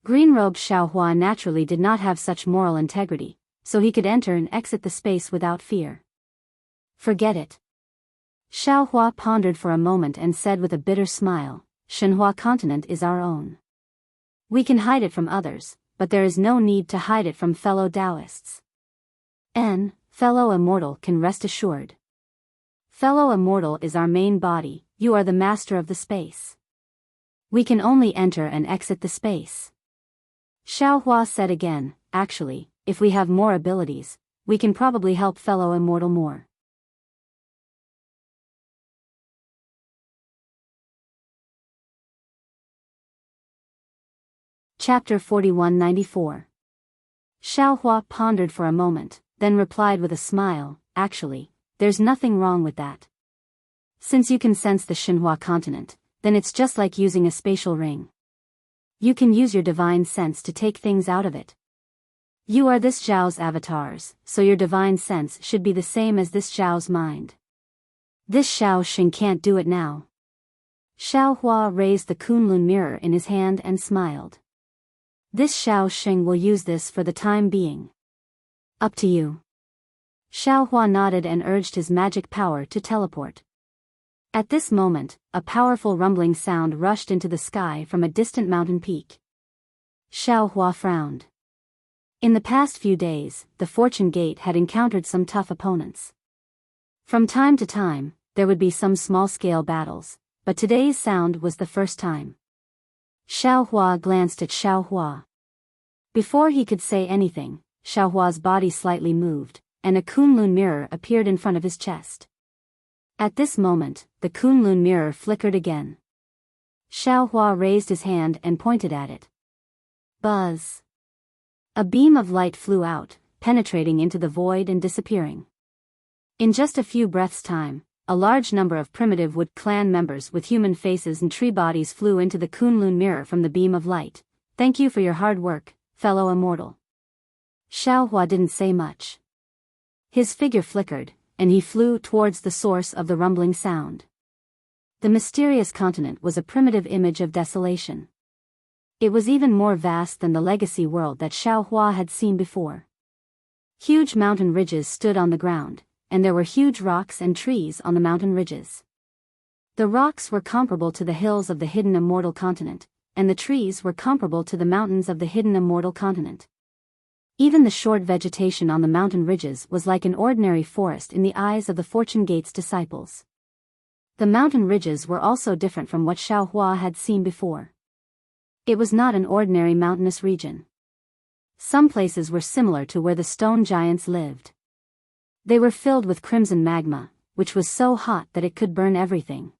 A: Green-robed Xiaohua naturally did not have such moral integrity, so he could enter and exit the space without fear. Forget it. Xiaohua pondered for a moment and said with a bitter smile, Shenhua continent is our own. We can hide it from others, but there is no need to hide it from fellow Taoists. Fellow Immortal can rest assured. Fellow Immortal is our main body, you are the master of the space. We can only enter and exit the space. Xiaohua said again, actually, if we have more abilities, we can probably help fellow Immortal more. Chapter 4194. Xiaohua pondered for a moment, then replied with a smile, actually, there's nothing wrong with that. Since you can sense the Shenhua continent, then it's just like using a spatial ring. You can use your divine sense to take things out of it. You are this Zhao's avatars, so your divine sense should be the same as this Zhao's mind. This Xiao Xing can't do it now. Xiaohua raised the Kunlun mirror in his hand and smiled. This Xiao Xing will use this for the time being. Up to you. Xiaohua nodded and urged his magic power to teleport. At this moment, a powerful rumbling sound rushed into the sky from a distant mountain peak. Xiaohua frowned. In the past few days, the Fortune Gate had encountered some tough opponents. From time to time, there would be some small-scale battles, but today's sound was the first time. Xiaohua glanced at Xiaohua. Before he could say anything, Xiaohua's body slightly moved, and a Kunlun mirror appeared in front of his chest. At this moment, the Kunlun mirror flickered again. Xiaohua raised his hand and pointed at it. Buzz! A beam of light flew out, penetrating into the void and disappearing. In just a few breaths' time, a large number of primitive Wood clan members with human faces and tree bodies flew into the Kunlun mirror from the beam of light. Thank you for your hard work, fellow Immortal. Xiaohua didn't say much. His figure flickered, and he flew towards the source of the rumbling sound. The mysterious continent was a primitive image of desolation. It was even more vast than the legacy world that Xiaohua had seen before. Huge mountain ridges stood on the ground, and there were huge rocks and trees on the mountain ridges. The rocks were comparable to the hills of the hidden Immortal continent, and the trees were comparable to the mountains of the hidden Immortal continent. Even the short vegetation on the mountain ridges was like an ordinary forest in the eyes of the Fortune Gate's disciples. The mountain ridges were also different from what Xiaohua had seen before. It was not an ordinary mountainous region. Some places were similar to where the stone giants lived. They were filled with crimson magma, which was so hot that it could burn everything.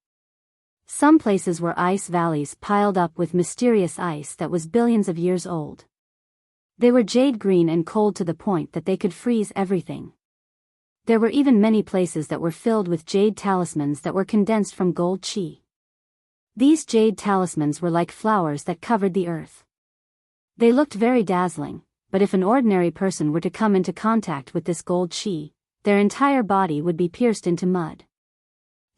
A: Some places were ice valleys piled up with mysterious ice that was billions of years old. They were jade green and cold to the point that they could freeze everything. There were even many places that were filled with jade talismans that were condensed from gold qi. These jade talismans were like flowers that covered the earth. They looked very dazzling, but if an ordinary person were to come into contact with this gold qi, their entire body would be pierced into mud.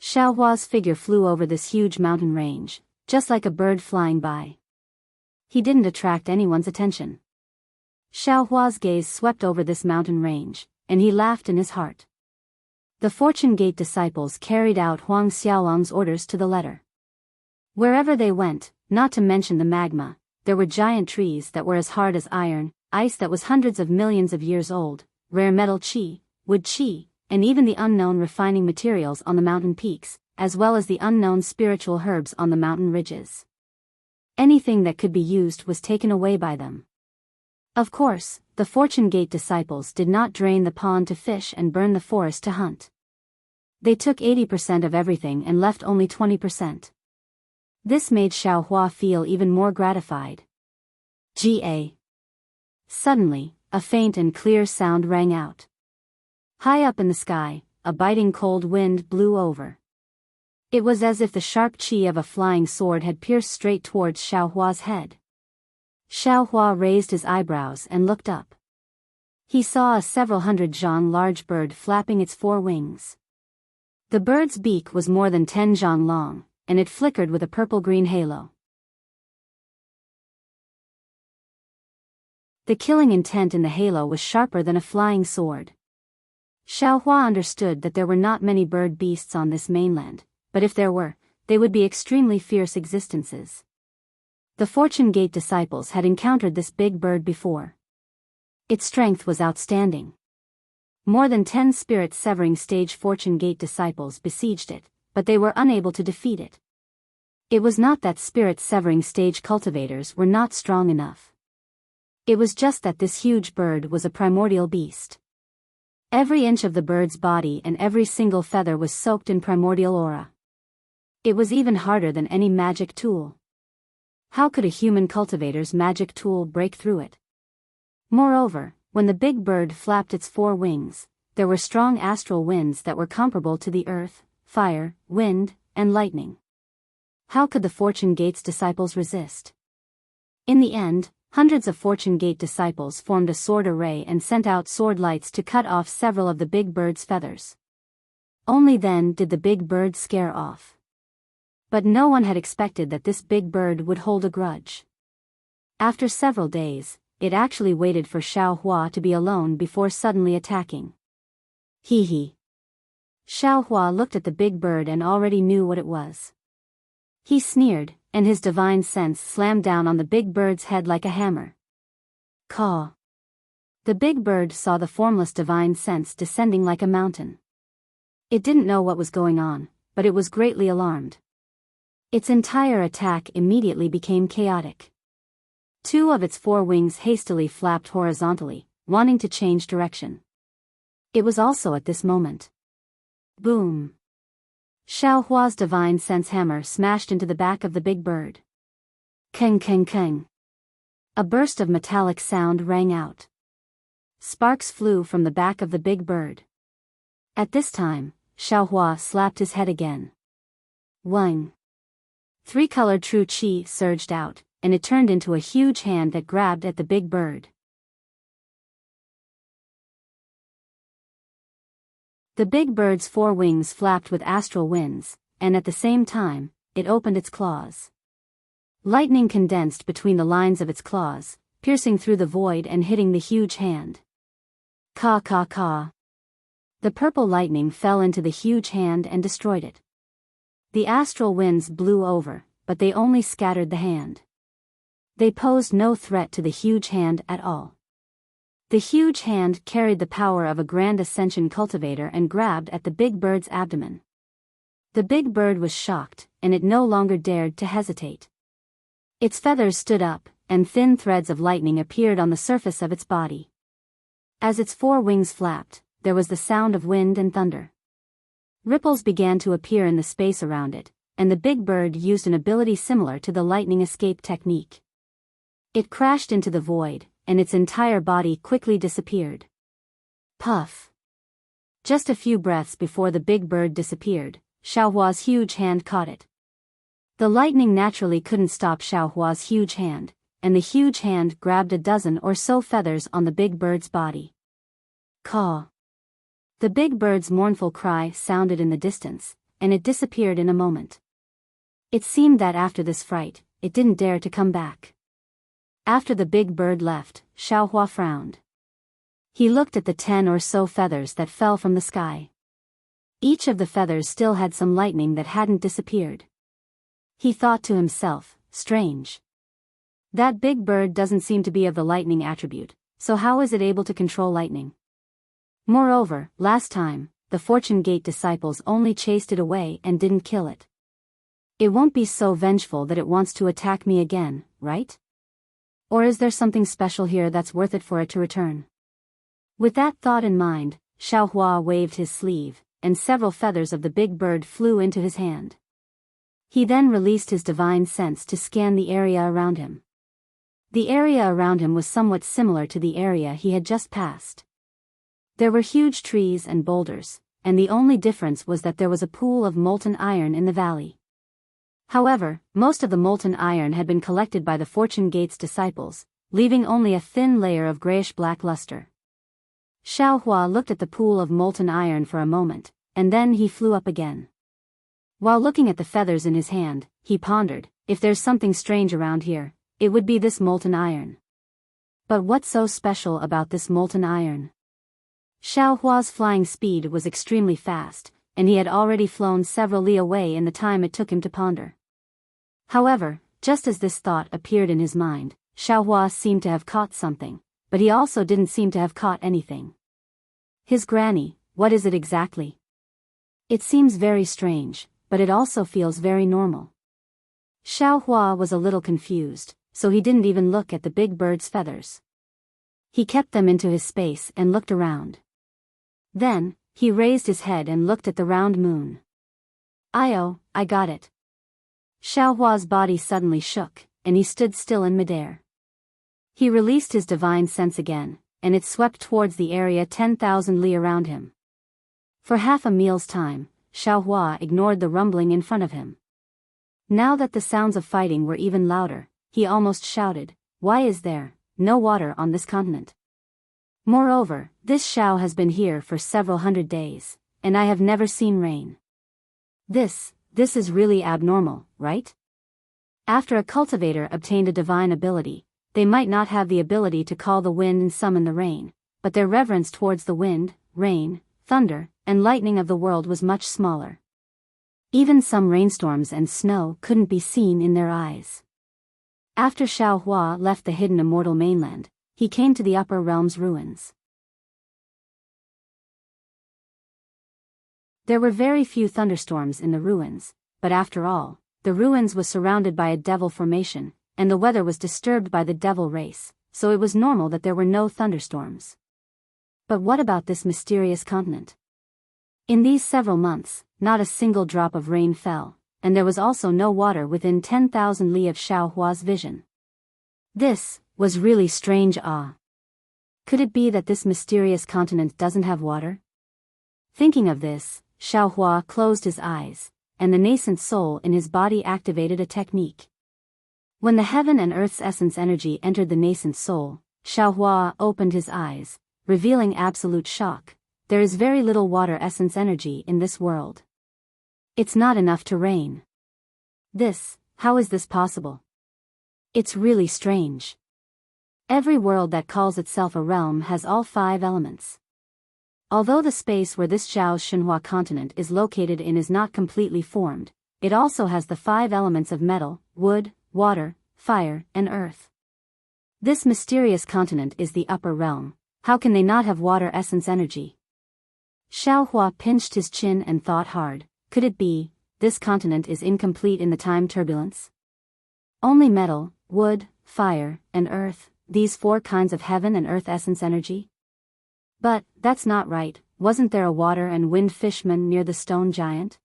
A: Xiaohua's figure flew over this huge mountain range, just like a bird flying by. He didn't attract anyone's attention. Xiaohua's gaze swept over this mountain range, and he laughed in his heart. The Fortune Gate disciples carried out Huang Xiaolong's orders to the letter. Wherever they went, not to mention the magma, there were giant trees that were as hard as iron, ice that was hundreds of millions of years old, rare metal qi, wood qi, and even the unknown refining materials on the mountain peaks, as well as the unknown spiritual herbs on the mountain ridges. Anything that could be used was taken away by them. Of course, the Fortune Gate disciples did not drain the pond to fish and burn the forest to hunt. They took 80% of everything and left only 20%. This made Xiaohua feel even more gratified. Ga. Suddenly, a faint and clear sound rang out. High up in the sky, a biting cold wind blew over. It was as if the sharp qi of a flying sword had pierced straight towards Xiaohua's head. Xiaohua raised his eyebrows and looked up. He saw a several hundred zhang large bird flapping its four wings. The bird's beak was more than 10 zhang long, and it flickered with a purple-green halo. The killing intent in the halo was sharper than a flying sword. Xiaohua understood that there were not many bird beasts on this mainland, but if there were, they would be extremely fierce existences. The Fortune Gate disciples had encountered this big bird before. Its strength was outstanding. More than 10 spirit-severing stage Fortune Gate disciples besieged it, but they were unable to defeat it. It was not that spirit-severing stage cultivators were not strong enough. It was just that this huge bird was a primordial beast. Every inch of the bird's body and every single feather was soaked in primordial aura. It was even harder than any magic tool. How could a human cultivator's magic tool break through it? Moreover, when the big bird flapped its 4 wings, there were strong astral winds that were comparable to the earth, fire, wind, and lightning. How could the Fortune Gate's disciples resist? In the end, hundreds of Fortune Gate disciples formed a sword array and sent out sword lights to cut off several of the big bird's feathers. Only then did the big bird scare off. But no one had expected that this big bird would hold a grudge. After several days, it actually waited for Xiaohua to be alone before suddenly attacking. Hee hee. Xiaohua looked at the big bird and already knew what it was. He sneered, and his divine sense slammed down on the big bird's head like a hammer. Caw. The big bird saw the formless divine sense descending like a mountain. It didn't know what was going on, but it was greatly alarmed. Its entire attack immediately became chaotic. 2 of its 4 wings hastily flapped horizontally, wanting to change direction. It was also at this moment. Boom. Xiaohua's divine sense hammer smashed into the back of the big bird. Keng keng keng. A burst of metallic sound rang out. Sparks flew from the back of the big bird. At this time, Xiaohua slapped his head again. Wang. 3-colored true qi surged out, and it turned into a huge hand that grabbed at the big bird. The big bird's 4 wings flapped with astral winds, and at the same time, it opened its claws. Lightning condensed between the lines of its claws, piercing through the void and hitting the huge hand. Caw caw caw. The purple lightning fell into the huge hand and destroyed it. The astral winds blew over, but they only scattered the hand. They posed no threat to the huge hand at all. The huge hand carried the power of a grand ascension cultivator and grabbed at the big bird's abdomen. The big bird was shocked, and it no longer dared to hesitate. Its feathers stood up, and thin threads of lightning appeared on the surface of its body. As its 4 wings flapped, there was the sound of wind and thunder. Ripples began to appear in the space around it, and the big bird used an ability similar to the lightning escape technique. It crashed into the void, and its entire body quickly disappeared. Puff. Just a few breaths before the big bird disappeared, Xiaohua's huge hand caught it. The lightning naturally couldn't stop Xiaohua's huge hand, and the huge hand grabbed a dozen or so feathers on the big bird's body. Caw. The big bird's mournful cry sounded in the distance, and it disappeared in a moment. It seemed that after this fright, it didn't dare to come back. After the big bird left, Xiaohua frowned. He looked at the 10 or so feathers that fell from the sky. Each of the feathers still had some lightning that hadn't disappeared. He thought to himself, strange. That big bird doesn't seem to be of the lightning attribute, so how is it able to control lightning? Moreover, last time, the Fortune Gate disciples only chased it away and didn't kill it. It won't be so vengeful that it wants to attack me again, right? Or is there something special here that's worth it for it to return? With that thought in mind, Xiaohua waved his sleeve, and several feathers of the big bird flew into his hand. He then released his divine sense to scan the area around him. The area around him was somewhat similar to the area he had just passed. There were huge trees and boulders, and the only difference was that there was a pool of molten iron in the valley. However, most of the molten iron had been collected by the Fortune Gate's disciples, leaving only a thin layer of grayish-black luster. Xiaohua looked at the pool of molten iron for a moment, and then he flew up again. While looking at the feathers in his hand, he pondered, if there's something strange around here, it would be this molten iron. But what's so special about this molten iron? Xiao Hua's flying speed was extremely fast, and he had already flown several li away in the time it took him to ponder. However, just as this thought appeared in his mind, Xiao Hua seemed to have caught something, but he also didn't seem to have caught anything. His granny, what is it exactly? It seems very strange, but it also feels very normal. Xiao Hua was a little confused, so he didn't even look at the big bird's feathers. He kept them into his space and looked around. Then, he raised his head and looked at the round moon. "Oh, I got it." Xiao Hua's body suddenly shook, and he stood still in midair. He released his divine sense again, and it swept towards the area 10,000 li around him. For half a meal's time, Xiao Hua ignored the rumbling in front of him. Now that the sounds of fighting were even louder, he almost shouted, "Why is there no water on this continent? Moreover, this Xiao has been here for several hundred days, and I have never seen rain. This is really abnormal, right?" After a cultivator obtained a divine ability, they might not have the ability to call the wind and summon the rain, but their reverence towards the wind, rain, thunder, and lightning of the world was much smaller. Even some rainstorms and snow couldn't be seen in their eyes. After Xiao Hua left the hidden Immortal mainland, he came to the upper realm's ruins. There were very few thunderstorms in the ruins, but after all, the ruins was surrounded by a devil formation, and the weather was disturbed by the devil race, so it was normal that there were no thunderstorms. But what about this mysterious continent? In these several months, not a single drop of rain fell, and there was also no water within 10,000 li of Xiao Hua's vision. This was really strange. Could it be that this mysterious continent doesn't have water? Thinking of this, Xiao Hua closed his eyes, and the nascent soul in his body activated a technique. When the heaven and earth's essence energy entered the nascent soul, Xiao Hua opened his eyes, revealing absolute shock. There is very little water essence energy in this world. It's not enough to rain. How is this possible? It's really strange. Every world that calls itself a realm has all 5 elements. Although the space where this Zhao's Xinhua continent is located in is not completely formed, it also has the 5 elements of metal, wood, water, fire, and earth. This mysterious continent is the upper realm. How can they not have water essence energy? Xiao Hua pinched his chin and thought hard. Could it be, this continent is incomplete in the time turbulence? Only metal, wood, fire, and earth, these 4 kinds of heaven and earth essence energy? But, that's not right. Wasn't there a water and wind fishman near the stone giant?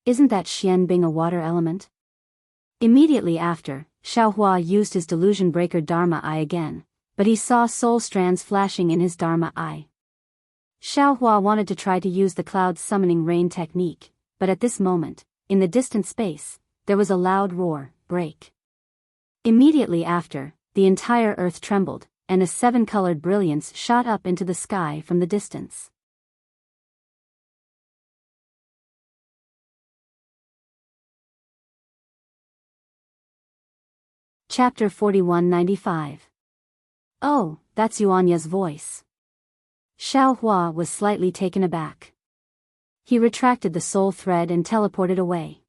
A: Isn't that Xianbing a water element? Immediately after, Xiao Hua used his delusion breaker Dharma Eye again, but he saw soul strands flashing in his Dharma Eye. Xiao Hua wanted to try to use the cloud summoning rain technique, but at this moment, in the distant space, there was a loud roar, break. Immediately after, the entire earth trembled, and a 7-colored brilliance shot up into the sky from the distance. Chapter 4195. Oh, that's Yuanya's voice. Xiao Hua was slightly taken aback. He retracted the soul thread and teleported away.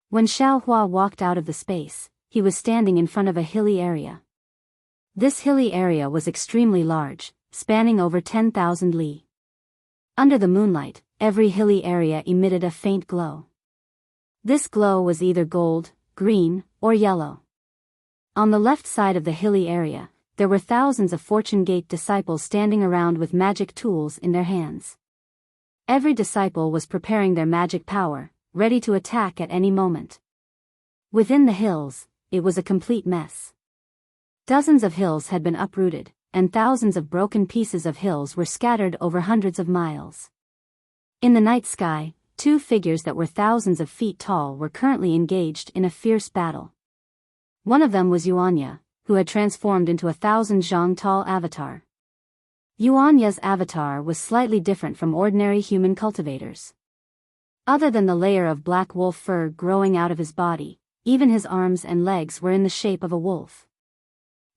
A: When Xiao Hua walked out of the space, he was standing in front of a hilly area. This hilly area was extremely large, spanning over 10,000 li. Under the moonlight, every hilly area emitted a faint glow. This glow was either gold, green, or yellow. On the left side of the hilly area, there were thousands of Fortune Gate disciples standing around with magic tools in their hands. Every disciple was preparing their magic power, ready to attack at any moment. Within the hills, it was a complete mess. Dozens of hills had been uprooted, and thousands of broken pieces of hills were scattered over hundreds of miles. In the night sky, 2 figures that were thousands of feet tall were currently engaged in a fierce battle. One of them was Yuanya, who had transformed into a 1,000 zhang tall avatar. Yuanya's avatar was slightly different from ordinary human cultivators. Other than the layer of black wolf fur growing out of his body, even his arms and legs were in the shape of a wolf.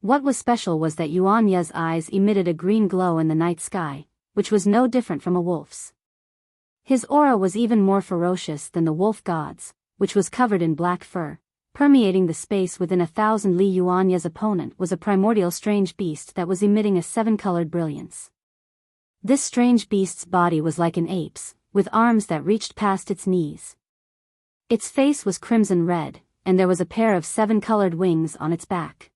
A: What was special was that Yuanya's eyes emitted a green glow in the night sky, which was no different from a wolf's. His aura was even more ferocious than the wolf god's, which was covered in black fur, permeating the space within 1,000 li. Yuanya's opponent was a primordial strange beast that was emitting a seven-colored brilliance. This strange beast's body was like an ape's, with arms that reached past its knees. Its face was crimson red, and there was a pair of seven-colored wings on its back.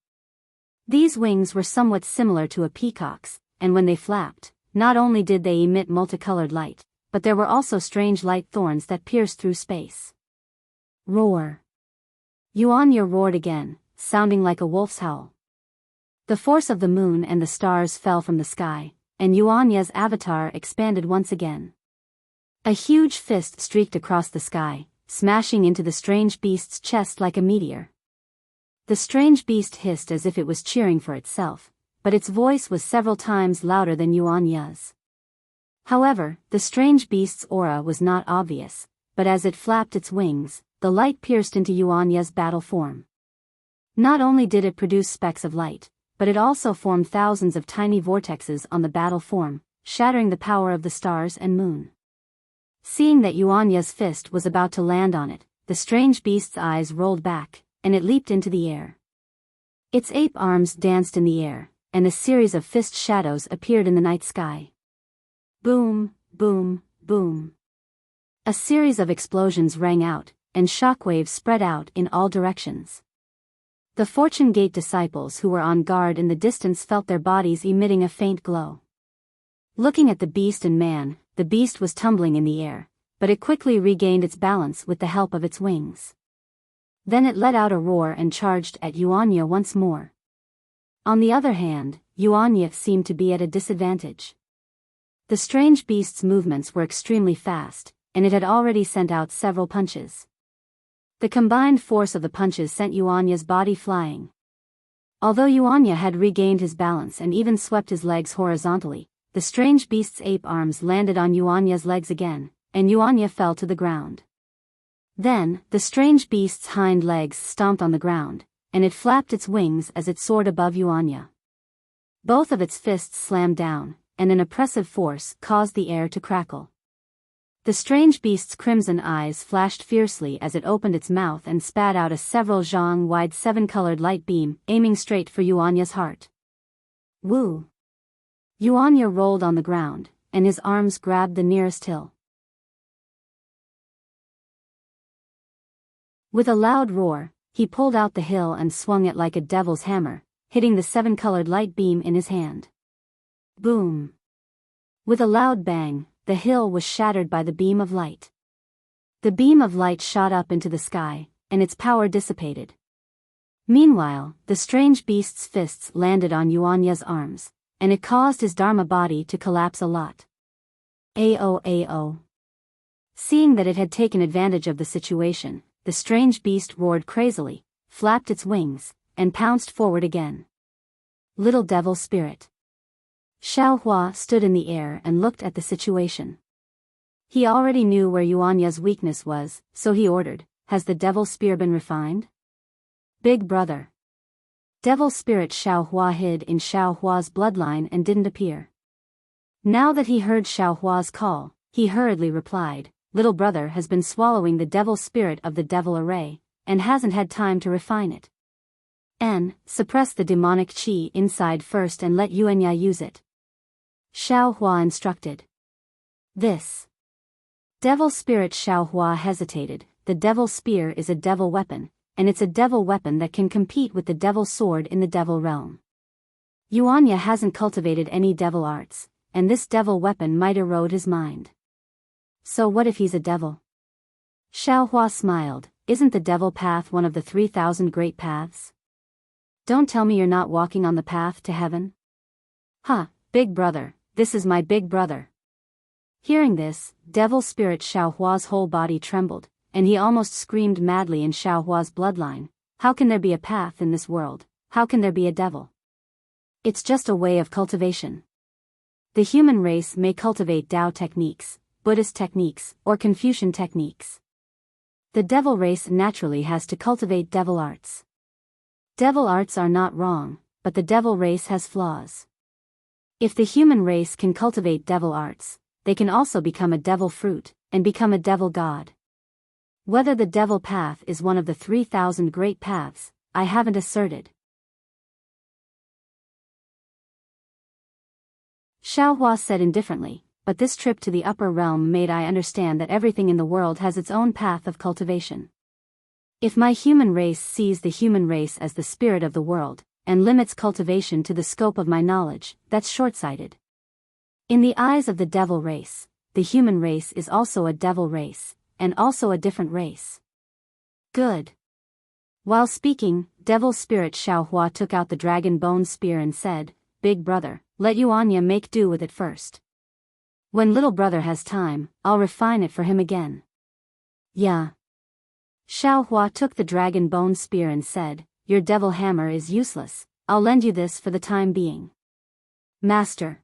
A: These wings were somewhat similar to a peacock's, and when they flapped, not only did they emit multicolored light, but there were also strange light thorns that pierced through space. Roar! Yuanya roared again, sounding like a wolf's howl. The force of the moon and the stars fell from the sky, and Yuanya's avatar expanded once again. A huge fist streaked across the sky, smashing into the strange beast's chest like a meteor. The strange beast hissed as if it was cheering for itself, but its voice was several times louder than Yuanya's. However, the strange beast's aura was not obvious, but as it flapped its wings, the light pierced into Yuanya's battle form. Not only did it produce specks of light, but it also formed thousands of tiny vortexes on the battle form, shattering the power of the stars and moon. Seeing that Yuanya's fist was about to land on it, the strange beast's eyes rolled back, and it leaped into the air. Its ape arms danced in the air, and a series of fist shadows appeared in the night sky. Boom, boom, boom. A series of explosions rang out, and shockwaves spread out in all directions. The Fortune Gate disciples who were on guard in the distance felt their bodies emitting a faint glow. Looking at the beast and man, the beast was tumbling in the air, but it quickly regained its balance with the help of its wings. Then it let out a roar and charged at Yuanya once more. On the other hand, Yuanya seemed to be at a disadvantage. The strange beast's movements were extremely fast, and it had already sent out several punches. The combined force of the punches sent Yuanya's body flying. Although Yuanya had regained his balance and even swept his legs horizontally, the strange beast's ape arms landed on Yuanya's legs again, and Yuanya fell to the ground. Then, the strange beast's hind legs stomped on the ground, and it flapped its wings as it soared above Yuanya. Both of its fists slammed down, and an oppressive force caused the air to crackle. The strange beast's crimson eyes flashed fiercely as it opened its mouth and spat out a several zhang-wide seven-colored light beam, aiming straight for Yuanya's heart. Woo! Yuanya rolled on the ground, and his arms grabbed the nearest hill. With a loud roar, he pulled out the hill and swung it like a devil's hammer, hitting the seven-colored light beam in his hand. Boom! With a loud bang, the hill was shattered by the beam of light. The beam of light shot up into the sky, and its power dissipated. Meanwhile, the strange beast's fists landed on Yuanya's arms, and it caused his Dharma body to collapse a lot. Ao. Seeing that it had taken advantage of the situation, the strange beast roared crazily, flapped its wings, and pounced forward again. Little devil spirit. Xiaohua stood in the air and looked at the situation. He already knew where Yuanya's weakness was, so he ordered, "Has the devil spear been refined?" Big brother. Devil spirit Xiaohua hid in Xiaohua's bloodline and didn't appear. Now that he heard Xiaohua's call, he hurriedly replied, "Little brother has been swallowing the devil spirit of the devil array, and hasn't had time to refine it. Suppress the demonic qi inside first and let Yuanya use it." Xiaohua instructed. This devil spirit Xiaohua hesitated. The devil spear is a devil weapon, and it's a devil weapon that can compete with the devil sword in the devil realm. Yuanya hasn't cultivated any devil arts, and this devil weapon might erode his mind. So what if he's a devil? Xiaohua smiled. Isn't the devil path one of the 3,000 great paths? Don't tell me you're not walking on the path to heaven? Big brother, this is my big brother. Hearing this, devil spirit Xiaohua's whole body trembled, and he almost screamed madly in Xiaohua's bloodline. How can there be a path in this world? How can there be a devil? It's just a way of cultivation. The human race may cultivate Tao techniques, Buddhist techniques, or Confucian techniques. The devil race naturally has to cultivate devil arts. Devil arts are not wrong, but the devil race has flaws. If the human race can cultivate devil arts, they can also become a devil fruit, and become a devil god. Whether the devil path is one of the 3,000 great paths, I haven't asserted. Xiaohua said indifferently, but this trip to the upper realm made I understand that everything in the world has its own path of cultivation. If my human race sees the human race as the spirit of the world, and limits cultivation to the scope of my knowledge, that's short-sighted. In the eyes of the devil race, the human race is also a devil race, and also a different race. Good. While speaking, devil spirit Xiaohua took out the dragon bone spear and said, "Big brother, let Yuanya make do with it first. When little brother has time, I'll refine it for him again." Yeah. Xiaohua took the dragon bone spear and said, "Your devil hammer is useless, I'll lend you this for the time being." Master.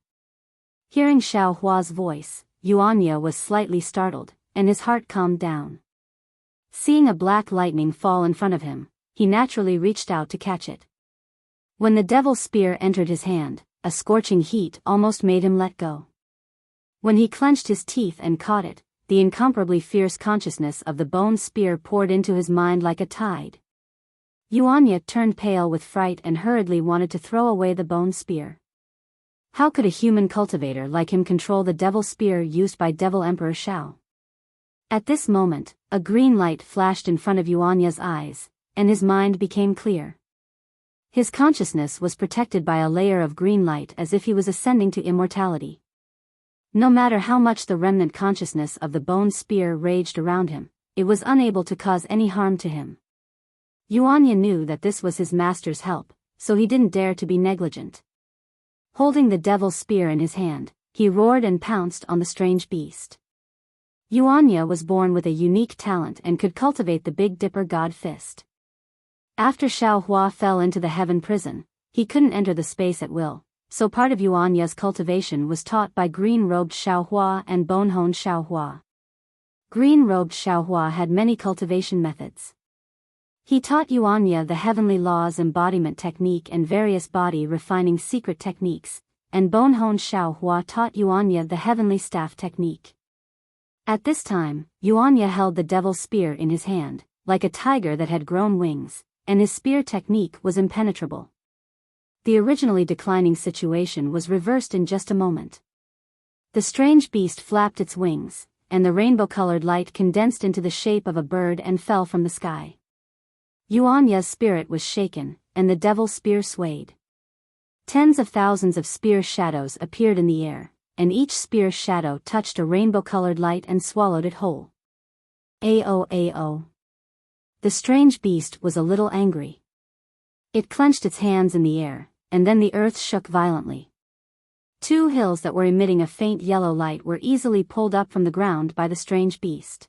A: Hearing Xiaohua's voice, Yuanya was slightly startled, and his heart calmed down. Seeing a black lightning fall in front of him, he naturally reached out to catch it. When the devil spear entered his hand, a scorching heat almost made him let go. When he clenched his teeth and caught it, the incomparably fierce consciousness of the bone spear poured into his mind like a tide. Yuanya turned pale with fright and hurriedly wanted to throw away the bone spear. How could a human cultivator like him control the devil spear used by Devil Emperor Shao? At this moment, a green light flashed in front of Yuanya's eyes, and his mind became clear. His consciousness was protected by a layer of green light as if he was ascending to immortality. No matter how much the remnant consciousness of the bone spear raged around him, it was unable to cause any harm to him. Yuanya knew that this was his master's help, so he didn't dare to be negligent. Holding the devil's spear in his hand, he roared and pounced on the strange beast. Yuanya was born with a unique talent and could cultivate the Big Dipper God Fist. After Xiaohua fell into the heaven prison, he couldn't enter the space at will, so part of Yuanya's cultivation was taught by green-robed Xiaohua and bone-honed Xiaohua. Green-robed Xiaohua had many cultivation methods. He taught Yuanya the heavenly laws embodiment technique and various body-refining secret techniques, and bone-honed Xiaohua taught Yuanya the heavenly staff technique. At this time, Yuanya held the devil's spear in his hand, like a tiger that had grown wings, and his spear technique was impenetrable. The originally declining situation was reversed in just a moment. The strange beast flapped its wings, and the rainbow-colored light condensed into the shape of a bird and fell from the sky. Yuanya's spirit was shaken, and the devil's spear swayed. Tens of thousands of spear shadows appeared in the air, and each spear shadow touched a rainbow-colored light and swallowed it whole. Ao. The strange beast was a little angry. It clenched its hands in the air, and then the earth shook violently. Two hills that were emitting a faint yellow light were easily pulled up from the ground by the strange beast.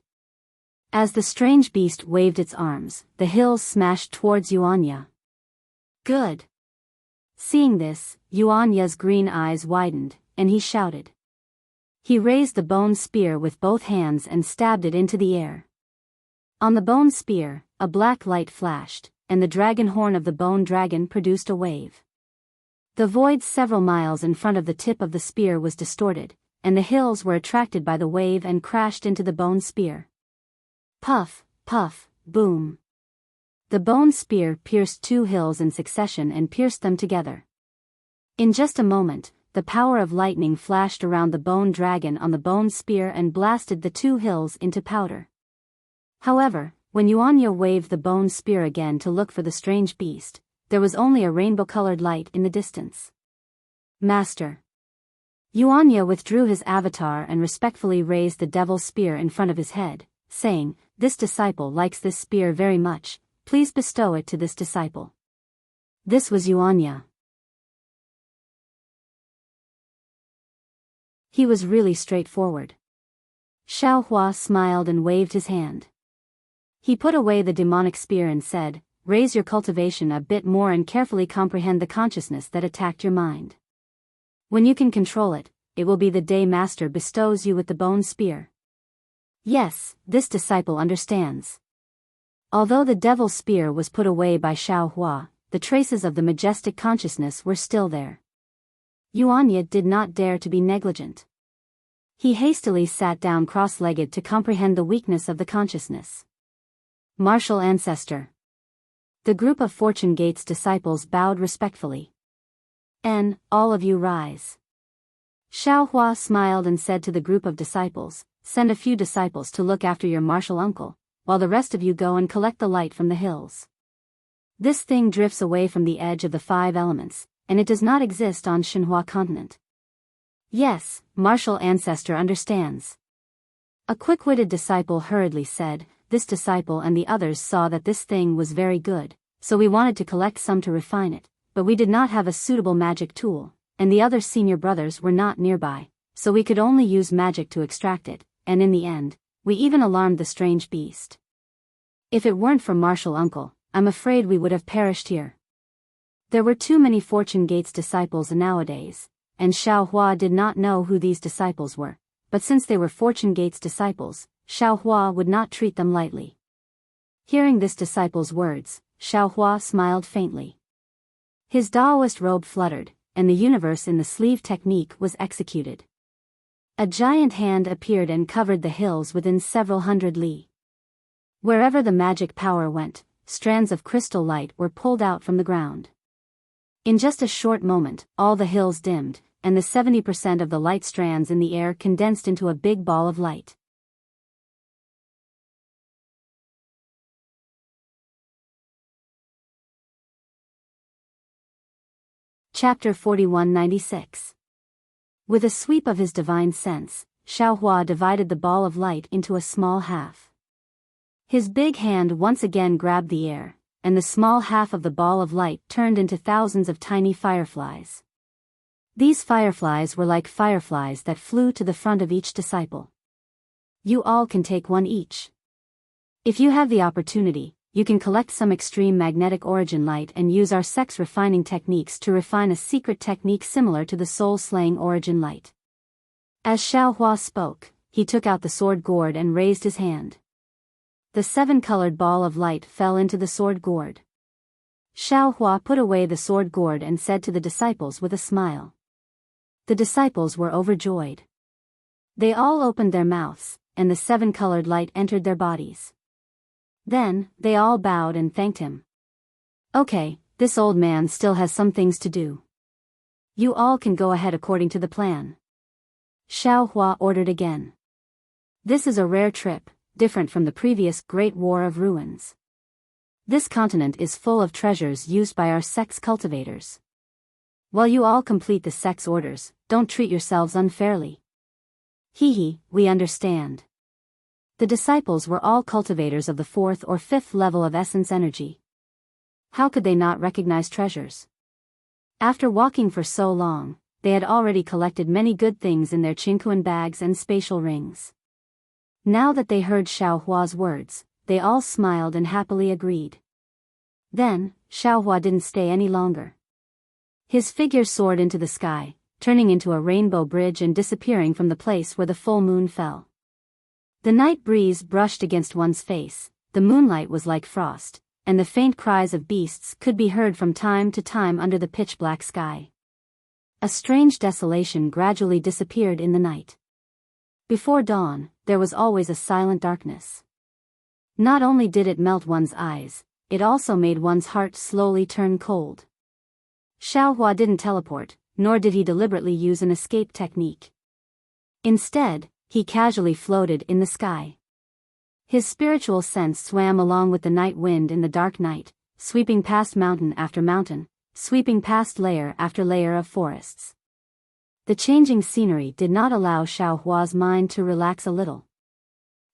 A: As the strange beast waved its arms, the hills smashed towards Yuanya. Good. Seeing this, Yuanya's green eyes widened, and he shouted. He raised the bone spear with both hands and stabbed it into the air. On the bone spear, a black light flashed, and the dragon horn of the bone dragon produced a wave. The void several miles in front of the tip of the spear was distorted, and the hills were attracted by the wave and crashed into the bone spear. Puff, puff, boom. The bone spear pierced two hills in succession and pierced them together. In just a moment, the power of lightning flashed around the bone dragon on the bone spear and blasted the two hills into powder. However, when Yuanya waved the bone spear again to look for the strange beast, there was only a rainbow-colored light in the distance. Master. Yuanya withdrew his avatar and respectfully raised the devil's spear in front of his head, saying, "This disciple likes this spear very much, please bestow it to this disciple." This was Yuanya. He was really straightforward. Xiaohua smiled and waved his hand. He put away the demonic spear and said, "Raise your cultivation a bit more and carefully comprehend the consciousness that attacked your mind. When you can control it, it will be the day Master bestows you with the bone spear. Yes, this disciple understands. Although the devil's spear was put away by Xiaohua, the traces of the majestic consciousness were still there. Yuanya did not dare to be negligent. He hastily sat down cross-legged to comprehend the weakness of the consciousness. Martial Ancestor. The group of Fortune Gate's disciples bowed respectfully. All of you rise. Xiaohua smiled and said to the group of disciples, send a few disciples to look after your martial uncle, while the rest of you go and collect the light from the hills. This thing drifts away from the edge of the 5 elements, and it does not exist on Xinhua continent. Yes, Martial Ancestor understands. A quick-witted disciple hurriedly said, this disciple and the others saw that this thing was very good, so we wanted to collect some to refine it, but we did not have a suitable magic tool, and the other senior brothers were not nearby, so we could only use magic to extract it, and in the end, we even alarmed the strange beast. If it weren't for Martial Uncle, I'm afraid we would have perished here. There were too many Fortune Gate's disciples nowadays, and Xiaohua did not know who these disciples were, but since they were Fortune Gate's disciples, Xiaohua would not treat them lightly. Hearing this disciple's words, Xiaohua smiled faintly. His Daoist robe fluttered, and the universe in the sleeve technique was executed. A giant hand appeared and covered the hills within several hundred li. Wherever the magic power went, strands of crystal light were pulled out from the ground. In just a short moment, all the hills dimmed, and the 70% of the light strands in the air condensed into a big ball of light. Chapter 4196. With a sweep of his divine sense, Xiaohua divided the ball of light into a small half. His big hand once again grabbed the air, and the small half of the ball of light turned into thousands of tiny fireflies. These fireflies were like fireflies that flew to the front of each disciple. You all can take one each. If you have the opportunity, you can collect some extreme magnetic origin light and use our sex refining techniques to refine a secret technique similar to the soul-slaying origin light. As Xiaohua spoke, he took out the sword gourd and raised his hand. The 7-colored ball of light fell into the sword gourd. Xiaohua put away the sword gourd and said to the disciples with a smile. The disciples were overjoyed. They all opened their mouths, and the 7-colored light entered their bodies. Then, they all bowed and thanked him. Okay, this old man still has some things to do. You all can go ahead according to the plan. Xiaohua ordered again. This is a rare trip, different from the previous Great War of Ruins. This continent is full of treasures used by our sex cultivators. While you all complete the sex orders, don't treat yourselves unfairly. Hee, we understand. The disciples were all cultivators of the 4th or 5th level of essence energy. How could they not recognize treasures? After walking for so long, they had already collected many good things in their Qingquan bags and spatial rings. Now that they heard Xiaohua's words, they all smiled and happily agreed. Then, Xiaohua didn't stay any longer. His figure soared into the sky, turning into a rainbow bridge and disappearing from the place where the full moon fell. The night breeze brushed against one's face, the moonlight was like frost, and the faint cries of beasts could be heard from time to time under the pitch-black sky. A strange desolation gradually disappeared in the night. Before dawn, there was always a silent darkness. Not only did it melt one's eyes, it also made one's heart slowly turn cold. Xiaohua didn't teleport, nor did he deliberately use an escape technique. Instead, he casually floated in the sky. His spiritual sense swam along with the night wind in the dark night, sweeping past mountain after mountain, sweeping past layer after layer of forests. The changing scenery did not allow Xiaohua's mind to relax a little.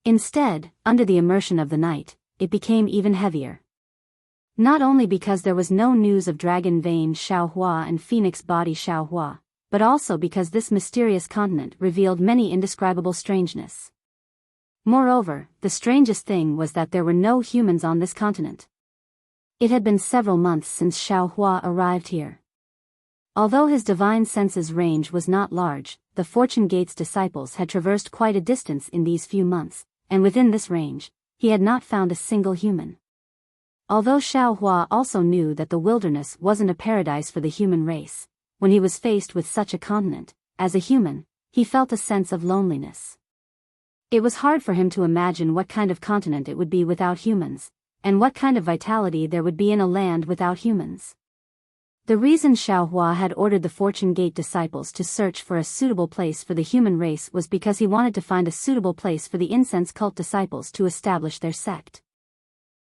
A: Instead, under the immersion of the night, it became even heavier. Not only because there was no news of Dragon Vein Xiaohua and Phoenix Body Xiaohua, but also because this mysterious continent revealed many indescribable strangeness. Moreover, the strangest thing was that there were no humans on this continent. It had been several months since Xiaohua arrived here. Although his divine senses range was not large, the Fortune Gate's disciples had traversed quite a distance in these few months, and within this range, he had not found a single human. Although Xiao Hua also knew that the wilderness wasn't a paradise for the human race, when he was faced with such a continent, as a human, he felt a sense of loneliness. It was hard for him to imagine what kind of continent it would be without humans, and what kind of vitality there would be in a land without humans. The reason Xiao Hua had ordered the Fortune Gate disciples to search for a suitable place for the human race was because he wanted to find a suitable place for the incense cult disciples to establish their sect.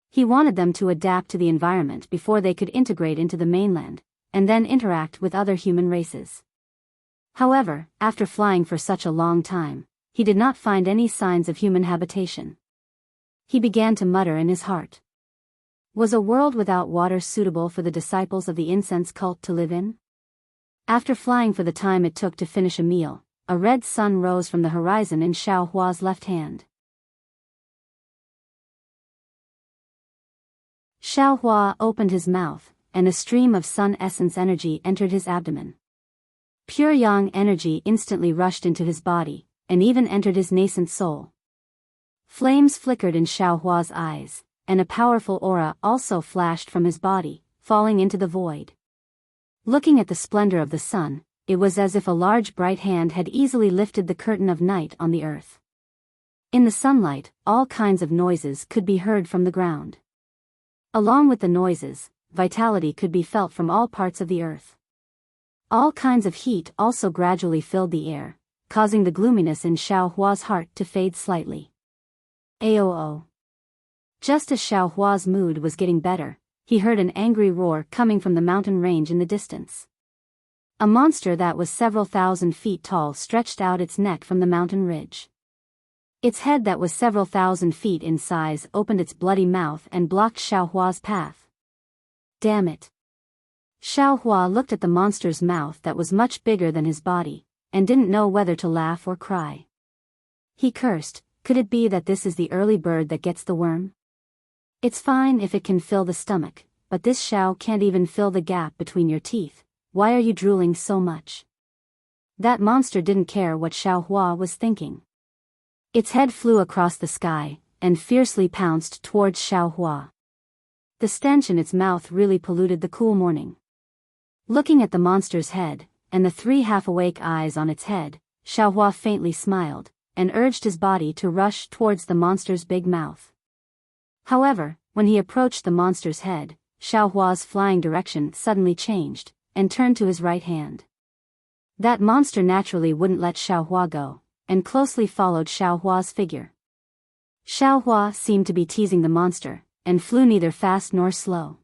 A: He wanted them to adapt to the environment before they could integrate into the mainland, and then interact with other human races. However, after flying for such a long time, he did not find any signs of human habitation. He began to mutter in his heart. Was a world without water suitable for the disciples of the incense cult to live in? After flying for the time it took to finish a meal, a red sun rose from the horizon in Xiao Hua's left hand. Xiao Hua opened his mouth, and a stream of sun essence energy entered his abdomen. Pure yang energy instantly rushed into his body, and even entered his nascent soul. Flames flickered in Xiao Hua's eyes, and a powerful aura also flashed from his body, falling into the void. Looking at the splendor of the sun, it was as if a large bright hand had easily lifted the curtain of night on the earth. In the sunlight, all kinds of noises could be heard from the ground. Along with the noises, vitality could be felt from all parts of the earth. All kinds of heat also gradually filled the air, causing the gloominess in Xiao Hua's heart to fade slightly. Aoo. Just as Xiao Hua's mood was getting better, he heard an angry roar coming from the mountain range in the distance. A monster that was several thousand feet tall stretched out its neck from the mountain ridge. Its head that was several thousand feet in size opened its bloody mouth and blocked Xiao Hua's path. Damn it! Xiao Hua looked at the monster's mouth that was much bigger than his body, and didn't know whether to laugh or cry. He cursed, could it be that this is the early bird that gets the worm? It's fine if it can fill the stomach, but this Xiao can't even fill the gap between your teeth. Why are you drooling so much? That monster didn't care what Xiao Hua was thinking. Its head flew across the sky, and fiercely pounced towards Xiao Hua. The stench in its mouth really polluted the cool morning. Looking at the monster's head, and the three half-awake eyes on its head, Xiao Hua faintly smiled, and urged his body to rush towards the monster's big mouth. However, when he approached the monster's head, Xiao Hua's flying direction suddenly changed, and turned to his right hand. That monster naturally wouldn't let Xiao Hua go, and closely followed Xiao Hua's figure. Xiao Hua seemed to be teasing the monster, and flew neither fast nor slow.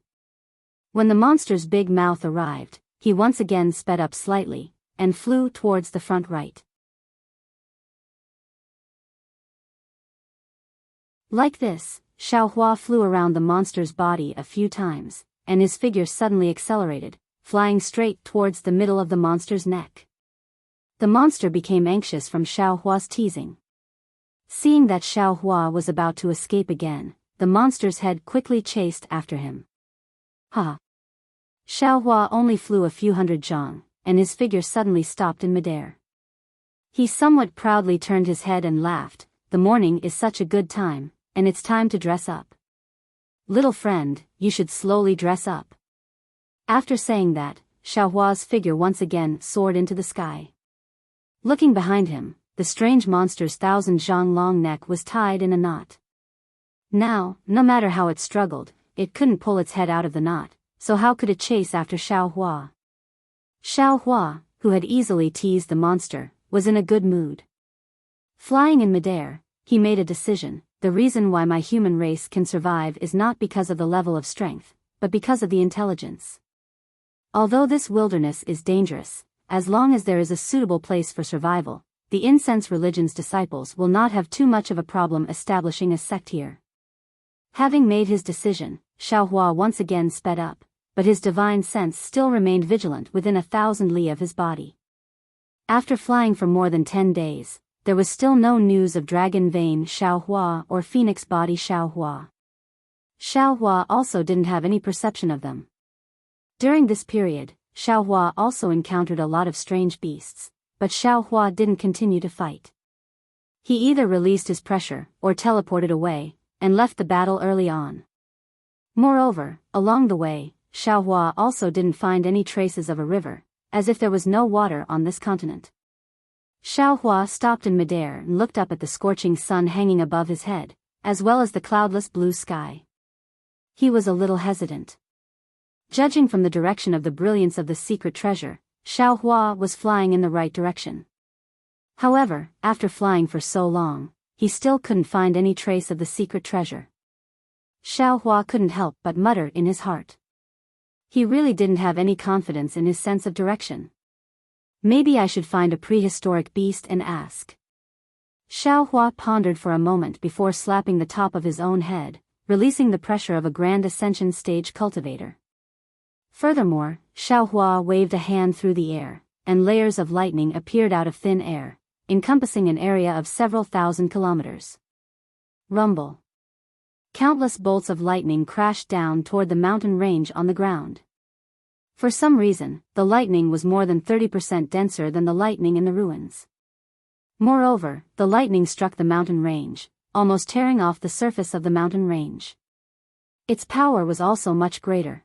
A: When the monster's big mouth arrived, he once again sped up slightly, and flew towards the front right. Like this, Xiao Hua flew around the monster's body a few times, and his figure suddenly accelerated, flying straight towards the middle of the monster's neck. The monster became anxious from Xiao Hua's teasing. Seeing that Xiao Hua was about to escape again, the monster's head quickly chased after him. Ha! Xiao Hua only flew a few hundred zhang, and his figure suddenly stopped in midair. He somewhat proudly turned his head and laughed. The morning is such a good time, and it's time to dress up. Little friend, you should slowly dress up. After saying that, Xiao Hua's figure once again soared into the sky. Looking behind him, the strange monster's 1,000 zhang long neck was tied in a knot. Now, no matter how it struggled, it couldn't pull its head out of the knot, so how could it chase after Xiao Hua? Xiao Hua, who had easily teased the monster, was in a good mood. Flying in midair, he made a decision. The reason why my human race can survive is not because of the level of strength, but because of the intelligence. Although this wilderness is dangerous, as long as there is a suitable place for survival, the incense religion's disciples will not have too much of a problem establishing a sect here. Having made his decision, Xiao Hua once again sped up, but his divine sense still remained vigilant within 1,000 li of his body. After flying for more than 10 days, there was still no news of Dragon Vein Xiao Hua or Phoenix Body Xiao Hua. Xiao Hua also didn't have any perception of them. During this period, Xiaohua also encountered a lot of strange beasts, but Xiaohua didn't continue to fight. He either released his pressure or teleported away, and left the battle early on. Moreover, along the way, Xiaohua also didn't find any traces of a river, as if there was no water on this continent. Xiaohua stopped in midair and looked up at the scorching sun hanging above his head, as well as the cloudless blue sky. He was a little hesitant. Judging from the direction of the brilliance of the secret treasure, Xiaohua was flying in the right direction. However, after flying for so long, he still couldn't find any trace of the secret treasure. Xiaohua couldn't help but mutter in his heart. He really didn't have any confidence in his sense of direction. Maybe I should find a prehistoric beast and ask. Xiaohua pondered for a moment before slapping the top of his own head, releasing the pressure of a grand ascension stage cultivator. Furthermore, Xiaohua waved a hand through the air, and layers of lightning appeared out of thin air, encompassing an area of several thousand kilometers. Rumble. Countless bolts of lightning crashed down toward the mountain range on the ground. For some reason, the lightning was more than 30% denser than the lightning in the ruins. Moreover, the lightning struck the mountain range, almost tearing off the surface of the mountain range. Its power was also much greater.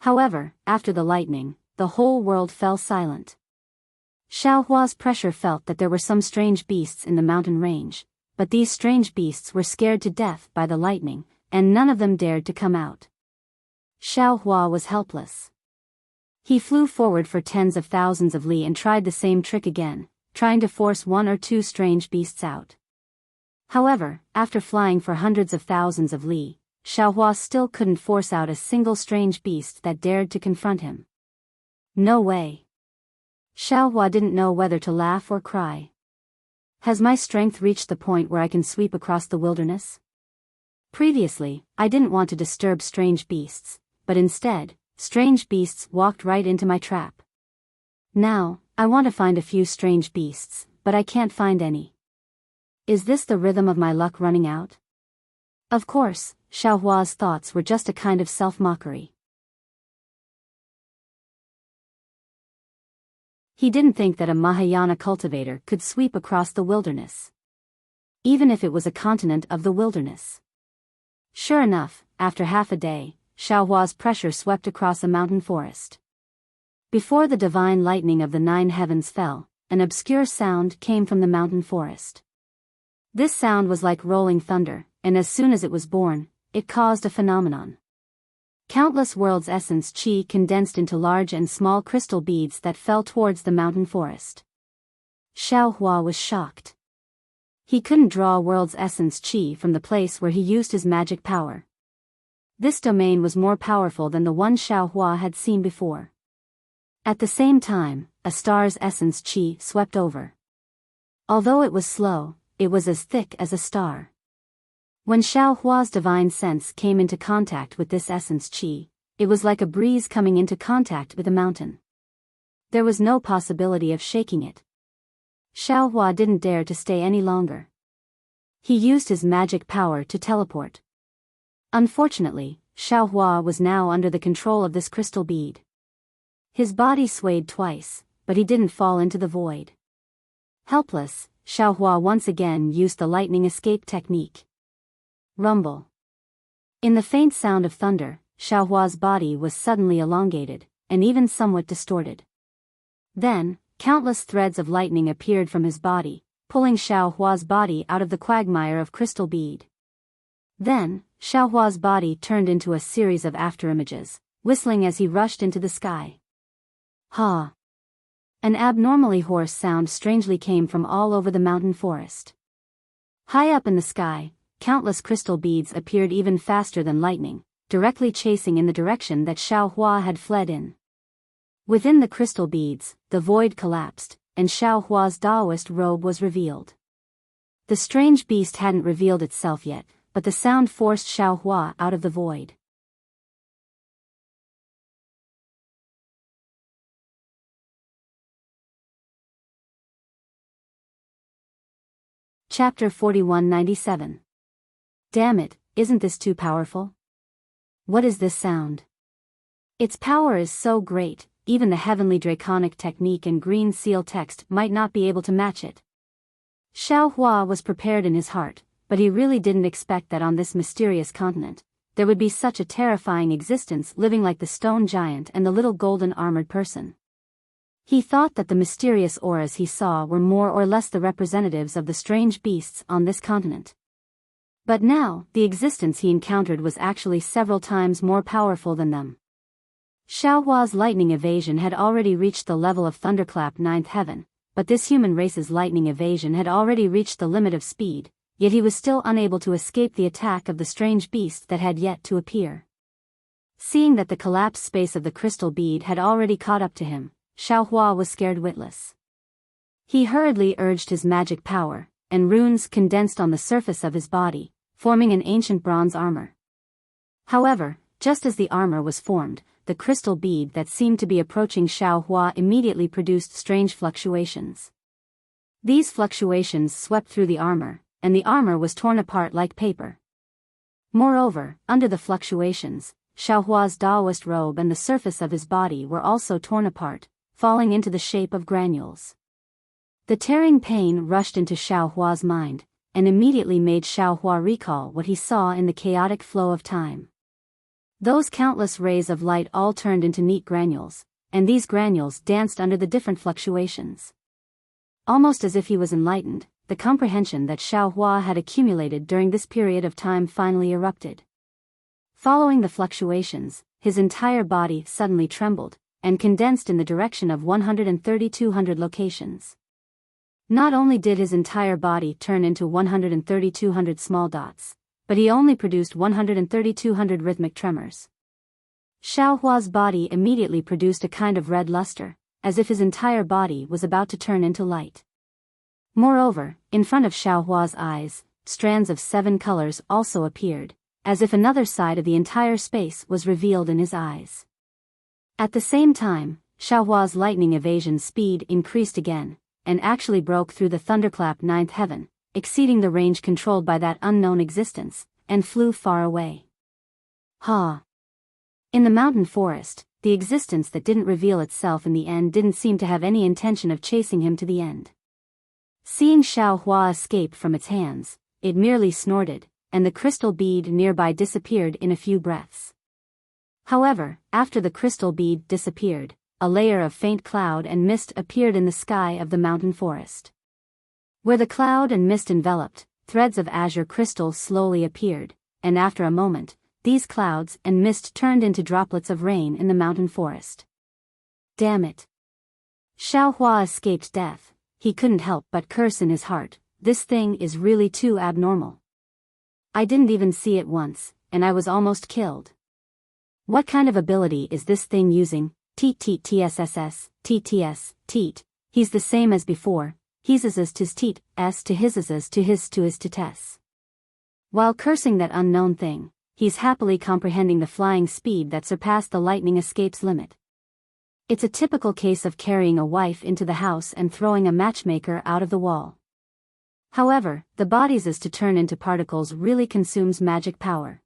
A: However, after the lightning, the whole world fell silent. Xiaohua's pressure felt that there were some strange beasts in the mountain range, but these strange beasts were scared to death by the lightning, and none of them dared to come out. Xiaohua was helpless. He flew forward for tens of thousands of li and tried the same trick again, trying to force one or two strange beasts out. However, after flying for hundreds of thousands of li, Xiaohua still couldn't force out a single strange beast that dared to confront him. No way. Xiaohua didn't know whether to laugh or cry. Has my strength reached the point where I can sweep across the wilderness? Previously, I didn't want to disturb strange beasts, but instead, strange beasts walked right into my trap. Now, I want to find a few strange beasts, but I can't find any. Is this the rhythm of my luck running out? Of course, Xiaohua's thoughts were just a kind of self-mockery. He didn't think that a Mahayana cultivator could sweep across the wilderness. Even if it was a continent of the wilderness. Sure enough, after half a day, Xiaohua's pressure swept across a mountain forest. Before the divine lightning of the 9 heavens fell, an obscure sound came from the mountain forest. This sound was like rolling thunder, and as soon as it was born, it caused a phenomenon. Countless worlds' essence chi condensed into large and small crystal beads that fell towards the mountain forest. Xiaohua was shocked. He couldn't draw world's essence chi from the place where he used his magic power. This domain was more powerful than the one Xiaohua had seen before. At the same time, a star's essence chi swept over. Although it was slow, it was as thick as a star. When Xiaohua's divine sense came into contact with this essence chi, it was like a breeze coming into contact with a mountain. There was no possibility of shaking it. Xiaohua didn't dare to stay any longer. He used his magic power to teleport. Unfortunately, Xiaohua was now under the control of this crystal bead. His body swayed twice, but he didn't fall into the void. Helpless, Xiaohua once again used the lightning escape technique. Rumble. In the faint sound of thunder, Xiaohua's body was suddenly elongated, and even somewhat distorted. Then, countless threads of lightning appeared from his body, pulling Xiaohua's body out of the quagmire of crystal bead. Then, Xiaohua's body turned into a series of afterimages, whistling as he rushed into the sky. Ha! An abnormally hoarse sound strangely came from all over the mountain forest. High up in the sky, countless crystal beads appeared even faster than lightning, directly chasing in the direction that Xiaohua had fled in. Within the crystal beads, the void collapsed, and Xiaohua's Taoist robe was revealed. The strange beast hadn't revealed itself yet, but the sound forced Xiaohua out of the void. Chapter 4197. Damn it, isn't this too powerful? What is this sound? Its power is so great, even the heavenly draconic technique and green seal text might not be able to match it. Xiao Hua was prepared in his heart, but he really didn't expect that on this mysterious continent, there would be such a terrifying existence living like the stone giant and the little golden armored person. He thought that the mysterious auras he saw were more or less the representatives of the strange beasts on this continent. But now, the existence he encountered was actually several times more powerful than them. Xiao Hua's lightning evasion had already reached the level of thunderclap ninth heaven, but this human race's lightning evasion had already reached the limit of speed, yet he was still unable to escape the attack of the strange beast that had yet to appear. Seeing that the collapsed space of the crystal bead had already caught up to him, Xiao Hua was scared witless. He hurriedly urged his magic power, and runes condensed on the surface of his body, forming an ancient bronze armor. However, just as the armor was formed, the crystal bead that seemed to be approaching Xiao Hua immediately produced strange fluctuations. These fluctuations swept through the armor, and the armor was torn apart like paper. Moreover, under the fluctuations, Xiao Hua's Taoist robe and the surface of his body were also torn apart, falling into the shape of granules. The tearing pain rushed into Xiao Hua's mind, and immediately made Xiao Hua recall what he saw in the chaotic flow of time. Those countless rays of light all turned into neat granules, and these granules danced under the different fluctuations. Almost as if he was enlightened, the comprehension that Xiao Hua had accumulated during this period of time finally erupted. Following the fluctuations, his entire body suddenly trembled, and condensed in the direction of 13200 locations. Not only did his entire body turn into 13200 small dots, but he only produced 13200 rhythmic tremors. Xiao Hua's body immediately produced a kind of red luster, as if his entire body was about to turn into light. Moreover, in front of Xiao Hua's eyes, strands of 7 colors also appeared, as if another side of the entire space was revealed in his eyes. At the same time, Xiao Hua's lightning evasion speed increased again, and actually broke through the thunderclap ninth heaven, exceeding the range controlled by that unknown existence, and flew far away. Ha! In the mountain forest, the existence that didn't reveal itself in the end didn't seem to have any intention of chasing him to the end. Seeing Xiao Hua escape from its hands, it merely snorted, and the crystal bead nearby disappeared in a few breaths. However, after the crystal bead disappeared, a layer of faint cloud and mist appeared in the sky of the mountain forest. Where the cloud and mist enveloped, threads of azure crystal slowly appeared, and after a moment, these clouds and mist turned into droplets of rain in the mountain forest. Damn it! Xiao Hua escaped death. He couldn't help but curse in his heart, this thing is really too abnormal. I didn't even see it once, and I was almost killed. What kind of ability is this thing using? Teet teet tsss, tts, teet, he's the same as before, he's as tis teet, s to his to his to his to tes. While cursing that unknown thing, he's happily comprehending the flying speed that surpassed the lightning escape's limit. It's a typical case of carrying a wife into the house and throwing a matchmaker out of the wall. However, the body's as to turn into particles really consumes magic power.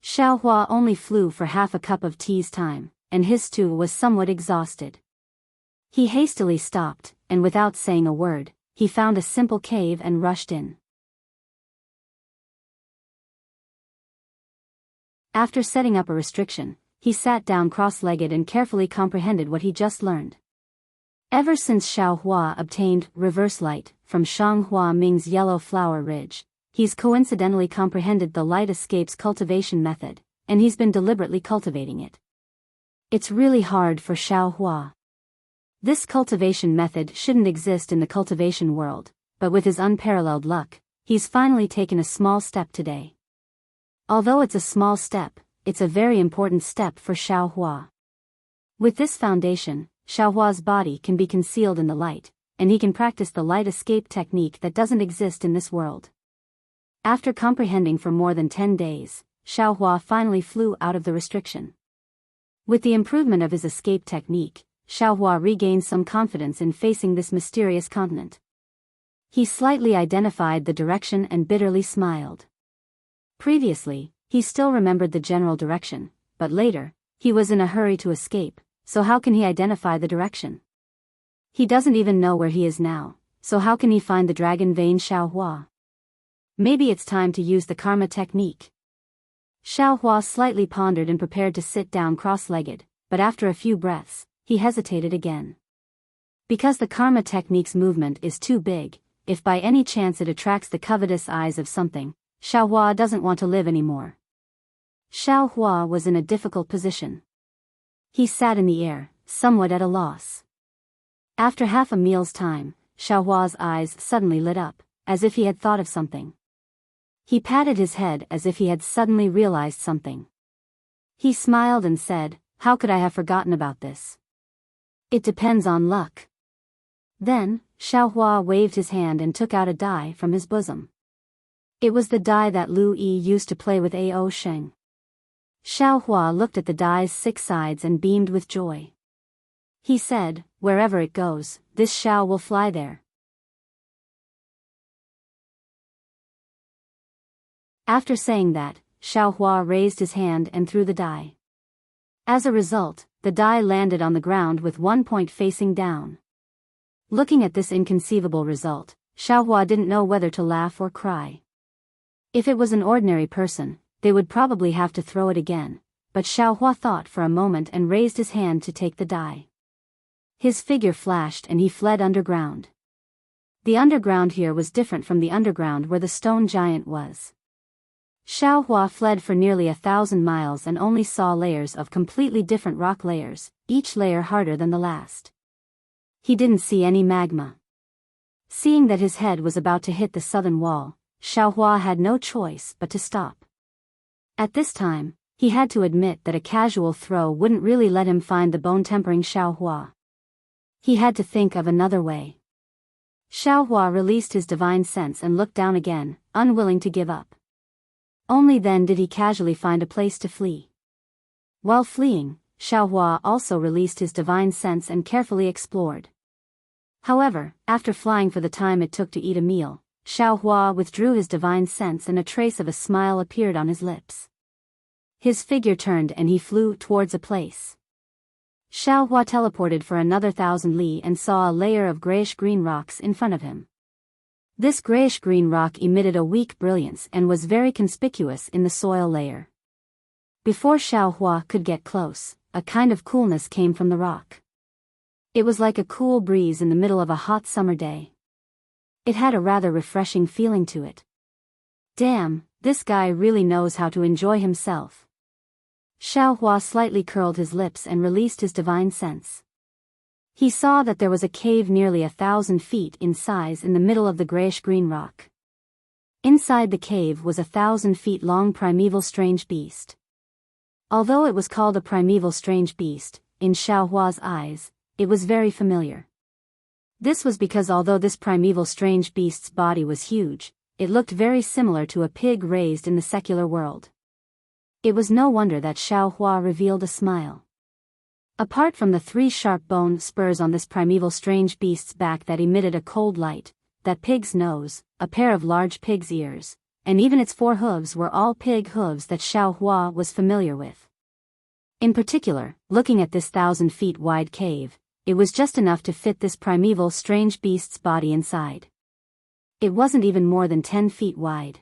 A: Xiao Hua only flew for half a cup of tea's time, and his too was somewhat exhausted. He hastily stopped, and without saying a word, he found a simple cave and rushed in. After setting up a restriction, he sat down cross-legged and carefully comprehended what he just learned. Ever since Xiao Hua obtained reverse light from Shang Hua Ming's yellow flower ridge, he's coincidentally comprehended the light escapes cultivation method, and he's been deliberately cultivating it. It's really hard for Xiao Hua. This cultivation method shouldn't exist in the cultivation world, but with his unparalleled luck, he's finally taken a small step today. Although it's a small step, it's a very important step for Xiao Hua. With this foundation, Xiao Hua's body can be concealed in the light, and he can practice the light escape technique that doesn't exist in this world. After comprehending for more than 10 days, Xiao Hua finally flew out of the restriction. With the improvement of his escape technique, Xiao Hua regained some confidence in facing this mysterious continent. He slightly identified the direction and bitterly smiled. Previously, he still remembered the general direction, but later, he was in a hurry to escape, so how can he identify the direction? He doesn't even know where he is now, so how can he find the dragon vein Xiaohua? Maybe it's time to use the karma technique. Xiaohua slightly pondered and prepared to sit down cross-legged, but after a few breaths, he hesitated again. Because the karma technique's movement is too big, if by any chance it attracts the covetous eyes of something, Xiaohua doesn't want to live anymore. Xiaohua was in a difficult position. He sat in the air, somewhat at a loss. After half a meal's time, Xiaohua's eyes suddenly lit up, as if he had thought of something. He patted his head as if he had suddenly realized something. He smiled and said, "How could I have forgotten about this? It depends on luck." Then, Xiaohua waved his hand and took out a die from his bosom. It was the die that Lu Yi used to play with Ao Sheng. Xiaohua looked at the die's 6 sides and beamed with joy. He said, "Wherever it goes, this Xiao will fly there." After saying that, Xiaohua raised his hand and threw the die. As a result, the die landed on the ground with one point facing down. Looking at this inconceivable result, Xiaohua didn't know whether to laugh or cry. If it was an ordinary person, they would probably have to throw it again, but Xiaohua thought for a moment and raised his hand to take the die. His figure flashed and he fled underground. The underground here was different from the underground where the stone giant was. Xiaohua fled for nearly 1,000 miles and only saw layers of completely different rock layers, each layer harder than the last. He didn't see any magma. Seeing that his head was about to hit the southern wall, Xiaohua had no choice but to stop. At this time, he had to admit that a casual throw wouldn't really let him find the bone-tempering Xiaohua. He had to think of another way. Xiaohua released his divine sense and looked down again, unwilling to give up. Only then did he casually find a place to flee. While fleeing, Xiaohua also released his divine sense and carefully explored. However, after flying for the time it took to eat a meal, Xiaohua withdrew his divine sense and a trace of a smile appeared on his lips. His figure turned and he flew towards a place. Xiaohua teleported for another 1,000 li and saw a layer of grayish-green rocks in front of him. This grayish-green rock emitted a weak brilliance and was very conspicuous in the soil layer. Before Xiaohua could get close, a kind of coolness came from the rock. It was like a cool breeze in the middle of a hot summer day. It had a rather refreshing feeling to it. Damn, this guy really knows how to enjoy himself. Xiaohua slightly curled his lips and released his divine sense. He saw that there was a cave nearly 1,000 feet in size in the middle of the grayish-green rock. Inside the cave was 1,000 feet long primeval strange beast. Although it was called a primeval strange beast, in Xiaohua's eyes, it was very familiar. This was because although this primeval strange beast's body was huge, it looked very similar to a pig raised in the secular world. It was no wonder that Xiaohua revealed a smile. Apart from the 3 sharp bone spurs on this primeval strange beast's back that emitted a cold light, that pig's nose, a pair of large pig's ears, and even its 4 hooves were all pig hooves that Xiaohua was familiar with. In particular, looking at this 1,000 feet wide cave, it was just enough to fit this primeval strange beast's body inside. It wasn't even more than 10 feet wide.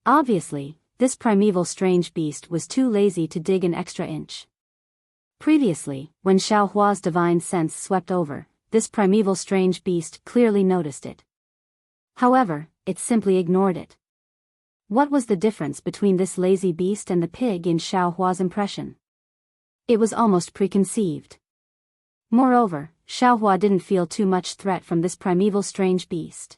A: Obviously, this primeval strange beast was too lazy to dig an extra inch. Previously, when Xiaohua's divine sense swept over, this primeval strange beast clearly noticed it. However, it simply ignored it. What was the difference between this lazy beast and the pig in Xiaohua's impression? It was almost preconceived. Moreover, Xiaohua didn't feel too much threat from this primeval strange beast.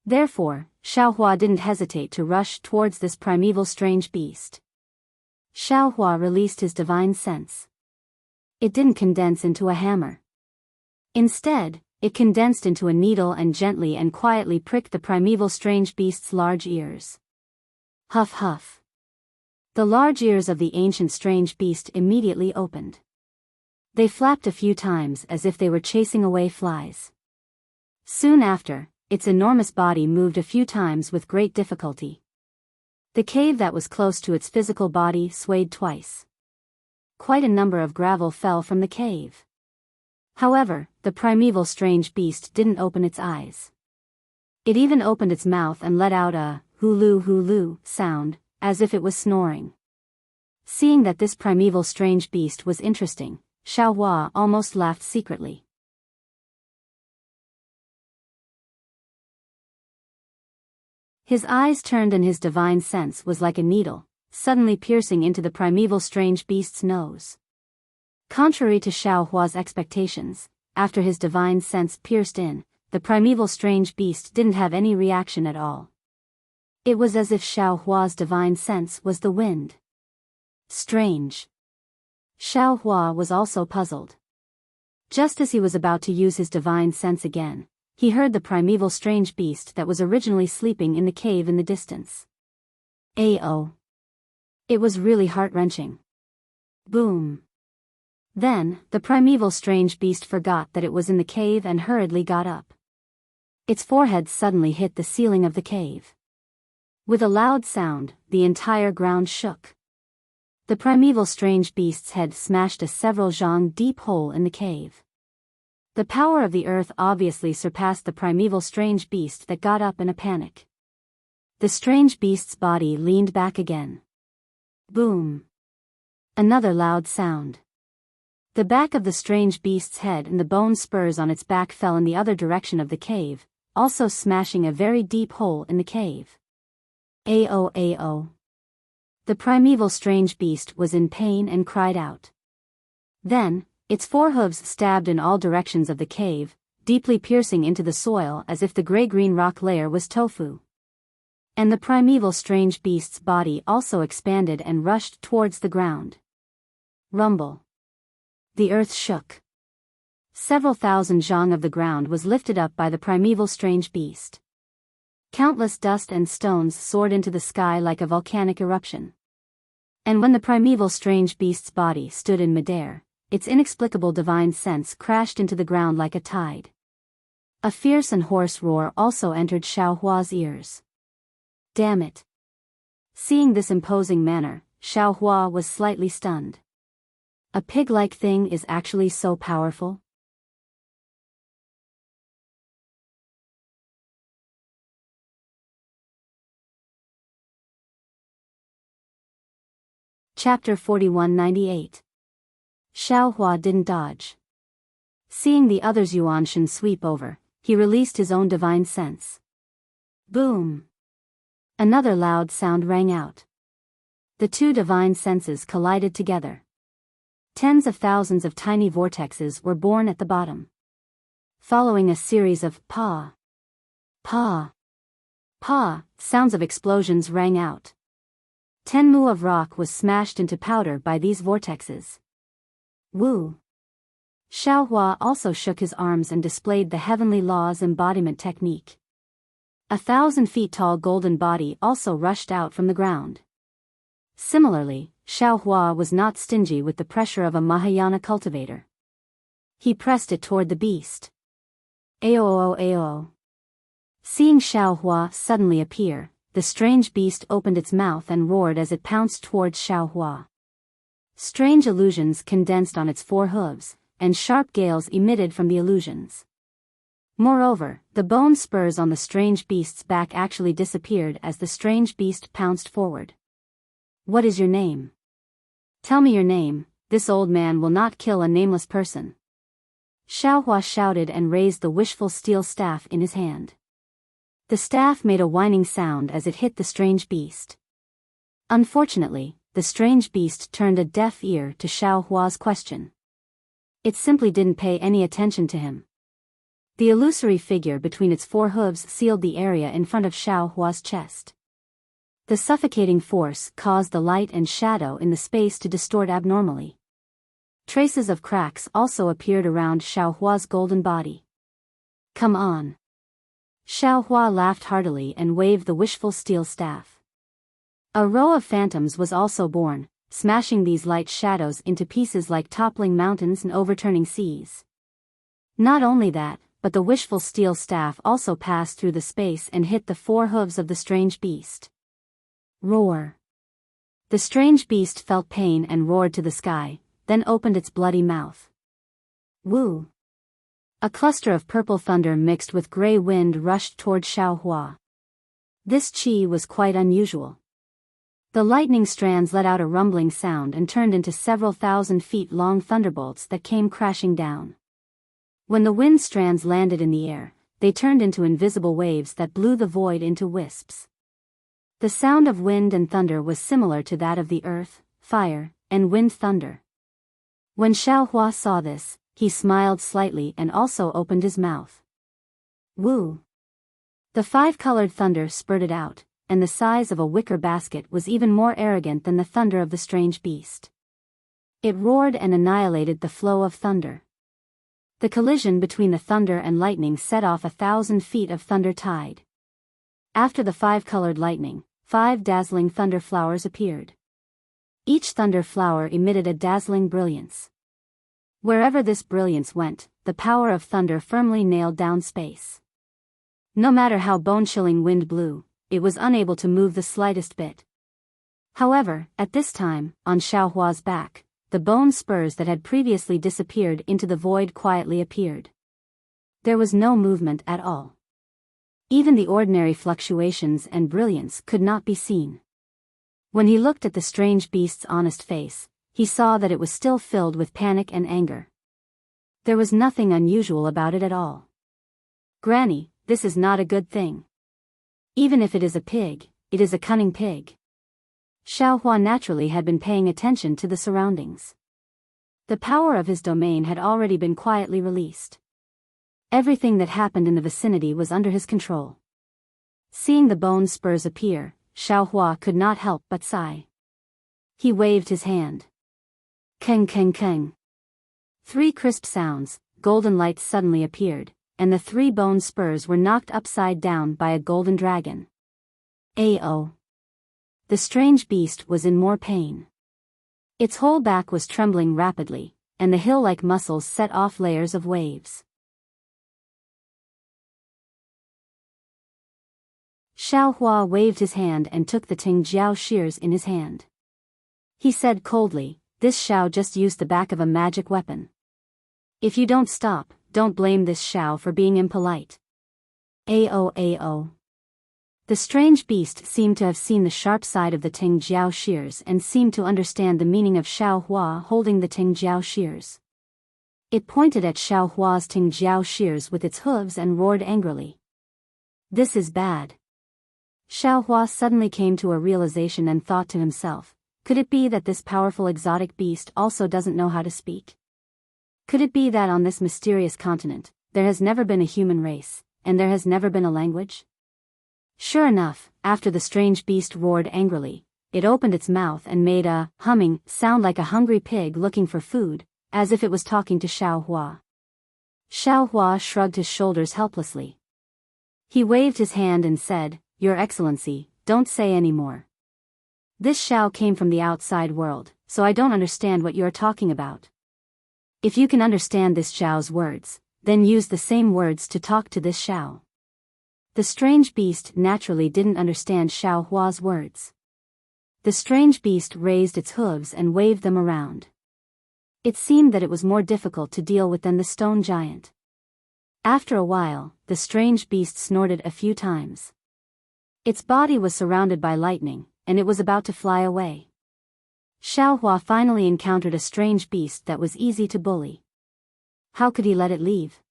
A: Therefore, Xiaohua didn't hesitate to rush towards this primeval strange beast. Xiaohua released his divine sense. It didn't condense into a hammer. Instead, it condensed into a needle and gently and quietly pricked the primeval strange beast's large ears. Huff huff. The large ears of the ancient strange beast immediately opened. They flapped a few times as if they were chasing away flies. Soon after, its enormous body moved a few times with great difficulty. The cave that was close to its physical body swayed twice. quite a number of gravel fell from the cave. However, the primeval strange beast didn't open its eyes. It even opened its mouth and let out a hulu sound, as if it was snoring. Seeing that this primeval strange beast was interesting, Xiaohua almost laughed secretly. His eyes turned and his divine sense was like a needle, suddenly piercing into the primeval strange beast's nose. Contrary to Xiaohua's expectations, after his divine sense pierced in, the primeval strange beast didn't have any reaction at all. It was as if Xiaohua's divine sense was the wind. Strange. Xiaohua was also puzzled. Just as he was about to use his divine sense again, he heard the primeval strange beast that was originally sleeping in the cave in the distance. Ao. It was really heart-wrenching. Boom. Then, the primeval strange beast forgot that it was in the cave and hurriedly got up. Its forehead suddenly hit the ceiling of the cave. With a loud sound, the entire ground shook. The primeval strange beast's head smashed a several zhang deep hole in the cave. The power of the earth obviously surpassed the primeval strange beast that got up in a panic. The strange beast's body leaned back again. Boom. Another loud sound. The back of the strange beast's head and the bone spurs on its back fell in the other direction of the cave, also smashing a very deep hole in the cave. Ao. The primeval strange beast was in pain and cried out. Then, its forehooves stabbed in all directions of the cave, deeply piercing into the soil as if the gray-green rock layer was tofu. And the primeval strange beast's body also expanded and rushed towards the ground. Rumble. The earth shook. Several thousand zhang of the ground was lifted up by the primeval strange beast. Countless dust and stones soared into the sky like a volcanic eruption. And when the primeval strange beast's body stood in midair, its inexplicable divine sense crashed into the ground like a tide. A fierce and hoarse roar also entered Xiaohua's ears. Damn it. Seeing this imposing manner, Xiaohua was slightly stunned. A pig-like thing is actually so powerful? Chapter 4198. Xiaohua didn't dodge. Seeing the other's Yuanshan sweep over, he released his own divine sense. Boom! Another loud sound rang out. The two divine senses collided together. Tens of thousands of tiny vortexes were born at the bottom. Following a series of pa, pa, pa, sounds of explosions rang out. 10 mu of rock was smashed into powder by these vortexes. Woo! Xiaohua also shook his arms and displayed the heavenly law's embodiment technique. 1,000 feet tall golden body also rushed out from the ground. Similarly, Xiaohua was not stingy with the pressure of a Mahayana cultivator. He pressed it toward the beast. Ao. Seeing Xiaohua suddenly appear, the strange beast opened its mouth and roared as it pounced towards Xiaohua. Strange illusions condensed on its four hooves, and sharp gales emitted from the illusions. Moreover, the bone spurs on the strange beast's back actually disappeared as the strange beast pounced forward. What is your name? Tell me your name, this old man will not kill a nameless person. Xiaohua shouted and raised the wishful steel staff in his hand. The staff made a whining sound as it hit the strange beast. Unfortunately, the strange beast turned a deaf ear to Xiaohua's question. It simply didn't pay any attention to him. The illusory figure between its four hooves sealed the area in front of Xiaohua's chest. The suffocating force caused the light and shadow in the space to distort abnormally. Traces of cracks also appeared around Xiaohua's golden body. Come on. Xiaohua laughed heartily and waved the wishful steel staff. A row of phantoms was also born, smashing these light shadows into pieces like toppling mountains and overturning seas. Not only that, but the wishful steel staff also passed through the space and hit the four hooves of the strange beast. Roar. The strange beast felt pain and roared to the sky, then opened its bloody mouth. Woo! A cluster of purple thunder mixed with gray wind rushed toward Xiaohua. This qi was quite unusual. The lightning strands let out a rumbling sound and turned into several thousand feet long thunderbolts that came crashing down. When the wind strands landed in the air, they turned into invisible waves that blew the void into wisps. The sound of wind and thunder was similar to that of the earth, fire, and wind thunder. When Xiaohua saw this, he smiled slightly and also opened his mouth. Woo! The five-colored thunder spurted out, and the size of a wicker basket was even more arrogant than the thunder of the strange beast. It roared and annihilated the flow of thunder. The collision between the thunder and lightning set off 1,000 feet of thunder tide. After the five-colored lightning, 5 dazzling thunder flowers appeared. Each thunder flower emitted a dazzling brilliance. Wherever this brilliance went, the power of thunder firmly nailed down space. No matter how bone-chilling wind blew, it was unable to move the slightest bit. However, at this time, on Xiaohua's back, the bone spurs that had previously disappeared into the void quietly appeared. There was no movement at all. Even the ordinary fluctuations and brilliance could not be seen. When he looked at the strange beast's honest face, he saw that it was still filled with panic and anger. There was nothing unusual about it at all. "Granny, this is not a good thing. Even if it is a pig, it is a cunning pig." Xiaohua naturally had been paying attention to the surroundings. The power of his domain had already been quietly released. Everything that happened in the vicinity was under his control. Seeing the bone spurs appear, Xiaohua could not help but sigh. He waved his hand. Keng keng keng. 3 crisp sounds, golden lights suddenly appeared, and the 3 bone spurs were knocked upside down by a golden dragon. Ao. The strange beast was in more pain. Its whole back was trembling rapidly, and the hill-like muscles set off layers of waves. Xiaohua waved his hand and took the Tingjiao shears in his hand. He said coldly, "This Xiao just used the back of a magic weapon. If you don't stop, don't blame this Xiao for being impolite." Ao. The strange beast seemed to have seen the sharp side of the Tingjiao shears and seemed to understand the meaning of Xiaohua holding the Tingjiao shears. It pointed at Xiaohua's Tingjiao shears with its hooves and roared angrily. "This is bad." Xiaohua suddenly came to a realization and thought to himself, could it be that this powerful exotic beast also doesn't know how to speak? Could it be that on this mysterious continent, there has never been a human race, and there has never been a language? Sure enough, after the strange beast roared angrily, it opened its mouth and made a humming sound like a hungry pig looking for food, as if it was talking to Xiaohua. Xiaohua shrugged his shoulders helplessly. He waved his hand and said, "Your Excellency, don't say any more. This Xiao came from the outside world, so I don't understand what you're talking about. If you can understand this Xiao's words, then use the same words to talk to this Xiao." The strange beast naturally didn't understand Xiaohua's words. The strange beast raised its hooves and waved them around. It seemed that it was more difficult to deal with than the stone giant. After a while, the strange beast snorted a few times. Its body was surrounded by lightning, and it was about to fly away. Xiaohua finally encountered a strange beast that was easy to bully. How could he let it leave?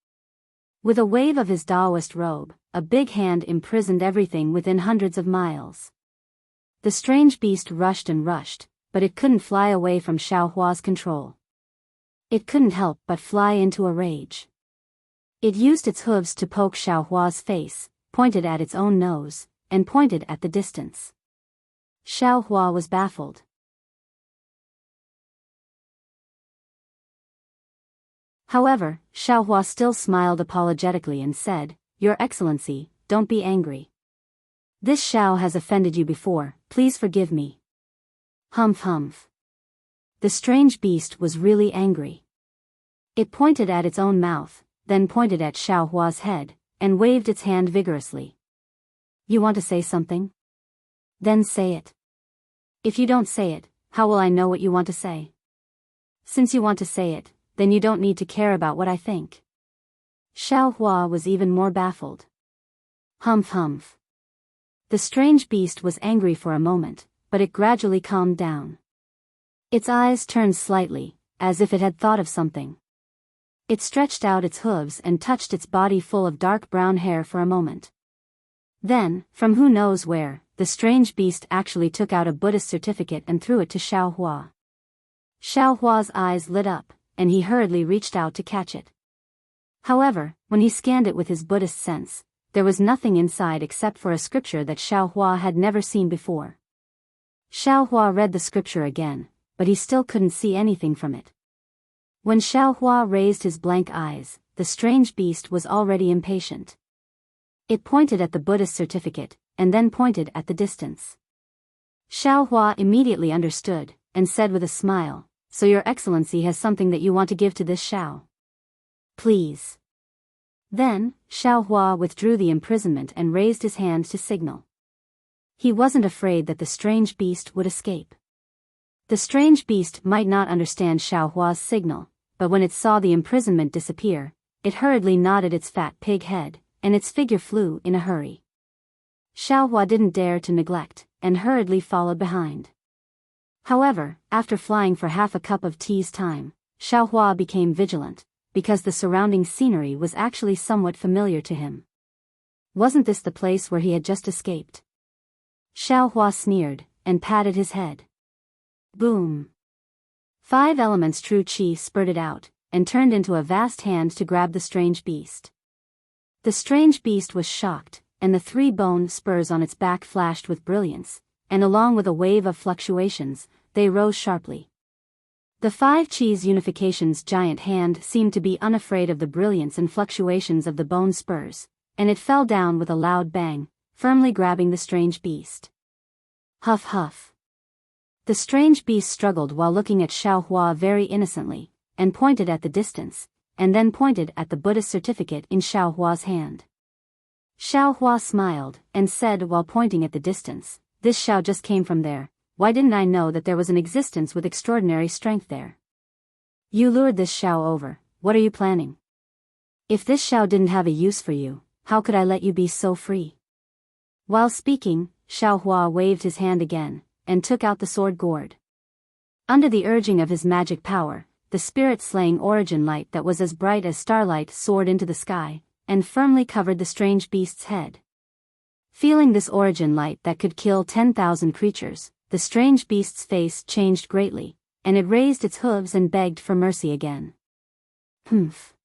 A: With a wave of his Taoist robe, a big hand imprisoned everything within hundreds of miles. The strange beast rushed and rushed, but it couldn't fly away from Xiaohua's control. It couldn't help but fly into a rage. It used its hooves to poke Xiaohua's face, pointed at its own nose, and pointed at the distance. Xiaohua was baffled. However, Xiaohua still smiled apologetically and said, "Your Excellency, don't be angry. This Xiao has offended you before, please forgive me." Humph humph. The strange beast was really angry. It pointed at its own mouth, then pointed at Xiaohua's head, and waved its hand vigorously. "You want to say something? Then say it. If you don't say it, how will I know what you want to say?" Since you want to say it, then you don't need to care about what I think. Xiao Hua was even more baffled. Humph humph. The strange beast was angry for a moment, but it gradually calmed down. Its eyes turned slightly, as if it had thought of something. It stretched out its hooves and touched its body full of dark brown hair for a moment. Then, from who knows where, the strange beast actually took out a Buddhist certificate and threw it to Xiao Hua. Xiao Hua's eyes lit up, and he hurriedly reached out to catch it. However, when he scanned it with his Buddhist sense, there was nothing inside except for a scripture that Xiao Hua had never seen before. Xiao Hua read the scripture again, but he still couldn't see anything from it. When Xiao Hua raised his blank eyes, the strange beast was already impatient. It pointed at the Buddhist certificate, and then pointed at the distance. Xiao Hua immediately understood, and said with a smile, "So your excellency has something that you want to give to this Xiao? Please." Then, Xiao Hua withdrew the imprisonment and raised his hand to signal. He wasn't afraid that the strange beast would escape. The strange beast might not understand Xiao Hua's signal, but when it saw the imprisonment disappear, it hurriedly nodded its fat pig head, and its figure flew in a hurry. Xiao Hua didn't dare to neglect, and hurriedly followed behind. However, after flying for half a cup of tea's time, Xiao Hua became vigilant, because the surrounding scenery was actually somewhat familiar to him. Wasn't this the place where he had just escaped? Xiao Hua sneered, and patted his head. Boom! 5 elements true qi spurted out, and turned into a vast hand to grab the strange beast. The strange beast was shocked, and the 3 bone spurs on its back flashed with brilliance, and along with a wave of fluctuations, they rose sharply. The 5 Chi's unification's giant hand seemed to be unafraid of the brilliance and fluctuations of the bone spurs, and it fell down with a loud bang, firmly grabbing the strange beast. Huff huff. The strange beast struggled while looking at Xiao Hua very innocently, and pointed at the distance, and then pointed at the Buddhist certificate in Xiao Hua's hand. Xiao Hua smiled, and said while pointing at the distance, "This Xiao just came from there. Why didn't I know that there was an existence with extraordinary strength there? You lured this Xiao over, what are you planning? If this Xiao didn't have a use for you, how could I let you be so free?" While speaking, Xiao Hua waved his hand again, and took out the sword gourd. Under the urging of his magic power, the spirit-slaying origin light that was as bright as starlight soared into the sky, and firmly covered the strange beast's head. Feeling this origin light that could kill 10,000 creatures, the strange beast's face changed greatly, and it raised its hooves and begged for mercy again. Humph.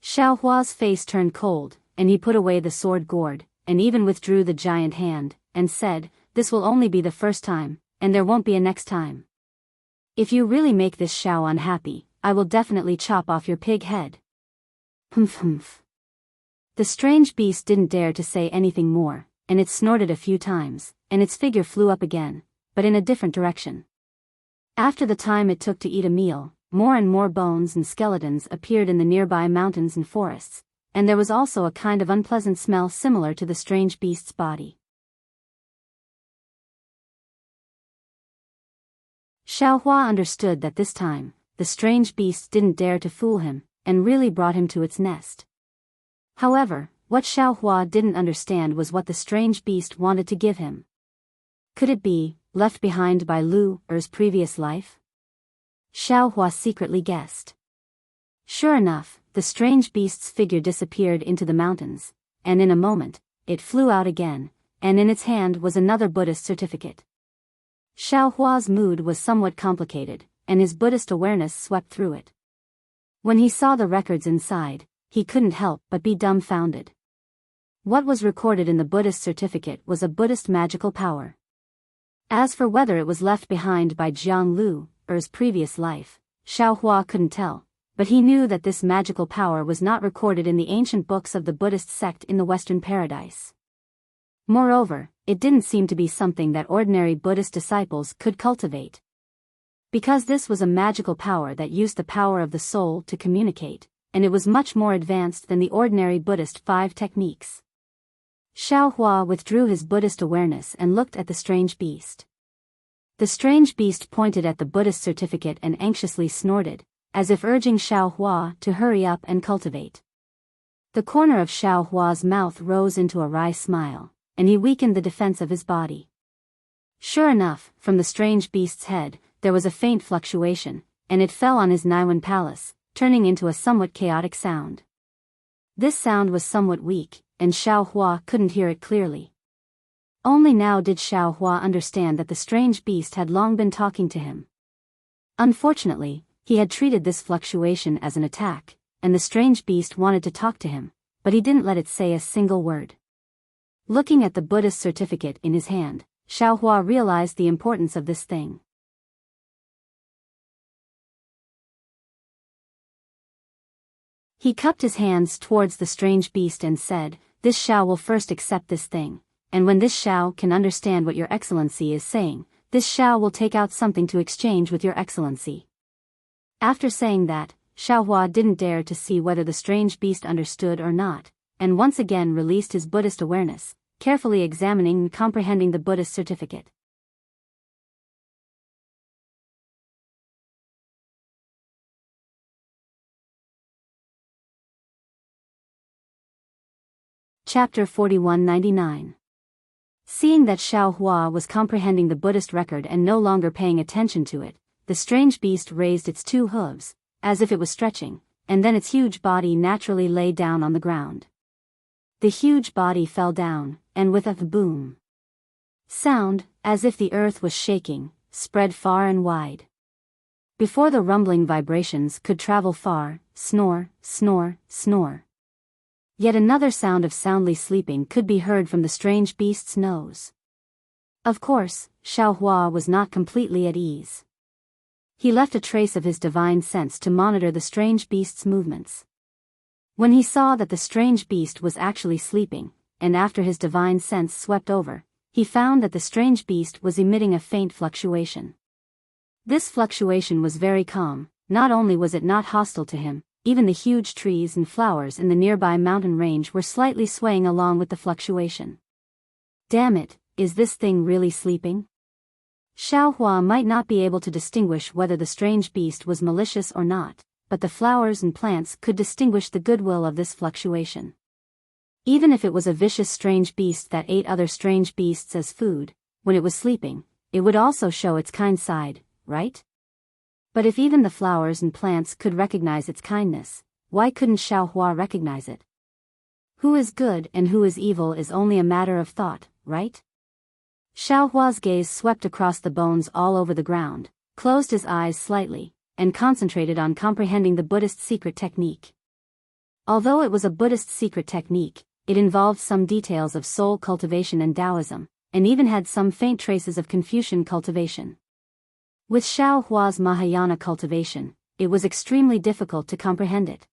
A: Xiao Hua's face turned cold, and he put away the sword gourd, and even withdrew the giant hand, and said, "This will only be the first time, and there won't be a next time. If you really make this Xiao unhappy, I will definitely chop off your pig head." Humph humph. The strange beast didn't dare to say anything more, and it snorted a few times, and its figure flew up again, but in a different direction. After the time it took to eat a meal, more and more bones and skeletons appeared in the nearby mountains and forests, and there was also a kind of unpleasant smell similar to the strange beast's body. Xiao Hua understood that this time, the strange beast didn't dare to fool him, and really brought him to its nest. However, what Xiao Hua didn't understand was what the strange beast wanted to give him. Could it be, left behind by Lu Er's previous life? Xiao Hua secretly guessed. Sure enough, the strange beast's figure disappeared into the mountains, and in a moment, it flew out again, and in its hand was another Buddhist certificate. Xiao Hua's mood was somewhat complicated, and his Buddhist awareness swept through it. When he saw the records inside, he couldn't help but be dumbfounded. What was recorded in the Buddhist certificate was a Buddhist magical power. As for whether it was left behind by Jiang Lu Er's previous life, Xiao Hua couldn't tell, but he knew that this magical power was not recorded in the ancient books of the Buddhist sect in the Western Paradise. Moreover, it didn't seem to be something that ordinary Buddhist disciples could cultivate. Because this was a magical power that used the power of the soul to communicate, and it was much more advanced than the ordinary Buddhist 5 techniques. Xiao Hua withdrew his Buddhist awareness and looked at the strange beast. The The strange beast pointed at the Buddhist certificate and anxiously snorted, as if urging Xiao Hua to hurry up and cultivate. The corner of Xiao Hua's mouth rose into a wry smile, and he weakened the defense of his body. Sure enough, from the strange beast's head, there was a faint fluctuation, and it fell on his Niwen palace, turning into a somewhat chaotic sound. This sound was somewhat weak, and Xiao Hua couldn't hear it clearly. Only now did Xiao Hua understand that the strange beast had long been talking to him. Unfortunately, he had treated this fluctuation as an attack, and the strange beast wanted to talk to him, but he didn't let it say a single word. Looking at the Buddhist certificate in his hand, Xiao Hua realized the importance of this thing. He cupped his hands towards the strange beast and said, "This Xiao will first accept this thing, and when this Xiao can understand what your excellency is saying, this Xiao will take out something to exchange with your excellency." After saying that, Xiao Hua didn't dare to see whether the strange beast understood or not, and once again released his Buddhist awareness, carefully examining and comprehending the Buddhist certificate. Chapter 4199. Seeing that Xiao Hua was comprehending the Buddhist record and no longer paying attention to it, the strange beast raised its 2 hooves, as if it was stretching, and then its huge body naturally lay down on the ground. The huge body fell down, and with a boom sound, as if the earth was shaking, spread far and wide. Before the rumbling vibrations could travel far, snore, snore, snore. Yet another sound of soundly sleeping could be heard from the strange beast's nose. Of course, Xiao Hua was not completely at ease. He left a trace of his divine sense to monitor the strange beast's movements. When he saw that the strange beast was actually sleeping, and after his divine sense swept over, he found that the strange beast was emitting a faint fluctuation. This fluctuation was very calm. Not only was it not hostile to him, even the huge trees and flowers in the nearby mountain range were slightly swaying along with the fluctuation. Damn it, is this thing really sleeping? Xiao Hua might not be able to distinguish whether the strange beast was malicious or not, but the flowers and plants could distinguish the goodwill of this fluctuation. Even if it was a vicious strange beast that ate other strange beasts as food, when it was sleeping, it would also show its kind side, right? But if even the flowers and plants could recognize its kindness, why couldn't Xiao Hua recognize it? Who is good and who is evil is only a matter of thought, right? Xiao Hua's gaze swept across the bones all over the ground, closed his eyes slightly, and concentrated on comprehending the Buddhist secret technique. Although it was a Buddhist secret technique, it involved some details of soul cultivation and Taoism, and even had some faint traces of Confucian cultivation. With Xiao Hua's Mahayana cultivation, it was extremely difficult to comprehend it.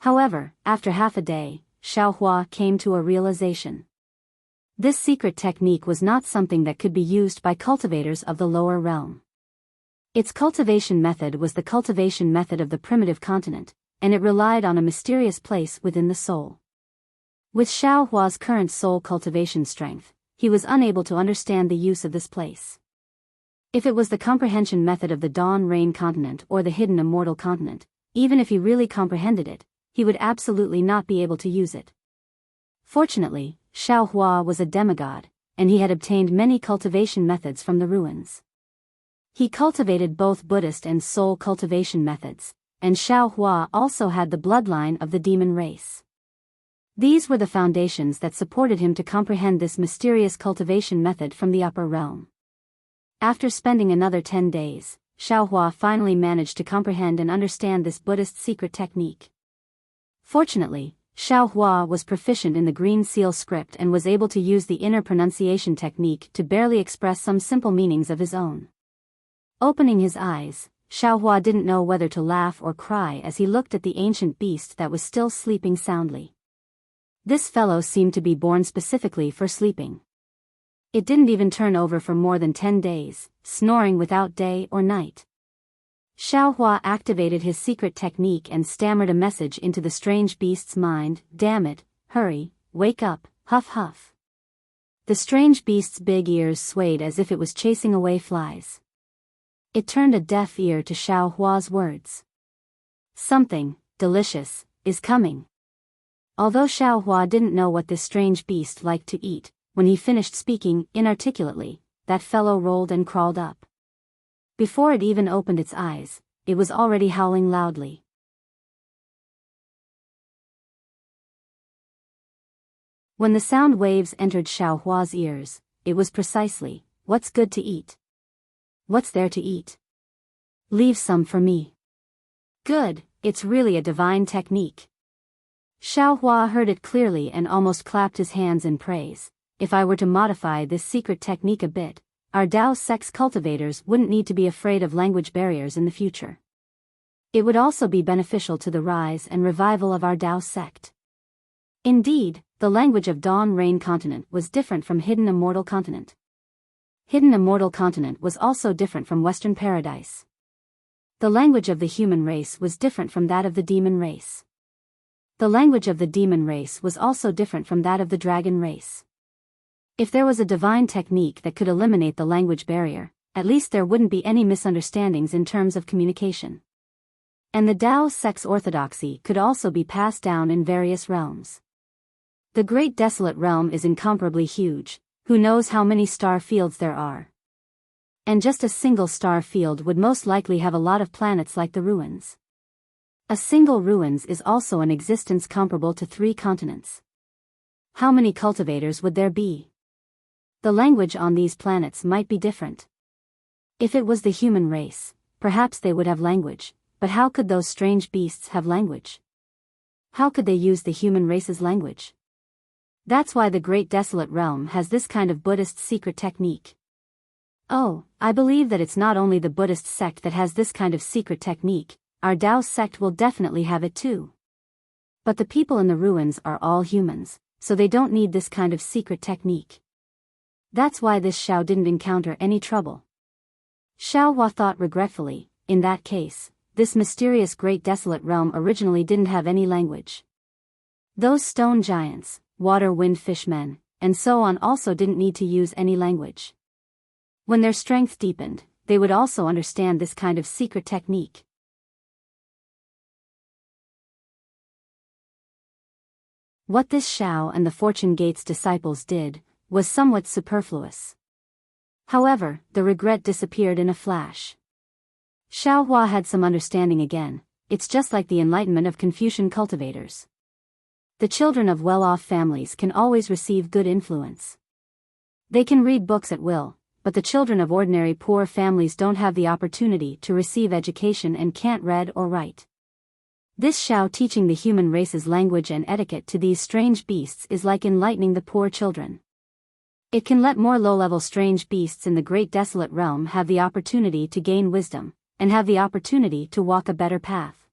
A: However, after half a day, Xiao Hua came to a realization. This secret technique was not something that could be used by cultivators of the lower realm. Its cultivation method was the cultivation method of the primitive continent, and it relied on a mysterious place within the soul. With Xiao Hua's current soul cultivation strength, he was unable to understand the use of this place. If it was the comprehension method of the Dawn Rain continent or the hidden Immortal continent, even if he really comprehended it, he would absolutely not be able to use it. Fortunately, Xiao Hua was a demigod, and he had obtained many cultivation methods from the ruins. He cultivated both Buddhist and soul cultivation methods, and Xiao Hua also had the bloodline of the demon race. These were the foundations that supported him to comprehend this mysterious cultivation method from the upper realm. After spending another 10 days, Xiao Hua finally managed to comprehend and understand this Buddhist secret technique. Fortunately, Xiao Hua was proficient in the Green Seal script and was able to use the inner pronunciation technique to barely express some simple meanings of his own. Opening his eyes, Xiao Hua didn't know whether to laugh or cry as he looked at the ancient beast that was still sleeping soundly. This fellow seemed to be born specifically for sleeping. It didn't even turn over for more than 10 days, snoring without day or night. Xiao Hua activated his secret technique and stammered a message into the strange beast's mind, "Damn it, hurry, wake up, huff huff." The strange beast's big ears swayed as if it was chasing away flies. It turned a deaf ear to Xiao Hua's words. Something delicious is coming. Although Xiao Hua didn't know what this strange beast liked to eat, when he finished speaking inarticulately, that fellow rolled and crawled up. Before it even opened its eyes, it was already howling loudly. When the sound waves entered Xiao Hua's ears, it was precisely, "What's good to eat? What's there to eat? Leave some for me." Good, it's really a divine technique. Xiao Hua heard it clearly and almost clapped his hands in praise. If I were to modify this secret technique a bit, our Dao sect's cultivators wouldn't need to be afraid of language barriers in the future. It would also be beneficial to the rise and revival of our Dao sect. Indeed, the language of Dawn Rain Continent was different from Hidden Immortal Continent. Hidden Immortal Continent was also different from Western Paradise. The language of the human race was different from that of the demon race. The language of the demon race was also different from that of the dragon race. If there was a divine technique that could eliminate the language barrier, at least there wouldn't be any misunderstandings in terms of communication. And the Dao sect's orthodoxy could also be passed down in various realms. The Great Desolate Realm is incomparably huge, who knows how many star fields there are. And just a single star field would most likely have a lot of planets like the ruins. A single ruins is also an existence comparable to 3 continents. How many cultivators would there be? The language on these planets might be different. If it was the human race, perhaps they would have language, but how could those strange beasts have language? How could they use the human race's language? That's why the Great Desolate Realm has this kind of Buddhist secret technique. Oh, I believe that it's not only the Buddhist sect that has this kind of secret technique, our Dao sect will definitely have it too. But the people in the ruins are all humans, so they don't need this kind of secret technique. That's why this Xiao didn't encounter any trouble. Xiao Hua thought regretfully, in that case, this mysterious Great Desolate Realm originally didn't have any language. Those stone giants, water wind fishmen, and so on also didn't need to use any language. When their strength deepened, they would also understand this kind of secret technique. What this Xiao and the Fortune Gate's disciples did was somewhat superfluous. However, the regret disappeared in a flash. Xiao Hua had some understanding again. It's just like the enlightenment of Confucian cultivators. The children of well-off families can always receive good influence. They can read books at will, but the children of ordinary poor families don't have the opportunity to receive education and can't read or write. This Xiao teaching the human race's language and etiquette to these strange beasts is like enlightening the poor children. It can let more low-level strange beasts in the Great Desolate Realm have the opportunity to gain wisdom, and have the opportunity to walk a better path.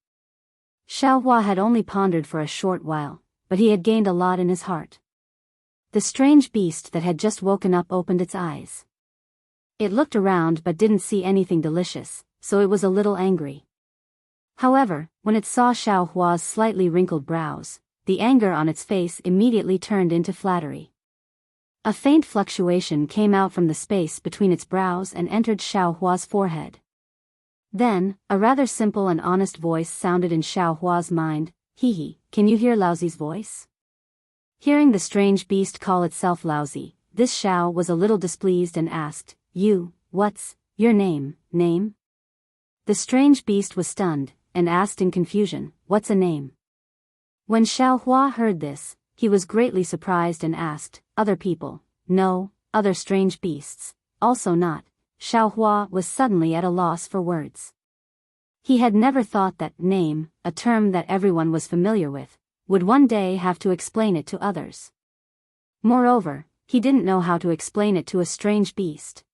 A: Xiao Hua had only pondered for a short while, but he had gained a lot in his heart. The strange beast that had just woken up opened its eyes. It looked around but didn't see anything delicious, so it was a little angry. However, when it saw Xiao Hua's slightly wrinkled brows, the anger on its face immediately turned into flattery. A faint fluctuation came out from the space between its brows and entered Xiao Hua's forehead. Then, a rather simple and honest voice sounded in Xiao Hua's mind, "Hee, can you hear Laozi's voice?" Hearing the strange beast call itself Laozi, this Xiao was a little displeased and asked, "What's your name?" "Name?" The strange beast was stunned, and asked in confusion, "What's a name?" When Xiao Hua heard this, he was greatly surprised and asked, "Other people?" "No, other strange beasts, also not." Xiao Hua was suddenly at a loss for words. He had never thought that name, a term that everyone was familiar with, would one day have to explain it to others. Moreover, he didn't know how to explain it to a strange beast.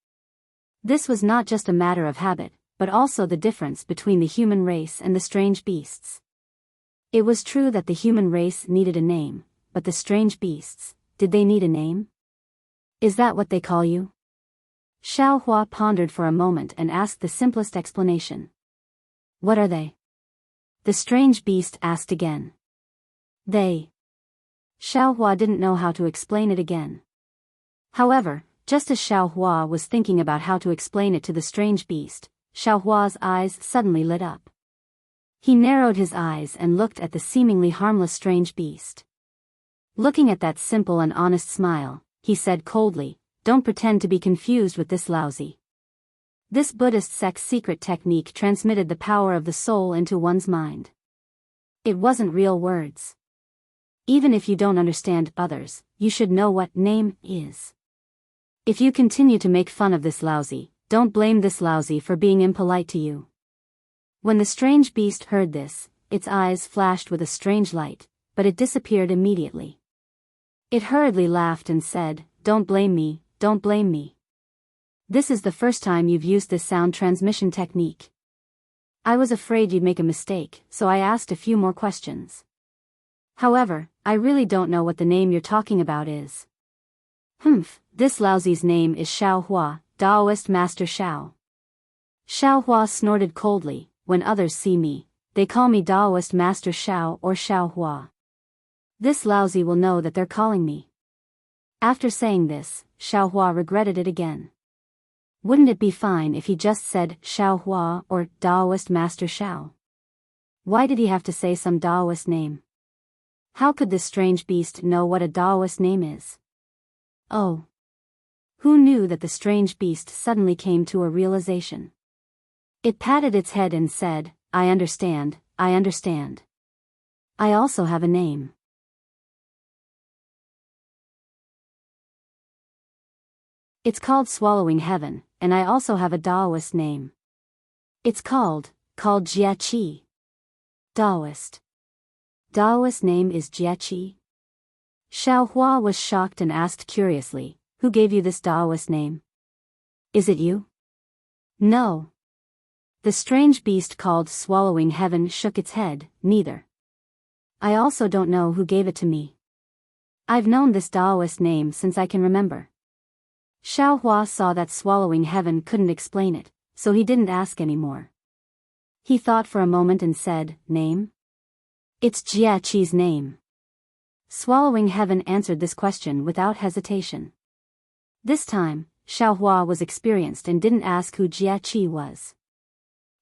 A: This was not just a matter of habit, but also the difference between the human race and the strange beasts. It was true that the human race needed a name, but the strange beasts, did they need a name? "Is that what they call you?" Xiao Hua pondered for a moment and asked the simplest explanation. "What are they?" The strange beast asked again. "They." Xiao Hua didn't know how to explain it again. However, just as Xiao Hua was thinking about how to explain it to the strange beast, Xiao Hua's eyes suddenly lit up. He narrowed his eyes and looked at the seemingly harmless strange beast. Looking at that simple and honest smile, he said coldly, "Don't pretend to be confused with this lousy." This Buddhist sect's secret technique transmitted the power of the soul into one's mind. It wasn't real words. Even if you don't understand others, you should know what name is. If you continue to make fun of this lousy, don't blame this lousy for being impolite to you. When the strange beast heard this, its eyes flashed with a strange light, but it disappeared immediately. It hurriedly laughed and said, "Don't blame me, don't blame me. This is the first time you've used this sound transmission technique. I was afraid you'd make a mistake, so I asked a few more questions. However, I really don't know what the name you're talking about is." This lousy's name is Xiao Hua, Taoist Master Xiao. Xiao Hua snorted coldly. "When others see me, they call me Taoist Master Xiao or Xiao Hua. This lousy will know that they're calling me." After saying this, Xiao Hua regretted it again. Wouldn't it be fine if he just said Xiao Hua or Taoist Master Xiao? Why did he have to say some Taoist name? How could this strange beast know what a Taoist name is? Oh! Who knew that the strange beast suddenly came to a realization? It patted its head and said, I understand, I understand. I also have a name. It's called Swallowing Heaven, and I also have a Taoist name. It's called Jia Qi. Taoist. Taoist name is Jia Qi? Xiao Hua was shocked and asked curiously, "Who gave you this Taoist name? Is it you?" "No." The strange beast called Swallowing Heaven shook its head, "Neither. I also don't know who gave it to me. I've known this Taoist name since I can remember." Xiao Hua saw that Swallowing Heaven couldn't explain it, so he didn't ask anymore. He thought for a moment and said, "Name?" "It's Jia Qi's name." Swallowing Heaven answered this question without hesitation. This time, Xiao Hua was experienced and didn't ask who Jia Qi was.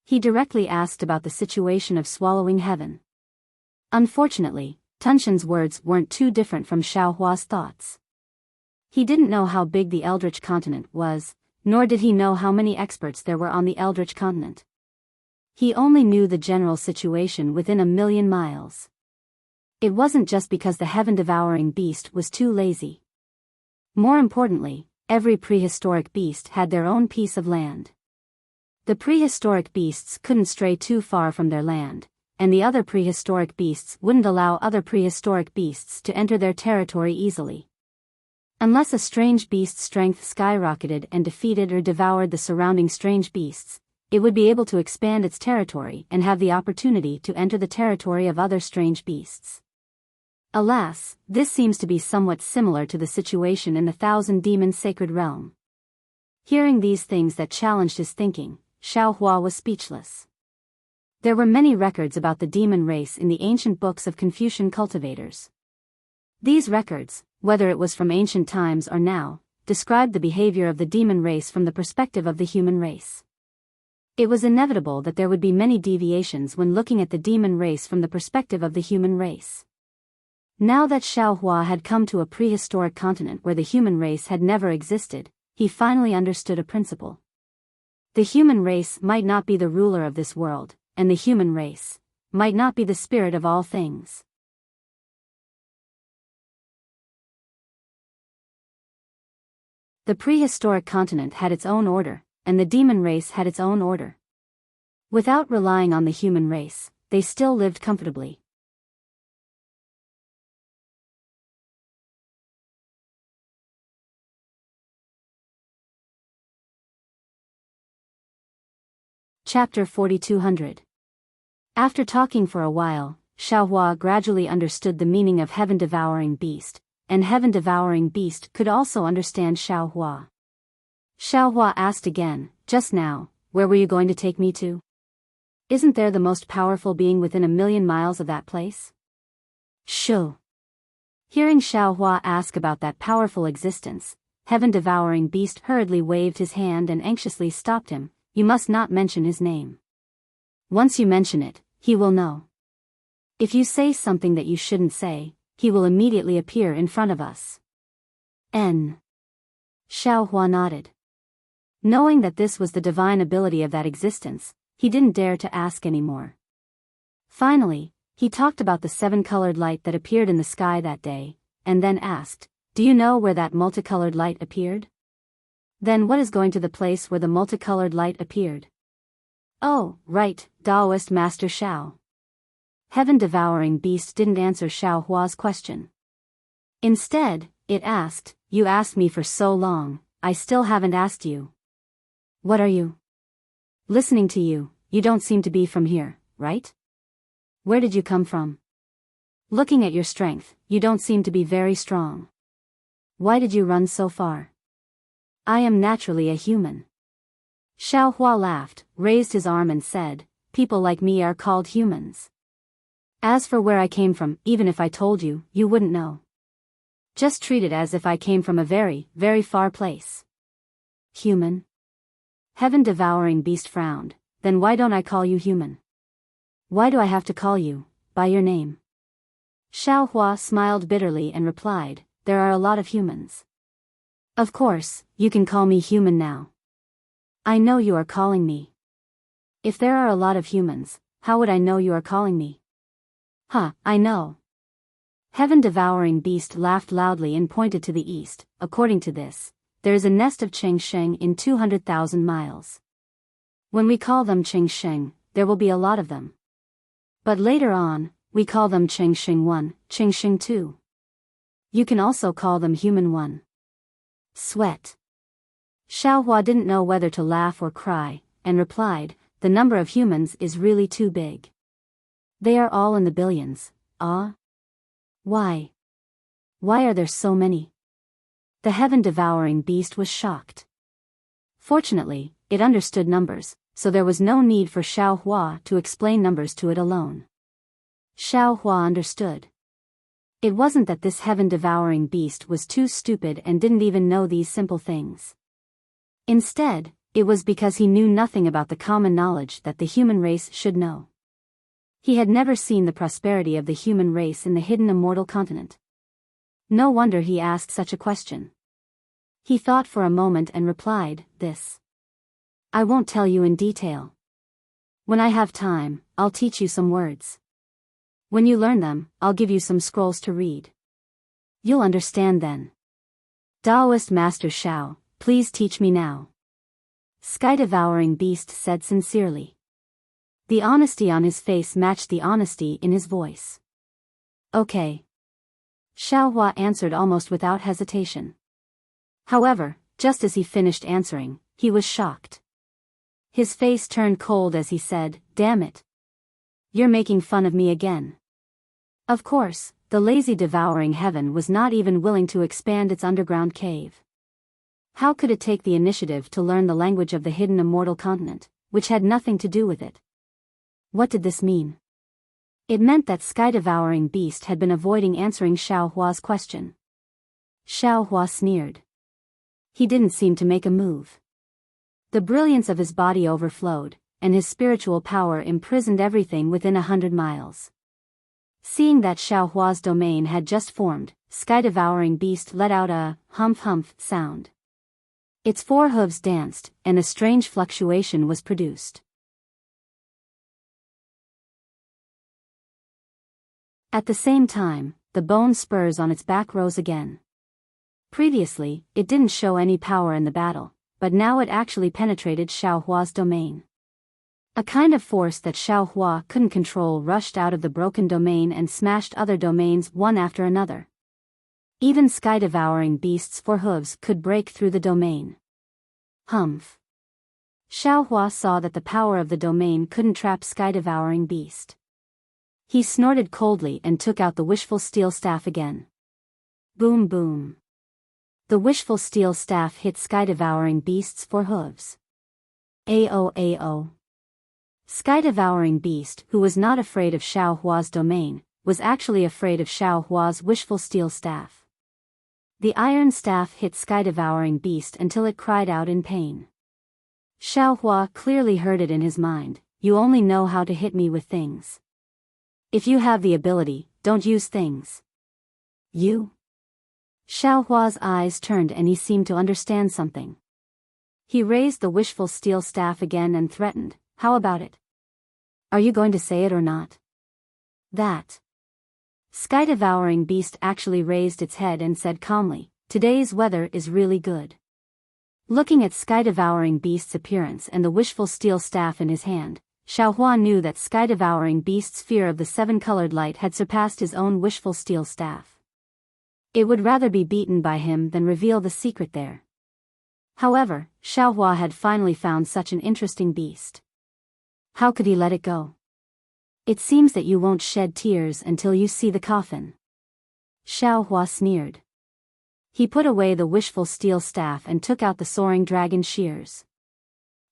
A: He directly asked about the situation of Swallowing Heaven. Unfortunately, Tunshan's words weren't too different from Xiao Hua's thoughts. He didn't know how big the Eldritch continent was, nor did he know how many experts there were on the Eldritch continent. He only knew the general situation within 1,000,000 miles. It wasn't just because the heaven-devouring beast was too lazy. More importantly, every prehistoric beast had their own piece of land. The prehistoric beasts couldn't stray too far from their land, and the other prehistoric beasts wouldn't allow other prehistoric beasts to enter their territory easily. Unless a strange beast's strength skyrocketed and defeated or devoured the surrounding strange beasts, it would be able to expand its territory and have the opportunity to enter the territory of other strange beasts. Alas, this seems to be somewhat similar to the situation in the Thousand Demons Sacred Realm. Hearing these things that challenged his thinking, Xiao Hua was speechless. There were many records about the demon race in the ancient books of Confucian cultivators. These records, whether it was from ancient times or now, described the behavior of the demon race from the perspective of the human race. It was inevitable that there would be many deviations when looking at the demon race from the perspective of the human race. Now that Xiao Hua had come to a prehistoric continent where the human race had never existed, he finally understood a principle. The human race might not be the ruler of this world, and the human race might not be the spirit of all things. The prehistoric continent had its own order, and the demon race had its own order. Without relying on the human race, they still lived comfortably. Chapter 4200. After talking for a while, Xiao Hua gradually understood the meaning of heaven-devouring beast, and heaven-devouring beast could also understand Xiao Hua. Xiao Hua asked again, "Just now, where were you going to take me to? Isn't there the most powerful being within 1,000,000 miles of that place?" "Shoo." Hearing Xiao Hua ask about that powerful existence, heaven-devouring beast hurriedly waved his hand and anxiously stopped him. You must not mention his name. Once you mention it, he will know. If you say something that you shouldn't say, he will immediately appear in front of us. N. Xiao Hua nodded. Knowing that this was the divine ability of that existence, he didn't dare to ask anymore. Finally, he talked about the 7-colored light that appeared in the sky that day, and then asked, "Do you know where that multicolored light appeared?" "Then what is going to the place where the multicolored light appeared?" "Oh, right, Taoist Master Xiao." Heaven-devouring beast didn't answer Xiao Hua's question. Instead, it asked, "You asked me for so long, I still haven't asked you. What are you?" "Listening to you, you don't seem to be from here, right? Where did you come from? Looking at your strength, you don't seem to be very strong. Why did you run so far?" "I am naturally a human." Xiao Hua laughed, raised his arm and said, "People like me are called humans. As for where I came from, even if I told you, you wouldn't know. Just treat it as if I came from a very, very far place." "Human?" Heaven-devouring beast frowned. "Then why don't I call you human? Why do I have to call you by your name?" Xiao Hua smiled bitterly and replied, "There are a lot of humans. Of course, you can call me human now. I know you are calling me. If there are a lot of humans, how would I know you are calling me?" "Huh, I know." Heaven-devouring beast laughed loudly and pointed to the east. "According to this, there is a nest of Chengsheng in 200,000 miles. When we call them Chengsheng, there will be a lot of them. But later on, we call them Chengsheng 1, Chengsheng 2. You can also call them Human 1. Sweat. Xiao Hua didn't know whether to laugh or cry, and replied, "The number of humans is really too big. They are all in the billions." "Ah? Why? Why are there so many?" The heaven-devouring beast was shocked. Fortunately, it understood numbers, so there was no need for Xiao Hua to explain numbers to it alone. Xiao Hua understood. It wasn't that this heaven-devouring beast was too stupid and didn't even know these simple things. Instead, it was because he knew nothing about the common knowledge that the human race should know. He had never seen the prosperity of the human race in the hidden immortal continent. No wonder he asked such a question. He thought for a moment and replied, "This. I won't tell you in detail. When I have time, I'll teach you some words. When you learn them, I'll give you some scrolls to read. You'll understand then. Taoist Master Xiao, please teach me now." Sky-devouring beast said sincerely. The honesty on his face matched the honesty in his voice. "Okay." Xiao Hua answered almost without hesitation. However, just as he finished answering, he was shocked. His face turned cold as he said, "Damn it. You're making fun of me again." Of course, the lazy devouring heaven was not even willing to expand its underground cave. How could it take the initiative to learn the language of the hidden immortal continent, which had nothing to do with it? What did this mean? It meant that sky-devouring beast had been avoiding answering Xiao Hua's question. Xiao Hua sneered. He didn't seem to make a move. The brilliance of his body overflowed, and his spiritual power imprisoned everything within 100 miles. Seeing that Xiao Hua's domain had just formed, sky-devouring beast let out a humph-humph sound. Its 4 hooves danced, and a strange fluctuation was produced. At the same time, the bone spurs on its back rose again. Previously, it didn't show any power in the battle, but now it actually penetrated Xiao Hua's domain. A kind of force that Xiao Hua couldn't control rushed out of the broken domain and smashed other domains one after another. Even sky-devouring beasts' 4 hooves could break through the domain. Humph. Xiao Hua saw that the power of the domain couldn't trap sky-devouring beast. He snorted coldly and took out the wishful steel staff again. Boom boom. The wishful steel staff hit sky-devouring beast's 4 hooves. Ao ao. Sky-devouring beast, who was not afraid of Xiao Hua's domain, was actually afraid of Xiao Hua's wishful steel staff. The iron staff hit sky-devouring beast until it cried out in pain. Xiaohua clearly heard it in his mind, "You only know how to hit me with things. If you have the ability, don't use things." "You?" Xiaohua's eyes turned and he seemed to understand something. He raised the wishful steel staff again and threatened, "How about it? Are you going to say it or not?" "That." Sky-devouring beast actually raised its head and said calmly, "Today's weather is really good." Looking at sky-devouring beast's appearance and the wishful steel staff in his hand, Xiaohua knew that sky-devouring beast's fear of the seven-colored light had surpassed his own wishful steel staff. It would rather be beaten by him than reveal the secret there. However, Xiaohua had finally found such an interesting beast. How could he let it go? "It seems that you won't shed tears until you see the coffin." Xiaohua sneered. He put away the wishful steel staff and took out the soaring dragon shears.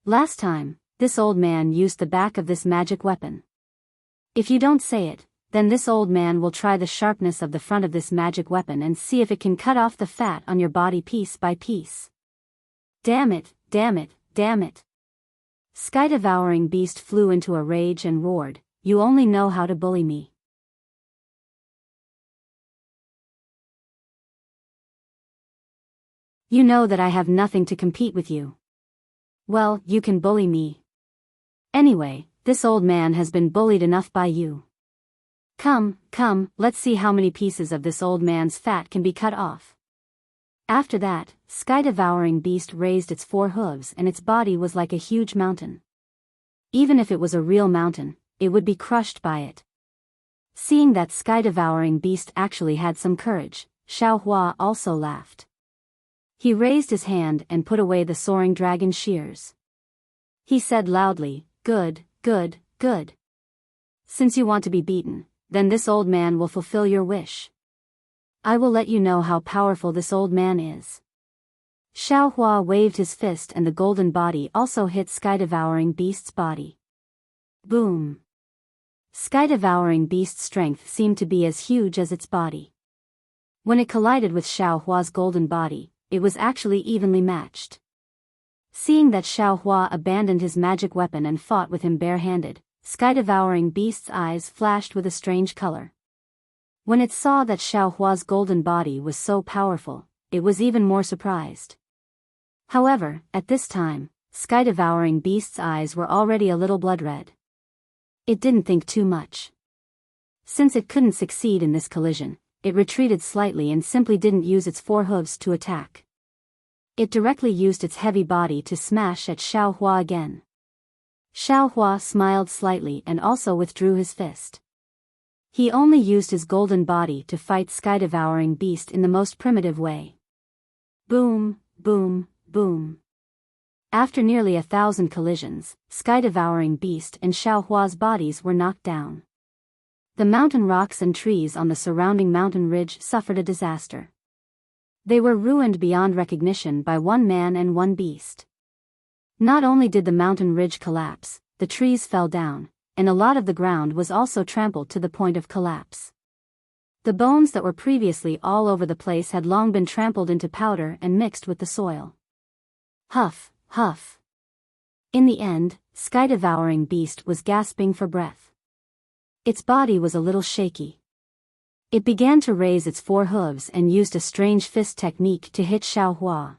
A: "Last time, this old man used the back of this magic weapon. If you don't say it, then this old man will try the sharpness of the front of this magic weapon and see if it can cut off the fat on your body piece by piece." "Damn it, damn it, damn it." Sky-devouring beast flew into a rage and roared, "You only know how to bully me. You know that I have nothing to compete with you. Well, you can bully me. Anyway, this old man has been bullied enough by you. Come, come, let's see how many pieces of this old man's fat can be cut off." After that, sky-devouring beast raised its four hooves and its body was like a huge mountain. Even if it was a real mountain, it would be crushed by it. Seeing that sky-devouring beast actually had some courage, Xiaohua also laughed. He raised his hand and put away the soaring dragon shears. He said loudly, "Good, good, good. Since you want to be beaten, then this old man will fulfill your wish. I will let you know how powerful this old man is." Xiaohua waved his fist and the golden body also hit sky-devouring beast's body. Boom! Sky-devouring beast's strength seemed to be as huge as its body. When it collided with Xiaohua's golden body, it was actually evenly matched. Seeing that Xiaohua abandoned his magic weapon and fought with him barehanded, sky-devouring beast's eyes flashed with a strange color. When it saw that Xiaohua's golden body was so powerful, it was even more surprised. However, at this time, sky-devouring beast's eyes were already a little blood-red. It didn't think too much. Since it couldn't succeed in this collision, it retreated slightly and simply didn't use its four hooves to attack. It directly used its heavy body to smash at Xiaohua again. Xiaohua smiled slightly and also withdrew his fist. He only used his golden body to fight sky-devouring beast in the most primitive way. Boom, boom, boom. After nearly 1,000 collisions, sky-devouring beast and Xiaohua's bodies were knocked down. The mountain rocks and trees on the surrounding mountain ridge suffered a disaster. They were ruined beyond recognition by one man and one beast. Not only did the mountain ridge collapse, the trees fell down, and a lot of the ground was also trampled to the point of collapse. The bones that were previously all over the place had long been trampled into powder and mixed with the soil. Huff, huff. In the end, sky-devouring beast was gasping for breath. Its body was a little shaky. It began to raise its four hooves and used a strange fist technique to hit Xiaohua.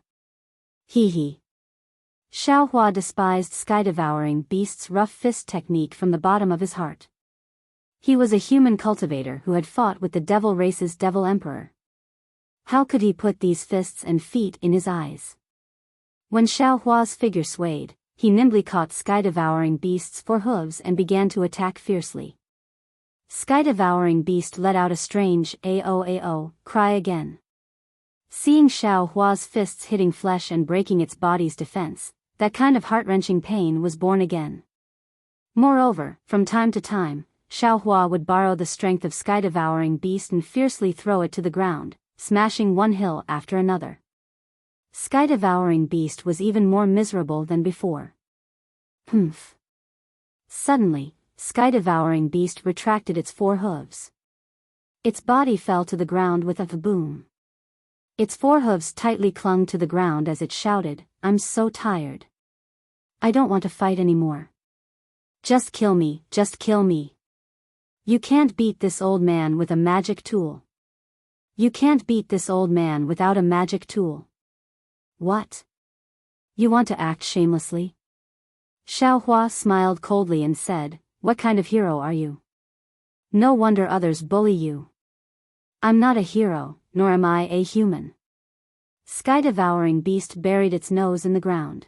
A: Hee hee. Xiaohua despised sky-devouring beast's rough fist technique from the bottom of his heart. He was a human cultivator who had fought with the devil race's devil emperor. How could he put these fists and feet in his eyes? When Xiaohua's figure swayed, he nimbly caught sky-devouring beast's four hooves and began to attack fiercely. Sky-devouring beast let out a strange "Ao-ao" cry again. Seeing Xiaohua's fists hitting flesh and breaking its body's defense, that kind of heart-wrenching pain was born again. Moreover, from time to time, Xiaohua would borrow the strength of sky-devouring beast and fiercely throw it to the ground, smashing one hill after another. Sky-devouring beast was even more miserable than before. Humph. Suddenly, sky-devouring beast retracted its four hooves. Its body fell to the ground with a boom. Its forehooves tightly clung to the ground as it shouted, "I'm so tired. I don't want to fight anymore. Just kill me, just kill me. You can't beat this old man with a magic tool. You can't beat this old man without a magic tool." "What? You want to act shamelessly?" Xiaohua smiled coldly and said, "What kind of hero are you? No wonder others bully you. I'm not a hero, nor am I a human." Sky-devouring beast buried its nose in the ground.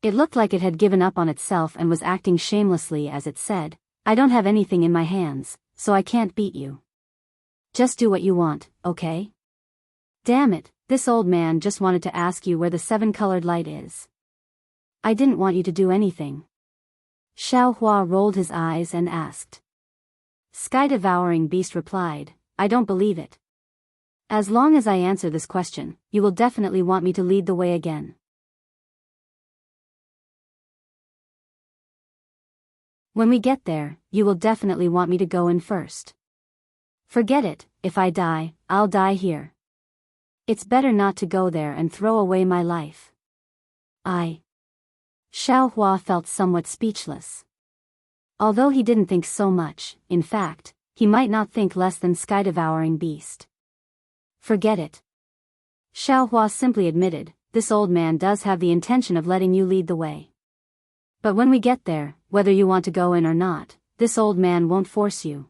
A: It looked like it had given up on itself and was acting shamelessly as it said, "I don't have anything in my hands, so I can't beat you. Just do what you want, okay? Damn it, this old man just wanted to ask you where the seven-colored light is. I didn't want you to do anything." Xiaohua rolled his eyes and asked. Sky-devouring beast replied, "I don't believe it. As long as I answer this question, you will definitely want me to lead the way again. When we get there, you will definitely want me to go in first. Forget it, if I die, I'll die here. It's better not to go there and throw away my life." Xiaohua felt somewhat speechless. Although he didn't think so much, in fact, he might not think less than Sky-devouring beast. "Forget it." Xiaohua simply admitted, "This old man does have the intention of letting you lead the way. But when we get there, whether you want to go in or not, this old man won't force you.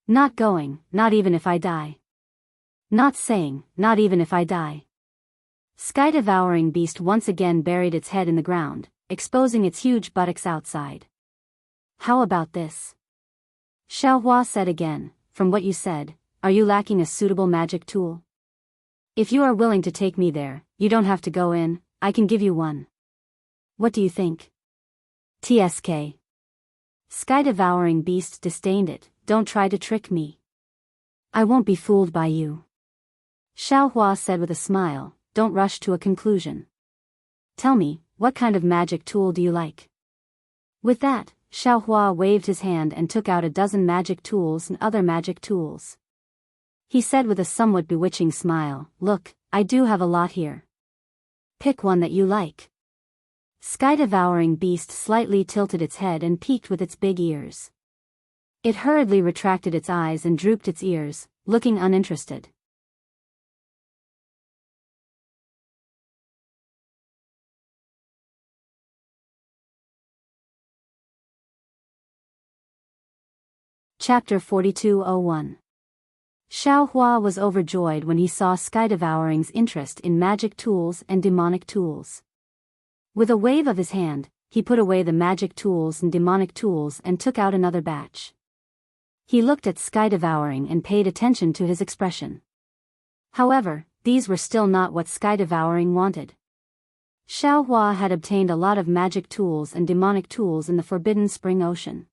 A: Not going, not even if I die. Not saying, not even if I die." Sky-devouring beast once again buried its head in the ground, exposing its huge buttocks outside. "How about this?" Xiaohua said again, "From what you said, are you lacking a suitable magic tool? If you are willing to take me there, you don't have to go in, I can give you one. What do you think?" "TSK." Sky-devouring beast disdained it, "Don't try to trick me. I won't be fooled by you." Xiaohua said with a smile, "Don't rush to a conclusion. Tell me, what kind of magic tool do you like?" With that, Xiaohua waved his hand and took out a dozen magic tools and other magic tools. He said with a somewhat bewitching smile, "Look, I do have a lot here. Pick one that you like." Sky-devouring beast slightly tilted its head and peeked with its big ears. It hurriedly retracted its eyes and drooped its ears, looking uninterested. Chapter 4201. Xiaohua was overjoyed when he saw Sky-devouring's interest in magic tools and demonic tools. With a wave of his hand, he put away the magic tools and demonic tools and took out another batch. He looked at Sky-devouring and paid attention to his expression. However, these were still not what Sky-devouring wanted. Xiaohua had obtained a lot of magic tools and demonic tools in the Forbidden Spring Ocean.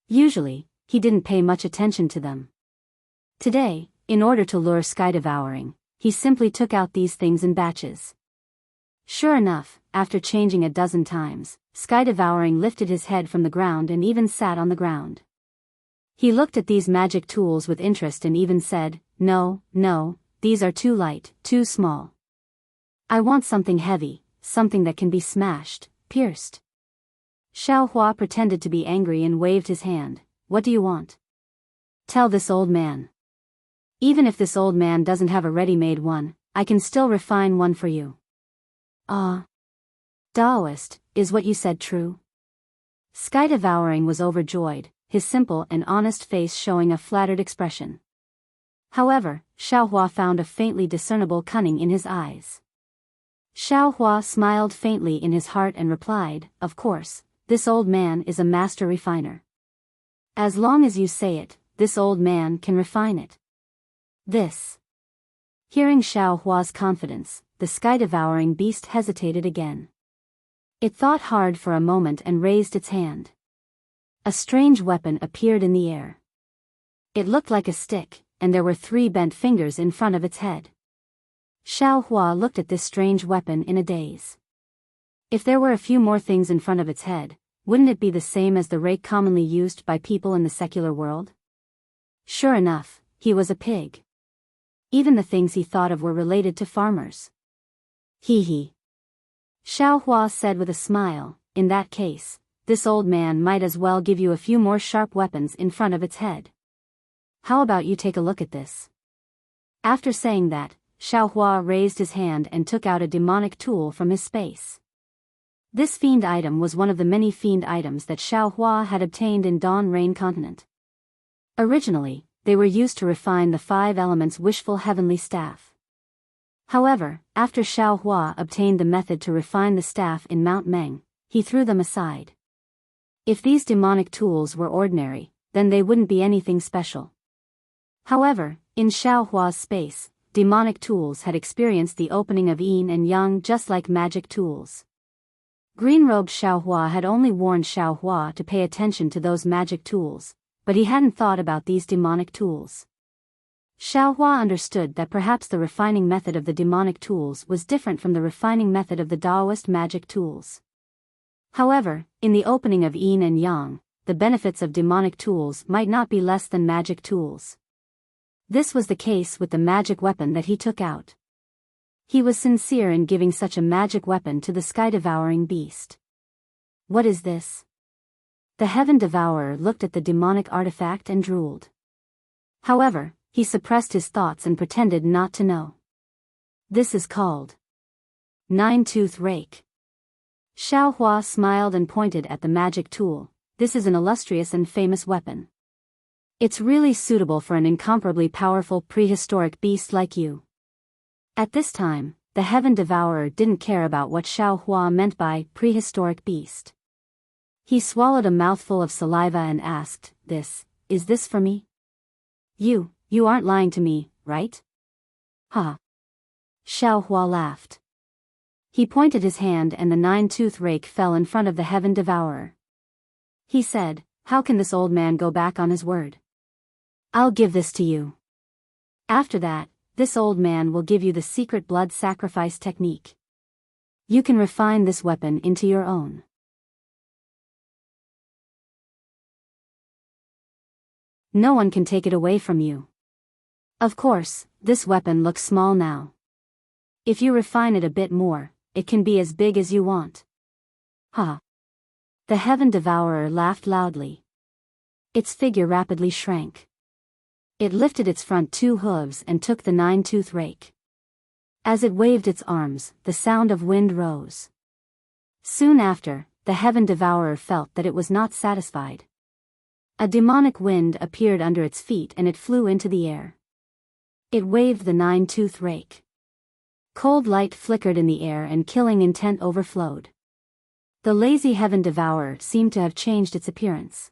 A: Usually, he didn't pay much attention to them. Today, in order to lure Sky-devouring, he simply took out these things in batches. Sure enough, after changing a dozen times, Sky-devouring lifted his head from the ground and even sat on the ground. He looked at these magic tools with interest and even said, "No, no, these are too light, too small. I want something heavy, something that can be smashed, pierced." Xiaohua pretended to be angry and waved his hand. "What do you want? Tell this old man. Even if this old man doesn't have a ready-made one, I can still refine one for you." "Ah. Taoist, is what you said true?" Sky-devouring was overjoyed, his simple and honest face showing a flattered expression. However, Xiaohua found a faintly discernible cunning in his eyes. Xiaohua smiled faintly in his heart and replied, "Of course, this old man is a master refiner. As long as you say it, this old man can refine it." This. Hearing Xiaohua's confidence, the Sky-devouring beast hesitated again. It thought hard for a moment and raised its hand. A strange weapon appeared in the air. It looked like a stick, and there were 3 bent fingers in front of its head. Xiaohua looked at this strange weapon in a daze. If there were a few more things in front of its head, wouldn't it be the same as the rake commonly used by people in the secular world? Sure enough, he was a pig. Even the things he thought of were related to farmers. Hee hee. Xiao Hua said with a smile, in that case, this old man might as well give you a few more sharp weapons in front of its head. How about you take a look at this? After saying that, Xiao Hua raised his hand and took out a demonic tool from his space. This fiend item was one of the many fiend items that Xiao Hua had obtained in Dawn Rain Continent. Originally, they were used to refine the 5 elements wishful heavenly staff. However, after Xiao Hua obtained the method to refine the staff in Mount Meng, he threw them aside. If these demonic tools were ordinary, then they wouldn't be anything special. However, in Xiao Hua's space, demonic tools had experienced the opening of yin and yang just like magic tools. Green-robed Xiao Hua had only warned Xiao Hua to pay attention to those magic tools, but he hadn't thought about these demonic tools. Xiao Hua understood that perhaps the refining method of the demonic tools was different from the refining method of the Taoist magic tools. However, in the opening of yin and yang, the benefits of demonic tools might not be less than magic tools. This was the case with the magic weapon that he took out. He was sincere in giving such a magic weapon to the sky-devouring beast. What is this? The Heaven Devourer looked at the demonic artifact and drooled. However, he suppressed his thoughts and pretended not to know. This is called Nine-Tooth Rake. Xiao Hua smiled and pointed at the magic tool. This is an illustrious and famous weapon. It's really suitable for an incomparably powerful prehistoric beast like you. At this time, the Heaven Devourer didn't care about what Xiao Hua meant by prehistoric beast. He swallowed a mouthful of saliva and asked, is this for me? You aren't lying to me, right? Ha. Xiao Hua laughed. He pointed his hand and the 9-tooth rake fell in front of the Heaven Devourer. He said, how can this old man go back on his word? I'll give this to you. After that, this old man will give you the secret blood sacrifice technique. You can refine this weapon into your own. No one can take it away from you. Of course, this weapon looks small now. If you refine it a bit more, it can be as big as you want. Ha! The Heaven Devourer laughed loudly. Its figure rapidly shrank. It lifted its front 2 hooves and took the 9-tooth rake. As it waved its arms, the sound of wind rose. Soon after, the Heaven Devourer felt that it was not satisfied. A demonic wind appeared under its feet and it flew into the air. It waved the 9-tooth rake. Cold light flickered in the air and killing intent overflowed. The lazy Heaven Devourer seemed to have changed its appearance.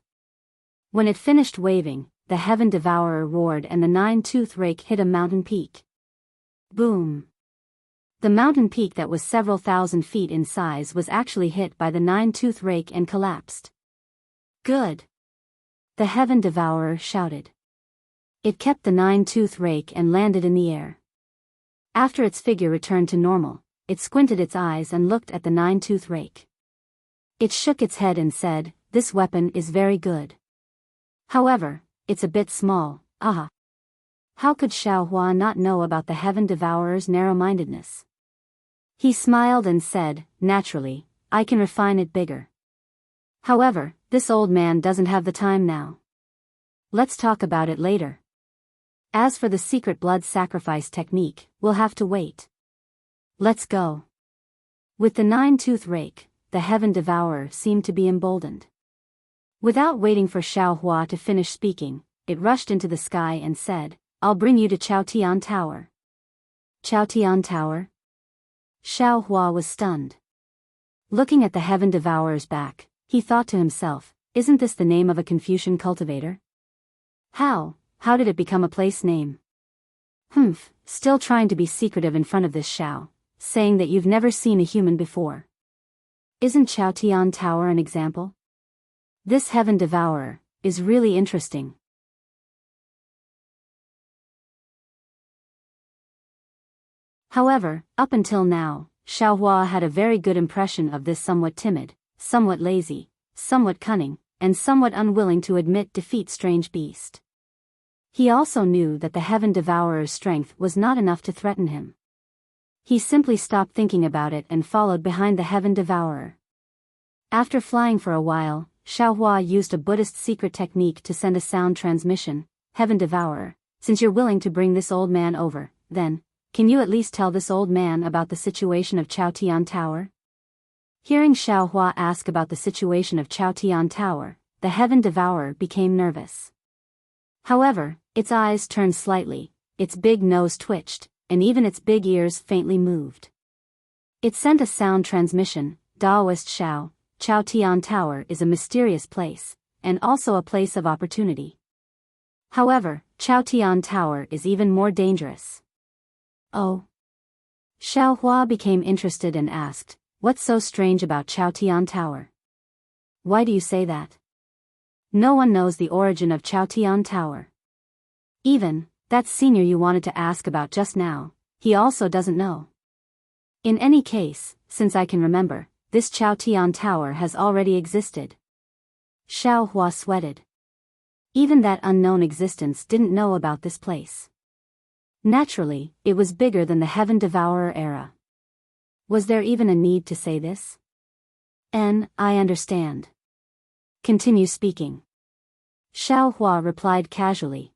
A: When it finished waving, the Heaven Devourer roared and the 9-tooth rake hit a mountain peak. Boom! The mountain peak that was several thousand feet in size was actually hit by the 9-tooth rake and collapsed. Good! The Heaven Devourer shouted. It kept the 9-tooth rake and landed in the air. After its figure returned to normal, it squinted its eyes and looked at the 9-tooth rake. It shook its head and said, this weapon is very good. However, it's a bit small, ah. How could Xiao Hua not know about the Heaven Devourer's narrow-mindedness? He smiled and said, naturally, I can refine it bigger. However, this old man doesn't have the time now. Let's talk about it later. As for the secret blood sacrifice technique, we'll have to wait. Let's go. With the 9-tooth rake, the Heaven Devourer seemed to be emboldened. Without waiting for Xiao Hua to finish speaking, it rushed into the sky and said, I'll bring you to Chaotian Tower. Chaotian Tower? Xiao Hua was stunned. Looking at the Heaven Devourer's back, he thought to himself, isn't this the name of a Confucian cultivator? How did it become a place name? Still trying to be secretive in front of this Xiao, saying that you've never seen a human before. Isn't Chaotian Tower an example? This Heaven Devourer is really interesting. However, up until now, Xiao Hua had a very good impression of this somewhat timid, somewhat lazy, somewhat cunning, and somewhat unwilling to admit defeat strange beast. He also knew that the Heaven Devourer's strength was not enough to threaten him. He simply stopped thinking about it and followed behind the Heaven Devourer. After flying for a while, Xiaohua used a Buddhist secret technique to send a sound transmission. Heaven Devourer, since you're willing to bring this old man over, then, can you at least tell this old man about the situation of Chaotian Tower? Hearing Xiaohua ask about the situation of Chaotian Tower, the Heaven Devourer became nervous. However, its eyes turned slightly, its big nose twitched, and even its big ears faintly moved. It sent a sound transmission. Daoist Xiao, Chaotian Tower is a mysterious place, and also a place of opportunity. However, Chaotian Tower is even more dangerous. Oh. Xiaohua became interested and asked, what's so strange about Chaotian Tower? Why do you say that? No one knows the origin of Chaotian Tower. Even, that senior you wanted to ask about just now, he also doesn't know. In any case, since I can remember, this Chaotian Tower has already existed. Xiaohua sweated. Even that unknown existence didn't know about this place. Naturally, it was bigger than the Heaven Devourer era. Was there even a need to say this? I understand. Continue speaking. Xiaohua replied casually.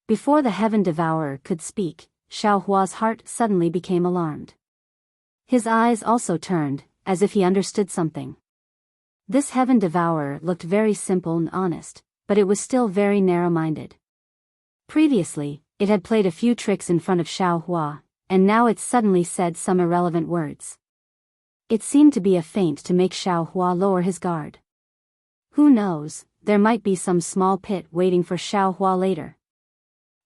A: Before the Heaven Devourer could speak, Xiaohua's heart suddenly became alarmed. His eyes also turned, as if he understood something. This Heaven Devourer looked very simple and honest, but it was still very narrow-minded. Previously, it had played a few tricks in front of Xiaohua, and now it suddenly said some irrelevant words. It seemed to be a feint to make Xiaohua lower his guard. Who knows, there might be some small pit waiting for Xiaohua later.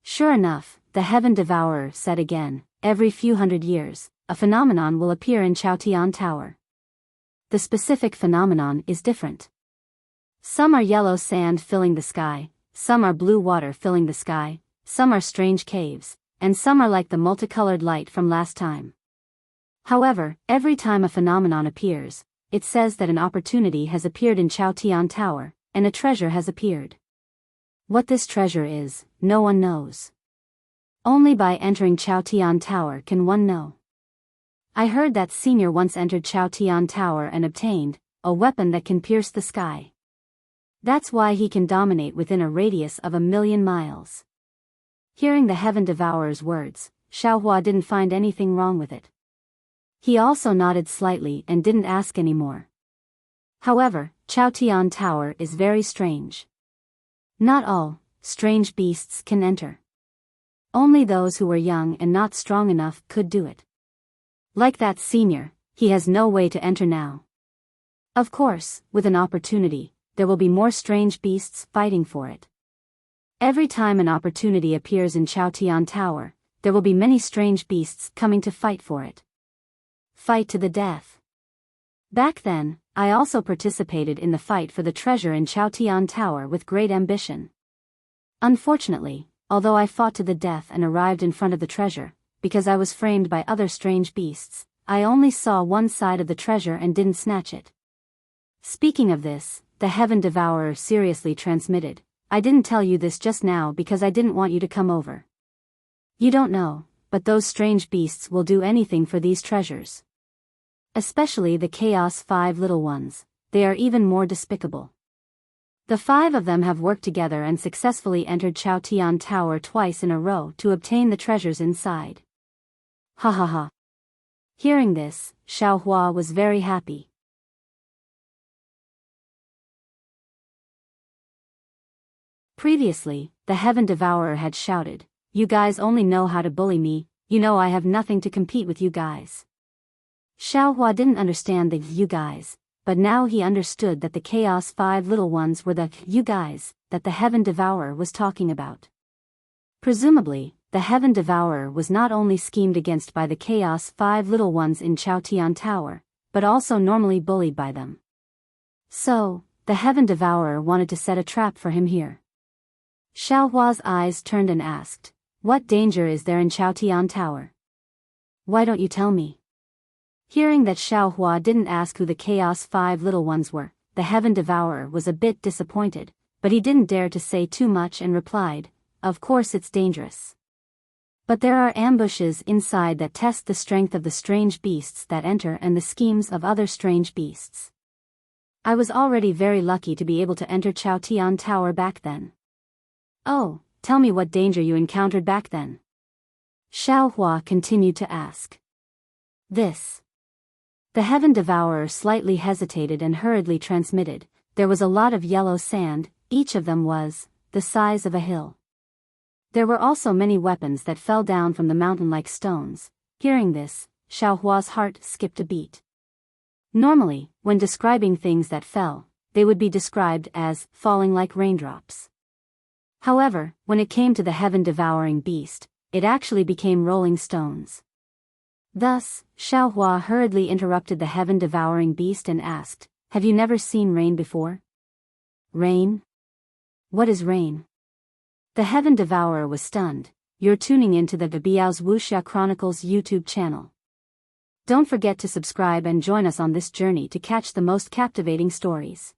A: Sure enough, the Heaven Devourer said again, every few hundred years, a phenomenon will appear in Chaotian Tower. The specific phenomenon is different. Some are yellow sand filling the sky, some are blue water filling the sky, some are strange caves, and some are like the multicolored light from last time. However, every time a phenomenon appears, it says that an opportunity has appeared in Chaotian Tower, and a treasure has appeared. What this treasure is, no one knows. Only by entering Chaotian Tower can one know. I heard that senior once entered Chaotian Tower and obtained a weapon that can pierce the sky. That's why he can dominate within a radius of 1,000,000 miles. Hearing the Heaven Devourer's words, Xiaohua didn't find anything wrong with it. He also nodded slightly and didn't ask any more. However, Chaotian Tower is very strange. Not all strange beasts can enter. Only those who were young and not strong enough could do it. Like that senior, he has no way to enter now. Of course, with an opportunity, there will be more strange beasts fighting for it. Every time an opportunity appears in Chaotian Tower, there will be many strange beasts coming to fight for it. Fight to the death. Back then, I also participated in the fight for the treasure in Chaotian Tower with great ambition. Unfortunately, although I fought to the death and arrived in front of the treasure, because I was framed by other strange beasts, I only saw one side of the treasure and didn't snatch it. Speaking of this, the Heaven Devourer seriously transmitted, I didn't tell you this just now because I didn't want you to come over. You don't know, but those strange beasts will do anything for these treasures. Especially the Chaos 5 little ones, they are even more despicable. The 5 of them have worked together and successfully entered Chaotian Tower twice in a row to obtain the treasures inside. Ha ha ha. Hearing this, Xiaohua was very happy. Previously, the Heaven Devourer had shouted, you guys only know how to bully me, you know I have nothing to compete with you guys. Xiaohua didn't understand the you guys, but now he understood that the Chaos 5 little ones were the you guys that the Heaven Devourer was talking about. Presumably, the Heaven Devourer was not only schemed against by the Chaos 5 little ones in Chaotian Tower, but also normally bullied by them. So, the Heaven Devourer wanted to set a trap for him here. Xiaohua's eyes turned and asked, what danger is there in Chaotian Tower? Why don't you tell me? Hearing that Xiaohua didn't ask who the Chaos 5 little ones were, the Heaven Devourer was a bit disappointed, but he didn't dare to say too much and replied, of course it's dangerous. But there are ambushes inside that test the strength of the strange beasts that enter and the schemes of other strange beasts. I was already very lucky to be able to enter Chaotian Tower back then. Oh, tell me what danger you encountered back then. Xiao Hua continued to ask. This. The Heaven Devourer slightly hesitated and hurriedly transmitted. There was a lot of yellow sand, each of them was the size of a hill. There were also many weapons that fell down from the mountain like stones. Hearing this, Xiao Hua's heart skipped a beat. Normally, when describing things that fell, they would be described as falling like raindrops. However, when it came to the heaven-devouring beast, it actually became rolling stones. Thus, Xiao Hua hurriedly interrupted the heaven-devouring beast and asked, "Have you never seen rain before?" Rain? What is rain? The Heaven Devourer was stunned. You're tuning into the Biyao's Wuxia Chronicles YouTube channel. Don't forget to subscribe and join us on this journey to catch the most captivating stories.